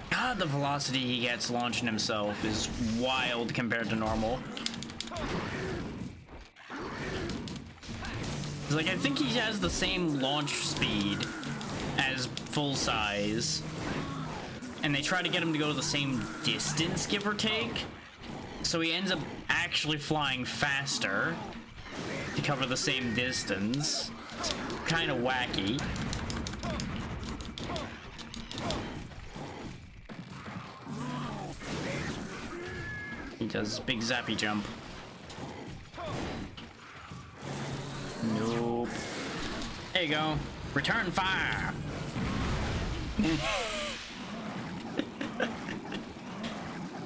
God, the velocity he gets launching himself is wild compared to normal. Like, I think he has the same launch speed as full size, and they try to get him to go the same distance, give or take. So he ends up actually flying faster to cover the same distance. It's kind of wacky. He does big zappy jump. Nope. There you go. Return fire.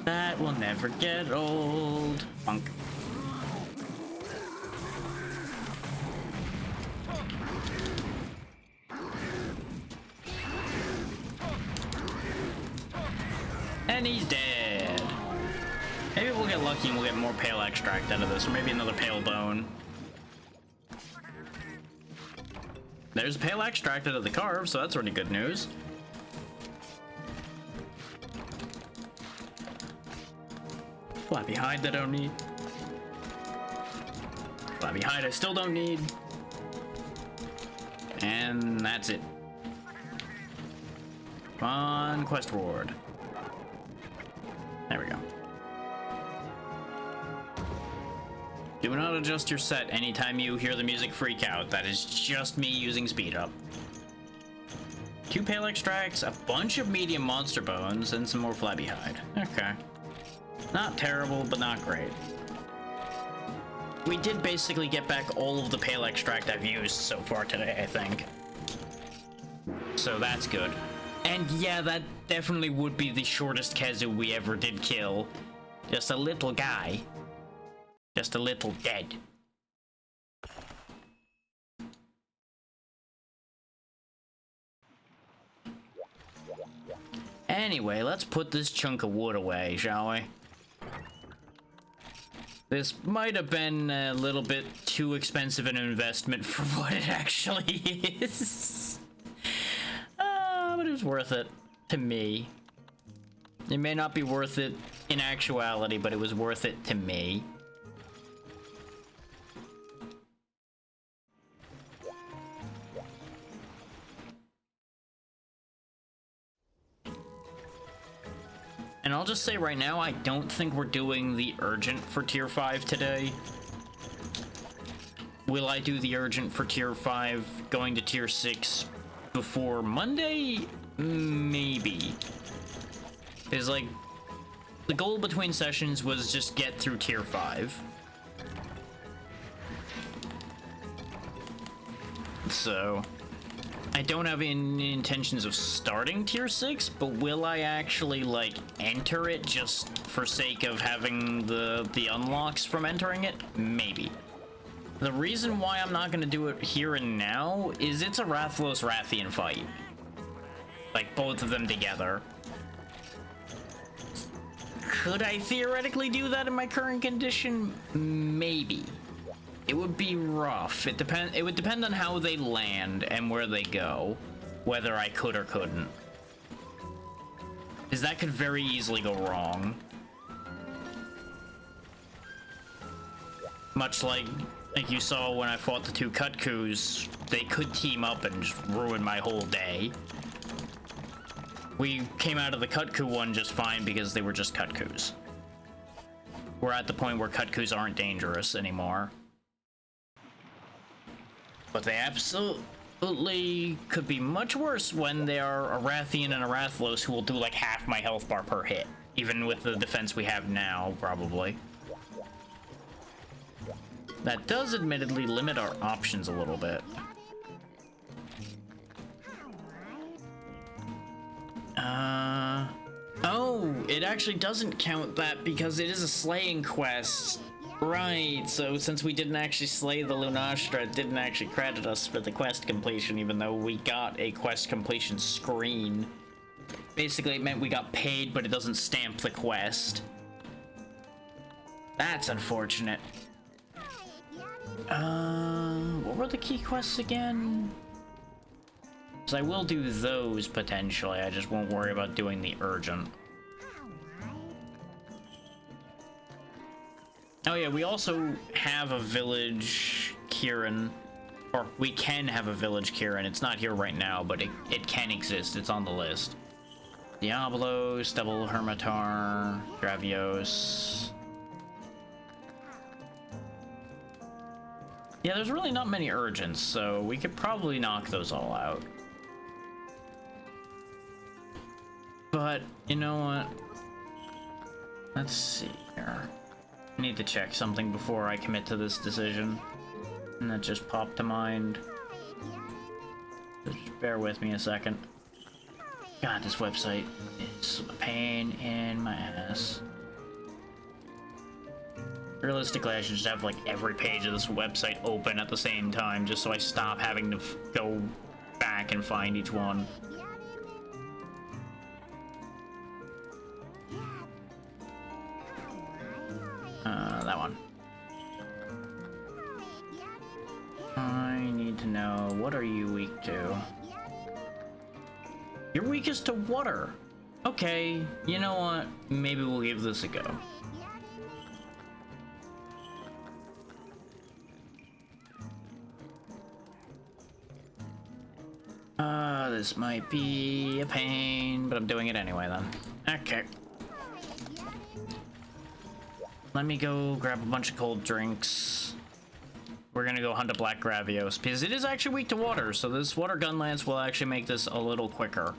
That will never get old. Funk. And he's dead. Maybe we'll get lucky and we'll get more pale extract out of this, or maybe another pale bone. There's pale extract out of the carve, so that's already good news. Flabby hide that I don't need. Flabby hide I still don't need. And that's it. Come on, quest reward. There we go. Do not adjust your set anytime you hear the music freak out. That is just me using speed up. 2 pale extracts, a bunch of medium monster bones, and some more flabby hide. Okay. Not terrible, but not great. We did basically get back all of the pale extract I've used so far today, I think. So that's good. And yeah, that definitely would be the shortest Khezu we ever did kill. Just a little guy. Just a little dead. Anyway, let's put this chunk of wood away, shall we? This might have been a little bit too expensive an investment for what it actually is. But it was worth it to me. It may not be worth it in actuality, but it was worth it to me. And I'll just say right now, I don't think we're doing the urgent for tier 5 today. Will I do the urgent for tier 5 going to tier 6 before Monday? Maybe. Because, like, the goal between sessions was just get through tier 5. So I don't have any intentions of starting tier 6, but will I actually, like, enter it just for sake of having the unlocks from entering it? Maybe. The reason why I'm not going to do it here and now is it's a Rathalos-Rathian fight. Like, both of them together. Could I theoretically do that in my current condition? Maybe. It would be rough. It would depend on how they land and where they go, whether I could or couldn't. Because that could very easily go wrong. Much like you saw when I fought the 2 Kutkus, they could team up and just ruin my whole day. We came out of the Kutku one just fine because they were just Kutkus. We're at the point where Kutkus aren't dangerous anymore. But they absolutely could be much worse when they are a Rathian and a Rathalos who will do like half my health bar per hit. Even with the defense we have now, probably. That does admittedly limit our options a little bit. Oh, it actually doesn't count that because it is a slaying quest. Right, so since we didn't actually slay the Lunastra, it didn't actually credit us for the quest completion, even though we got a quest completion screen. Basically, it meant we got paid, but it doesn't stamp the quest. That's unfortunate. What were the key quests again? So I will do those potentially, I just won't worry about doing the urgent. Oh yeah, we also have a village, Kirin, Or we can have a village Kieran. It's not here right now, but it can exist. It's on the list. Diablo, Stubble, Hermitar, Dravios. Yeah, there's really not many urgents, so we could probably knock those all out. But, you know what? Let's see here. I need to check something before I commit to this decision. And that just popped to mind. So just bear with me a second. God, this website is a pain in my ass. Realistically, I should just have like every page of this website open at the same time, just so I stop having to go back and find each one. That one. I need to know, what are you weak to? You're weakest to water. Okay, you know what? Maybe we'll give this a go. This might be a pain, but I'm doing it anyway then. Okay. Let me go grab a bunch of cold drinks. We're gonna go hunt a black Gravios, because it is actually weak to water, so this water gun lance will actually make this a little quicker.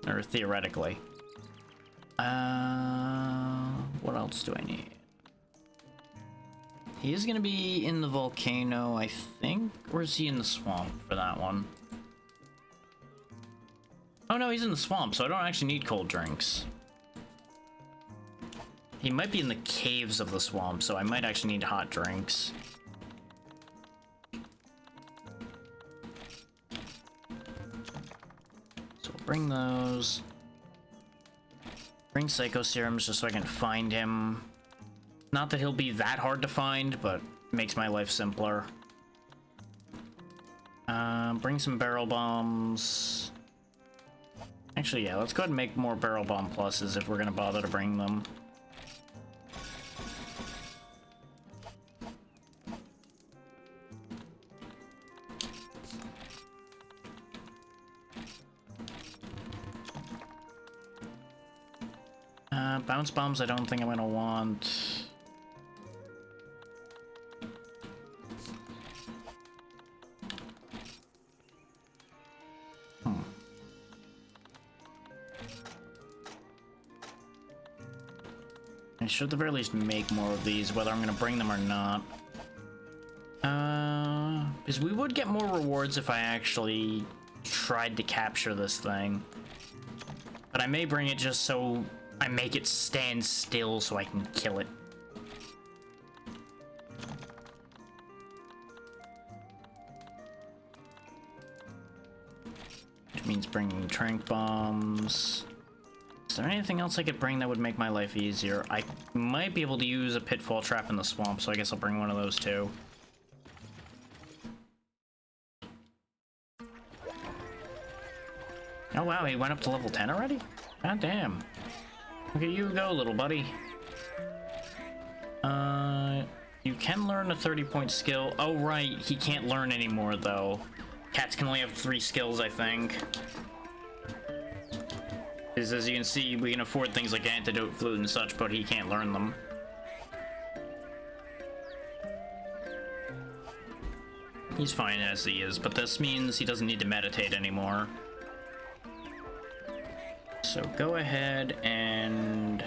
Or theoretically. What else do I need? He is gonna be in the volcano, I think, or is he in the swamp for that one? Oh no, he's in the swamp, so I don't actually need cold drinks. He might be in the caves of the swamp, so I might actually need hot drinks. So we'll bring those. Bring Psycho Serums just so I can find him. Not that he'll be that hard to find, but makes my life simpler. Bring some barrel bombs. Actually, yeah, let's go ahead and make more barrel bomb pluses if we're gonna bother to bring them. Bounce bombs I don't think I'm gonna want. I should at the very least make more of these, whether I'm gonna bring them or not. Because we would get more rewards if I actually tried to capture this thing. But I may bring it just so I make it stand still so I can kill it. Which means bringing tranq bombs. Is there anything else I could bring that would make my life easier? I might be able to use a pitfall trap in the swamp, so I guess I'll bring one of those too. Oh wow, he went up to level 10 already? God damn. Look at you go, little buddy. You can learn a 30-point skill. Oh right, he can't learn anymore though. Cats can only have 3 skills, I think. Because as you can see, we can afford things like Antidote Flute and such, but he can't learn them. He's fine as he is, but this means he doesn't need to meditate anymore. So go ahead and...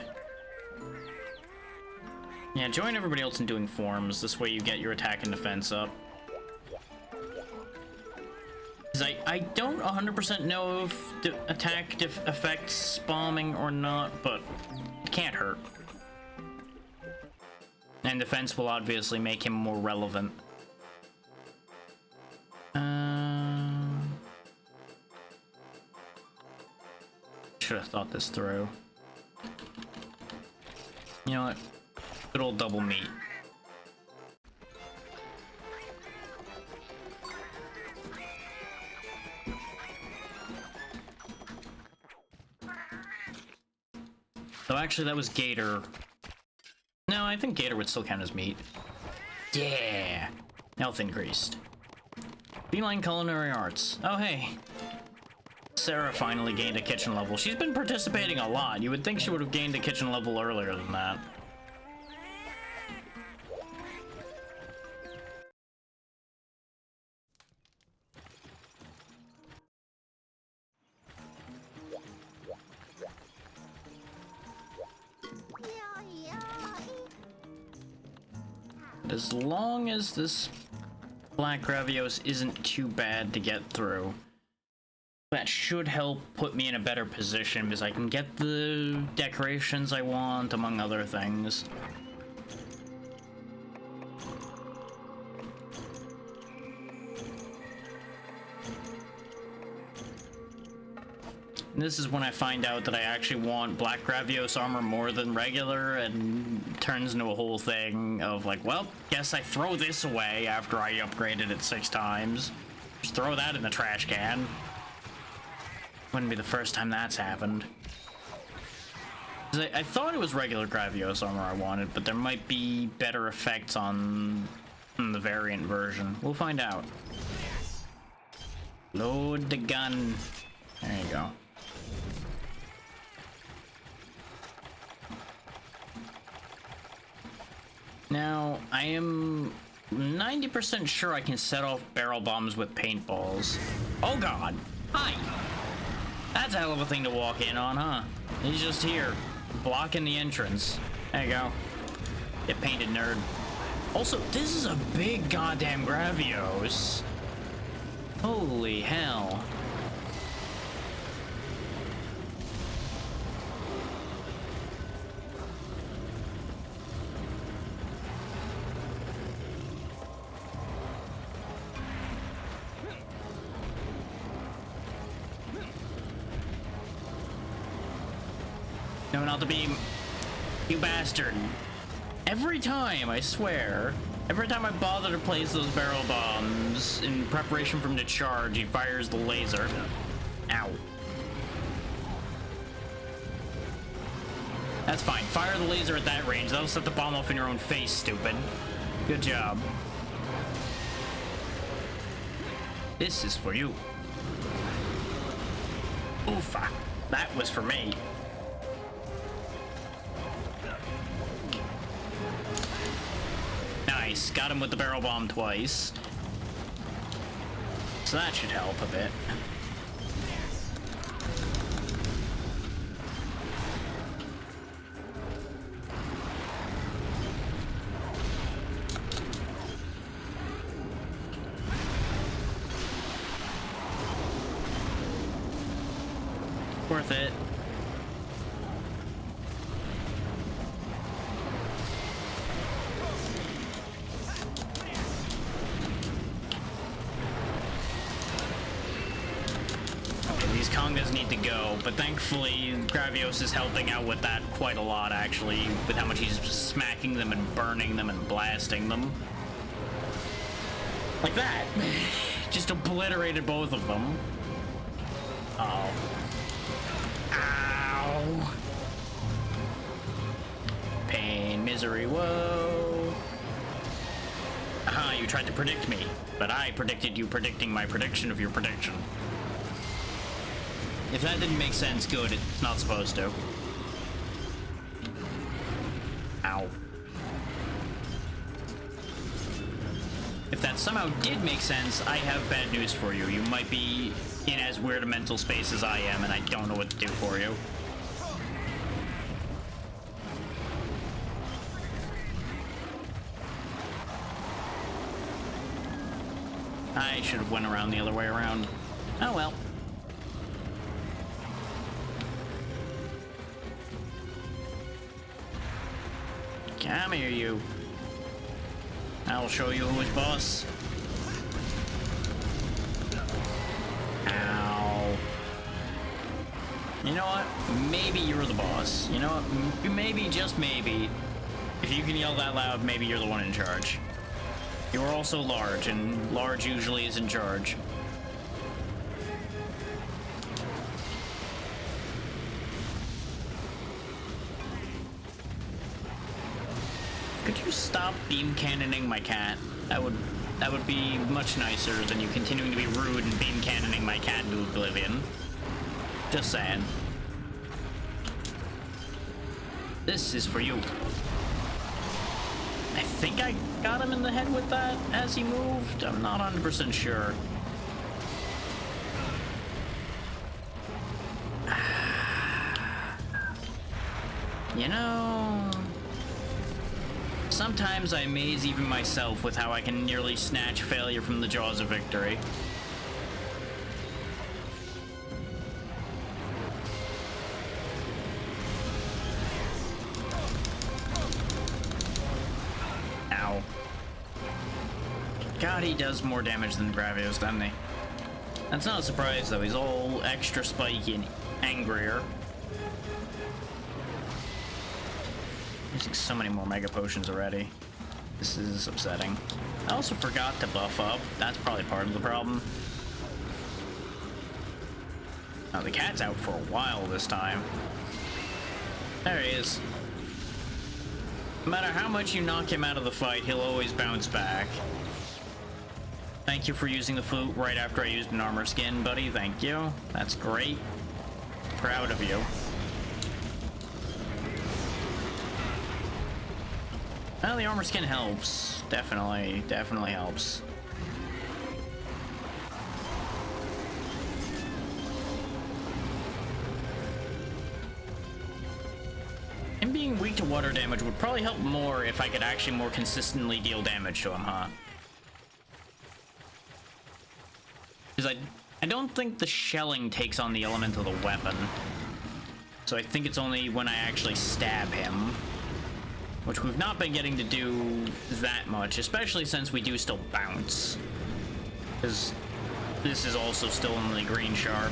yeah, join everybody else in doing forms. This way you get your attack and defense up. I don't 100% know if the attack affects bombing or not, but it can't hurt. And defense will obviously make him more relevant. Should have thought this through. You know what? Good old double meat. So actually that was Gator. No, I think Gator would still count as meat. Yeah! Health increased. Feline Culinary Arts. Oh, hey. Sarah finally gained a kitchen level. She's been participating a lot. You would think she would have gained a kitchen level earlier than that. As long as this Black Gravios isn't too bad to get through, that should help put me in a better position because I can get the decorations I want, among other things. And this is when I find out that I actually want Black Gravios armor more than regular, and turns into a whole thing of like, well, guess I throw this away after I upgraded it 6 times. Just throw that in the trash can. Wouldn't be the first time that's happened. I thought it was regular Gravios armor I wanted, but there might be better effects on the variant version. We'll find out. Load the gun. There you go. Now, I am 90% sure I can set off barrel bombs with paintballs. Oh god! Hi! That's a hell of a thing to walk in on, huh? He's just here, blocking the entrance. There you go. Get painted, nerd. Also, this is a big goddamn Gravios. Holy hell. No, not the beam. You bastard. Every time, I swear, every time I bother to place those barrel bombs in preparation for him to charge, he fires the laser. Ow. That's fine. Fire the laser at that range. That'll set the bomb off in your own face, stupid. Good job. This is for you. Oofa. That was for me. Nice. Got him with the barrel bomb twice. So that should help a bit. Worth it. These congas need to go, but thankfully Gravios is helping out with that quite a lot, actually, with how much he's smacking them and burning them and blasting them. Like that. Just obliterated both of them. Oh. Ow. Pain, misery, woe. Aha, you tried to predict me, but I predicted you predicting my prediction of your prediction. If that didn't make sense, good. It's not supposed to. Ow. If that somehow did make sense, I have bad news for you. You might be in as weird a mental space as I am, and I don't know what to do for you. I should have went around the other way around. Oh well. Come here, you. I'll show you who is boss. Ow. You know what? Maybe you're the boss. You know what? Maybe, just maybe. If you can yell that loud, maybe you're the one in charge. You're also large, and large usually is in charge. Could you stop beam cannoning my cat? That would That would be much nicer than you continuing to be rude and beam cannoning my cat into oblivion. Just saying. This is for you. I think I got him in the head with that as he moved. I'm not 100% sure. You know, sometimes I amaze even myself with how I can nearly snatch failure from the jaws of victory. Ow. God, he does more damage than Gravios, doesn't he? That's not a surprise, though. He's all extra spiky and angrier. Using so many more Mega Potions already. This is upsetting. I also forgot to buff up. That's probably part of the problem. Oh, the cat's out for a while this time. There he is. No matter how much you knock him out of the fight, he'll always bounce back. Thank you for using the flute right after I used an armor skin, buddy. Thank you. That's great. Proud of you. Well, the armor skin helps. Definitely helps. Him being weak to water damage would probably help more if I could actually more consistently deal damage to him, huh? Because I don't think the shelling takes on the element of the weapon. So I think it's only when I actually stab him. Which we've not been getting to do that much, especially since we do still bounce. Because this is also still only green sharp.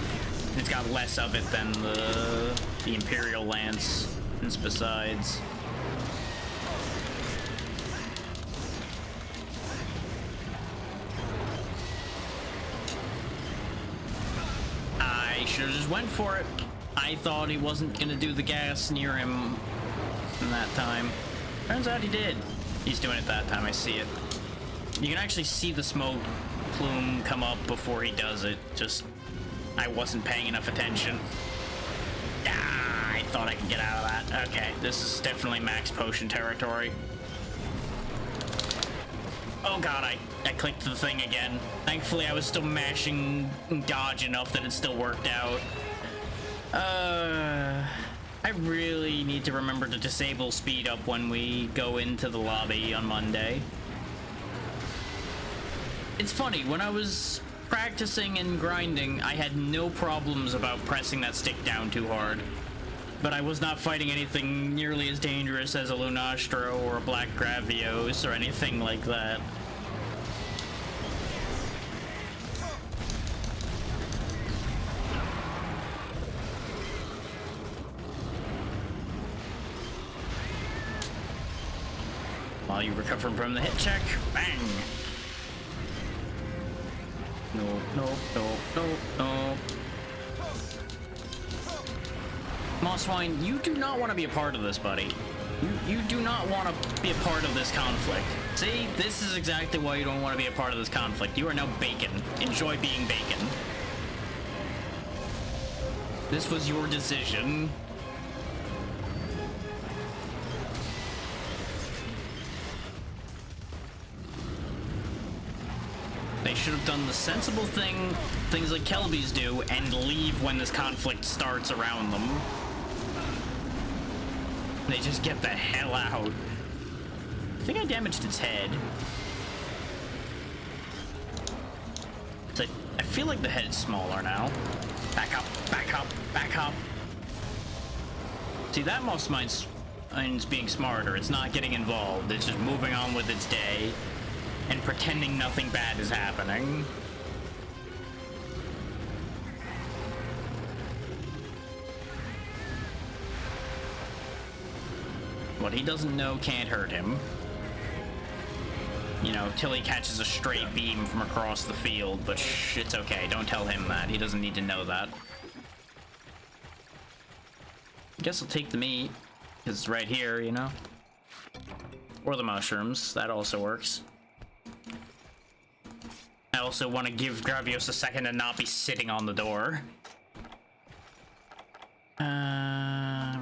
It's got less of it than the Imperial Lance, and besides. I should have just went for it. I thought he wasn't gonna do the gas near him in that time. Turns out he did. He's doing it that time, I see it. You can actually see the smoke plume come up before he does it. Just, I wasn't paying enough attention. Ah, I thought I could get out of that. Okay, this is definitely max potion territory. Oh god, I clicked the thing again. Thankfully, I was still mashing dodge enough that it still worked out. I really need to remember to disable speed up when we go into the lobby on Monday. It's funny, when I was practicing and grinding, I had no problems about pressing that stick down too hard. But I was not fighting anything nearly as dangerous as a Lunastro or a Black Gravios or anything like that. While you recover from the hit check, bang! No. Mosswine, you do not want to be a part of this, buddy. You do not want to be a part of this conflict. See, this is exactly why you don't want to be a part of this conflict. You are now bacon. Enjoy being bacon. This was your decision. They should have done the sensible thing, things like Kelby's do, and leave when this conflict starts around them. They just get the hell out. I think I damaged its head. So I feel like the head's smaller now. Back up, back up, back up. See, that most mine's being smarter. It's not getting involved. It's just moving on with its day and pretending nothing bad is happening. What he doesn't know can't hurt him. You know, till he catches a straight beam from across the field, but shh, it's okay. Don't tell him that. He doesn't need to know that. I guess I'll take the meat, because it's right here, you know? Or the mushrooms. That also works. also want to give Gravios a second and not be sitting on the door.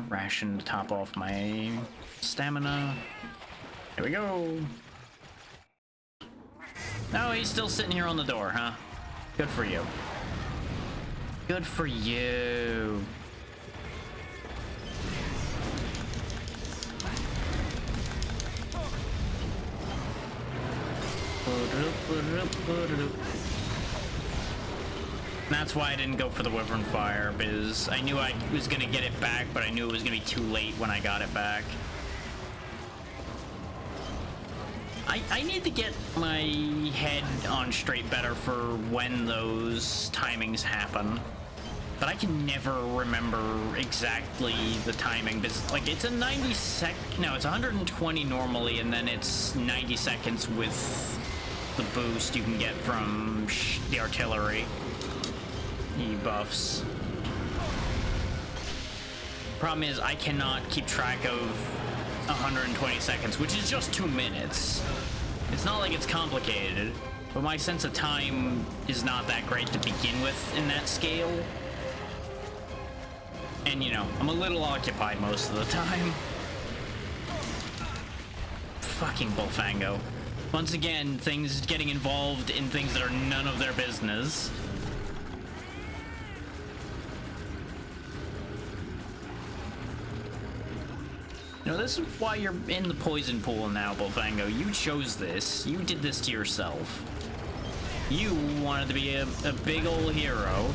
Ration to top off my stamina. Here we go. No, he's still sitting here on the door, huh? Good for you. Good for you. That's why I didn't go for the Wyvern Fire, because I knew I was gonna get it back, but I knew it was gonna be too late when I got it back. I need to get my head on straight better for when those timings happen. But I can never remember exactly the timing, because, like, it's a 90 sec... No, it's 120 normally, and then it's 90 seconds with the boost you can get from the artillery. Buffs. Problem is, I cannot keep track of 120 seconds, which is just 2 minutes. It's not like it's complicated, but my sense of time is not that great to begin with in that scale. And, you know, I'm a little occupied most of the time. Fucking Bullfango. Once again, things getting involved in things that are none of their business. You know, this is why you're in the poison pool now, Bullfango. You chose this. You did this to yourself. You wanted to be a big ol' hero.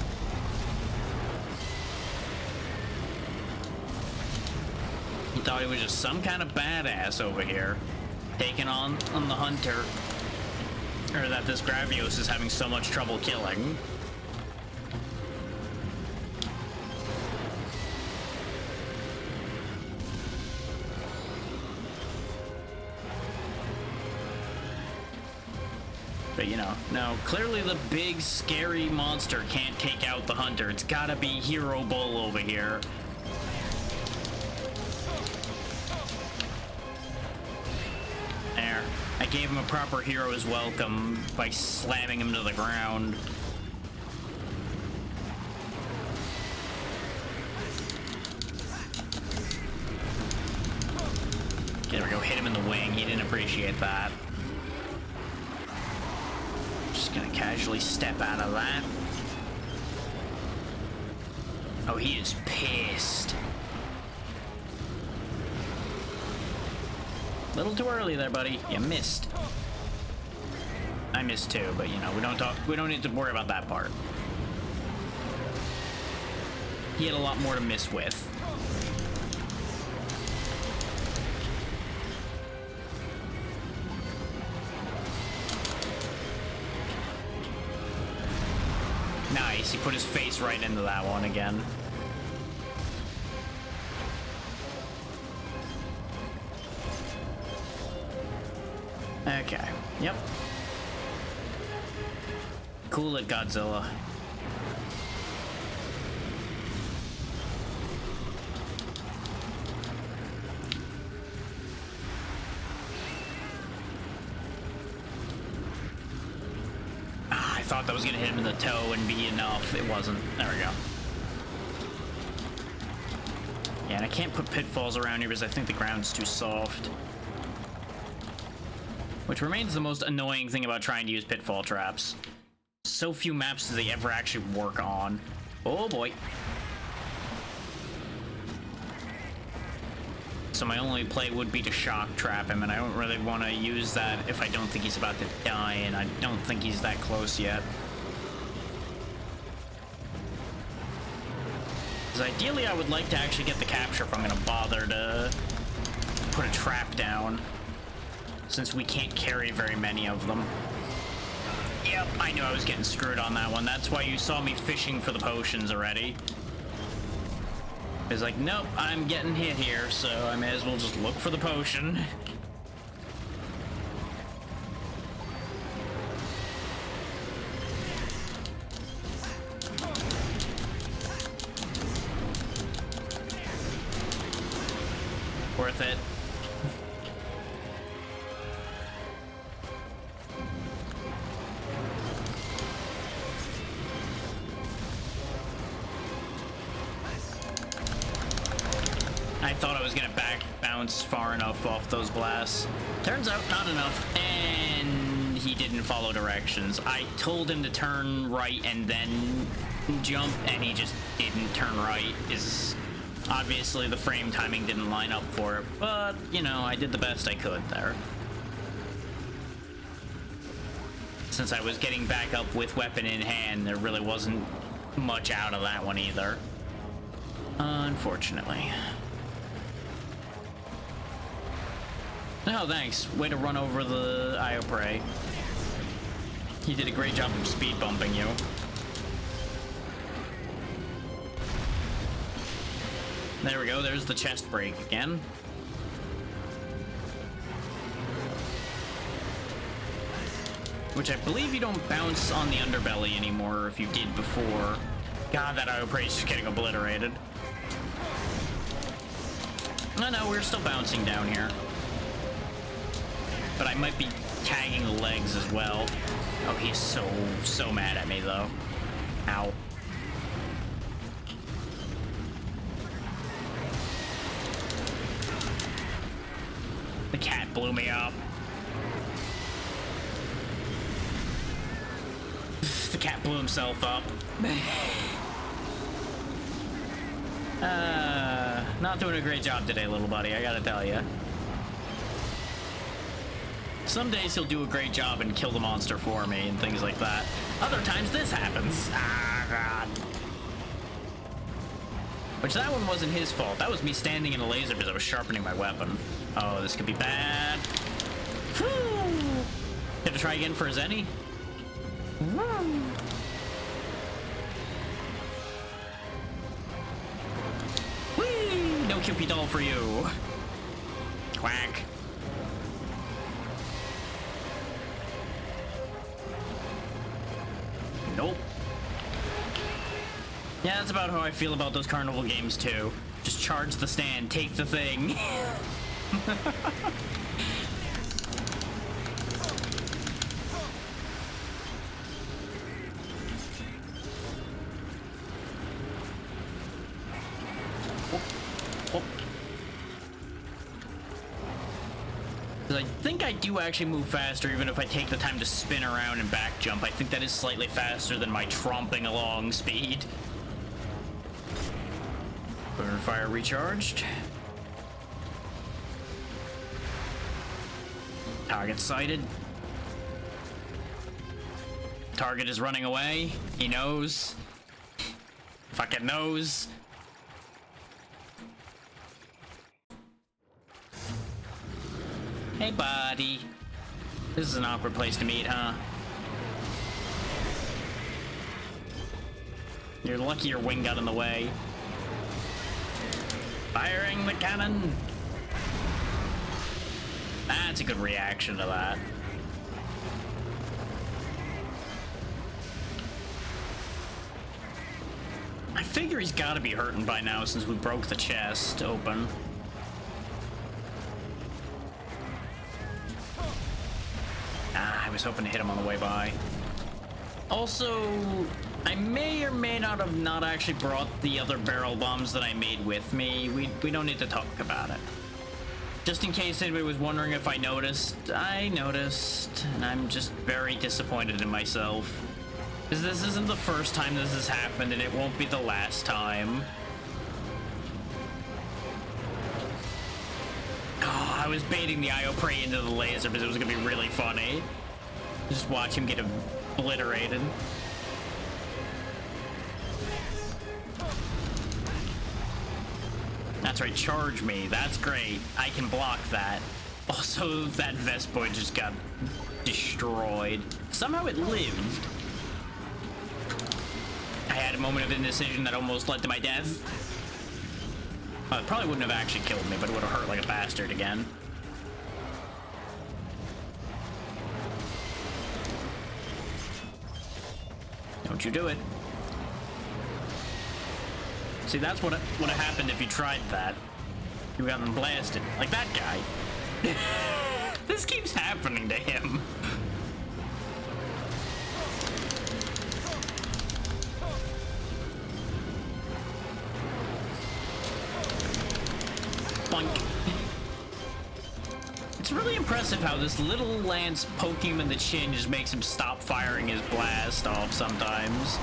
He thought he was just some kind of badass over here, taking on the hunter. Or that this Gravios is having so much trouble killing. But, you know, no, clearly the big, scary monster can't take out the hunter. It's gotta be Hero Bull over here. There. I gave him a proper hero's welcome by slamming him to the ground. Okay, there we go. Hit him in the wing. He didn't appreciate that. Just gonna casually step out of that. Oh, he is pissed. Little too early there, buddy. You missed. I missed too, but you know, we don't need to worry about that part. He had a lot more to miss with. Nice, he put his face right into that one again. Okay, yep. Cool it, Godzilla. I thought that was gonna hit him in the toe and be enough. It wasn't. There we go. Yeah, and I can't put pitfalls around here because I think the ground's too soft. Which remains the most annoying thing about trying to use pitfall traps. So few maps do they ever actually work on. Oh boy. So my only play would be to shock trap him, and I don't really want to use that if I don't think he's about to die, and I don't think he's that close yet. Because ideally I would like to actually get the capture if I'm going to bother to put a trap down, since we can't carry very many of them. Yep, I knew I was getting screwed on that one. That's why you saw me fishing for the potions already. It's like, nope, I'm getting hit here, so I may as well just look for the potion. Worth it. I thought I was gonna back bounce far enough off those blasts. Turns out not enough, and he didn't follow directions. I told him to turn right and then jump, and he just didn't turn right. Obviously the frame timing didn't line up for it, but, you know, I did the best I could there. Since I was getting back up with weapon in hand, there really wasn't much out of that one either. Unfortunately. Oh, thanks. Way to run over the Io Prey. He did a great job of speed bumping you. There we go, there's the chest break again. Which I believe you don't bounce on the underbelly anymore if you did before. God, that Io Prey is just getting obliterated. No, we're still bouncing down here. But I might be tagging the legs as well. Oh, he's so mad at me, though. Ow. The cat blew me up. The cat blew himself up. Not doing a great job today, little buddy, I gotta tell you. Some days he'll do a great job and kill the monster for me and things like that. Other times this happens. Ah, God. Which that one wasn't his fault. That was me standing in a laser because I was sharpening my weapon. Oh, this could be bad. Woo! Gonna try again for a Zenny? Woo! Whee! No Cupid doll for you. Quack. Nope. Yeah, that's about how I feel about those carnival games too. Just charge the stand, take the thing. I think I do actually move faster even if I take the time to spin around and back jump. I think that is slightly faster than my tromping along speed. Burn fire recharged. Target sighted. Target is running away. He knows. Fucking knows. Hey, buddy. This is an awkward place to meet, huh? You're lucky your wing got in the way. Firing the cannon! That's a good reaction to that. I figure he's gotta be hurting by now since we broke the chest open. I was hoping to hit him on the way by. Also, I may or may not have not actually brought the other barrel bombs that I made with me. We don't need to talk about it. Just in case anybody was wondering if I noticed and I'm just very disappointed in myself. Because this isn't the first time this has happened, and it won't be the last time. Oh, I was baiting the Io Prey into the laser because it was gonna be really funny. Just watch him get obliterated. That's right, charge me. That's great. I can block that. Also, that Vespoid just got destroyed. Somehow it lived. I had a moment of indecision that almost led to my death. It probably wouldn't have actually killed me, but it would have hurt like a bastard again. Don't you do it. See, that's what would have happened if you tried that. You got them blasted. Like that guy. This keeps happening to him. Boink. It's really impressive how this little lance poking him in the chin just makes him stop firing his blast off sometimes.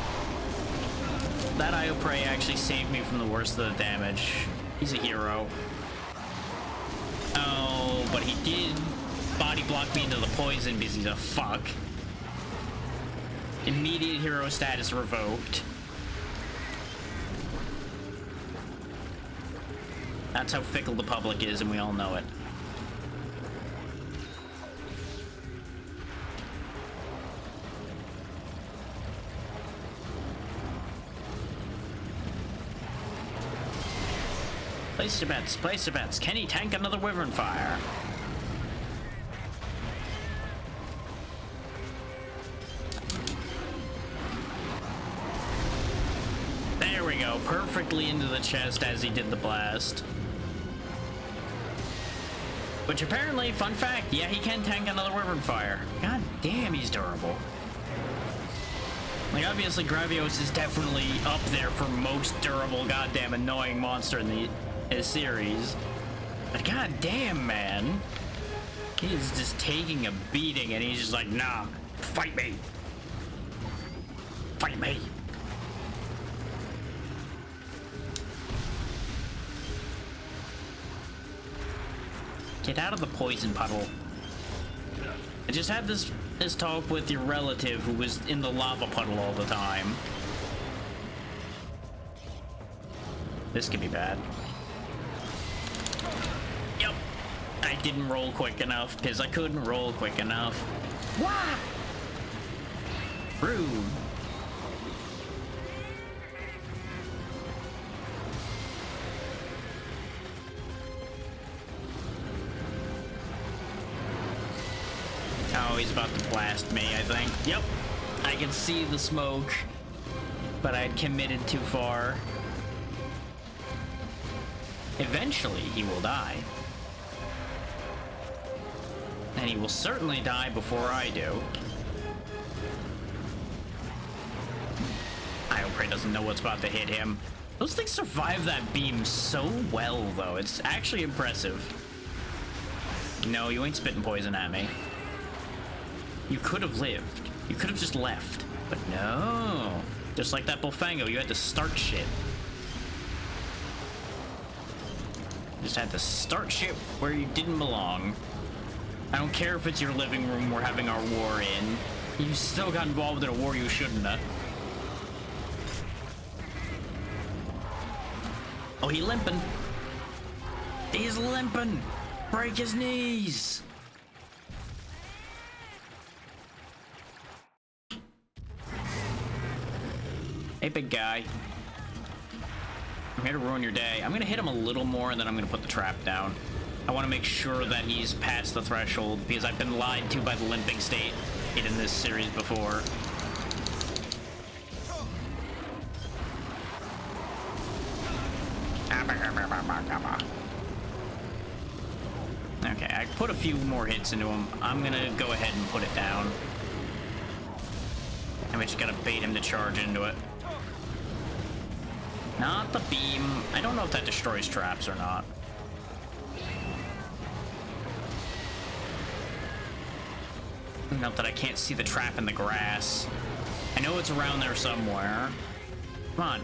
That Io Prey actually saved me from the worst of the damage. He's a hero. Oh, but he did body block me into the poison because he's a fuck. Immediate hero status revoked. That's how fickle the public is, and we all know it. Place your bets, place your bets. Can he tank another Wyvern Fire? There we go, perfectly into the chest as he did the blast. Which apparently, fun fact, yeah, he can tank another Wyvern Fire. God damn, he's durable. Like, obviously, Gravios is definitely up there for most durable, goddamn annoying monster in the series. But goddamn, man. He is just taking a beating, and he's just like, nah, fight me. Fight me. Get out of the poison puddle. I just had this talk with your relative who was in the lava puddle all the time. This could be bad. Yep. I didn't roll quick enough because I couldn't roll quick enough. Wah! Rude. Oh, he's about to blast me, I think. Yep. I can see the smoke, but I'd committed too far. Eventually, he will die. And he will certainly die before I do. I hope he doesn't know what's about to hit him. Those things survive that beam so well, though. It's actually impressive. No, you ain't spitting poison at me. You could have lived. You could have just left. But no. Just like that Bullfango, you had to start shit. You just had to start shit where you didn't belong. I don't care if it's your living room we're having our war in. You still got involved in a war you shouldn't have. Oh, he's limping. He's limping. Break his knees. Hey, big guy. I'm here to ruin your day. I'm gonna hit him a little more, and then I'm gonna put the trap down. I want to make sure that he's past the threshold, because I've been lied to by the limping state in this series before. Okay, I put a few more hits into him. I'm gonna go ahead and put it down. And we just gotta bait him to charge into it. Not the beam. I don't know if that destroys traps or not. Note that I can't see the trap in the grass. I know it's around there somewhere. Come on.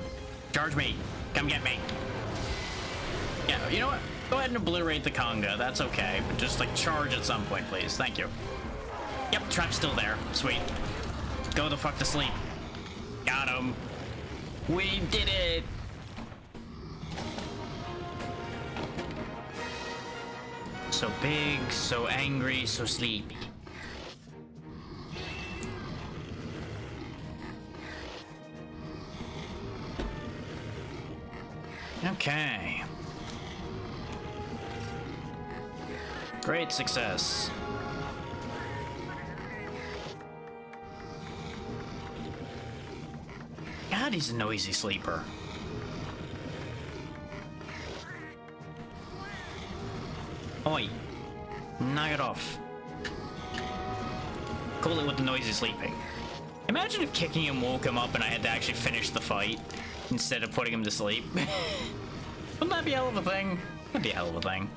Charge me. Come get me. Yeah, you know what? Go ahead and obliterate the conga. That's okay. But just, like, charge at some point, please. Thank you. Yep, trap's still there. Sweet. Go the fuck to sleep. Got him. We did it. So big, so angry, so sleepy. Okay. Great success. God, he's a noisy sleeper. Oi. Knock it off. Cool it with the noisy sleeping. Imagine if kicking him woke him up and I had to actually finish the fight instead of putting him to sleep. Wouldn't that be a hell of a thing? That'd be a hell of a thing.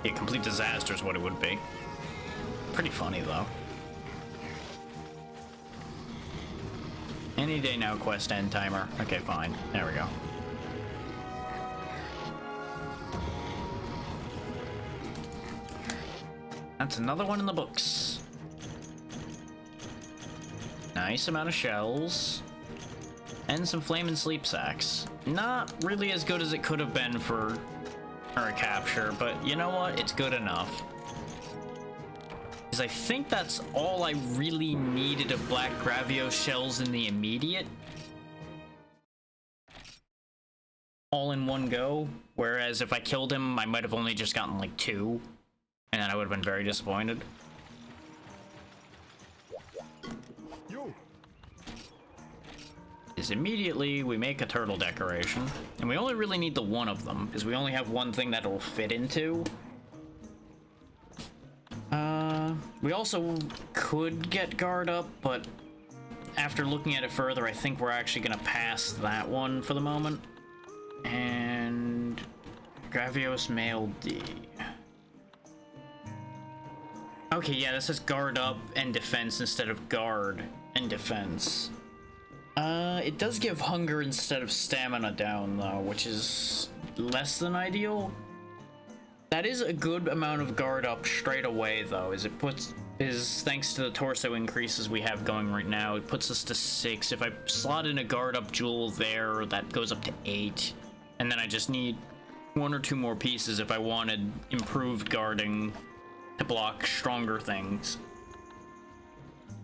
A complete disaster is what it would be. Pretty funny, though. Any day now quest end timer. Okay, fine. There we go. That's another one in the books. Nice amount of shells. And some flame and sleep sacks. Not really as good as it could have been for a capture, but you know what? It's good enough. Because I think that's all I really needed of Black Gravio shells in the immediate. All in one go. Whereas if I killed him, I might have only just gotten like 2. And then I would have been very disappointed. Is immediately we make a turtle decoration. And we only really need the one of them, because we only have one thing that it'll fit into. We also could get guard up, but after looking at it further, I think we're actually gonna pass that one for the moment. And Gravios Male D. Okay, yeah, this says guard up and defense instead of guard and defense. It does give hunger instead of stamina down, though, which is less than ideal. That is a good amount of guard up straight away, though, as it puts, thanks to the torso increases we have going right now, it puts us to 6. If I slot in a guard up jewel there, that goes up to 8. And then I just need 1 or 2 more pieces if I wanted improved guarding to block stronger things.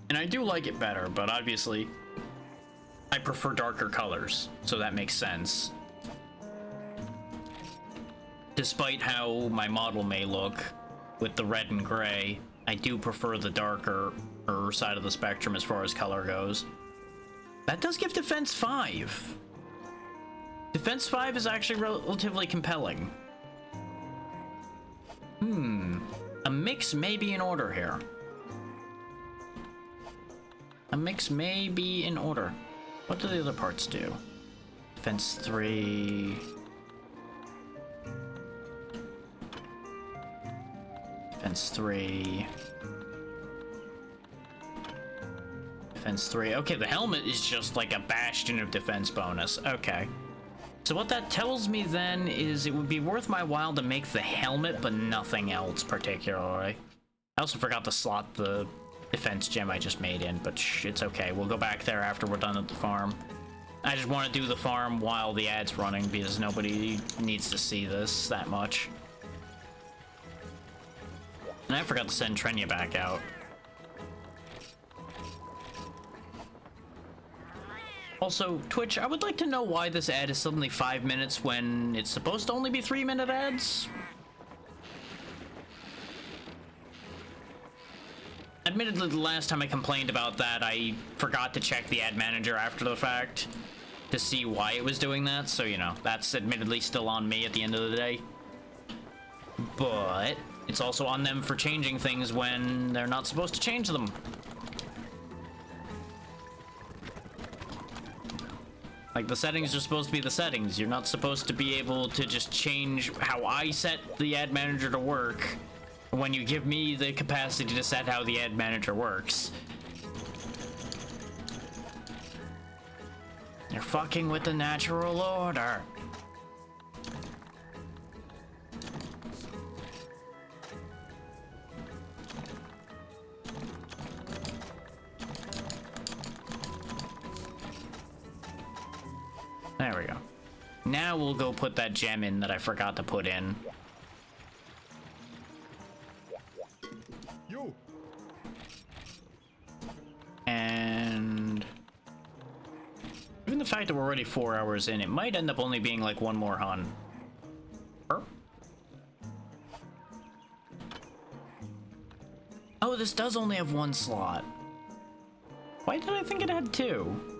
And I do like it better, but obviously I prefer darker colors, so that makes sense. Despite how my model may look with the red and gray, I do prefer the darker side of the spectrum as far as color goes. That does give defense 5. Defense 5 is actually relatively compelling. A mix may be in order here. A mix may be in order. What do the other parts do? Defense 3... Defense 3... Defense 3... Okay, the helmet is just like a bastion of defense bonus. Okay. So what that tells me then is it would be worth my while to make the helmet, but nothing else particularly. I also forgot to slot the defense gem I just made in, but it's okay. We'll go back there after we're done at the farm. I just want to do the farm while the ad's running because nobody needs to see this that much. And I forgot to send Trenya back out. Also, Twitch, I would like to know why this ad is suddenly 5 minutes when it's supposed to only be 3-minute ads. Admittedly, the last time I complained about that, I forgot to check the ad manager after the fact to see why it was doing that, so, you know, that's admittedly still on me at the end of the day. But it's also on them for changing things when they're not supposed to change them. Like, the settings are supposed to be the settings. You're not supposed to be able to just change how I set the ad manager to work when you give me the capacity to set how the ad manager works. You're fucking with the natural order. There we go. Now we'll go put that gem in that I forgot to put in. And even the fact that we're already 4 hours in, it might end up only being like 1 more hunt. Oh, this does only have 1 slot. Why did I think it had 2?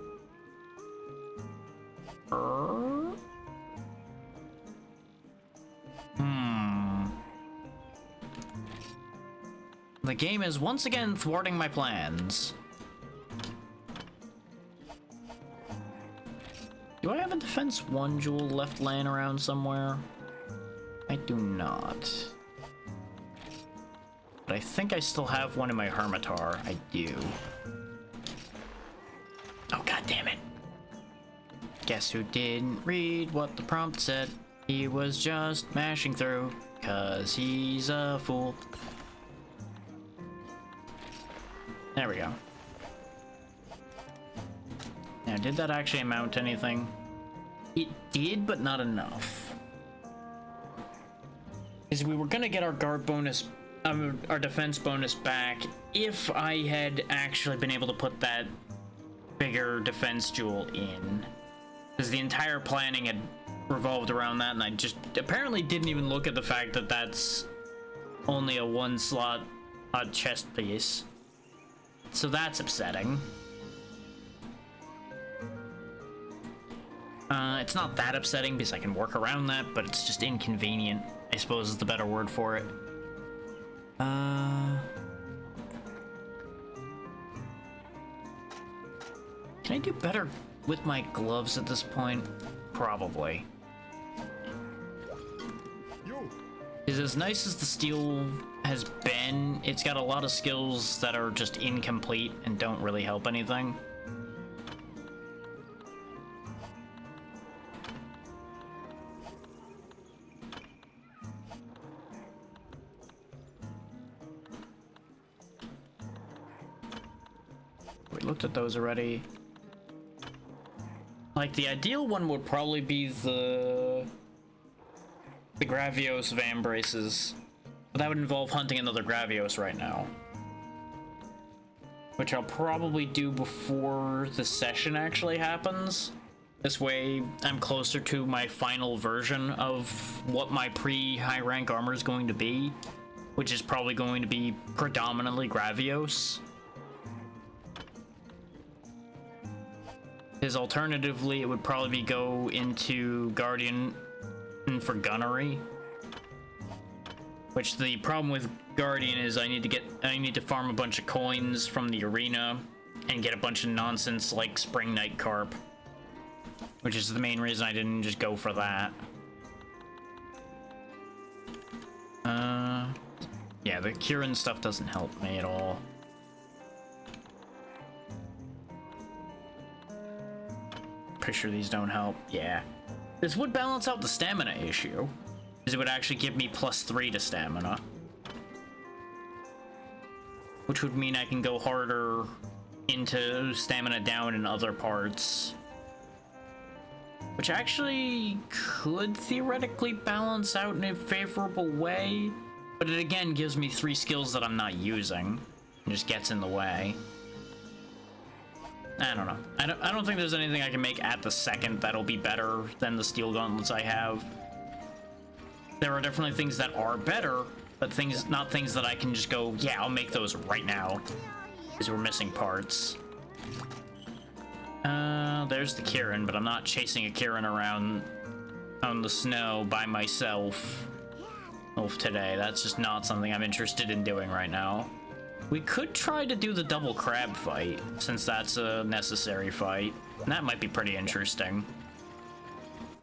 The game is once again thwarting my plans. Do I have a defense 1 jewel left laying around somewhere? I do not. But I think I still have one in my Hermitar. I do. Oh, god damn it. Guess who didn't read what the prompt said? He was just mashing through, 'cause he's a fool. There we go. Now, did that actually amount to anything? It did, but not enough. Because we were gonna get our guard bonus, our defense bonus back if I had actually been able to put that bigger defense jewel in. Because the entire planning had revolved around that, and I just apparently didn't even look at the fact that that's only a 1 slot chest piece. So that's upsetting. It's not that upsetting because I can work around that, but it's just inconvenient, I suppose is the better word for it. Can I do better with my gloves at this point? Probably. Because as nice as the steel has been, it's got a lot of skills that are just incomplete and don't really help anything. We looked at those already. Like, the ideal one would probably be the Gravios Vambraces. But that would involve hunting another Gravios right now. Which I'll probably do before the session actually happens. This way, I'm closer to my final version of what my pre-high rank armor is going to be. Which is probably going to be predominantly Gravios. Because alternatively, it would probably go into Guardian for gunnery. Which the problem with Guardian is I need to farm a bunch of coins from the arena and get a bunch of nonsense like Spring Night Carp. Which is the main reason I didn't just go for that. Yeah, the Kieran stuff doesn't help me at all. Pretty sure these don't help. Yeah. This would balance out the stamina issue, because it would actually give me +3 to stamina. Which would mean I can go harder into stamina down in other parts. Which actually could theoretically balance out in a favorable way, but it again gives me 3 skills that I'm not using. It just gets in the way. I don't know. I don't think there's anything I can make at the second that'll be better than the steel gauntlets I have. There are definitely things that are better, but not things that I can just go, yeah, I'll make those right now. Because we're missing parts. There's the Kieran, but I'm not chasing a Kieran around on the snow by myself today. That's just not something I'm interested in doing right now. We could try to do the double crab fight, since that's a necessary fight. And that might be pretty interesting.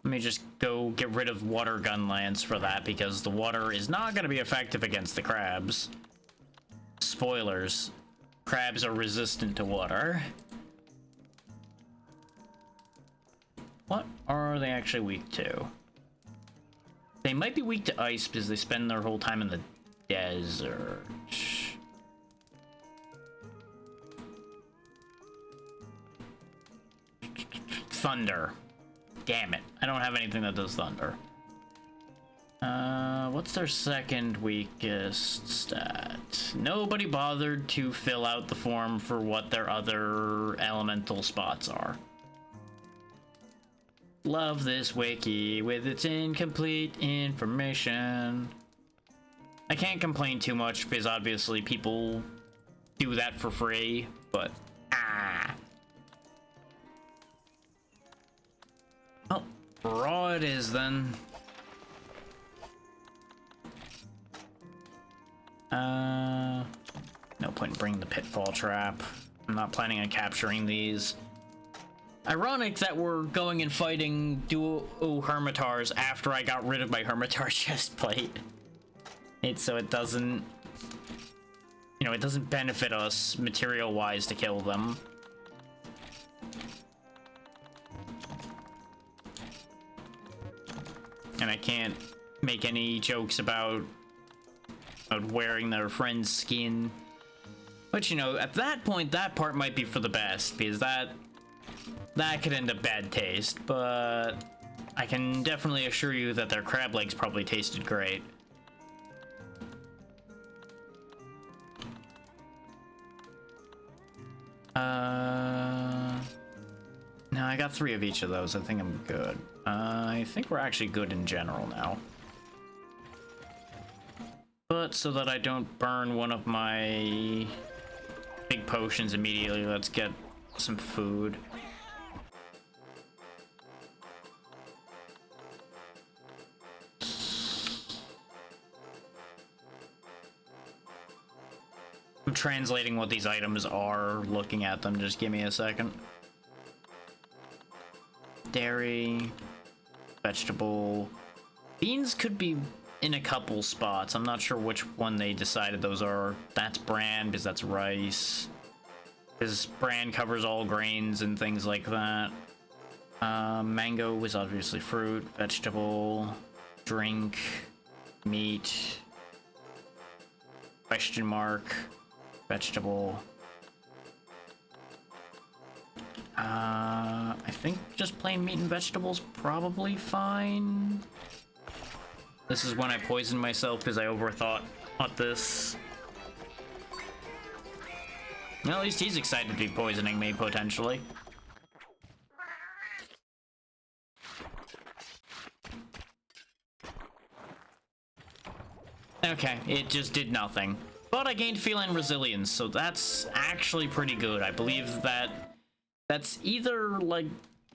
Let me just go get rid of water gun lance for that, because the water is not going to be effective against the crabs. Spoilers. Crabs are resistant to water. What are they actually weak to? They might be weak to ice because they spend their whole time in the desert. Thunder. Damn it. I don't have anything that does thunder. What's their second weakest stat? Nobody bothered to fill out the form for what their other elemental spots are. Love this wiki with its incomplete information. I can't complain too much because obviously people do that for free, but oh, raw it is then. No point in bringing the pitfall trap. I'm not planning on capturing these. Ironic that we're going and fighting duo Hermitars after I got rid of my Hermitar chestplate. So it doesn't... You know, it doesn't benefit us material-wise to kill them. And I can't make any jokes about wearing their friend's skin. But, you know, at that point, that part might be for the best, because that could end up bad taste. But I can definitely assure you that their crab legs probably tasted great. No, I got 3 of each of those. I think I'm good. I think we're actually good in general now. But so that I don't burn one of my big potions immediately, let's get some food. I'm translating what these items are, looking at them. Just give me a second. Dairy, vegetable. Beans could be in a couple spots. I'm not sure which one they decided those are. That's bran, because that's rice. Because bran covers all grains and things like that. Mango is obviously fruit, vegetable, drink, meat, question mark, vegetable. I think just plain meat and vegetables probably fine. This is when I poisoned myself because I overthought this. Well, at least he's excited to be poisoning me, potentially. Okay, it just did nothing. But I gained feline resilience, so that's actually pretty good. I believe that's either, like,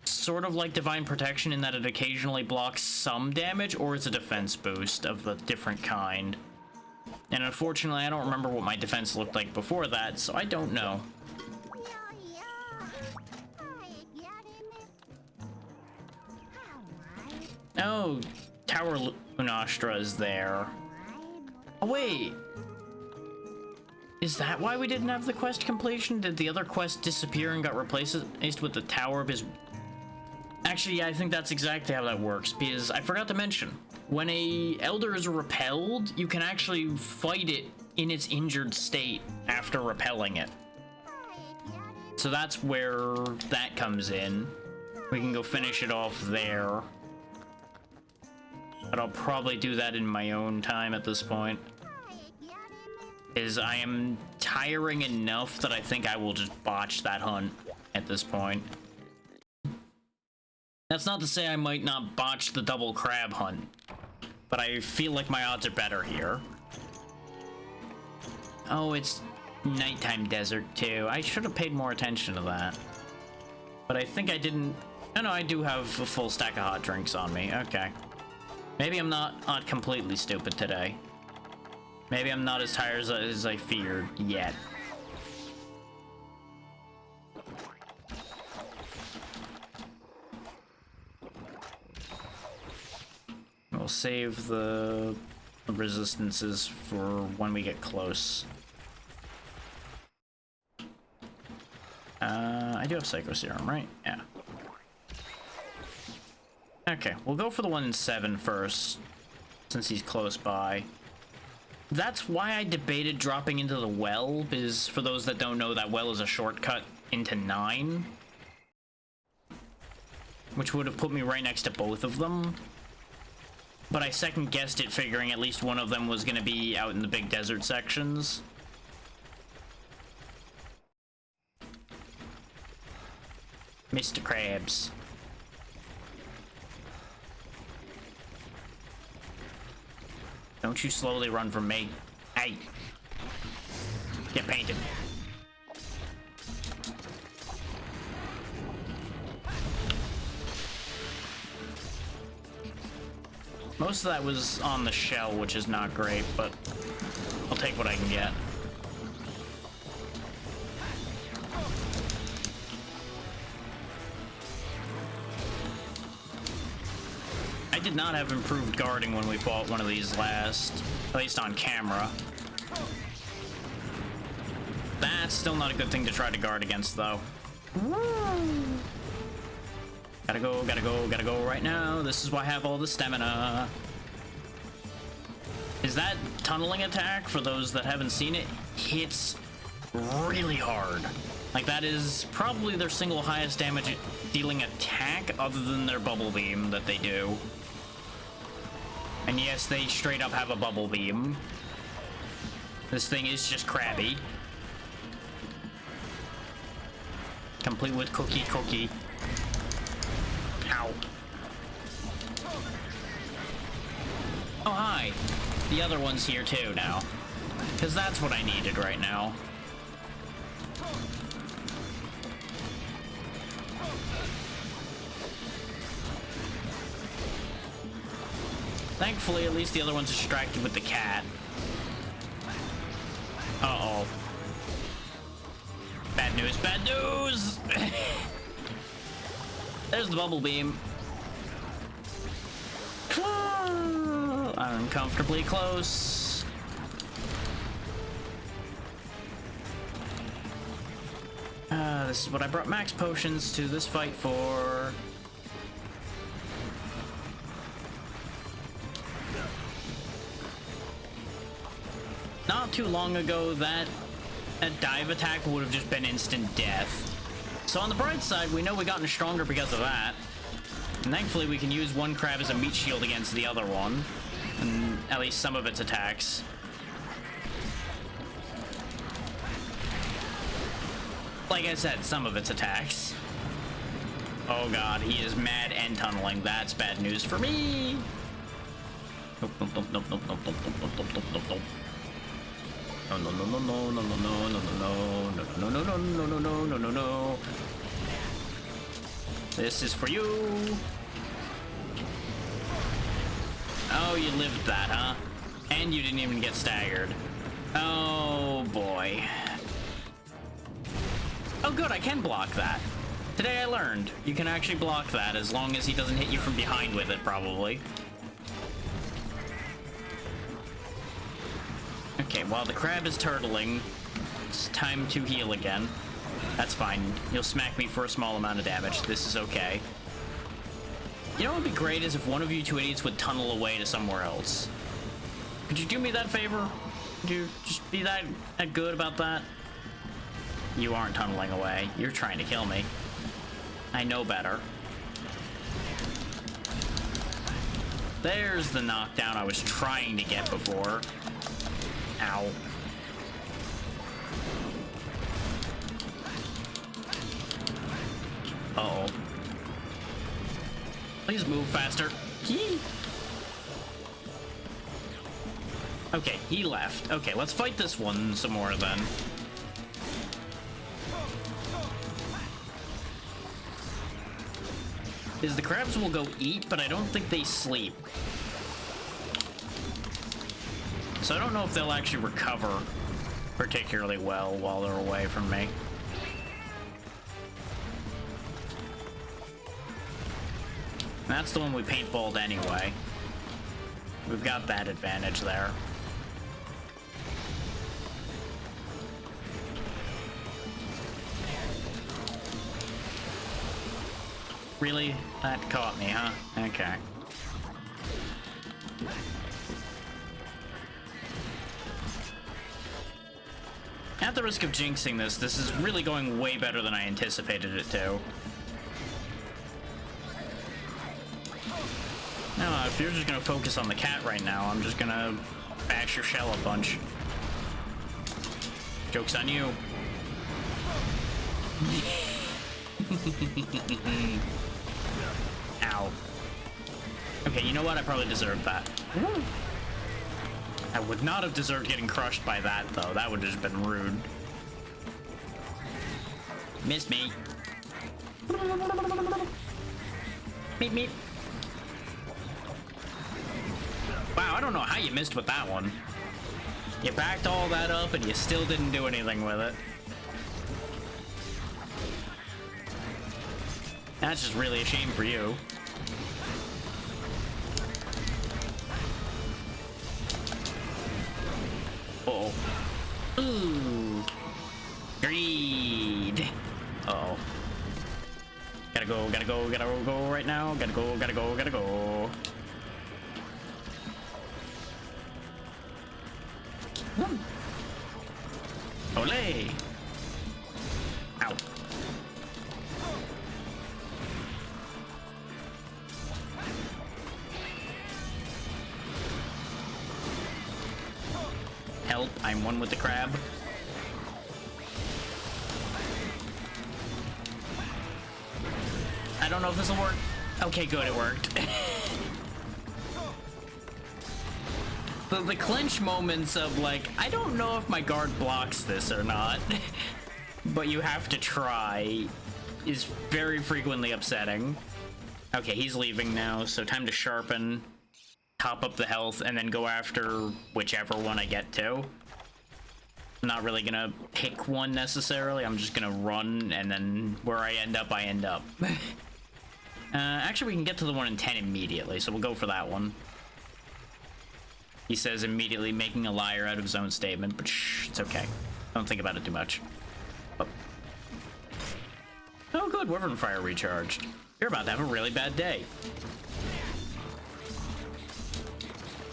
sort of like divine protection in that it occasionally blocks some damage, or it's a defense boost of a different kind. And unfortunately, I don't remember what my defense looked like before that, so I don't know. Oh, Tower Lunastra is there. Oh, wait. Is that why we didn't have the quest completion? Did the other quest disappear and got replaced with the Tower of his... Actually, yeah, I think that's exactly how that works, because I forgot to mention, when a Elder is repelled, you can actually fight it in its injured state after repelling it. So that's where that comes in. We can go finish it off there. But I'll probably do that in my own time at this point. Is I am tiring enough that I think I will just botch that hunt at this point. That's not to say I might not botch the double crab hunt, but I feel like my odds are better here. Oh, it's nighttime desert too. I should have paid more attention to that. But I think I didn't... Oh no, I do have a full stack of hot drinks on me. Okay. Maybe I'm not completely stupid today. Maybe I'm not as tired as I feared yet. We'll save the resistances for when we get close. I do have Psycho Serum, right? Yeah. Okay, we'll go for the one in 7 first, since he's close by. That's why I debated dropping into the well, because for those that don't know, that well is a shortcut into 9. Which would have put me right next to both of them. But I second guessed it, figuring at least one of them was going to be out in the big desert sections. Mr. Krabs. Don't you slowly run from me. Hey. Get painted. Most of that was on the shell, which is not great, but I'll take what I can get. I did not have improved guarding when we fought one of these last, at least on camera. That's still not a good thing to try to guard against, though. Gotta go, gotta go, gotta go right now. This is why I have all the stamina. Is that tunneling attack, for those that haven't seen it, hits really hard. Like, that is probably their single highest damage dealing attack other than their bubble beam that they do. And yes, they straight up have a bubble beam. This thing is just crabby. Complete with cookie. Ow. Oh, hi. The other one's here too now. Because that's what I needed right now. Thankfully, at least the other one's distracted with the cat. Uh-oh. Bad news, bad news! There's the bubble beam. Uncomfortably close. This is what I brought max potions to this fight for. Not too long ago, that dive attack would have just been instant death. So on the bright side, we know we gotten stronger because of that. And thankfully, we can use one crab as a meat shield against the other one. And at least some of its attacks. Like I said, some of its attacks. Oh god, he is mad and tunneling. That's bad news for me. Nope, nope, nope, nope, nope, nope, nope, nope, nope, nope, nope, nope. No, no, no, no, no, no, no, no, no, no, no, no, no, no, no, no, no, no, no. This is for you. Oh, you lived that, huh? And you didn't even get staggered. Oh, boy. Oh, good, I can block that. Today I learned you can actually block that as long as he doesn't hit you from behind with it, probably. Okay, while the crab is turtling, it's time to heal again. That's fine. You'll smack me for a small amount of damage. This is okay. You know what would be great is if one of you two idiots would tunnel away to somewhere else. Could you do me that favor? Could you just be that good about that? You aren't tunneling away. You're trying to kill me. I know better. There's the knockdown I was trying to get before. Ow. Uh-oh. Please move faster. Okay, he left. Okay, let's fight this one some more then. The crabs will go eat, but I don't think they sleep. So I don't know if they'll actually recover particularly well while they're away from me. That's the one we paintballed anyway. We've got that advantage there. Really? That caught me, huh? Okay. At the risk of jinxing this, this is really going way better than I anticipated it to. No, if you're just gonna focus on the cat right now, I'm just gonna bash your shell a bunch. Joke's on you. Ow. Okay, you know what? I probably deserved that. I would not have deserved getting crushed by that, though. That would have just been rude. Missed me. Meep, meep. Wow, I don't know how you missed with that one. You backed all that up and you still didn't do anything with it. That's just really a shame for you. Uh-oh. Ooh. Greed. Uh-oh. Gotta go right now. Gotta go. Olay! Ow. Help, I'm one with the crab. I don't know if this will work. Okay, good, it worked. The clinch moments of like, I don't know if my guard blocks this or not, but you have to try, is very frequently upsetting. Okay, he's leaving now, so time to sharpen, top up the health, and then go after whichever one I get to. I'm not really gonna pick one necessarily, I'm just gonna run, and then where I end up, I end up. Actually, we can get to the 1 in 10 immediately, so we'll go for that one. He says immediately making a liar out of his own statement, but shh, it's okay. Don't think about it too much. Oh good, Wyvern Fire recharged. You're about to have a really bad day.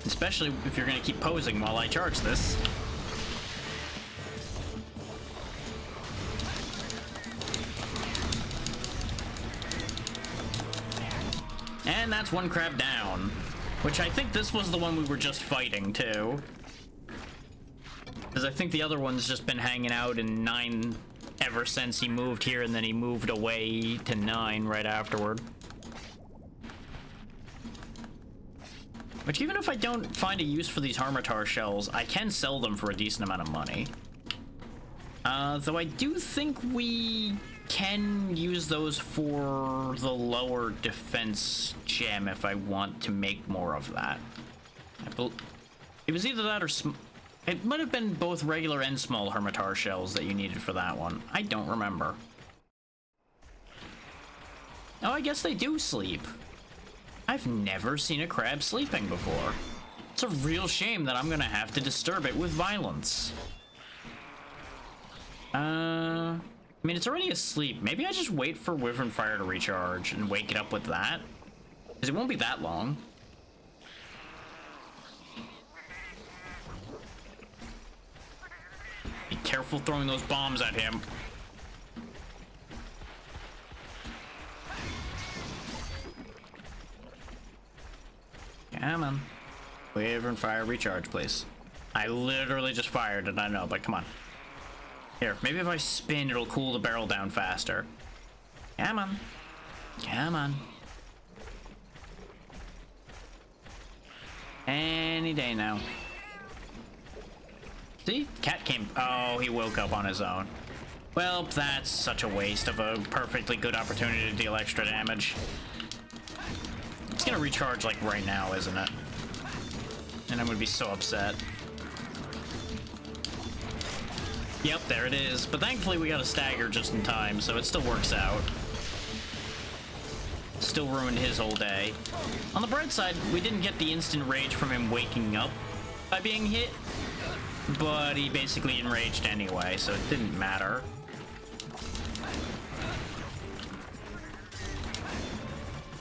Especially if you're gonna keep posing while I charge this. And that's one crab down. Which I think this was the one we were just fighting, too. Because I think the other one's just been hanging out in 9 ever since he moved here, and then he moved away to 9 right afterward. Which even if I don't find a use for these Harmatar shells, I can sell them for a decent amount of money. Though I do think we can use those for the lower defense gem if I want to make more of that. It was either that or it might have been both regular and small Hermitar shells that you needed for that one. I don't remember. Oh, I guess they do sleep. I've never seen a crab sleeping before. It's a real shame that I'm gonna have to disturb it with violence. I mean, it's already asleep. Maybe I just wait for Wyvern Fire to recharge and wake it up with that. Because it won't be that long. Be careful throwing those bombs at him. Come on. Wyvern Fire recharge, please. I literally just fired it, I know, but come on. Here, maybe if I spin, it'll cool the barrel down faster. Come on. Come on. Any day now. See? Cat came. Oh, he woke up on his own. Well, that's such a waste of a perfectly good opportunity to deal extra damage. It's gonna recharge like right now, isn't it? And I'm gonna be so upset. Yep, there it is. But thankfully we got a stagger just in time, so it still works out. Still ruined his whole day. On the bright side, we didn't get the instant rage from him waking up by being hit, but he basically enraged anyway, so it didn't matter.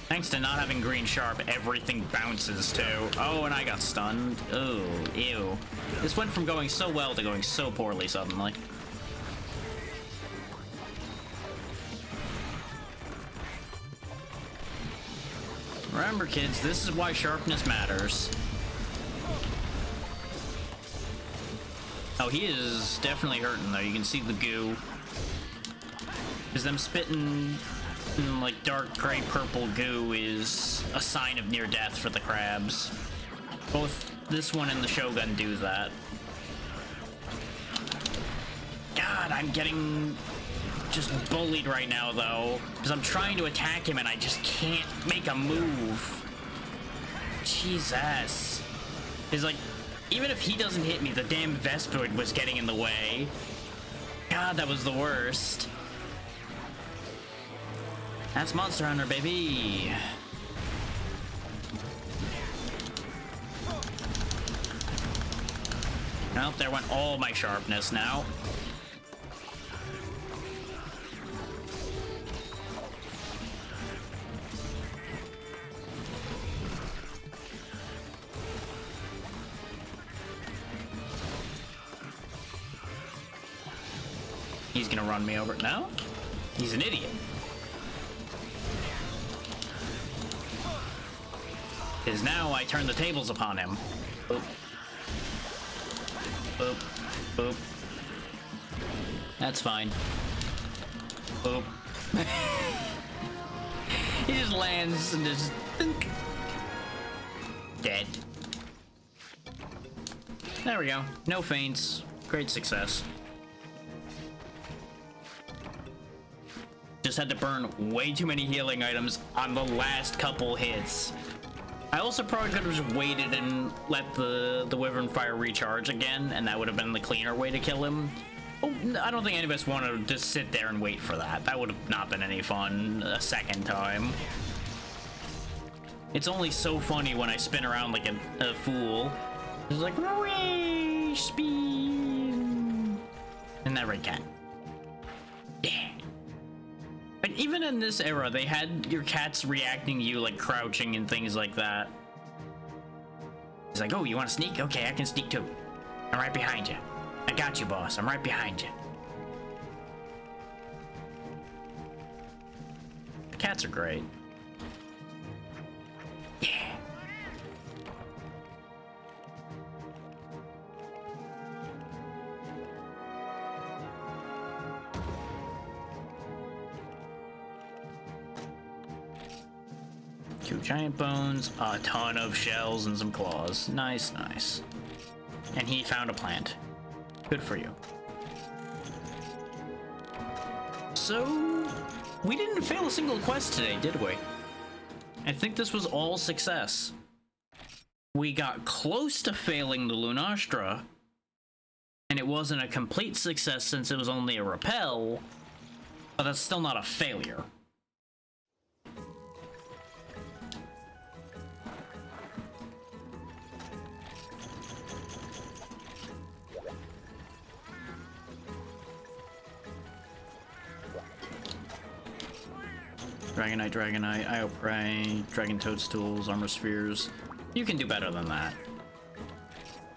Thanks to not having green sharp, everything bounces too. Oh, and I got stunned. Oh, ew. This went from going so well to going so poorly suddenly. Remember, kids, this is why sharpness matters. Oh, he is definitely hurting, though. You can see the goo. Because them spitting like dark gray purple goo is a sign of near death for the crabs. Both this one and the Shogun do that. God, I'm getting just bullied right now though, because I'm trying to attack him and I just can't make a move. Jesus. It's like, even if he doesn't hit me, the damn Vespoid was getting in the way. God, that was the worst. That's Monster Hunter, baby. Well, there went all my sharpness now. He's gonna run me over. No? He's an idiot. Because now I turn the tables upon him. Boop. Boop. Boop. That's fine. Boop. He just lands and just... think. Dead. There we go. No feints. Great success. Just had to burn way too many healing items on the last couple hits. I also probably could have just waited and let the Wyvern Fire recharge again, and that would have been the cleaner way to kill him. Oh, I don't think any of us want to just sit there and wait for that. That would have not been any fun a second time. It's only so funny when I spin around like a fool. It's like, whee, spin. And never can. Yeah. But even in this era, they had your cats reacting to you, like crouching and things like that. He's like, oh, you want to sneak? Okay, I can sneak too. I'm right behind you. I got you, boss. I'm right behind you. The cats are great. Yeah. Two giant bones, a ton of shells, and some claws. Nice, nice. And he found a plant. Good for you. So, we didn't fail a single quest today, did we? I think this was all success. We got close to failing the Lunastra, and it wasn't a complete success since it was only a repel, but that's still not a failure. Dragonite, Io Prey, Dragon Toadstools, Armor Spheres. You can do better than that.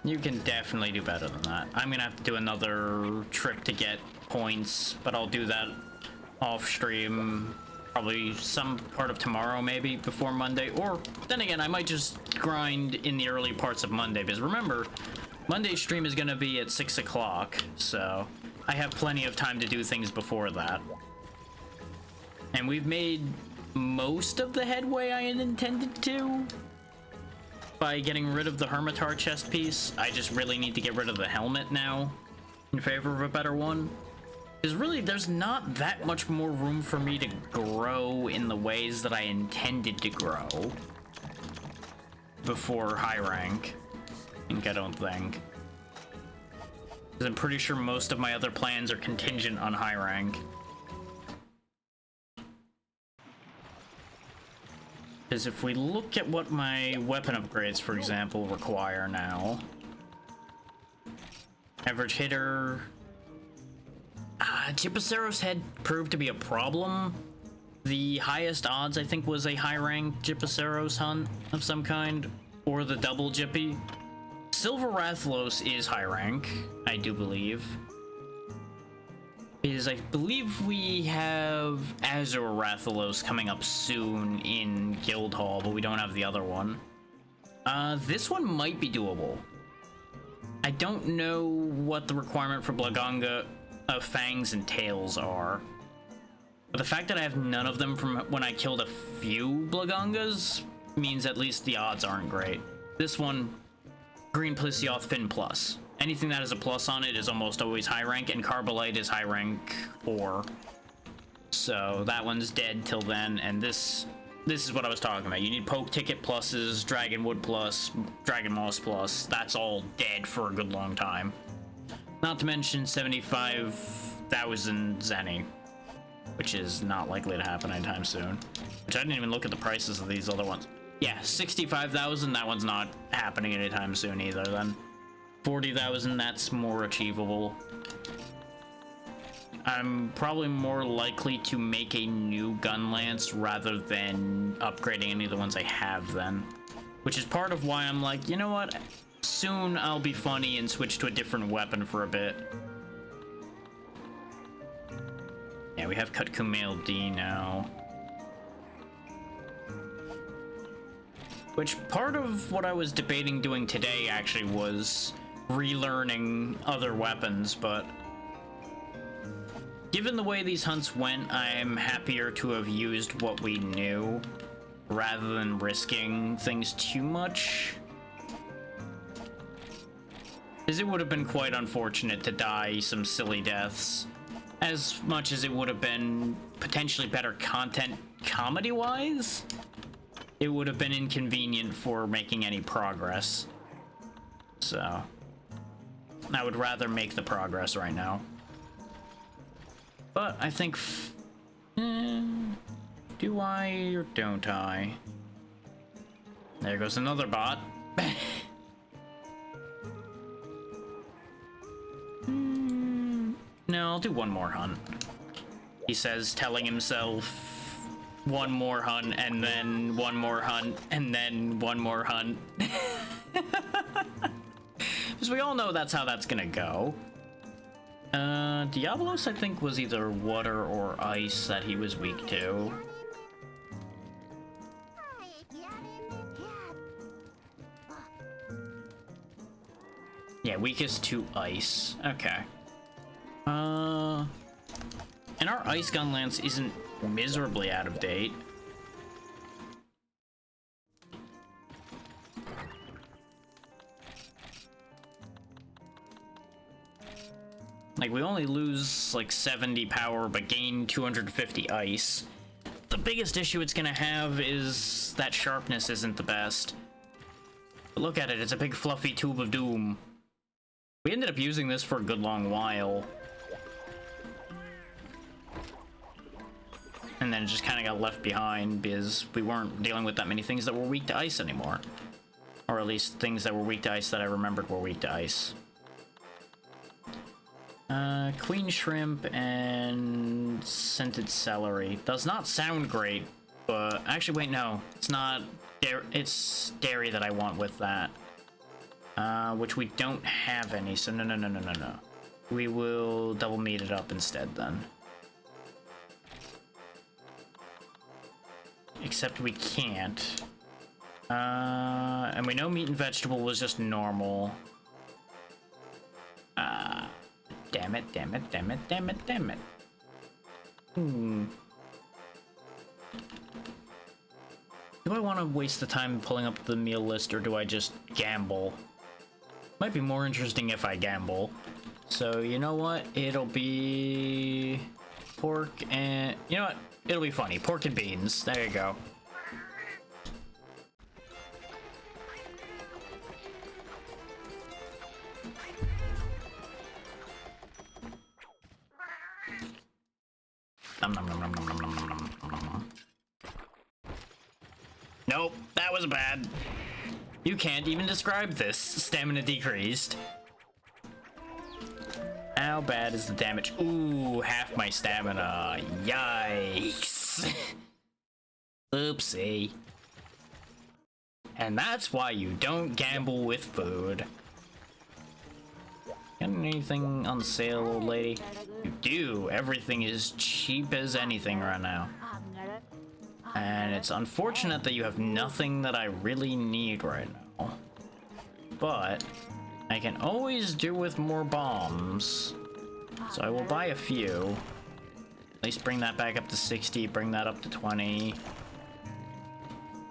You can definitely do better than that. I'm gonna have to do another trip to get points, but I'll do that off stream probably some part of tomorrow, maybe before Monday. Or then again, I might just grind in the early parts of Monday, because remember, Monday's stream is gonna be at 6 o'clock, so I have plenty of time to do things before that. And we've made most of the headway I had intended to by getting rid of the Hermitar chest piece. I just really need to get rid of the helmet now in favor of a better one. Because really, there's not that much more room for me to grow in the ways that I intended to grow before high rank. I don't think. Because I'm pretty sure most of my other plans are contingent on high rank. Because if we look at what my weapon upgrades, for example, require now. Average hitter. Gypaceros head proved to be a problem. The highest odds, I think, was a high-ranked Gypaceros hunt of some kind. Or the double Gyppy. Silver Rathalos is high rank, I do believe. Because I believe we have Azure Rathalos coming up soon in Guildhall, but we don't have the other one. This one might be doable. I don't know what the requirement for Blaganga of Fangs and Tails are. But the fact that I have none of them from when I killed a few Blagangas means at least the odds aren't great. This one, Green Plesioth Fin Plus. Anything that has a plus on it is almost always high rank, and Carbolite is high rank ore. So that one's dead till then, and this is what I was talking about. You need Poke Ticket pluses, Dragonwood plus, Dragon Moss plus. That's all dead for a good long time. Not to mention 75,000 Zenny, which is not likely to happen anytime soon. Which I didn't even look at the prices of these other ones. Yeah, 65,000, that one's not happening anytime soon either then. 40,000, that's more achievable. I'm probably more likely to make a new gun lance rather than upgrading any of the ones I have then. Which is part of why I'm like, you know what? Soon I'll be funny and switch to a different weapon for a bit. Yeah, we have Cut Kumail D now. Which part of what I was debating doing today actually was relearning other weapons, but given the way these hunts went, I'm happier to have used what we knew rather than risking things too much. Because it would have been quite unfortunate to die some silly deaths, as much as it would have been potentially better content comedy-wise. It would have been inconvenient for making any progress. So I would rather make the progress right now. But I think, do I or don't I? There goes another bot. No, I'll do one more hunt. He says, telling himself one more hunt, and then one more hunt, and then one more hunt. Because we all know that's how that's gonna go. Diablos, I think, was either water or ice that he was weak to. Yeah, weakest to ice. Okay. And our ice gun lance isn't miserably out of date. Like, we only lose like 70 power but gain 250 ice. The biggest issue it's gonna have is that sharpness isn't the best. But look at it, it's a big fluffy tube of doom. We ended up using this for a good long while. And then it just kind of got left behind because we weren't dealing with that many things that were weak to ice anymore. Or at least things that were weak to ice that I remembered were weak to ice. Queen shrimp and scented celery. Does not sound great, but actually wait, no. It's not it's dairy that I want with that. Which we don't have any, so no. We will double meat it up instead then. Except we can't. And we know meat and vegetable was just normal. Damn it. Do I want to waste the time pulling up the meal list, or do I just gamble? Might be more interesting if I gamble. So, you know what? It'll be pork and... You know what? It'll be funny. Pork and beans. There you go. Nope, that was bad. You can't even describe this. Stamina decreased. How bad is the damage? Ooh, half my stamina. Yikes. Oopsie. And that's why you don't gamble with food. Got anything on sale, old lady? You do. Everything is cheap as anything right now. And it's unfortunate that you have nothing that I really need right now. But I can always do with more bombs. So I will buy a few. At least bring that back up to 60, bring that up to 20.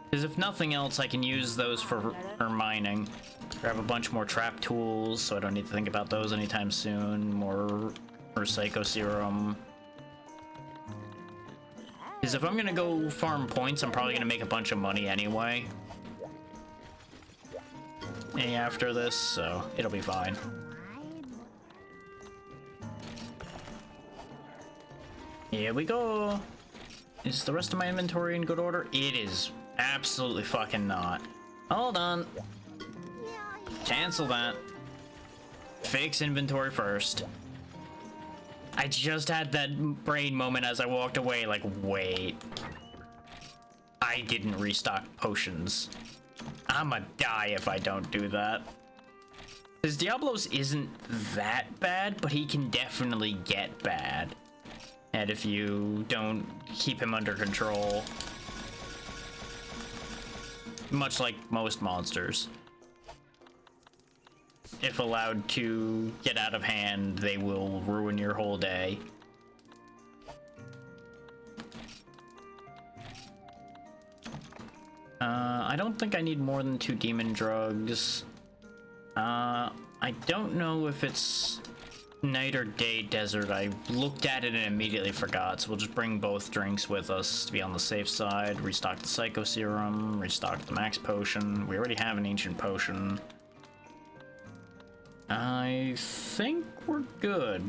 Because if nothing else, I can use those for mining. Grab a bunch more trap tools, so I don't need to think about those anytime soon. More Psycho Serum. Because if I'm gonna go farm points, I'm probably gonna make a bunch of money anyway. After this, so it'll be fine. Here we go. Is the rest of my inventory in good order? It is absolutely fucking not. Hold on. Cancel that. Fix inventory first. I just had that brain moment as I walked away, like, wait. I didn't restock potions. I'ma die if I don't do that. Because Diablos isn't that bad, but he can definitely get bad. And if you don't keep him under control. Much like most monsters. If allowed to get out of hand, they will ruin your whole day. I don't think I need more than 2 demon drugs. I don't know if it's night or day desert. I looked at it and immediately forgot, so we'll just bring both drinks with us to be on the safe side. Restock the Psycho Serum, restock the Max Potion. We already have an Ancient Potion. I think we're good.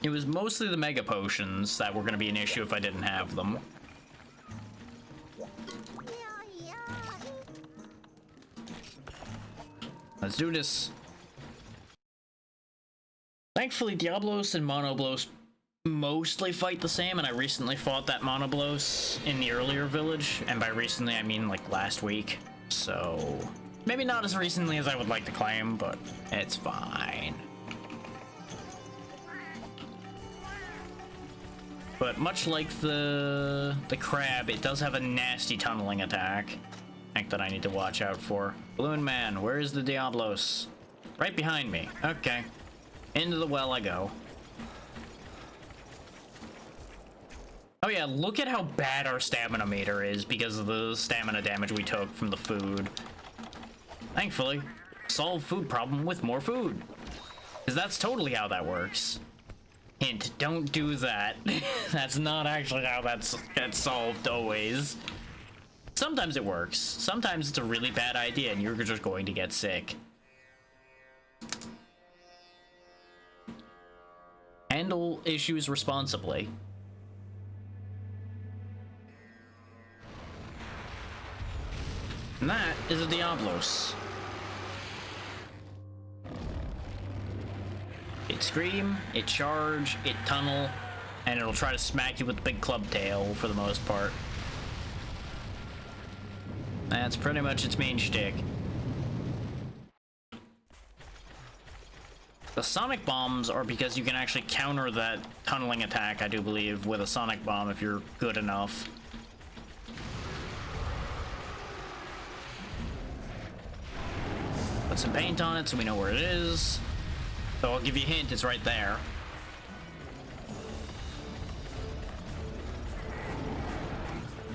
It was mostly the Mega Potions that were going to be an issue if I didn't have them. Let's do this. Thankfully, Diablos and Monoblos mostly fight the same, and I recently fought that Monoblos in the earlier village, and by recently I mean like last week, so maybe not as recently as I would like to claim, but it's fine. But much like the crab, it does have a nasty tunneling attack. I think that I need to watch out for. Balloon Man, where is the Diablos? Right behind me. Okay. Into the well I go. Oh yeah, look at how bad our stamina meter is because of the stamina damage we took from the food. Thankfully, solve food problem with more food. Because that's totally how that works. Hint, don't do that. That's not actually how that's solved always. Sometimes it works. Sometimes it's a really bad idea and you're just going to get sick. Handle issues responsibly. And that is a Diablos. It scream, it charge, it tunnel, and it'll try to smack you with the big club tail for the most part. That's pretty much its main shtick. The sonic bombs are because you can actually counter that tunneling attack, I do believe, with a sonic bomb if you're good enough. Put some paint on it so we know where it is. So I'll give you a hint, it's right there.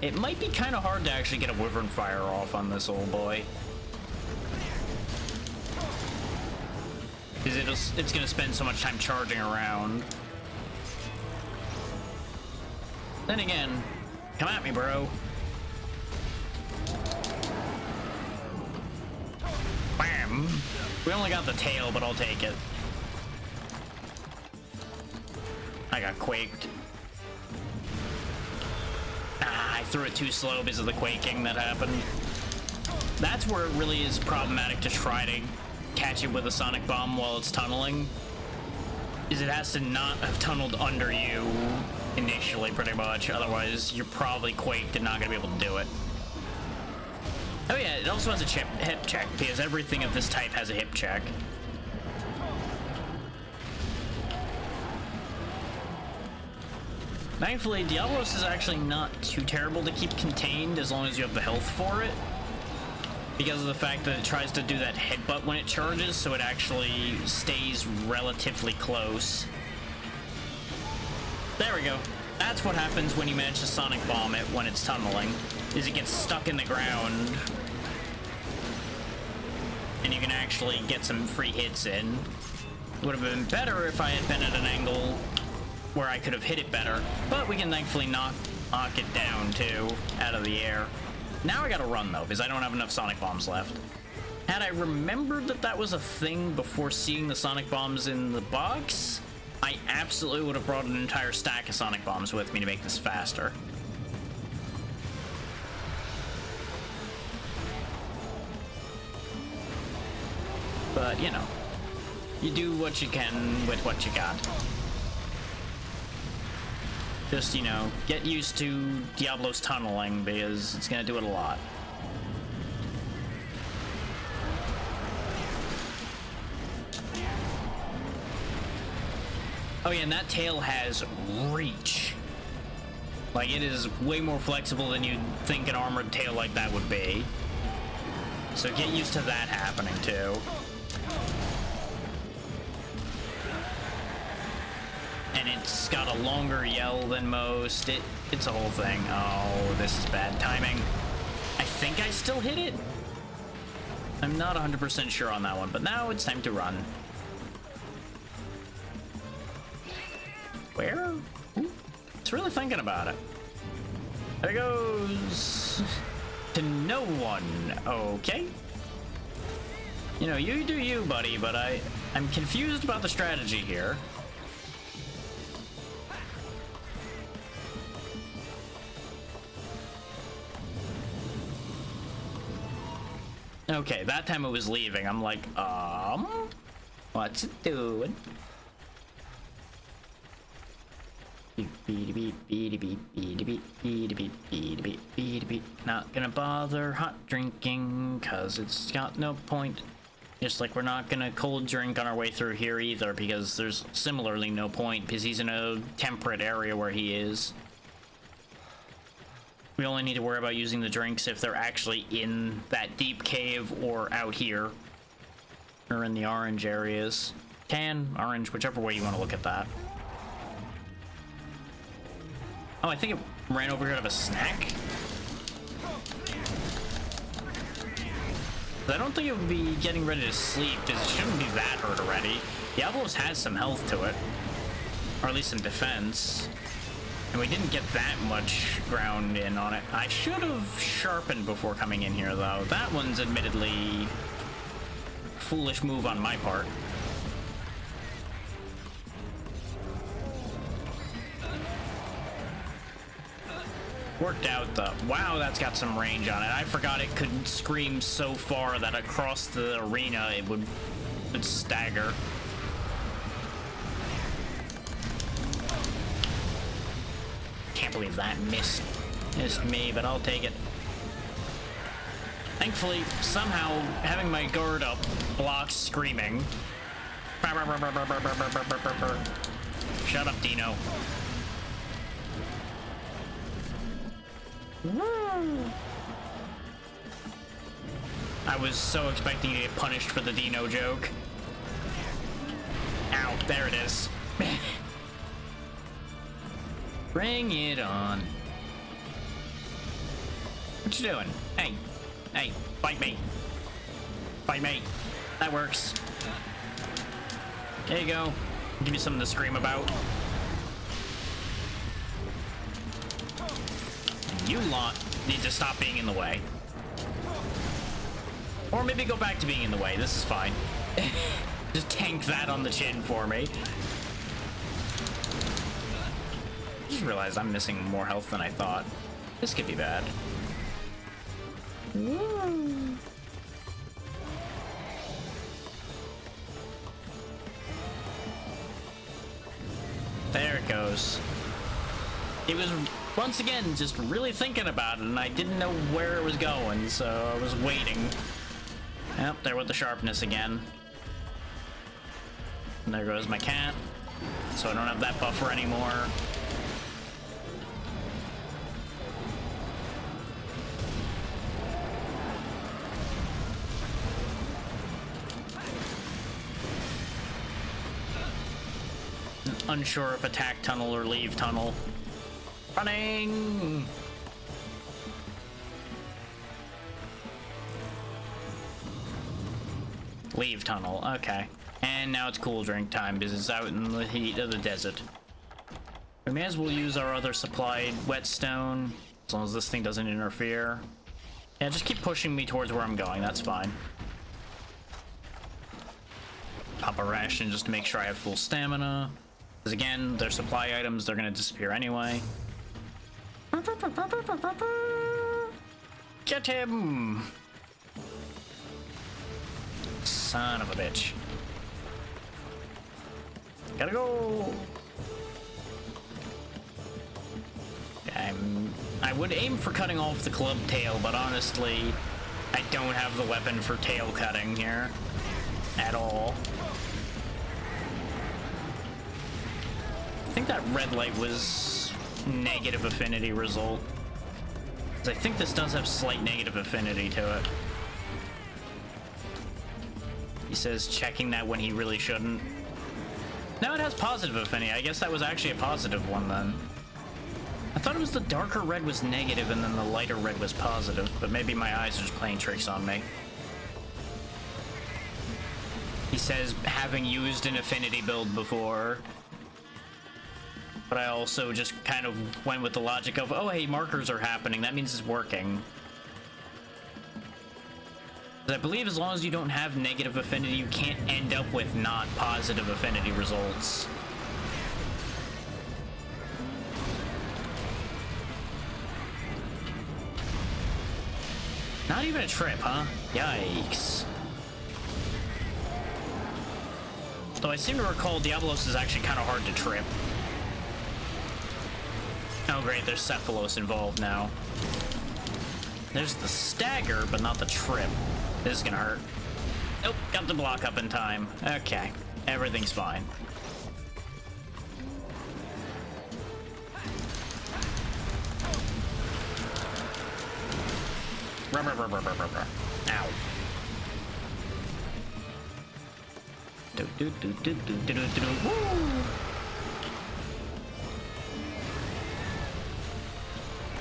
It might be kind of hard to actually get a Wyvern Fire off on this old boy. Because it's going to spend so much time charging around. Then again, come at me, bro. Bam! We only got the tail, but I'll take it. I got quaked. I threw it too slow because of the quaking that happened. That's where it really is problematic to try to catch it with a sonic bomb while it's tunneling. Is it has to not have tunneled under you initially, pretty much. Otherwise, you're probably quaked and not gonna be able to do it. Oh yeah, it also has a hip check, because everything of this type has a hip check. Thankfully, Diablos is actually not too terrible to keep contained as long as you have the health for it. Because of the fact that it tries to do that headbutt when it charges, so it actually stays relatively close. There we go. That's what happens when you manage to sonic bomb it when it's tunneling, is it gets stuck in the ground. And you can actually get some free hits in. Would have been better if I had been at an angle where I could have hit it better, but we can thankfully knock it down too, out of the air. Now I gotta run though, because I don't have enough sonic bombs left. Had I remembered that that was a thing before seeing the sonic bombs in the box, I absolutely would have brought an entire stack of sonic bombs with me to make this faster. But, you know, You do what you can with what you got. Just, you know, get used to Diablo's tunneling because it's gonna do it a lot. Oh yeah, and that tail has reach. Like, it is way more flexible than you'd think an armored tail like that would be. So get used to that happening too. And it's got a longer yell than most. It's a whole thing. Oh, this is bad timing. I think I still hit it. I'm not 100% sure on that one, but now it's time to run. Where? Ooh, it's really thinking about it. There it goes. To no one. Okay. You know, you do you, buddy, but I'm confused about the strategy here. Okay, that time it was leaving. I'm like, what's it doing? Not gonna bother hot drinking, cause it's got no point. Just like we're not gonna cold drink on our way through here either, because there's similarly no point, because he's in a temperate area where he is. We only need to worry about using the drinks if they're actually in that deep cave or out here. Or in the orange areas. Tan, orange, whichever way you want to look at that. Oh, I think it ran over here to have a snack. I don't think it would be getting ready to sleep, because it shouldn't be that hurt already. Diablos has some health to it. Or at least some defense. And we didn't get that much ground in on it. I should have sharpened before coming in here, though. That one's admittedly a foolish move on my part. Worked out, though. Wow, that's got some range on it. I forgot it could scream so far that across the arena it would stagger. Can't believe that missed me, but I'll take it. Thankfully, somehow having my guard up blocks screaming. Shut up, Dino. I was so expecting to get punished for the Dino joke. Ow, there it is. Bring it on. What you doing? Hey. Hey, fight me. Fight me. That works. There you go. Give you something to scream about. You lot need to stop being in the way. Or maybe go back to being in the way. This is fine. Just tank that on the chin for me. I just realized I'm missing more health than I thought. This could be bad. Woo. There it goes. It was, once again, just really thinking about it, and I didn't know where it was going, so I was waiting. Yep, there with the sharpness again. And there goes my cat. So I don't have that buffer anymore. Unsure if attack tunnel or leave tunnel. Running! Leave tunnel, okay. And now it's cool drink time because it's out in the heat of the desert. We may as well use our other supplied whetstone, as long as this thing doesn't interfere. Yeah, just keep pushing me towards where I'm going, that's fine. Pop a ration just to make sure I have full stamina. Because again, they're supply items, they're gonna disappear anyway. Get him! Son of a bitch. Gotta go. I would aim for cutting off the club tail, but honestly, I don't have the weapon for tail cutting here at all. I think that red light was negative affinity result. 'Cause I think this does have slight negative affinity to it. He says checking that when he really shouldn't. No, it has positive affinity. I guess that was actually a positive one then. I thought it was the darker red was negative and then the lighter red was positive, but maybe my eyes are just playing tricks on me. He says having used an affinity build before, but I also just kind of went with the logic of, oh hey, markers are happening, that means it's working. I believe as long as you don't have negative affinity, you can't end up with not positive affinity results. Not even a trip, huh? Yikes. Though I seem to recall Diablos is actually kind of hard to trip. Oh great, there's Cephalos involved now. There's the stagger, but not the trip. This is gonna hurt. Nope, got the block up in time. Okay, everything's fine. Ow. Woo!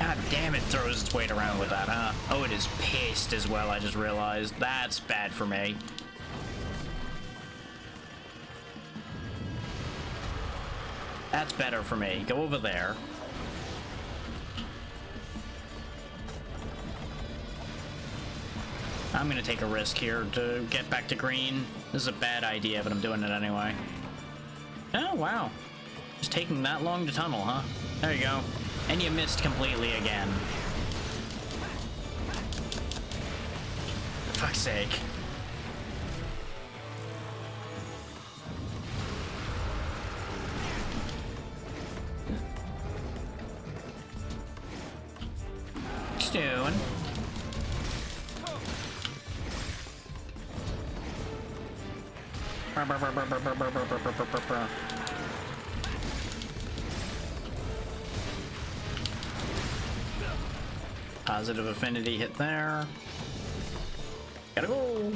God damn, it throws its weight around with that, huh? Oh, it is pissed as well, I just realized. That's bad for me. That's better for me. Go over there. I'm gonna take a risk here to get back to green. This is a bad idea, but I'm doing it anyway. Oh, wow. Just taking that long to tunnel, huh? There you go. And you missed completely again. For fuck's sake. What you doing? Positive affinity hit there. Gotta go.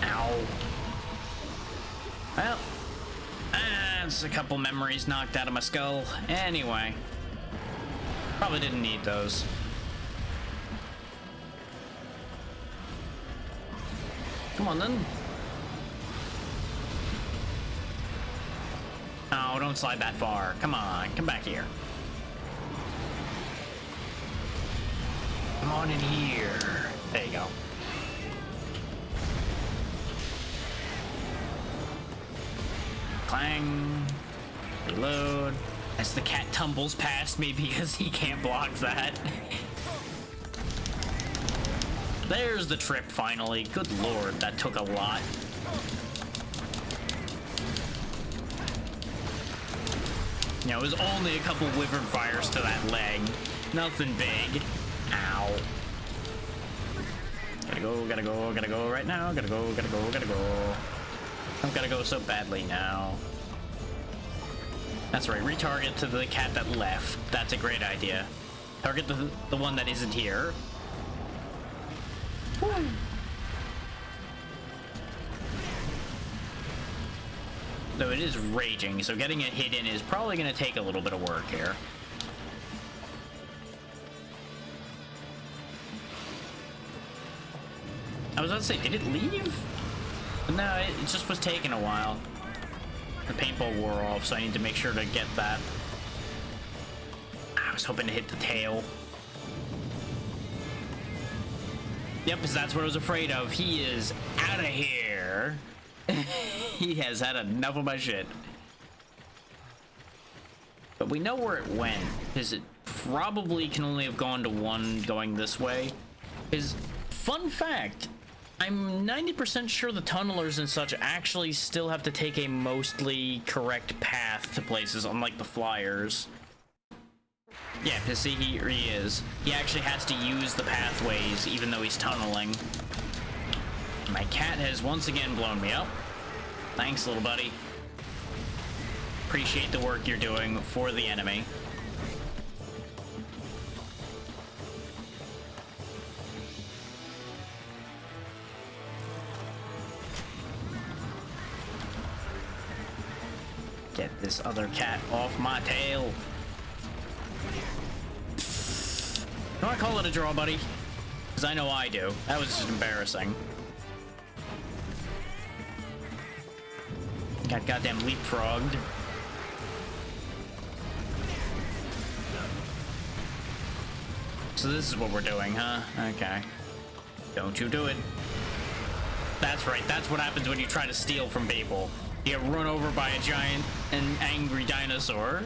Ow. Well, that's a couple memories knocked out of my skull. Anyway, probably didn't need those. Come on then. Oh, don't slide that far. Come on, come back here. Come on in here. There you go. Clang. Reload. As the cat tumbles past me because he can't block that. There's the trip finally. Good lord, that took a lot. You know, it was only a couple wyvern fires to that leg. Nothing big. Ow. Gotta go, gotta go, gotta go right now. Gotta go, gotta go, gotta go. I've gotta go so badly now. That's right, retarget to the cat that left. That's a great idea. Target the one that isn't here. Woo. Though it is raging, so getting it hit in is probably going to take a little bit of work here. I was about to say, did it leave? But no, it just was taking a while. The paintball wore off, so I need to make sure to get that. I was hoping to hit the tail. Yep, because that's what I was afraid of. He is out of here. He has had enough of my shit. But we know where it went, because it probably can only have gone to one going this way. Because, fun fact, I'm 90% sure the tunnelers and such actually still have to take a mostly correct path to places, unlike the flyers. Yeah, because see, here he is. He actually has to use the pathways, even though he's tunneling. My cat has once again blown me up. Thanks, little buddy. Appreciate the work you're doing for the enemy. Get this other cat off my tail. Do I call it a draw, buddy? Because I know I do. That was just embarrassing. Got goddamn leapfrogged. So this is what we're doing, huh? Okay. Don't you do it. That's right. That's what happens when you try to steal from people. You get run over by a giant and angry dinosaur.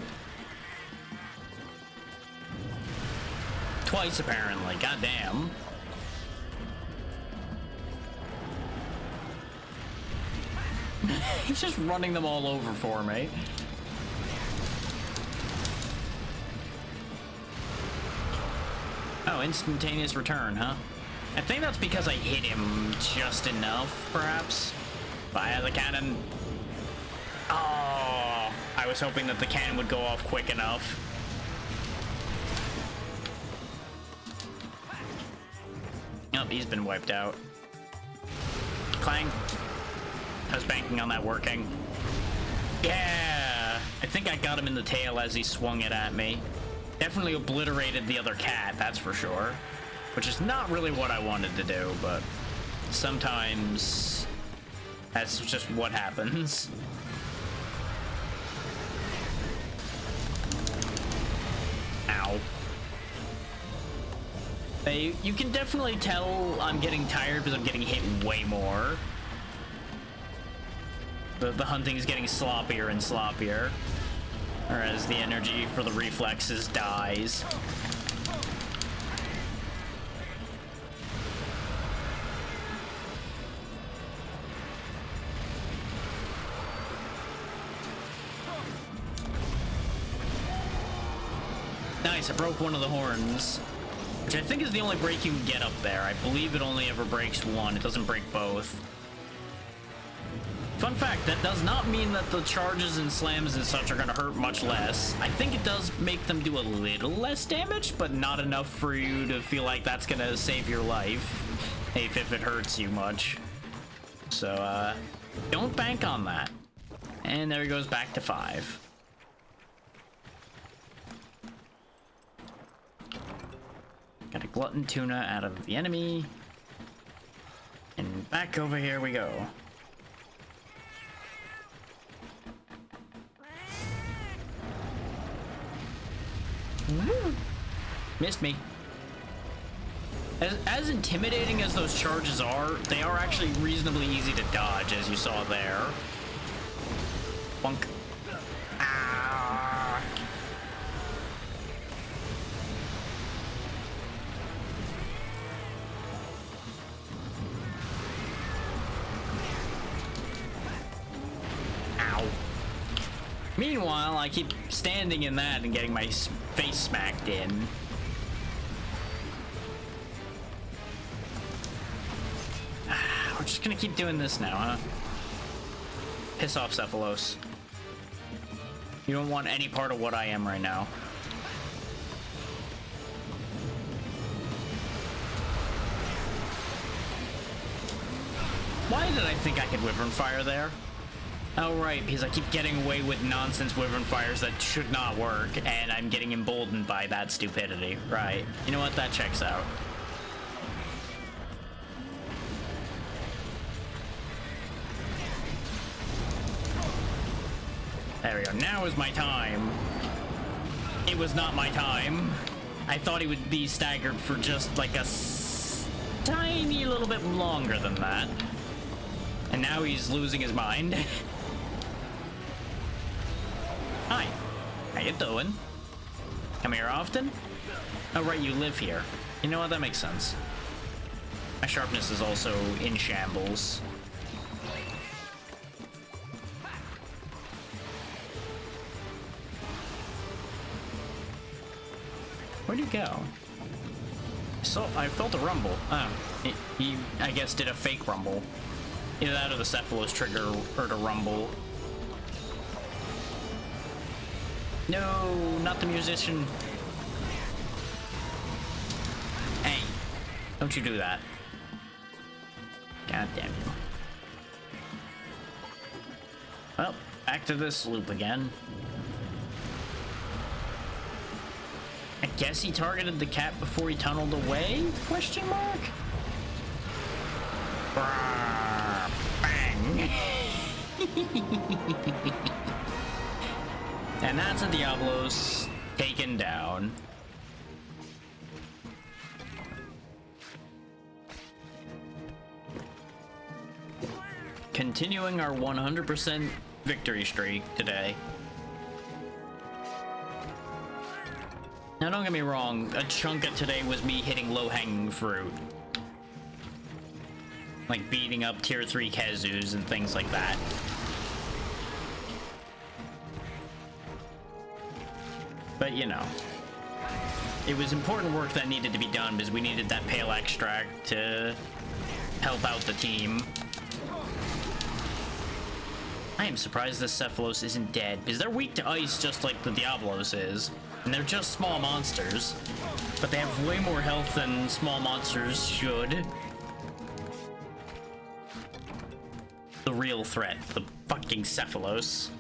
Twice, apparently. Goddamn. He's just running them all over for me. Oh, instantaneous return, huh? I think that's because I hit him just enough, perhaps. Fire the cannon. Oh, I was hoping that the cannon would go off quick enough. Oh, he's been wiped out. Clang. I was banking on that working. Yeah! I think I got him in the tail as he swung it at me. Definitely obliterated the other cat, that's for sure. Which is not really what I wanted to do, but sometimes that's just what happens. Ow. You can definitely tell I'm getting tired because I'm getting hit way more. The hunting is getting sloppier and sloppier, whereas the energy for the reflexes dies. Nice, I broke one of the horns, which I think is the only break you can get up there. I believe it only ever breaks one. It doesn't break both. Fun fact, that does not mean that the charges and slams and such are going to hurt much less. I think it does make them do a little less damage, but not enough for you to feel like that's going to save your life if it hurts you much. So, don't bank on that. And there he goes back to 5. Got a glutton tuna out of the enemy. And back over here we go. Woo. Missed me. As intimidating as those charges are, they are actually reasonably easy to dodge, as you saw there. Bunk. Ah. Ow. Meanwhile, I keep standing in that and getting my face smacked in. We're just gonna keep doing this now, huh? Piss off, Cephalos. You don't want any part of what I am right now. Why did I think I could Wyvern Fire there? Oh, right, because I keep getting away with nonsense Wyvern Fires that should not work, and I'm getting emboldened by that stupidity. Right. You know what? That checks out. There we go. Now is my time. It was not my time. I thought he would be staggered for just like a tiny little bit longer than that. And now he's losing his mind. Hi. How you doing? Come here often? Oh, right, you live here. You know what? That makes sense. My sharpness is also in shambles. Where'd he go? So I felt a rumble. Oh, he I guess did a fake rumble. Either that or the Cephalos trigger or to rumble. No, not the musician. Hey, don't you do that. God damn you. Well, back to this loop again. I guess he targeted the cat before he tunneled away? Question mark? Bang! And that's a Diablos taken down. Continuing our 100% victory streak today. Now don't get me wrong, a chunk of today was me hitting low-hanging fruit. Like beating up tier 3 Kazus and things like that. But you know, it was important work that needed to be done because we needed that pale extract to help out the team. I am surprised this Cephalos isn't dead, because they're weak to ice just like the Diablos is. And they're just small monsters. But they have way more health than small monsters should. The real threat, the fucking Cephalos.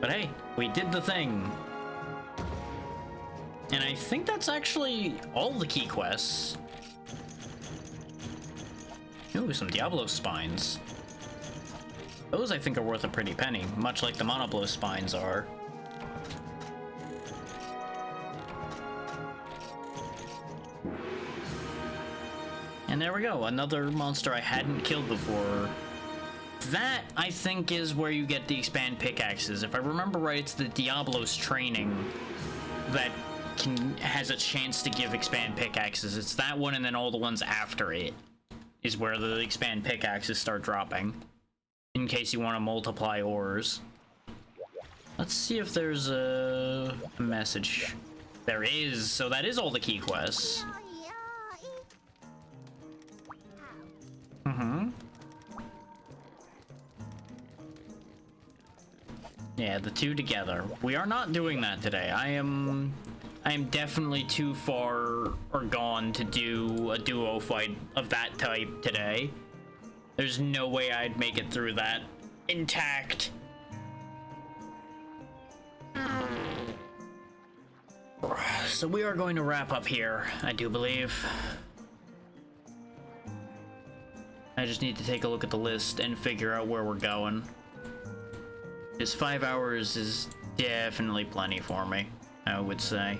But hey, we did the thing. And I think that's actually all the key quests. Ooh, some Diablo spines. Those I think are worth a pretty penny, much like the Monoblo spines are. And there we go, another monster I hadn't killed before. That, I think, is where you get the expand pickaxes. If I remember right, it's the Diablos training that has a chance to give expand pickaxes. It's that one and then all the ones after it is where the expand pickaxes start dropping. In case you want to multiply ores. Let's see if there's a message. There is, so that is all the key quests. Yeah, the two together. We are not doing that today. I am definitely too far or gone to do a duo fight of that type today. There's no way I'd make it through that intact. So we are going to wrap up here, I do believe. I just need to take a look at the list and figure out where we're going. This 5 hours is definitely plenty for me, I would say.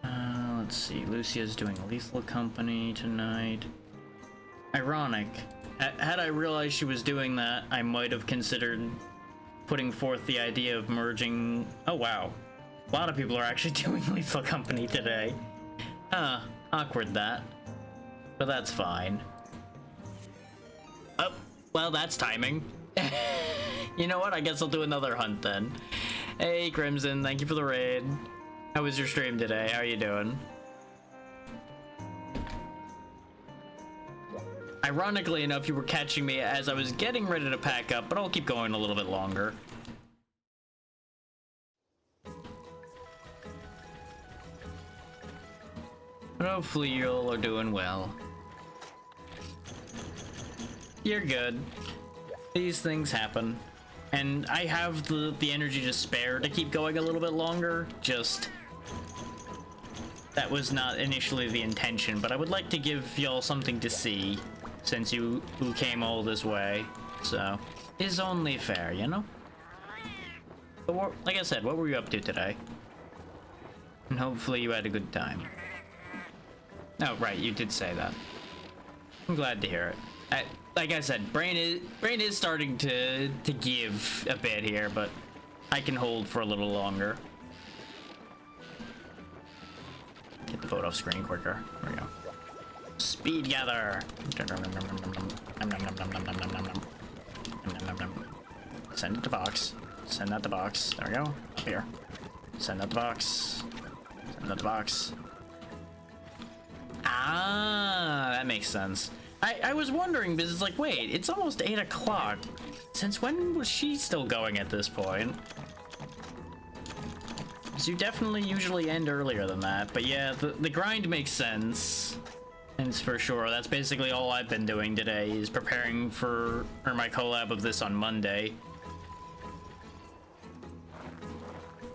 Let's see, Lucia's doing Lethal Company tonight. Ironic. Had I realized she was doing that, I might have considered putting forth the idea of merging... Oh wow. A lot of people are actually doing Lethal Company today. Huh, awkward that. But that's fine. Oh, well that's timing. You know what, I guess I'll do another hunt then. Hey Crimson, thank you for the raid. How was your stream today? How are you doing? Ironically enough, you were catching me as I was getting ready to pack up, but I'll keep going a little bit longer. But hopefully you all are doing well. You're good. These things happen. And I have the energy to spare to keep going a little bit longer, just... That was not initially the intention, but I would like to give y'all something to see, since you came all this way, so... Is only fair, you know? But what, like I said, what were you up to today? And hopefully you had a good time. Oh, right, you did say that. I'm glad to hear it. Like I said, brain is starting to give a bit here, but I can hold for a little longer. Get the boat off screen quicker. There we go. Speed gather. Send it to box. Send out the box. There we go. Up here. Send out the box. Send out the box. Ah, that makes sense. I was wondering because it's like, wait, it's almost 8 o'clock. Since when was she still going at this point? Because you definitely usually end earlier than that. But yeah, the grind makes sense. And it's for sure. That's basically all I've been doing today is preparing for my collab of this on Monday.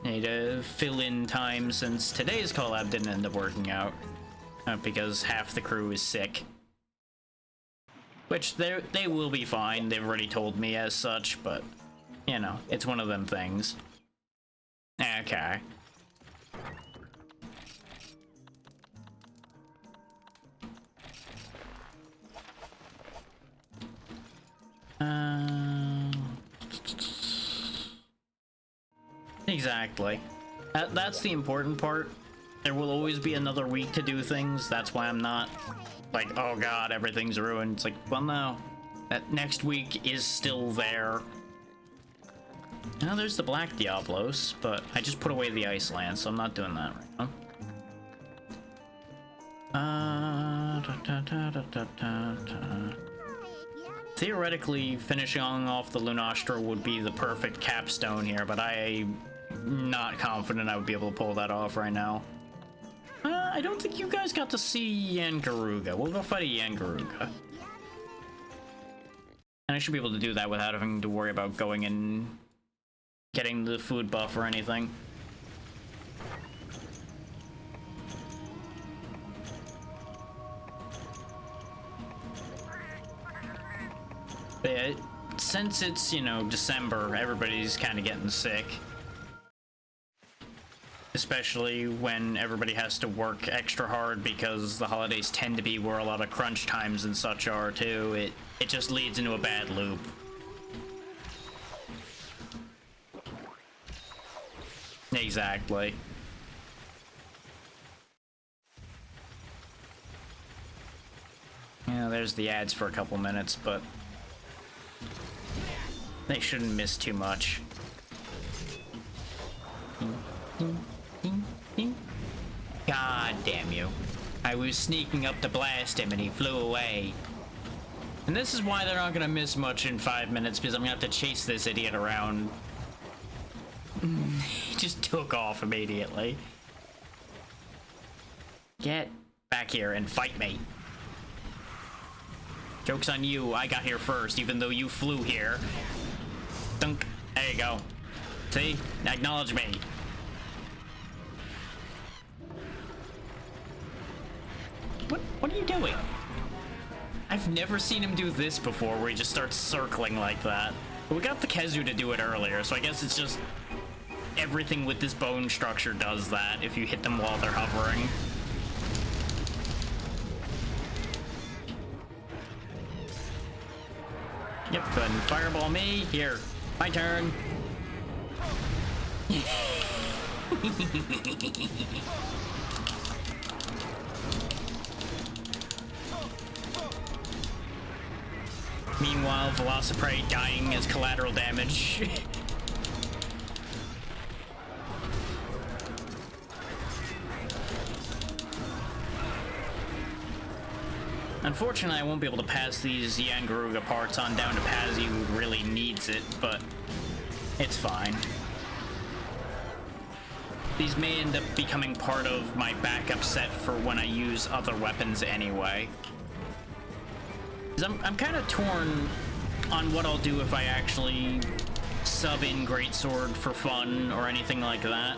Need to fill in time since today's collab didn't end up working out. Because half the crew is sick. Which they will be fine. They've already told me as such, but you know, it's one of them things. Okay. Exactly. That's the important part. There will always be another week to do things. That's why I'm not like, oh god, everything's ruined. It's like, well, no. That next week is still there. Now there's the Black Diablos, but I just put away the Iceland, so I'm not doing that right now. Theoretically, finishing off the Lunastra would be the perfect capstone here, but I'm not confident I would be able to pull that off right now. I don't think you guys got to see Yangaruga. We'll go fight a Yangaruga. And I should be able to do that without having to worry about going and getting the food buff or anything. But yeah, since it's, you know, December, everybody's kind of getting sick. Especially when everybody has to work extra hard because the holidays tend to be where a lot of crunch times and such are too. It just leads into a bad loop. Exactly. Yeah, there's the ads for a couple minutes, but they shouldn't miss too much. God damn you. I was sneaking up to blast him and he flew away. And this is why they're not gonna miss much in 5 minutes, because I'm gonna have to chase this idiot around. He just took off immediately. Get back here and fight me. Joke's on you, I got here first, even though you flew here. Dunk. There you go. See? Acknowledge me. What are you doing? I've never seen him do this before, where he just starts circling like that. But we got the Kezu to do it earlier, so I guess it's just everything with this bone structure does that if you hit them while they're hovering. Yep, go ahead and fireball me. Here, my turn. Meanwhile, Velociprey dying as collateral damage. Unfortunately, I won't be able to pass these Yangaruga parts on down to Pazzy, who really needs it, but it's fine. These may end up becoming part of my backup set for when I use other weapons anyway. I'm kind of torn on what I'll do if I actually sub in Greatsword for fun or anything like that.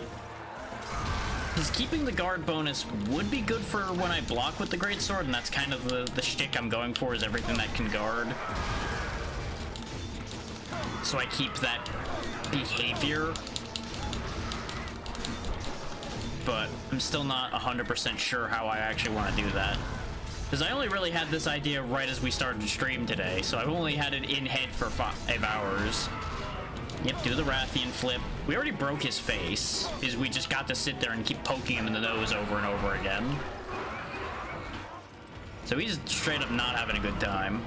Because keeping the guard bonus would be good for when I block with the Greatsword, and that's kind of the shtick I'm going for, is everything that can guard. So I keep that behavior. But I'm still not 100% sure how I actually want to do that. Because I only really had this idea right as we started to stream today, so I've only had it in head for 5 hours. Yep, do the Rathian flip. We already broke his face, because we just got to sit there and keep poking him in the nose over and over again. So he's straight up not having a good time.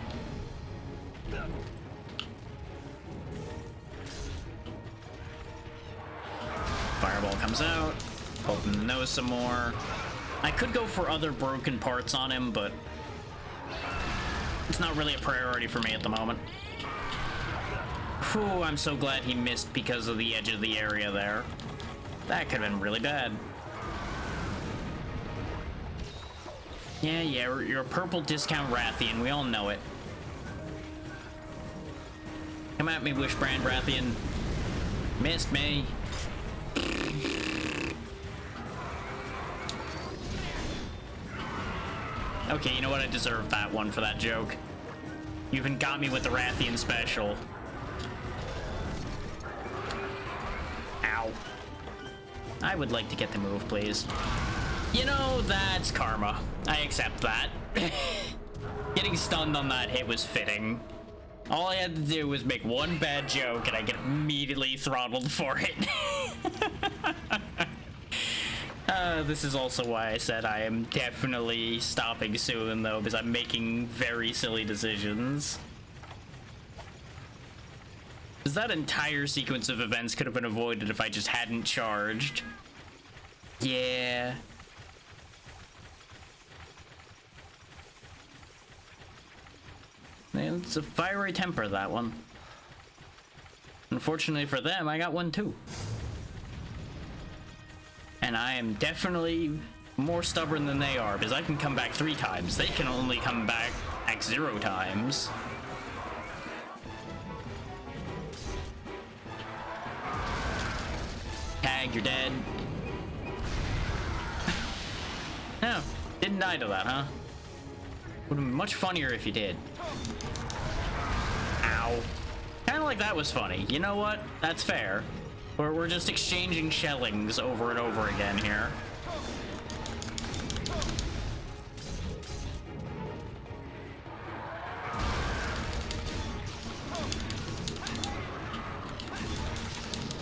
Fireball comes out, poke him in the nose some more. I could go for other broken parts on him, but it's not really a priority for me at the moment. Whew, I'm so glad he missed because of the edge of the area there. That could have been really bad. Yeah, you're a purple discount Rathian. We all know it. Come at me, Wishbrand Rathian. Missed me. Okay, you know what? I deserve that one for that joke. You even got me with the Rathian special. Ow. I would like to get the move, please. You know, that's karma. I accept that. Getting stunned on that hit was fitting. All I had to do was make one bad joke and I get immediately throttled for it. This is also why I said I am definitely stopping soon, though, because I'm making very silly decisions. Because that entire sequence of events could have been avoided if I just hadn't charged. Yeah. It's a fiery temper, that one. Unfortunately for them, I got one too. And I am definitely more stubborn than they are, because I can come back 3 times. They can only come back X 0 times. Tag, you're dead. No, didn't die to that, huh? Would have been much funnier if you did. Ow. Kind of like that was funny. You know what? That's fair. We're just exchanging shellings over and over again here.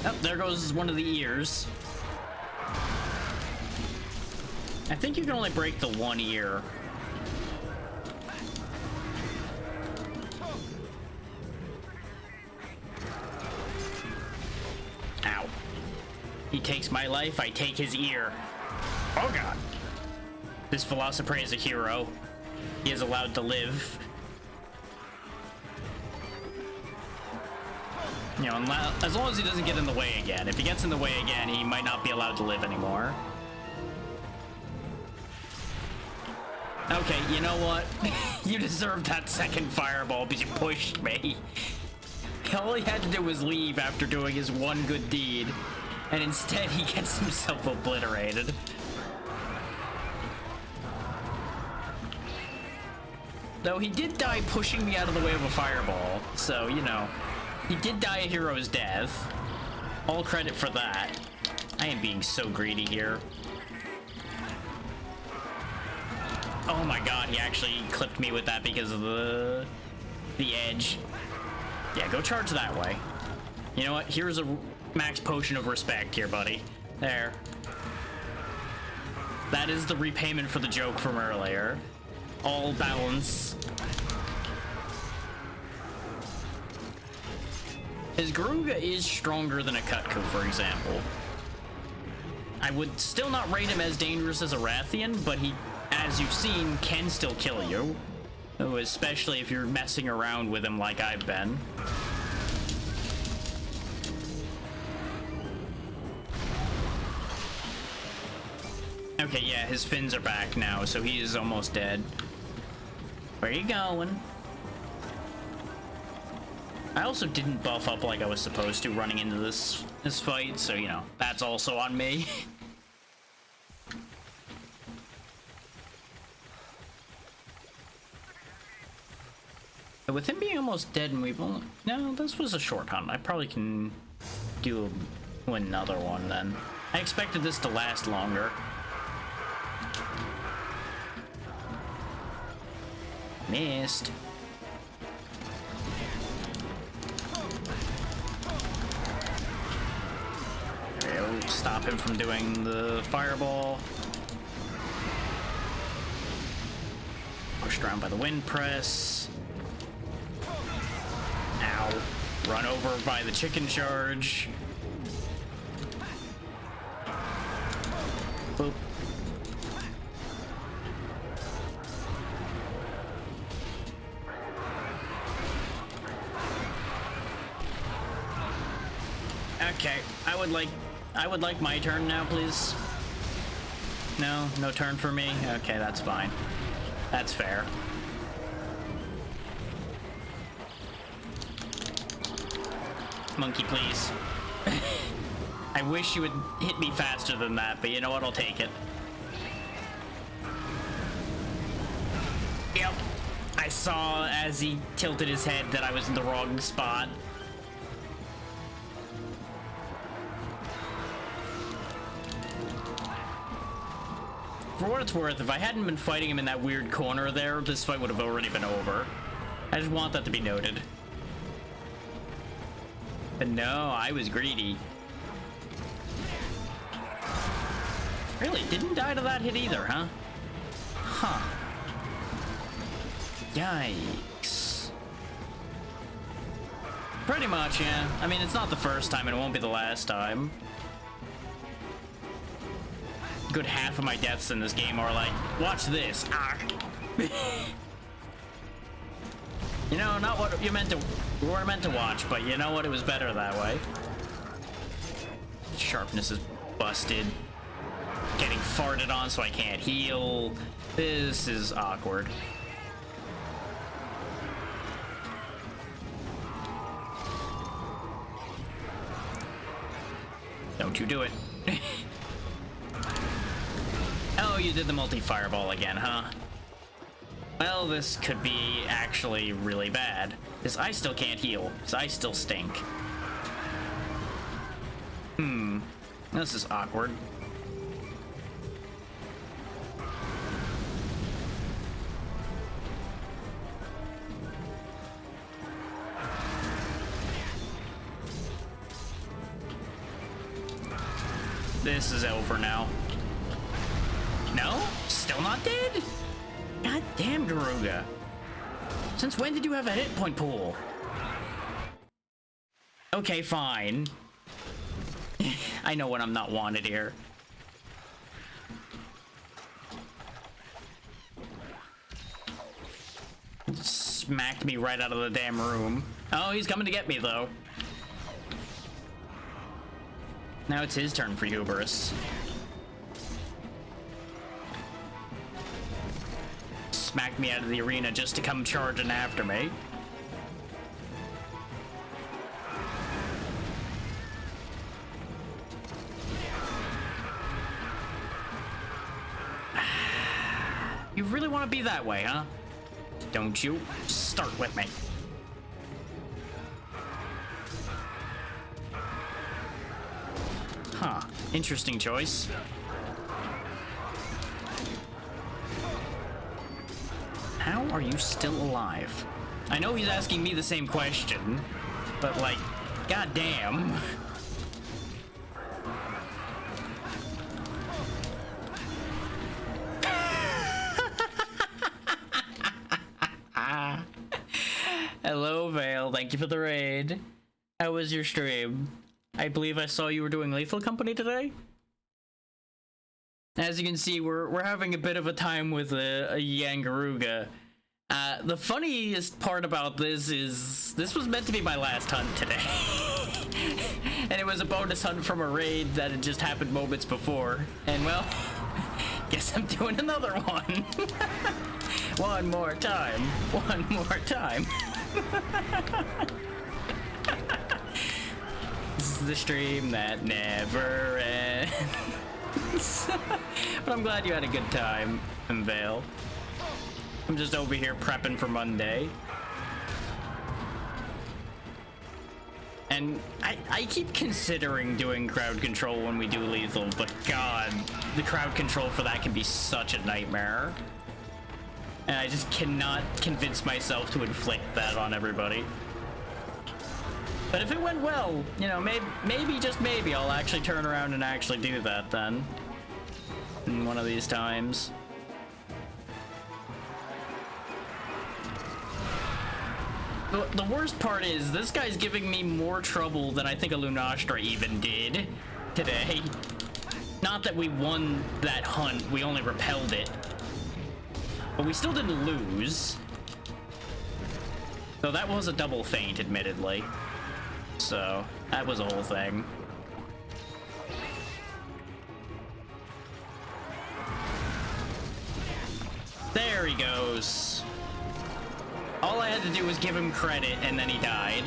Oh, there goes one of the ears. I think you can only break the one ear. Ow. He takes my life, I take his ear. Oh god. This Velociprey is a hero. He is allowed to live. You know, as long as he doesn't get in the way again. If he gets in the way again, he might not be allowed to live anymore. Okay, you know what? You deserved that second fireball because you pushed me. All he had to do was leave after doing his one good deed, and instead he gets himself obliterated. Though he did die pushing me out of the way of a fireball, so, you know, he did die a hero's death. All credit for that. I am being so greedy here. Oh my god, he actually clipped me with that because of the edge. Yeah, go charge that way. You know what? Here's a max potion of respect here, buddy. There. That is the repayment for the joke from earlier. All balance. His Garuga is stronger than a Cutco, for example. I would still not rate him as dangerous as a Rathian, but he, as you've seen, can still kill you. Oh, especially if you're messing around with him like I've been. Okay, yeah, his fins are back now, so he is almost dead. Where are you going? I also didn't buff up like I was supposed to running into this fight, so, you know, that's also on me. With him being almost dead and we've only... No, this was a short hunt. I probably can do another one then. I expected this to last longer. Missed. There we go. Stop him from doing the fireball. Pushed around by the wind press. Ow. Run over by the chicken charge. Boop. Okay, I would like my turn now, please. No, no turn for me. Okay, that's fine. That's fair. Monkey, please. I wish you would hit me faster than that, but you know what? I'll take it. Yep. I saw as he tilted his head that I was in the wrong spot. For what it's worth, if I hadn't been fighting him in that weird corner there, this fight would have already been over. I just want that to be noted. But no, I was greedy. Really, didn't die to that hit either, huh? Huh. Yikes. Pretty much, yeah. I mean, it's not the first time, and it won't be the last time. Good half of my deaths in this game are like, watch this. Ah. You know, not what you were meant to watch, but you know what? It was better that way. Sharpness is busted. Getting farted on so I can't heal. This is awkward. Don't you do it. Oh, you did the multi-fireball again, huh? Well, this could be actually really bad, because I still can't heal, because I still stink. This is awkward. This is over now. No? Still not dead? God damn, Garuga. Since when did you have a hit point pool? Okay, fine. I know when I'm not wanted here. Smacked me right out of the damn room. Oh, he's coming to get me, though. Now it's his turn for hubris. Smacked me out of the arena just to come charging after me. You really want to be that way, huh? Don't you? Start with me. Huh. Interesting choice. How are you still alive? I know he's asking me the same question, but like, goddamn. Hello, Vale. Thank you for the raid. How was your stream? I believe I saw you were doing Lethal Company today. As you can see, we're having a bit of a time with a Yangaruga. The funniest part about this is this was meant to be my last hunt today. And it was a bonus hunt from a raid that had just happened moments before. And well, guess I'm doing another one. One more time. One more time. This is the stream that never ends. But I'm glad you had a good time in Vale. I'm just over here prepping for Monday. And I keep considering doing crowd control when we do lethal, but god, the crowd control for that can be such a nightmare. And I just cannot convince myself to inflict that on everybody. But if it went well, you know, maybe, just maybe, I'll actually turn around and actually do that then. In one of these times. The worst part is, this guy's giving me more trouble than I think a Lunastra even did today. Not that we won that hunt, we only repelled it. But we still didn't lose. So that was a double feint, admittedly. So, that was a whole thing. There he goes. All I had to do was give him credit, and then he died.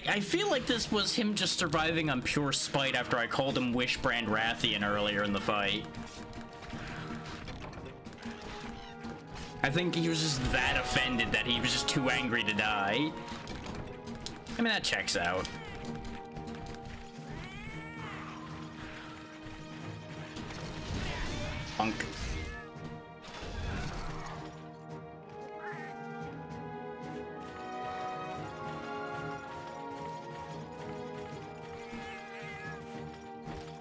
I feel like this was him just surviving on pure spite after I called him Wishbrand Rathian earlier in the fight. I think he was just that offended that he was just too angry to die. I mean, that checks out. Punk.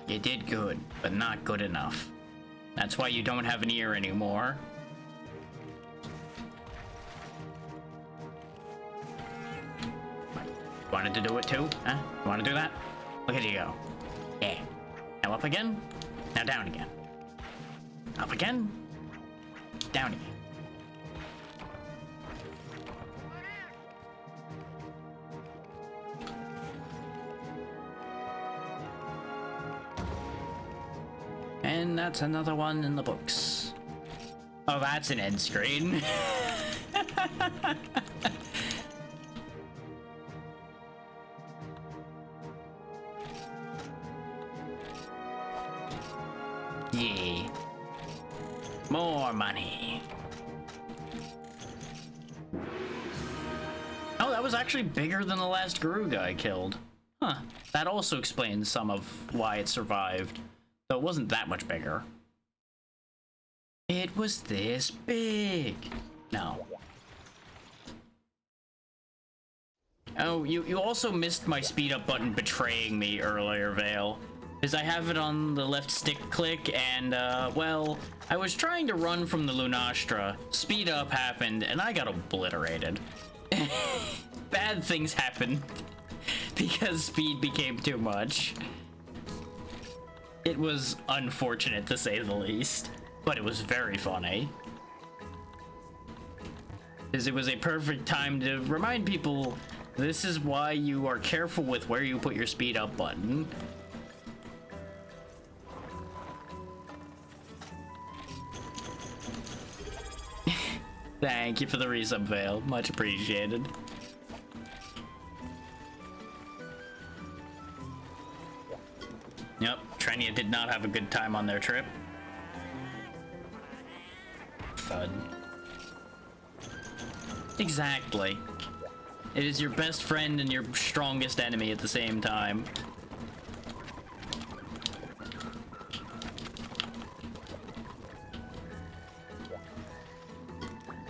You did good, but not good enough. That's why you don't have an ear anymore. Wanted to do it too? Huh? You want to do that? Look at you go. Yeah. Now up again. Now down again. Up again. Down again. And that's another one in the books. Oh, that's an end screen. Yeah. More money. Oh, that was actually bigger than the last Guru guy I killed. Huh. That also explains some of why it survived. Though it wasn't that much bigger. It was this big. No. Oh, you also missed my speed up button betraying me earlier, Vale. Because I have it on the left stick click, and, well, I was trying to run from the Lunastra, speed up happened, and I got obliterated. Bad things happened, because speed became too much. It was unfortunate, to say the least, but it was very funny. Because it was a perfect time to remind people, this is why you are careful with where you put your speed up button. Thank you for the resub, Vale. Much appreciated. Yep, Trenia did not have a good time on their trip. Thud. Exactly. It is your best friend and your strongest enemy at the same time.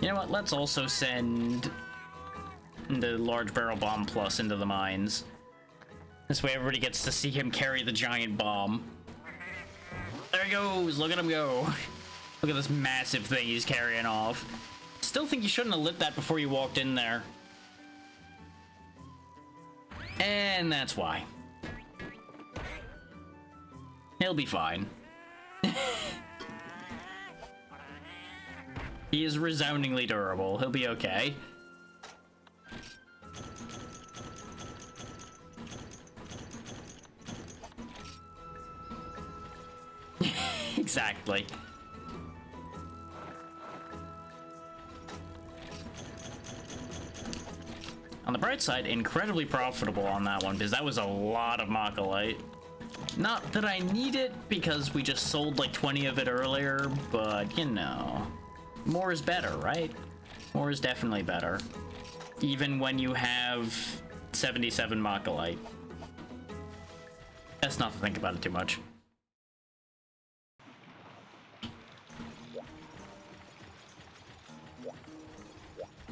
You know what? Let's also send the large barrel bomb plus into the mines. This way everybody gets to see him carry the giant bomb. There he goes! Look at him go! Look at this massive thing he's carrying off. Still think you shouldn't have lit that before you walked in there. And that's why. He'll be fine. He is resoundingly durable. He'll be okay. Exactly. On the bright side, incredibly profitable on that one, because that was a lot of Mach-a-Light. Not that I need it, because we just sold like 20 of it earlier, but you know. More is better, right? More is definitely better. Even when you have 77 Mach-a-Light. Best not to think about it too much.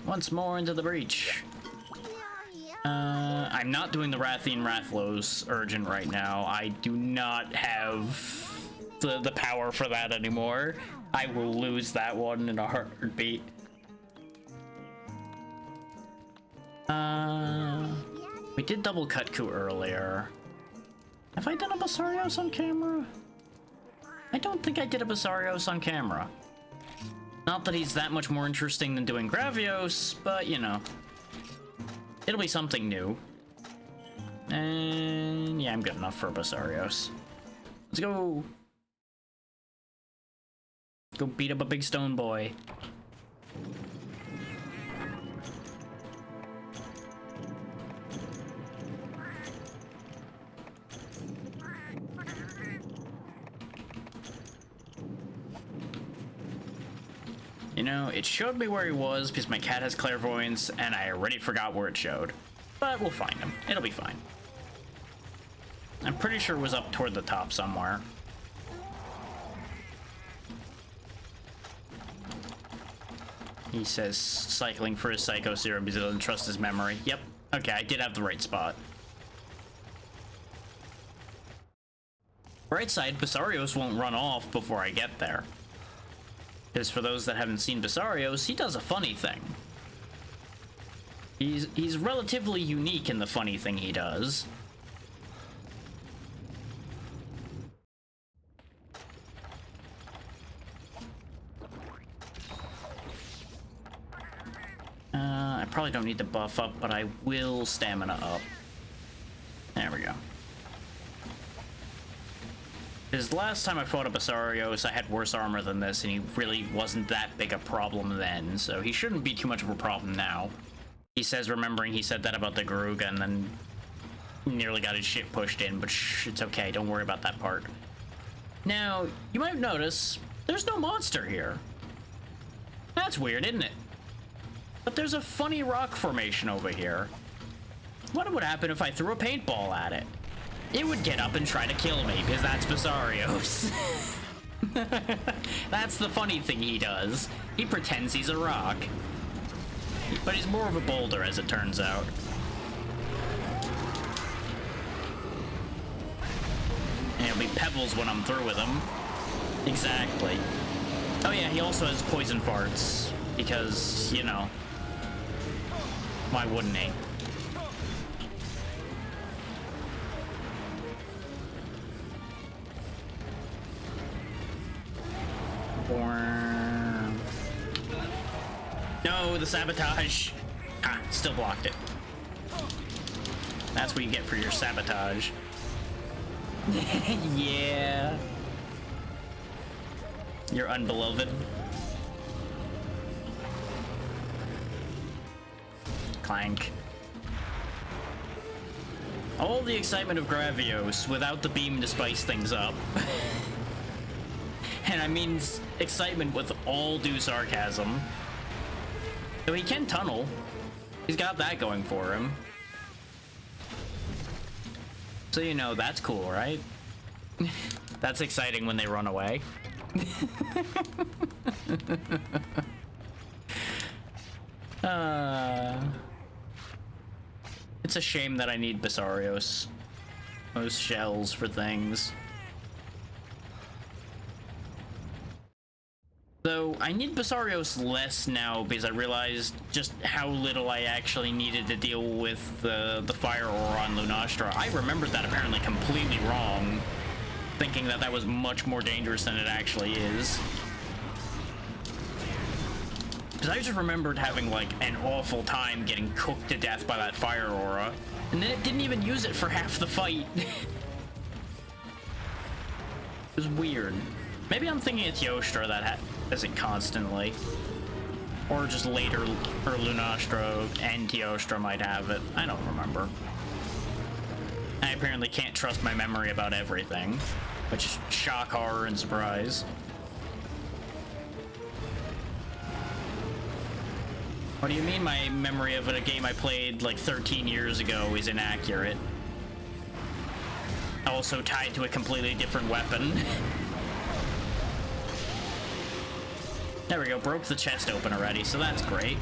Once more into the breach. I'm not doing the Rathian Rathlos urgent right now. I do not have the power for that anymore. I will lose that one in a heartbeat. We did double Kutku earlier. Have I done a Basarios on camera? I don't think I did a Basarios on camera. Not that he's that much more interesting than doing Gravios, but you know. It'll be something new. And yeah, I'm good enough for Basarios. Let's go. Go beat up a big stone boy. You know, it showed me where he was because my cat has clairvoyance and I already forgot where it showed. But we'll find him. It'll be fine. I'm pretty sure it was up toward the top somewhere. He says cycling for his Psycho Serum because he doesn't trust his memory. Yep. Okay, I did have the right spot. Right side, Basarios won't run off before I get there. Because for those that haven't seen Basarios, he does a funny thing. He's relatively unique in the funny thing he does. I probably don't need to buff up, but I will stamina up. There we go. Because last time I fought a Basarios, I had worse armor than this, and he really wasn't that big a problem then, so he shouldn't be too much of a problem now. He says, remembering he said that about the Garuga, and then nearly got his shit pushed in, but shh, it's okay, don't worry about that part. Now, you might notice, there's no monster here. That's weird, isn't it? But there's a funny rock formation over here. What would happen if I threw a paintball at it? It would get up and try to kill me, because that's Basarios. That's the funny thing he does. He pretends he's a rock. But he's more of a boulder, as it turns out. And it'll be pebbles when I'm through with him. Exactly. Oh yeah, he also has poison farts. Because, you know, why wouldn't he? No, the sabotage. Ah, still blocked it. That's what you get for your sabotage. Yeah. You're unbeloved. Clank. All the excitement of Gravios without the beam to spice things up. And I mean excitement with all due sarcasm. So he can tunnel. He's got that going for him. So you know, that's cool, right? That's exciting when they run away. It's a shame that I need Basarios. Those shells for things. Though, I need Basarios less now because I realized just how little I actually needed to deal with the Fire Aura on Lunastra. I remembered that apparently completely wrong, thinking that that was much more dangerous than it actually is. Because I just remembered having, like, an awful time getting cooked to death by that Fire Aura, and then it didn't even use it for half the fight. It was weird. Maybe I'm thinking it's Teostra that has it constantly. Or just later, or Lunastra and Teostra might have it. I don't remember. I apparently can't trust my memory about everything, which is shock, horror, and surprise. What do you mean my memory of a game I played like 13 years ago is inaccurate? Also tied to a completely different weapon. There we go, broke the chest open already, so that's great.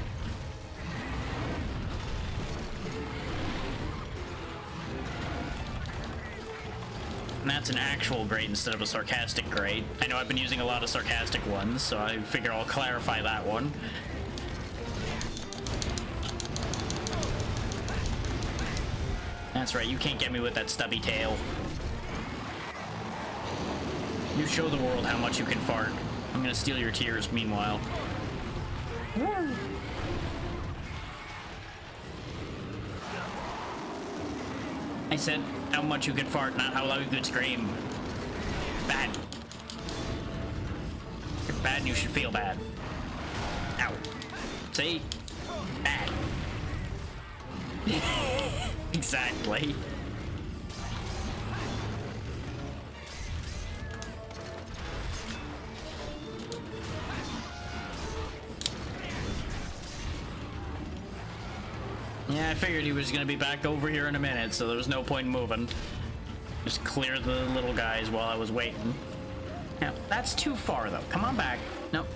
that's an actual grate instead of a sarcastic grate. I know I've been using a lot of sarcastic ones, so I figure I'll clarify that one. That's right, you can't get me with that stubby tail. You show the world how much you can fart. I'm gonna steal your tears meanwhile. I said how much you could fart, not how loud you could scream. Bad. You're bad and you should feel bad. Ow. See? Bad. Exactly. Yeah, I figured he was gonna be back over here in a minute, so there was no point in moving. Just clear the little guys while I was waiting. Now, that's too far, though. Come on back. No.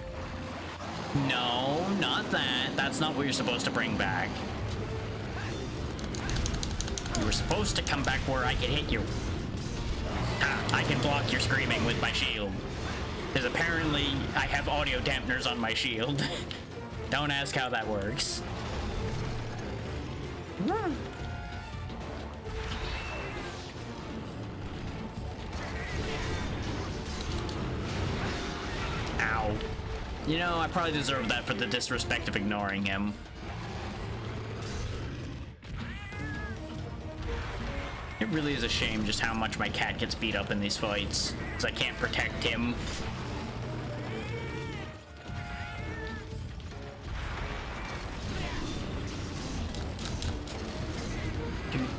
No, not that. That's not what you're supposed to bring back. You were supposed to come back where I could hit you. I can block your screaming with my shield. Because apparently, I have audio dampeners on my shield. Don't ask how that works. Ow. You know, I probably deserve that for the disrespect of ignoring him. It really is a shame just how much my cat gets beat up in these fights, because I can't protect him.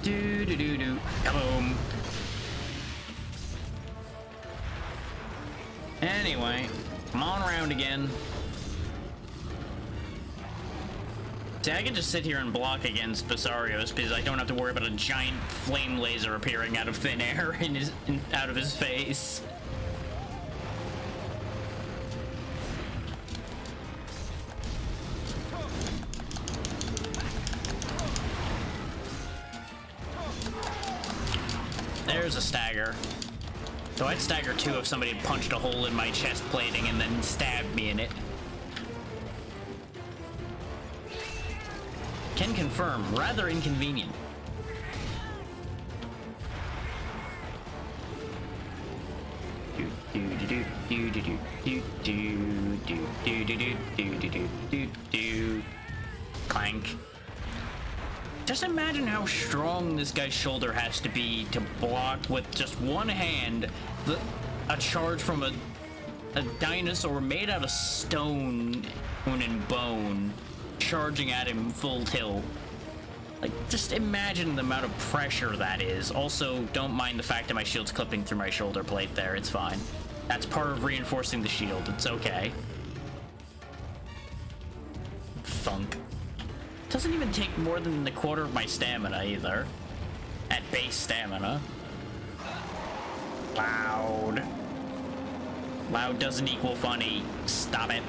Do-do-do-do-do. Kaboom. Anyway, come on around again. See, I can just sit here and block against Basarios because I don't have to worry about a giant flame laser appearing out of thin air out of his face. There's a stagger. So I'd stagger too if somebody had punched a hole in my chest plating and then stabbed me in it. Can confirm, rather inconvenient. Clank. Just imagine how strong this guy's shoulder has to be to block with just one hand a charge from a dinosaur made out of stone and bone charging at him full tilt. Like, just imagine the amount of pressure that is. Also, don't mind the fact that my shield's clipping through my shoulder plate there. It's fine. That's part of reinforcing the shield. It's okay. Thunk. Doesn't even take more than a quarter of my stamina either. At base stamina. Loud. Loud doesn't equal funny. Stop it.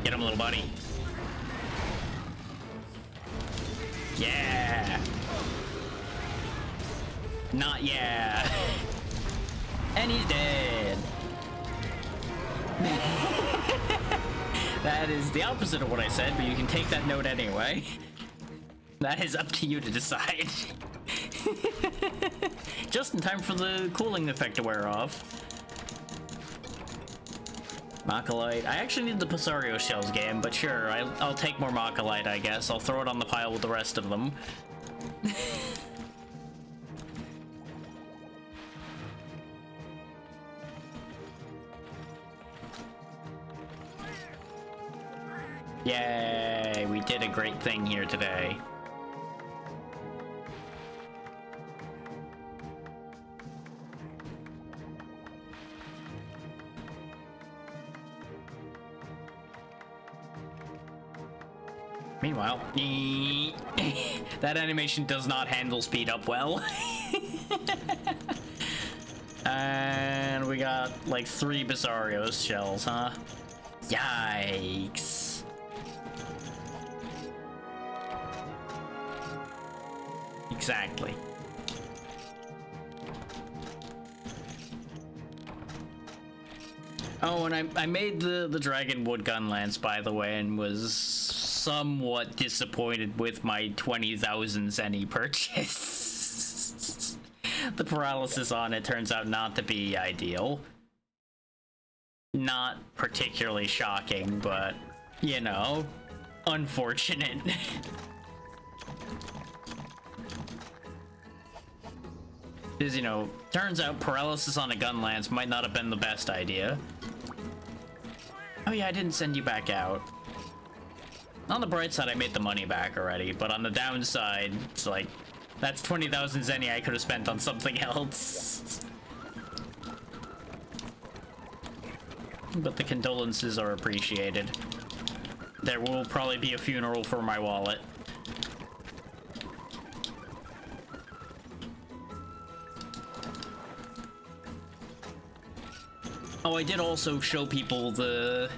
Get him, little buddy. Yeah. Not yeah. And he's dead. That is the opposite of what I said, but you can take that note anyway. That is up to you to decide. Just in time for the cooling effect to wear off. Macalite. I actually need the Pasario shells game, but sure, I'll take more Macalite, I guess. I'll throw it on the pile with the rest of them. Yay, we did a great thing here today. Meanwhile, that animation does not handle speed up well. And we got like 3 Basarios shells, huh? Yikes. Exactly. Oh, and I made the Dragon Wood Gun Lance, by the way, and was somewhat disappointed with my 20,000 zenny purchase. The paralysis on it turns out not to be ideal. Not particularly shocking, but, you know, unfortunate. Because, you know, turns out paralysis on a gun lance might not have been the best idea. Oh yeah, I didn't send you back out. On the bright side, I made the money back already, but on the downside, it's like, that's 20,000 zenny I could have spent on something else. But the condolences are appreciated. There will probably be a funeral for my wallet. Oh, I did also show people the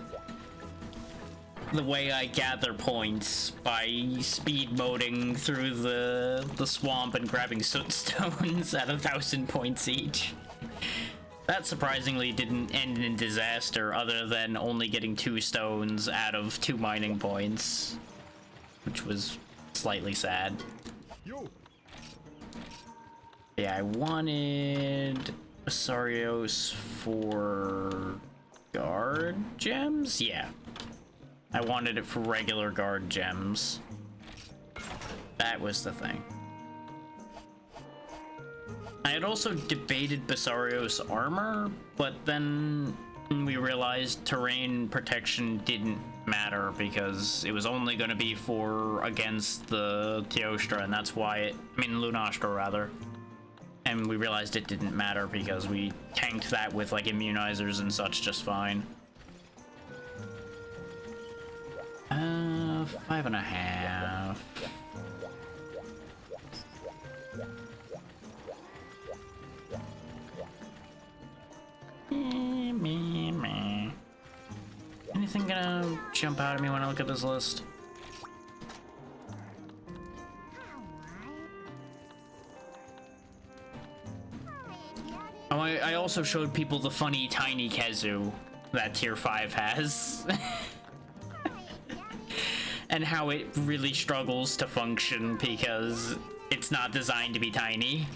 way I gather points by speed moding through the swamp and grabbing soot stones at 1,000 points each. That surprisingly didn't end in disaster, other than only getting 2 stones out of 2 mining points, which was slightly sad. Yeah, I wanted Basarios for guard gems? Yeah. I wanted it for regular guard gems. That was the thing. I had also debated Basarios armor, but then we realized terrain protection didn't matter because it was only going to be for against the Teostra, and that's why it, I mean Lunastra rather. And we realized it didn't matter because we tanked that with like immunizers and such just fine. 5.5. Anything gonna jump out at me when I look at this list? Oh, I also showed people the funny tiny Kezu that tier 5 has. And how it really struggles to function because it's not designed to be tiny.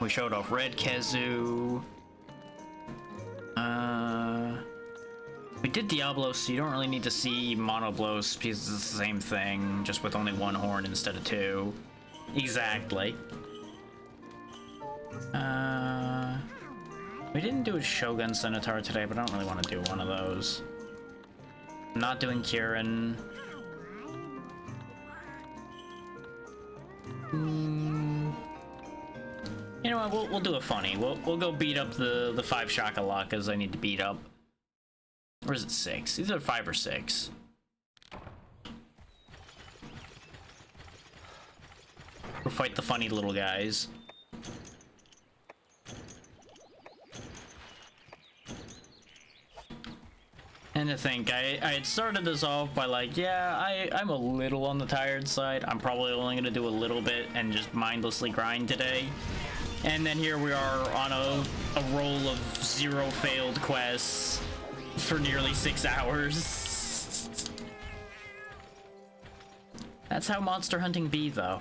We showed off Red Kezu. We did Diablos, so you don't really need to see Monoblos because it's the same thing, just with only 1 horn instead of 2. Exactly. We didn't do a Shogun Centaur today, but I don't really want to do one of those. I'm not doing Kieran. You know what? We'll do a funny. We'll go beat up the 5 Shakalakas I need to beat up. Or is it 6? Either 5 or 6. We'll fight the funny little guys. And to think, I had started this off by like, yeah, I'm a little on the tired side. I'm probably only gonna do a little bit and just mindlessly grind today. And then here we are on a roll of 0 failed quests for nearly 6 hours. That's how monster hunting be, though.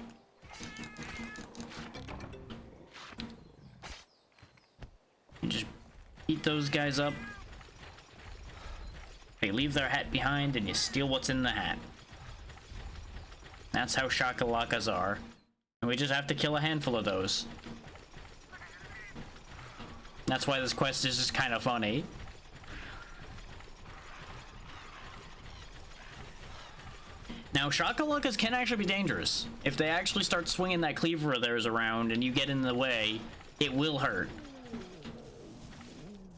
You just beat those guys up. They leave their hat behind and you steal what's in the hat. That's how Shakalakas are. And we just have to kill a handful of those. That's why this quest is just kind of funny. Now, Shakalakas can actually be dangerous. If they actually start swinging that cleaver of theirs around and you get in the way, it will hurt.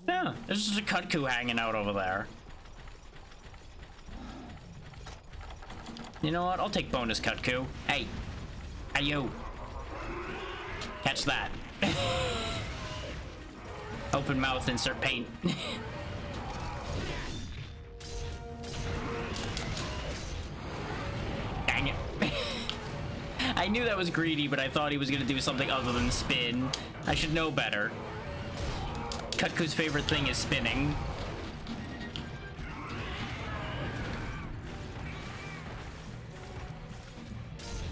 Yeah, there's just a Kutku hanging out over there. You know what? I'll take bonus Kutku. Hey. Hey, you. Catch that. Open mouth, insert paint. I knew that was greedy, but I thought he was gonna do something other than spin. I should know better. Kutku's favorite thing is spinning.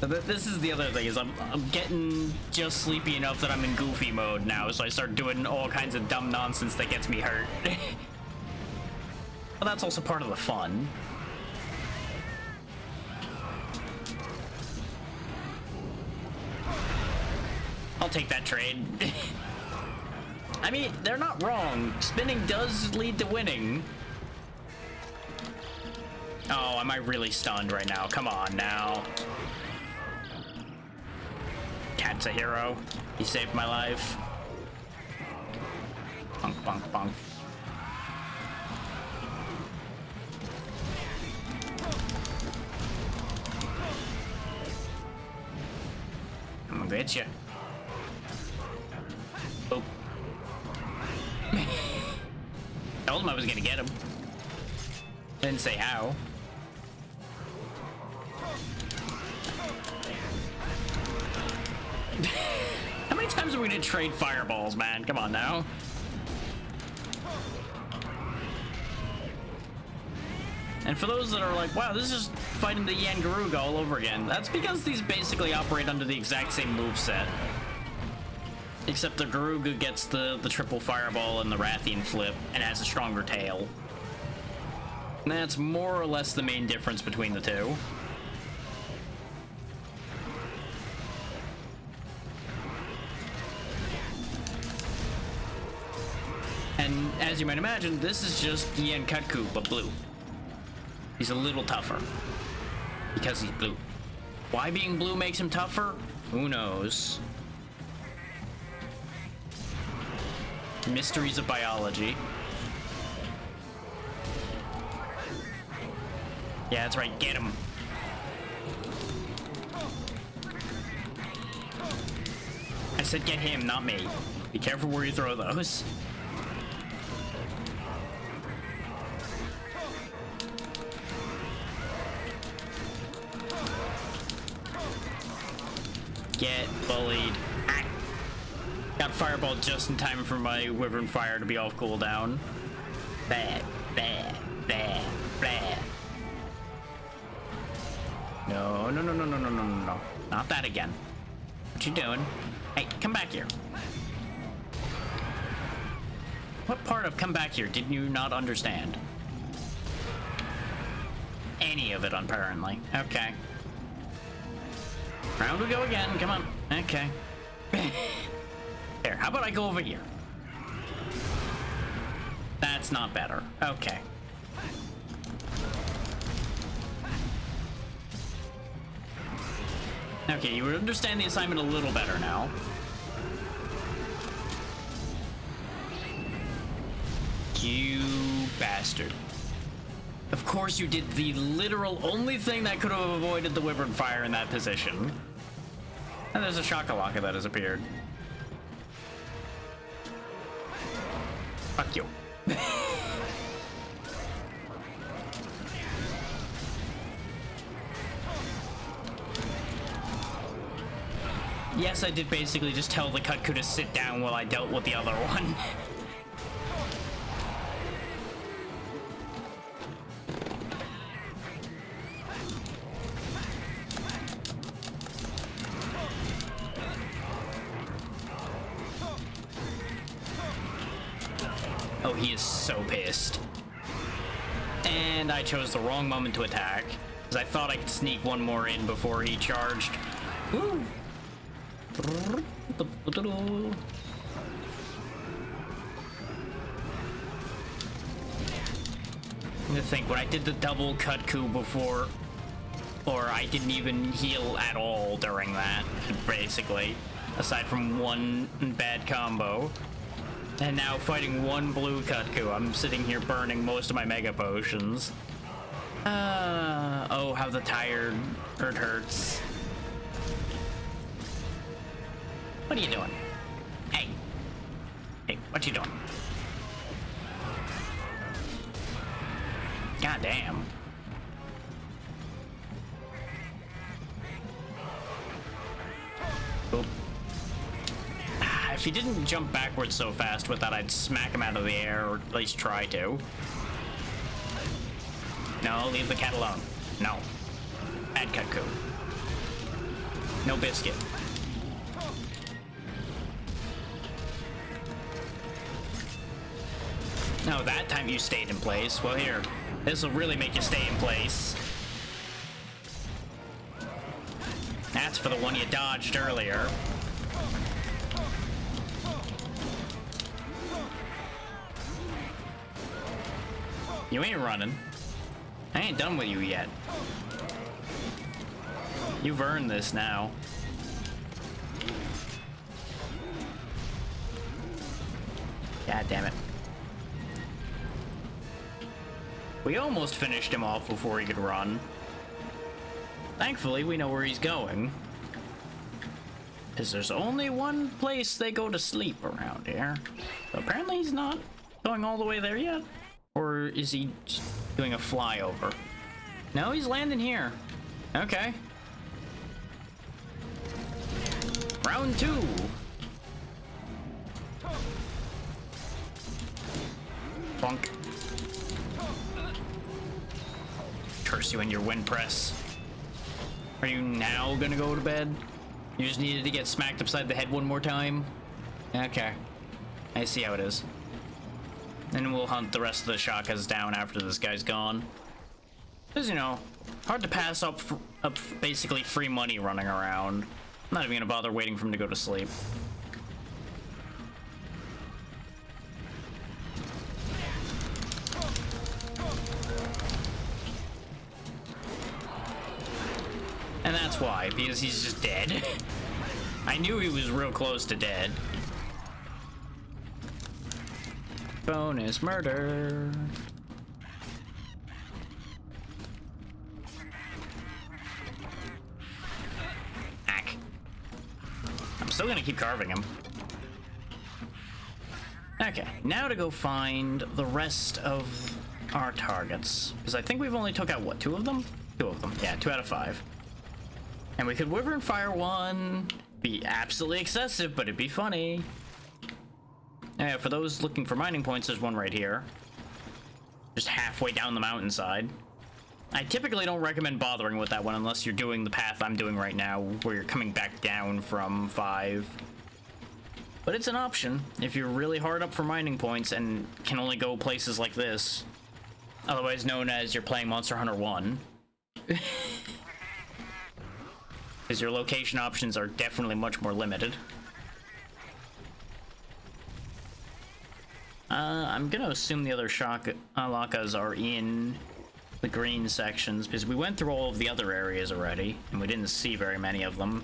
This is the other thing, is I'm getting just sleepy enough that I'm in goofy mode now, so I start doing all kinds of dumb nonsense that gets me hurt. But that's also part of the fun. I'll take that trade. I mean, they're not wrong. Spinning does lead to winning. Oh, am I really stunned right now? Come on now. Cat's a hero. He saved my life. Bonk, bonk, bonk. I'm gonna get you. Oh. Told him I was gonna get him. Didn't say how. How many times are we gonna trade fireballs, man? Come on now. And for those that are like, wow, this is just fighting the Yian Garuga all over again, that's because these basically operate under the exact same moveset. Except the Garuga gets the triple fireball and the Rathian flip and has a stronger tail. And that's more or less the main difference between the two. And as you might imagine, this is just Yian Kutku, but blue. He's a little tougher. Because he's blue. Why being blue makes him tougher? Who knows? Mysteries of biology. Yeah, that's right, get him. I said get him, not me. Be careful where you throw those. Get bullied. Ah. Got fireball just in time for my Wyvern Fire to be off cooldown. Bad, bad, bad, bad. No, no, no, no, no, no, no, no, no. Not that again. What you doing? Hey, come back here. What part of come back here did you not understand? Any of it, apparently. Okay. Round we go again. Come on. Okay. Here, how about I go over here? That's not better. Okay. Okay, you understand the assignment a little better now. You bastard. Of course you did the literal only thing that could have avoided the Wyvern Fire in that position. And there's a Shakalaka that has appeared. Fuck you. Yes, I did basically just tell the Kutku to sit down while I dealt with the other one. Oh, he is so pissed. And I chose the wrong moment to attack, because I thought I could sneak one more in before he charged. Woo! I think when I did the double Kutku before, or I didn't even heal at all during that, basically, aside from one bad combo. And now fighting one blue Kutku, I'm sitting here burning most of my Mega Potions. Oh, how the tired hurts. What are you doing? Hey. Hey, what you doing? God damn. Oop. If he didn't jump backwards so fast with that, I'd smack him out of the air, or at least try to. No, leave the cat alone. No. Bad Cutco. No biscuit. No, that time you stayed in place. Well, here. This will really make you stay in place. That's for the one you dodged earlier. You ain't running. I ain't done with you yet. You've earned this now. God damn it. We almost finished him off before he could run. Thankfully, we know where he's going. Because there's only one place they go to sleep around here. So apparently he's not going all the way there yet. Or is he just doing a flyover? No, he's landing here. Okay. Round 2. Bonk. Curse you and your wind press. Are you now gonna go to bed? You just needed to get smacked upside the head one more time? Okay. I see how it is. And we'll hunt the rest of the Shakas down after this guy's gone. Because, you know, hard to pass up basically free money running around. I'm not even gonna bother waiting for him to go to sleep. And that's why, because he's just dead. I knew he was real close to dead. Bonus murder. Ack. I'm still gonna keep carving him. Okay, now to go find the rest of our targets. Because I think we've only took out, what, 2 of them? 2 of them, yeah, 2 out of 5. And we could Wyvern Fire one. Be absolutely excessive, but it'd be funny. Yeah, for those looking for mining points, there's one right here. Just halfway down the mountainside. I typically don't recommend bothering with that one unless you're doing the path I'm doing right now, where you're coming back down from 5. But it's an option if you're really hard up for mining points and can only go places like this. Otherwise known as you're playing Monster Hunter 1. Because your location options are definitely much more limited. I'm gonna assume the other Lakas are in the green sections, because we went through all of the other areas already, and we didn't see very many of them,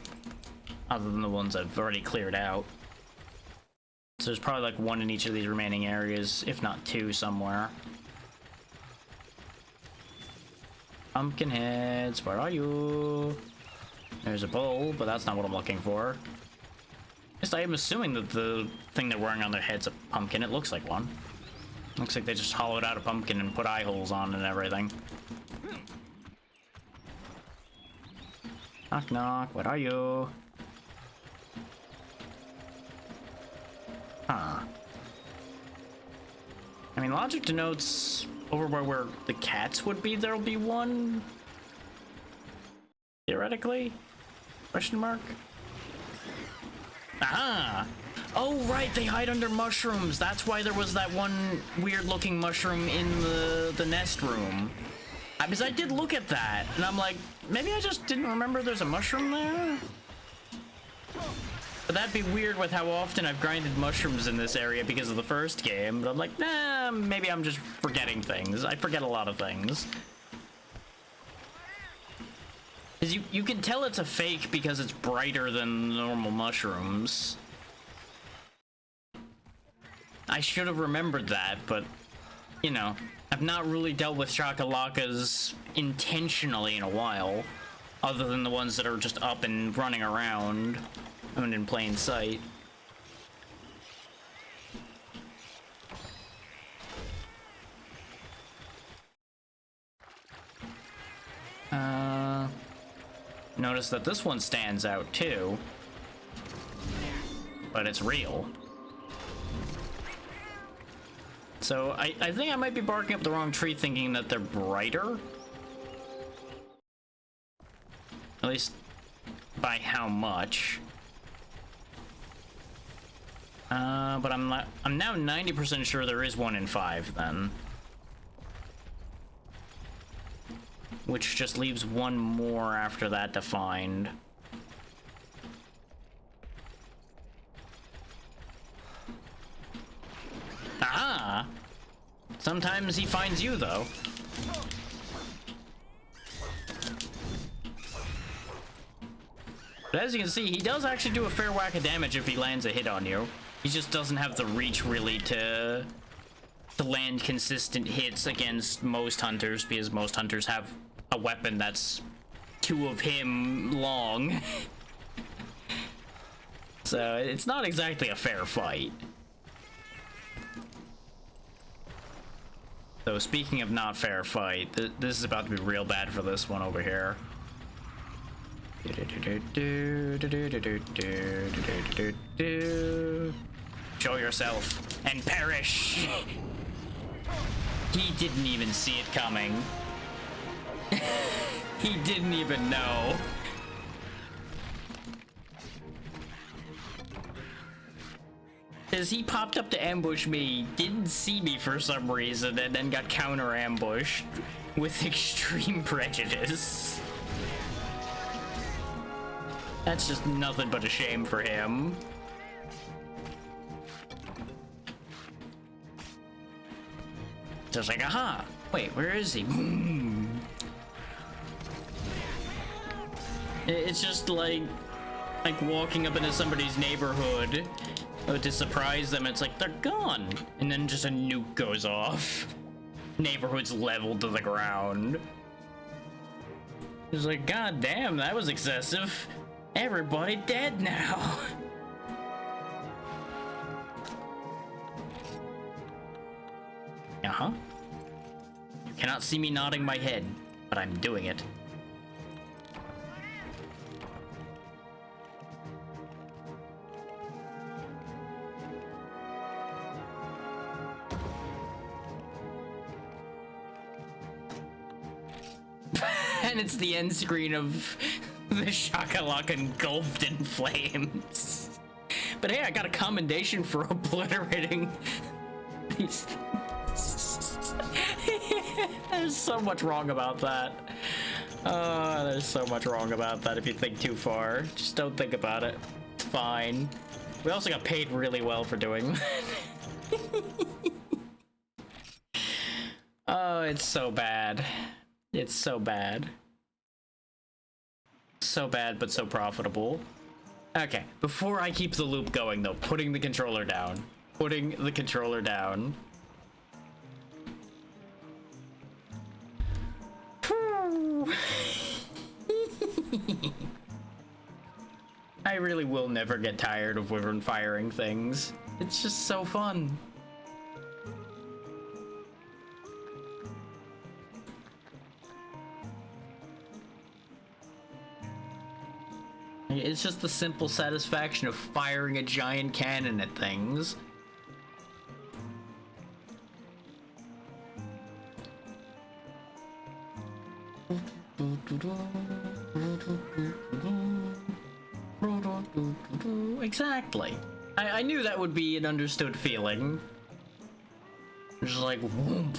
other than the ones I've already cleared out. So there's probably like 1 in each of these remaining areas, if not 2 somewhere. Pumpkinheads, where are you? There's a bull, but that's not what I'm looking for. Just, I am assuming that the thing they're wearing on their head's a pumpkin. It looks like one. Looks like they just hollowed out a pumpkin and put eye holes on and everything. Knock knock, what are you? Huh. I mean, logic denotes over where the cats would be, there'll be one. Theoretically? Question mark? Aha! Oh, right, they hide under mushrooms. That's why there was that one weird-looking mushroom in the nest room. Because I did look at that, and I'm like, maybe I just didn't remember there's a mushroom there? But that'd be weird with how often I've grinded mushrooms in this area because of the first game. But I'm like, nah, maybe I'm just forgetting things. I forget a lot of things. Because you can tell it's a fake because it's brighter than normal mushrooms. I should have remembered that, but, you know, I've not really dealt with Shakalakas intentionally in a while, other than the ones that are just up and running around and in plain sight. Notice that this one stands out too. but it's real. So I think I might be barking up the wrong tree thinking that they're brighter. At least by how much. But I'm now 90% sure there is 1 in 5 then. Which just leaves one more after that to find. Aha! Sometimes he finds you, though. But as you can see, he does actually do a fair whack of damage if he lands a hit on you. He just doesn't have the reach, really, to land consistent hits against most hunters, because most hunters have a weapon that's 2 of him long. So it's not exactly a fair fight. So speaking of not fair fight, this is about to be real bad for this one over here. Show yourself and perish. He didn't even see it coming. He didn't even know. Because he popped up to ambush me, didn't see me for some reason, and then got counter-ambushed with extreme prejudice. That's just nothing but a shame for him. Just like, aha! Wait, where is he? It's just like walking up into somebody's neighborhood to surprise them. It's like, they're gone. And then just a nuke goes off. Neighborhood's leveled to the ground. It's like, god damn, that was excessive. Everybody dead now. Uh-huh. You cannot see me nodding my head, but I'm doing it. And it's the end screen of the Shakalaka engulfed in flames. But hey, I got a commendation for obliterating these things. There's so much wrong about that. There's so much wrong about that if you think too far. Just don't think about it. It's fine. We also got paid really well for doing that. Oh, it's so bad. It's so bad. So bad, but so profitable. Okay, before I keep the loop going, though, putting the controller down. Putting the controller down. I really will never get tired of Wyvern firing things. It's just so fun. It's just the simple satisfaction of firing a giant cannon at things. Exactly. I knew that would be an understood feeling. Just like, whoomp.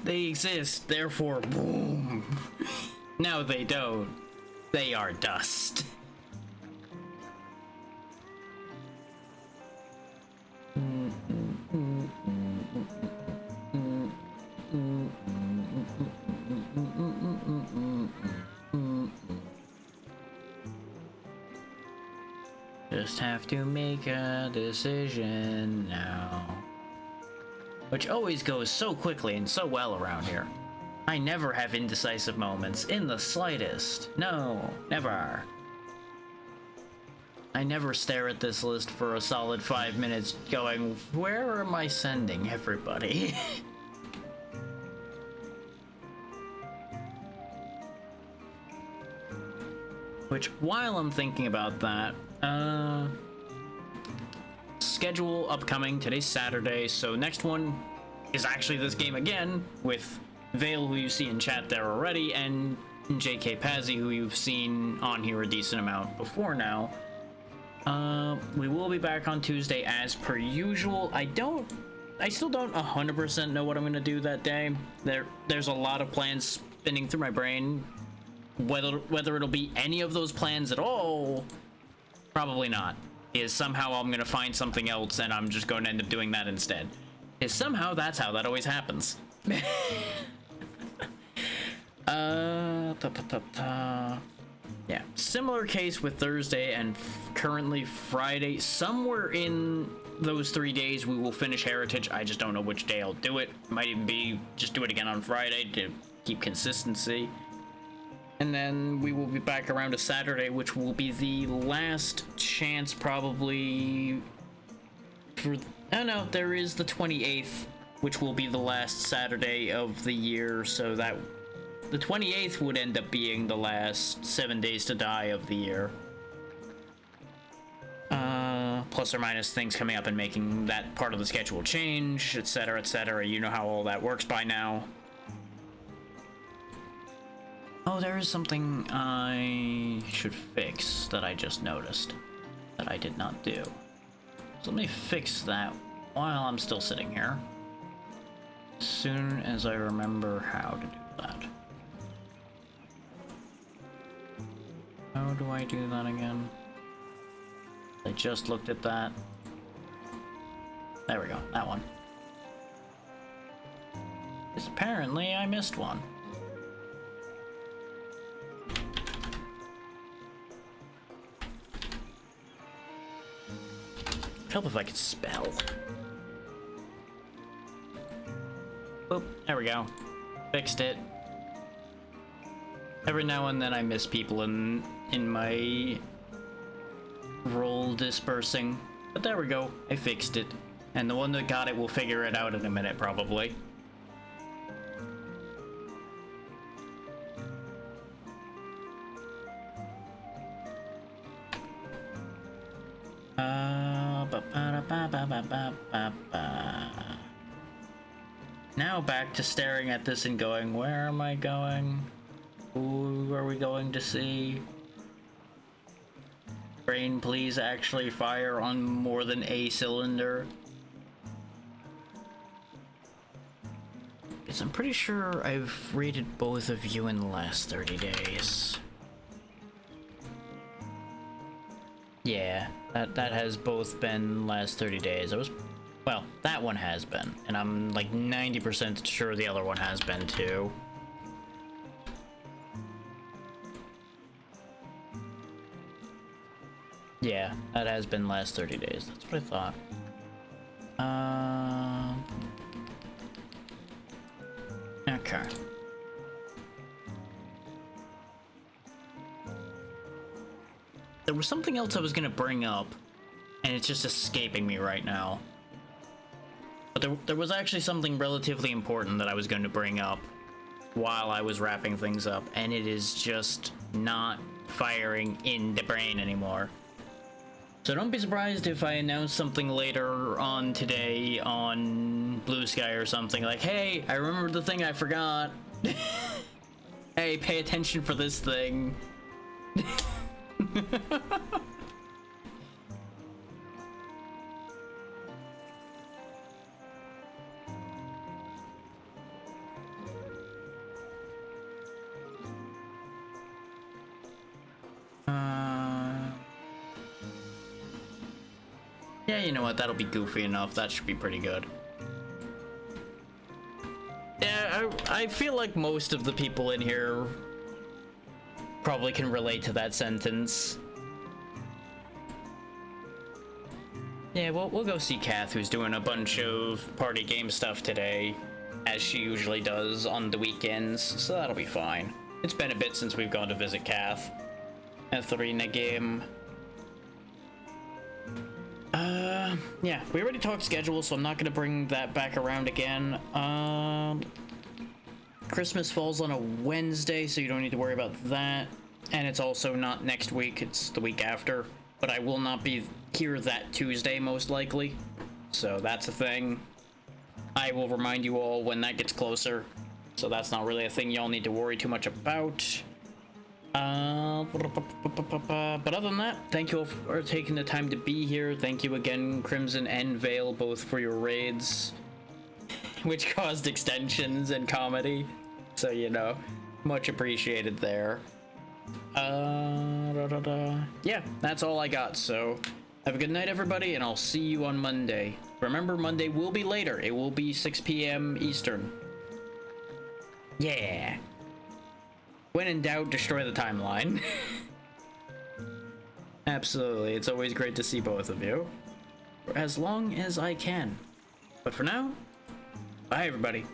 They exist, therefore, boom. No, they don't. They are dust. Just have to make a decision now. Which always goes so quickly and so well around here. I never have indecisive moments, in the slightest. No, never. I never stare at this list for a solid 5 minutes going, where am I sending everybody? Which, while I'm thinking about that, Schedule upcoming. Today's Saturday, so next one is actually this game again with Vale, who you see in chat there already, and JK Pazzi, who you've seen on here a decent amount before now. We will be back on Tuesday as per usual. I still don't 100% know what I'm gonna do that day. There's a lot of plans spinning through my brain. Whether it'll be any of those plans at all, probably not. Is somehow I'm gonna find something else and I'm just going to end up doing that instead. Is somehow that's how that always happens. Yeah, similar case with Thursday and currently Friday. Somewhere in those 3 days we will finish Heritage. I just don't know which day I'll do it. Might even be just do it again on Friday to keep consistency. And then we will be back around to Saturday, which will be the last chance probably for... Oh no, there is the 28th, which will be the last Saturday of the year, so that... The 28th would end up being the last 7 Days to Die of the year. Plus or minus things coming up and making that part of the schedule change, etc., etc. You know how all that works by now. Oh, there is something I should fix that I just noticed that I did not do. So let me fix that while I'm still sitting here. As soon as I remember how to do that. How do I do that again? I just looked at that. There we go, that one. Because apparently I missed one. Help if I could spell. Boop, there we go. Fixed it. Every now and then I miss people in my roll dispersing. But there we go, I fixed it. And the one that got it will figure it out in a minute, probably. Now back to staring at this and going, where am I going? Who are we going to see? Brain, please actually fire on more than a cylinder. Because I'm pretty sure I've rated both of you in the last 30 days. Yeah, that has both been last 30 days. Well, that one has been, and I'm like 90% sure the other one has been too. Yeah, that has been last 30 days. That's what I thought. Okay. There was something else I was gonna bring up, and it's just escaping me right now. But there was actually something relatively important that I was going to bring up while I was wrapping things up, and it is just not firing in the brain anymore. So don't be surprised if I announce something later on today on Blue Sky or something like, hey, I remembered the thing I forgot. Hey, pay attention for this thing. Yeah, you know what, that'll be goofy enough. That should be pretty good. Yeah, I feel like most of the people in here probably can relate to that sentence. Yeah, we'll go see Kath, who's doing a bunch of party game stuff today, as she usually does on the weekends, so that'll be fine. It's been a bit since we've gone to visit Kath at the arena game. Yeah, we already talked schedule, so I'm not gonna bring that back around again. Christmas falls on a Wednesday, so you don't need to worry about that. And it's also not next week, it's the week after. but I will not be here that Tuesday, most likely. So that's a thing. I will remind you all when that gets closer. So that's not really a thing y'all need to worry too much about. But other than that, thank you all for taking the time to be here. Thank you again, Crimson and Vale, both for your raids, which caused extensions and comedy. So, you know, much appreciated there. Yeah, that's all I got. So have a good night, everybody, and I'll see you on Monday. Remember, Monday will be later. It will be 6 p.m. Eastern. Yeah. When in doubt, destroy the timeline. Absolutely. It's always great to see both of you. For as long as I can. But for now, bye, everybody.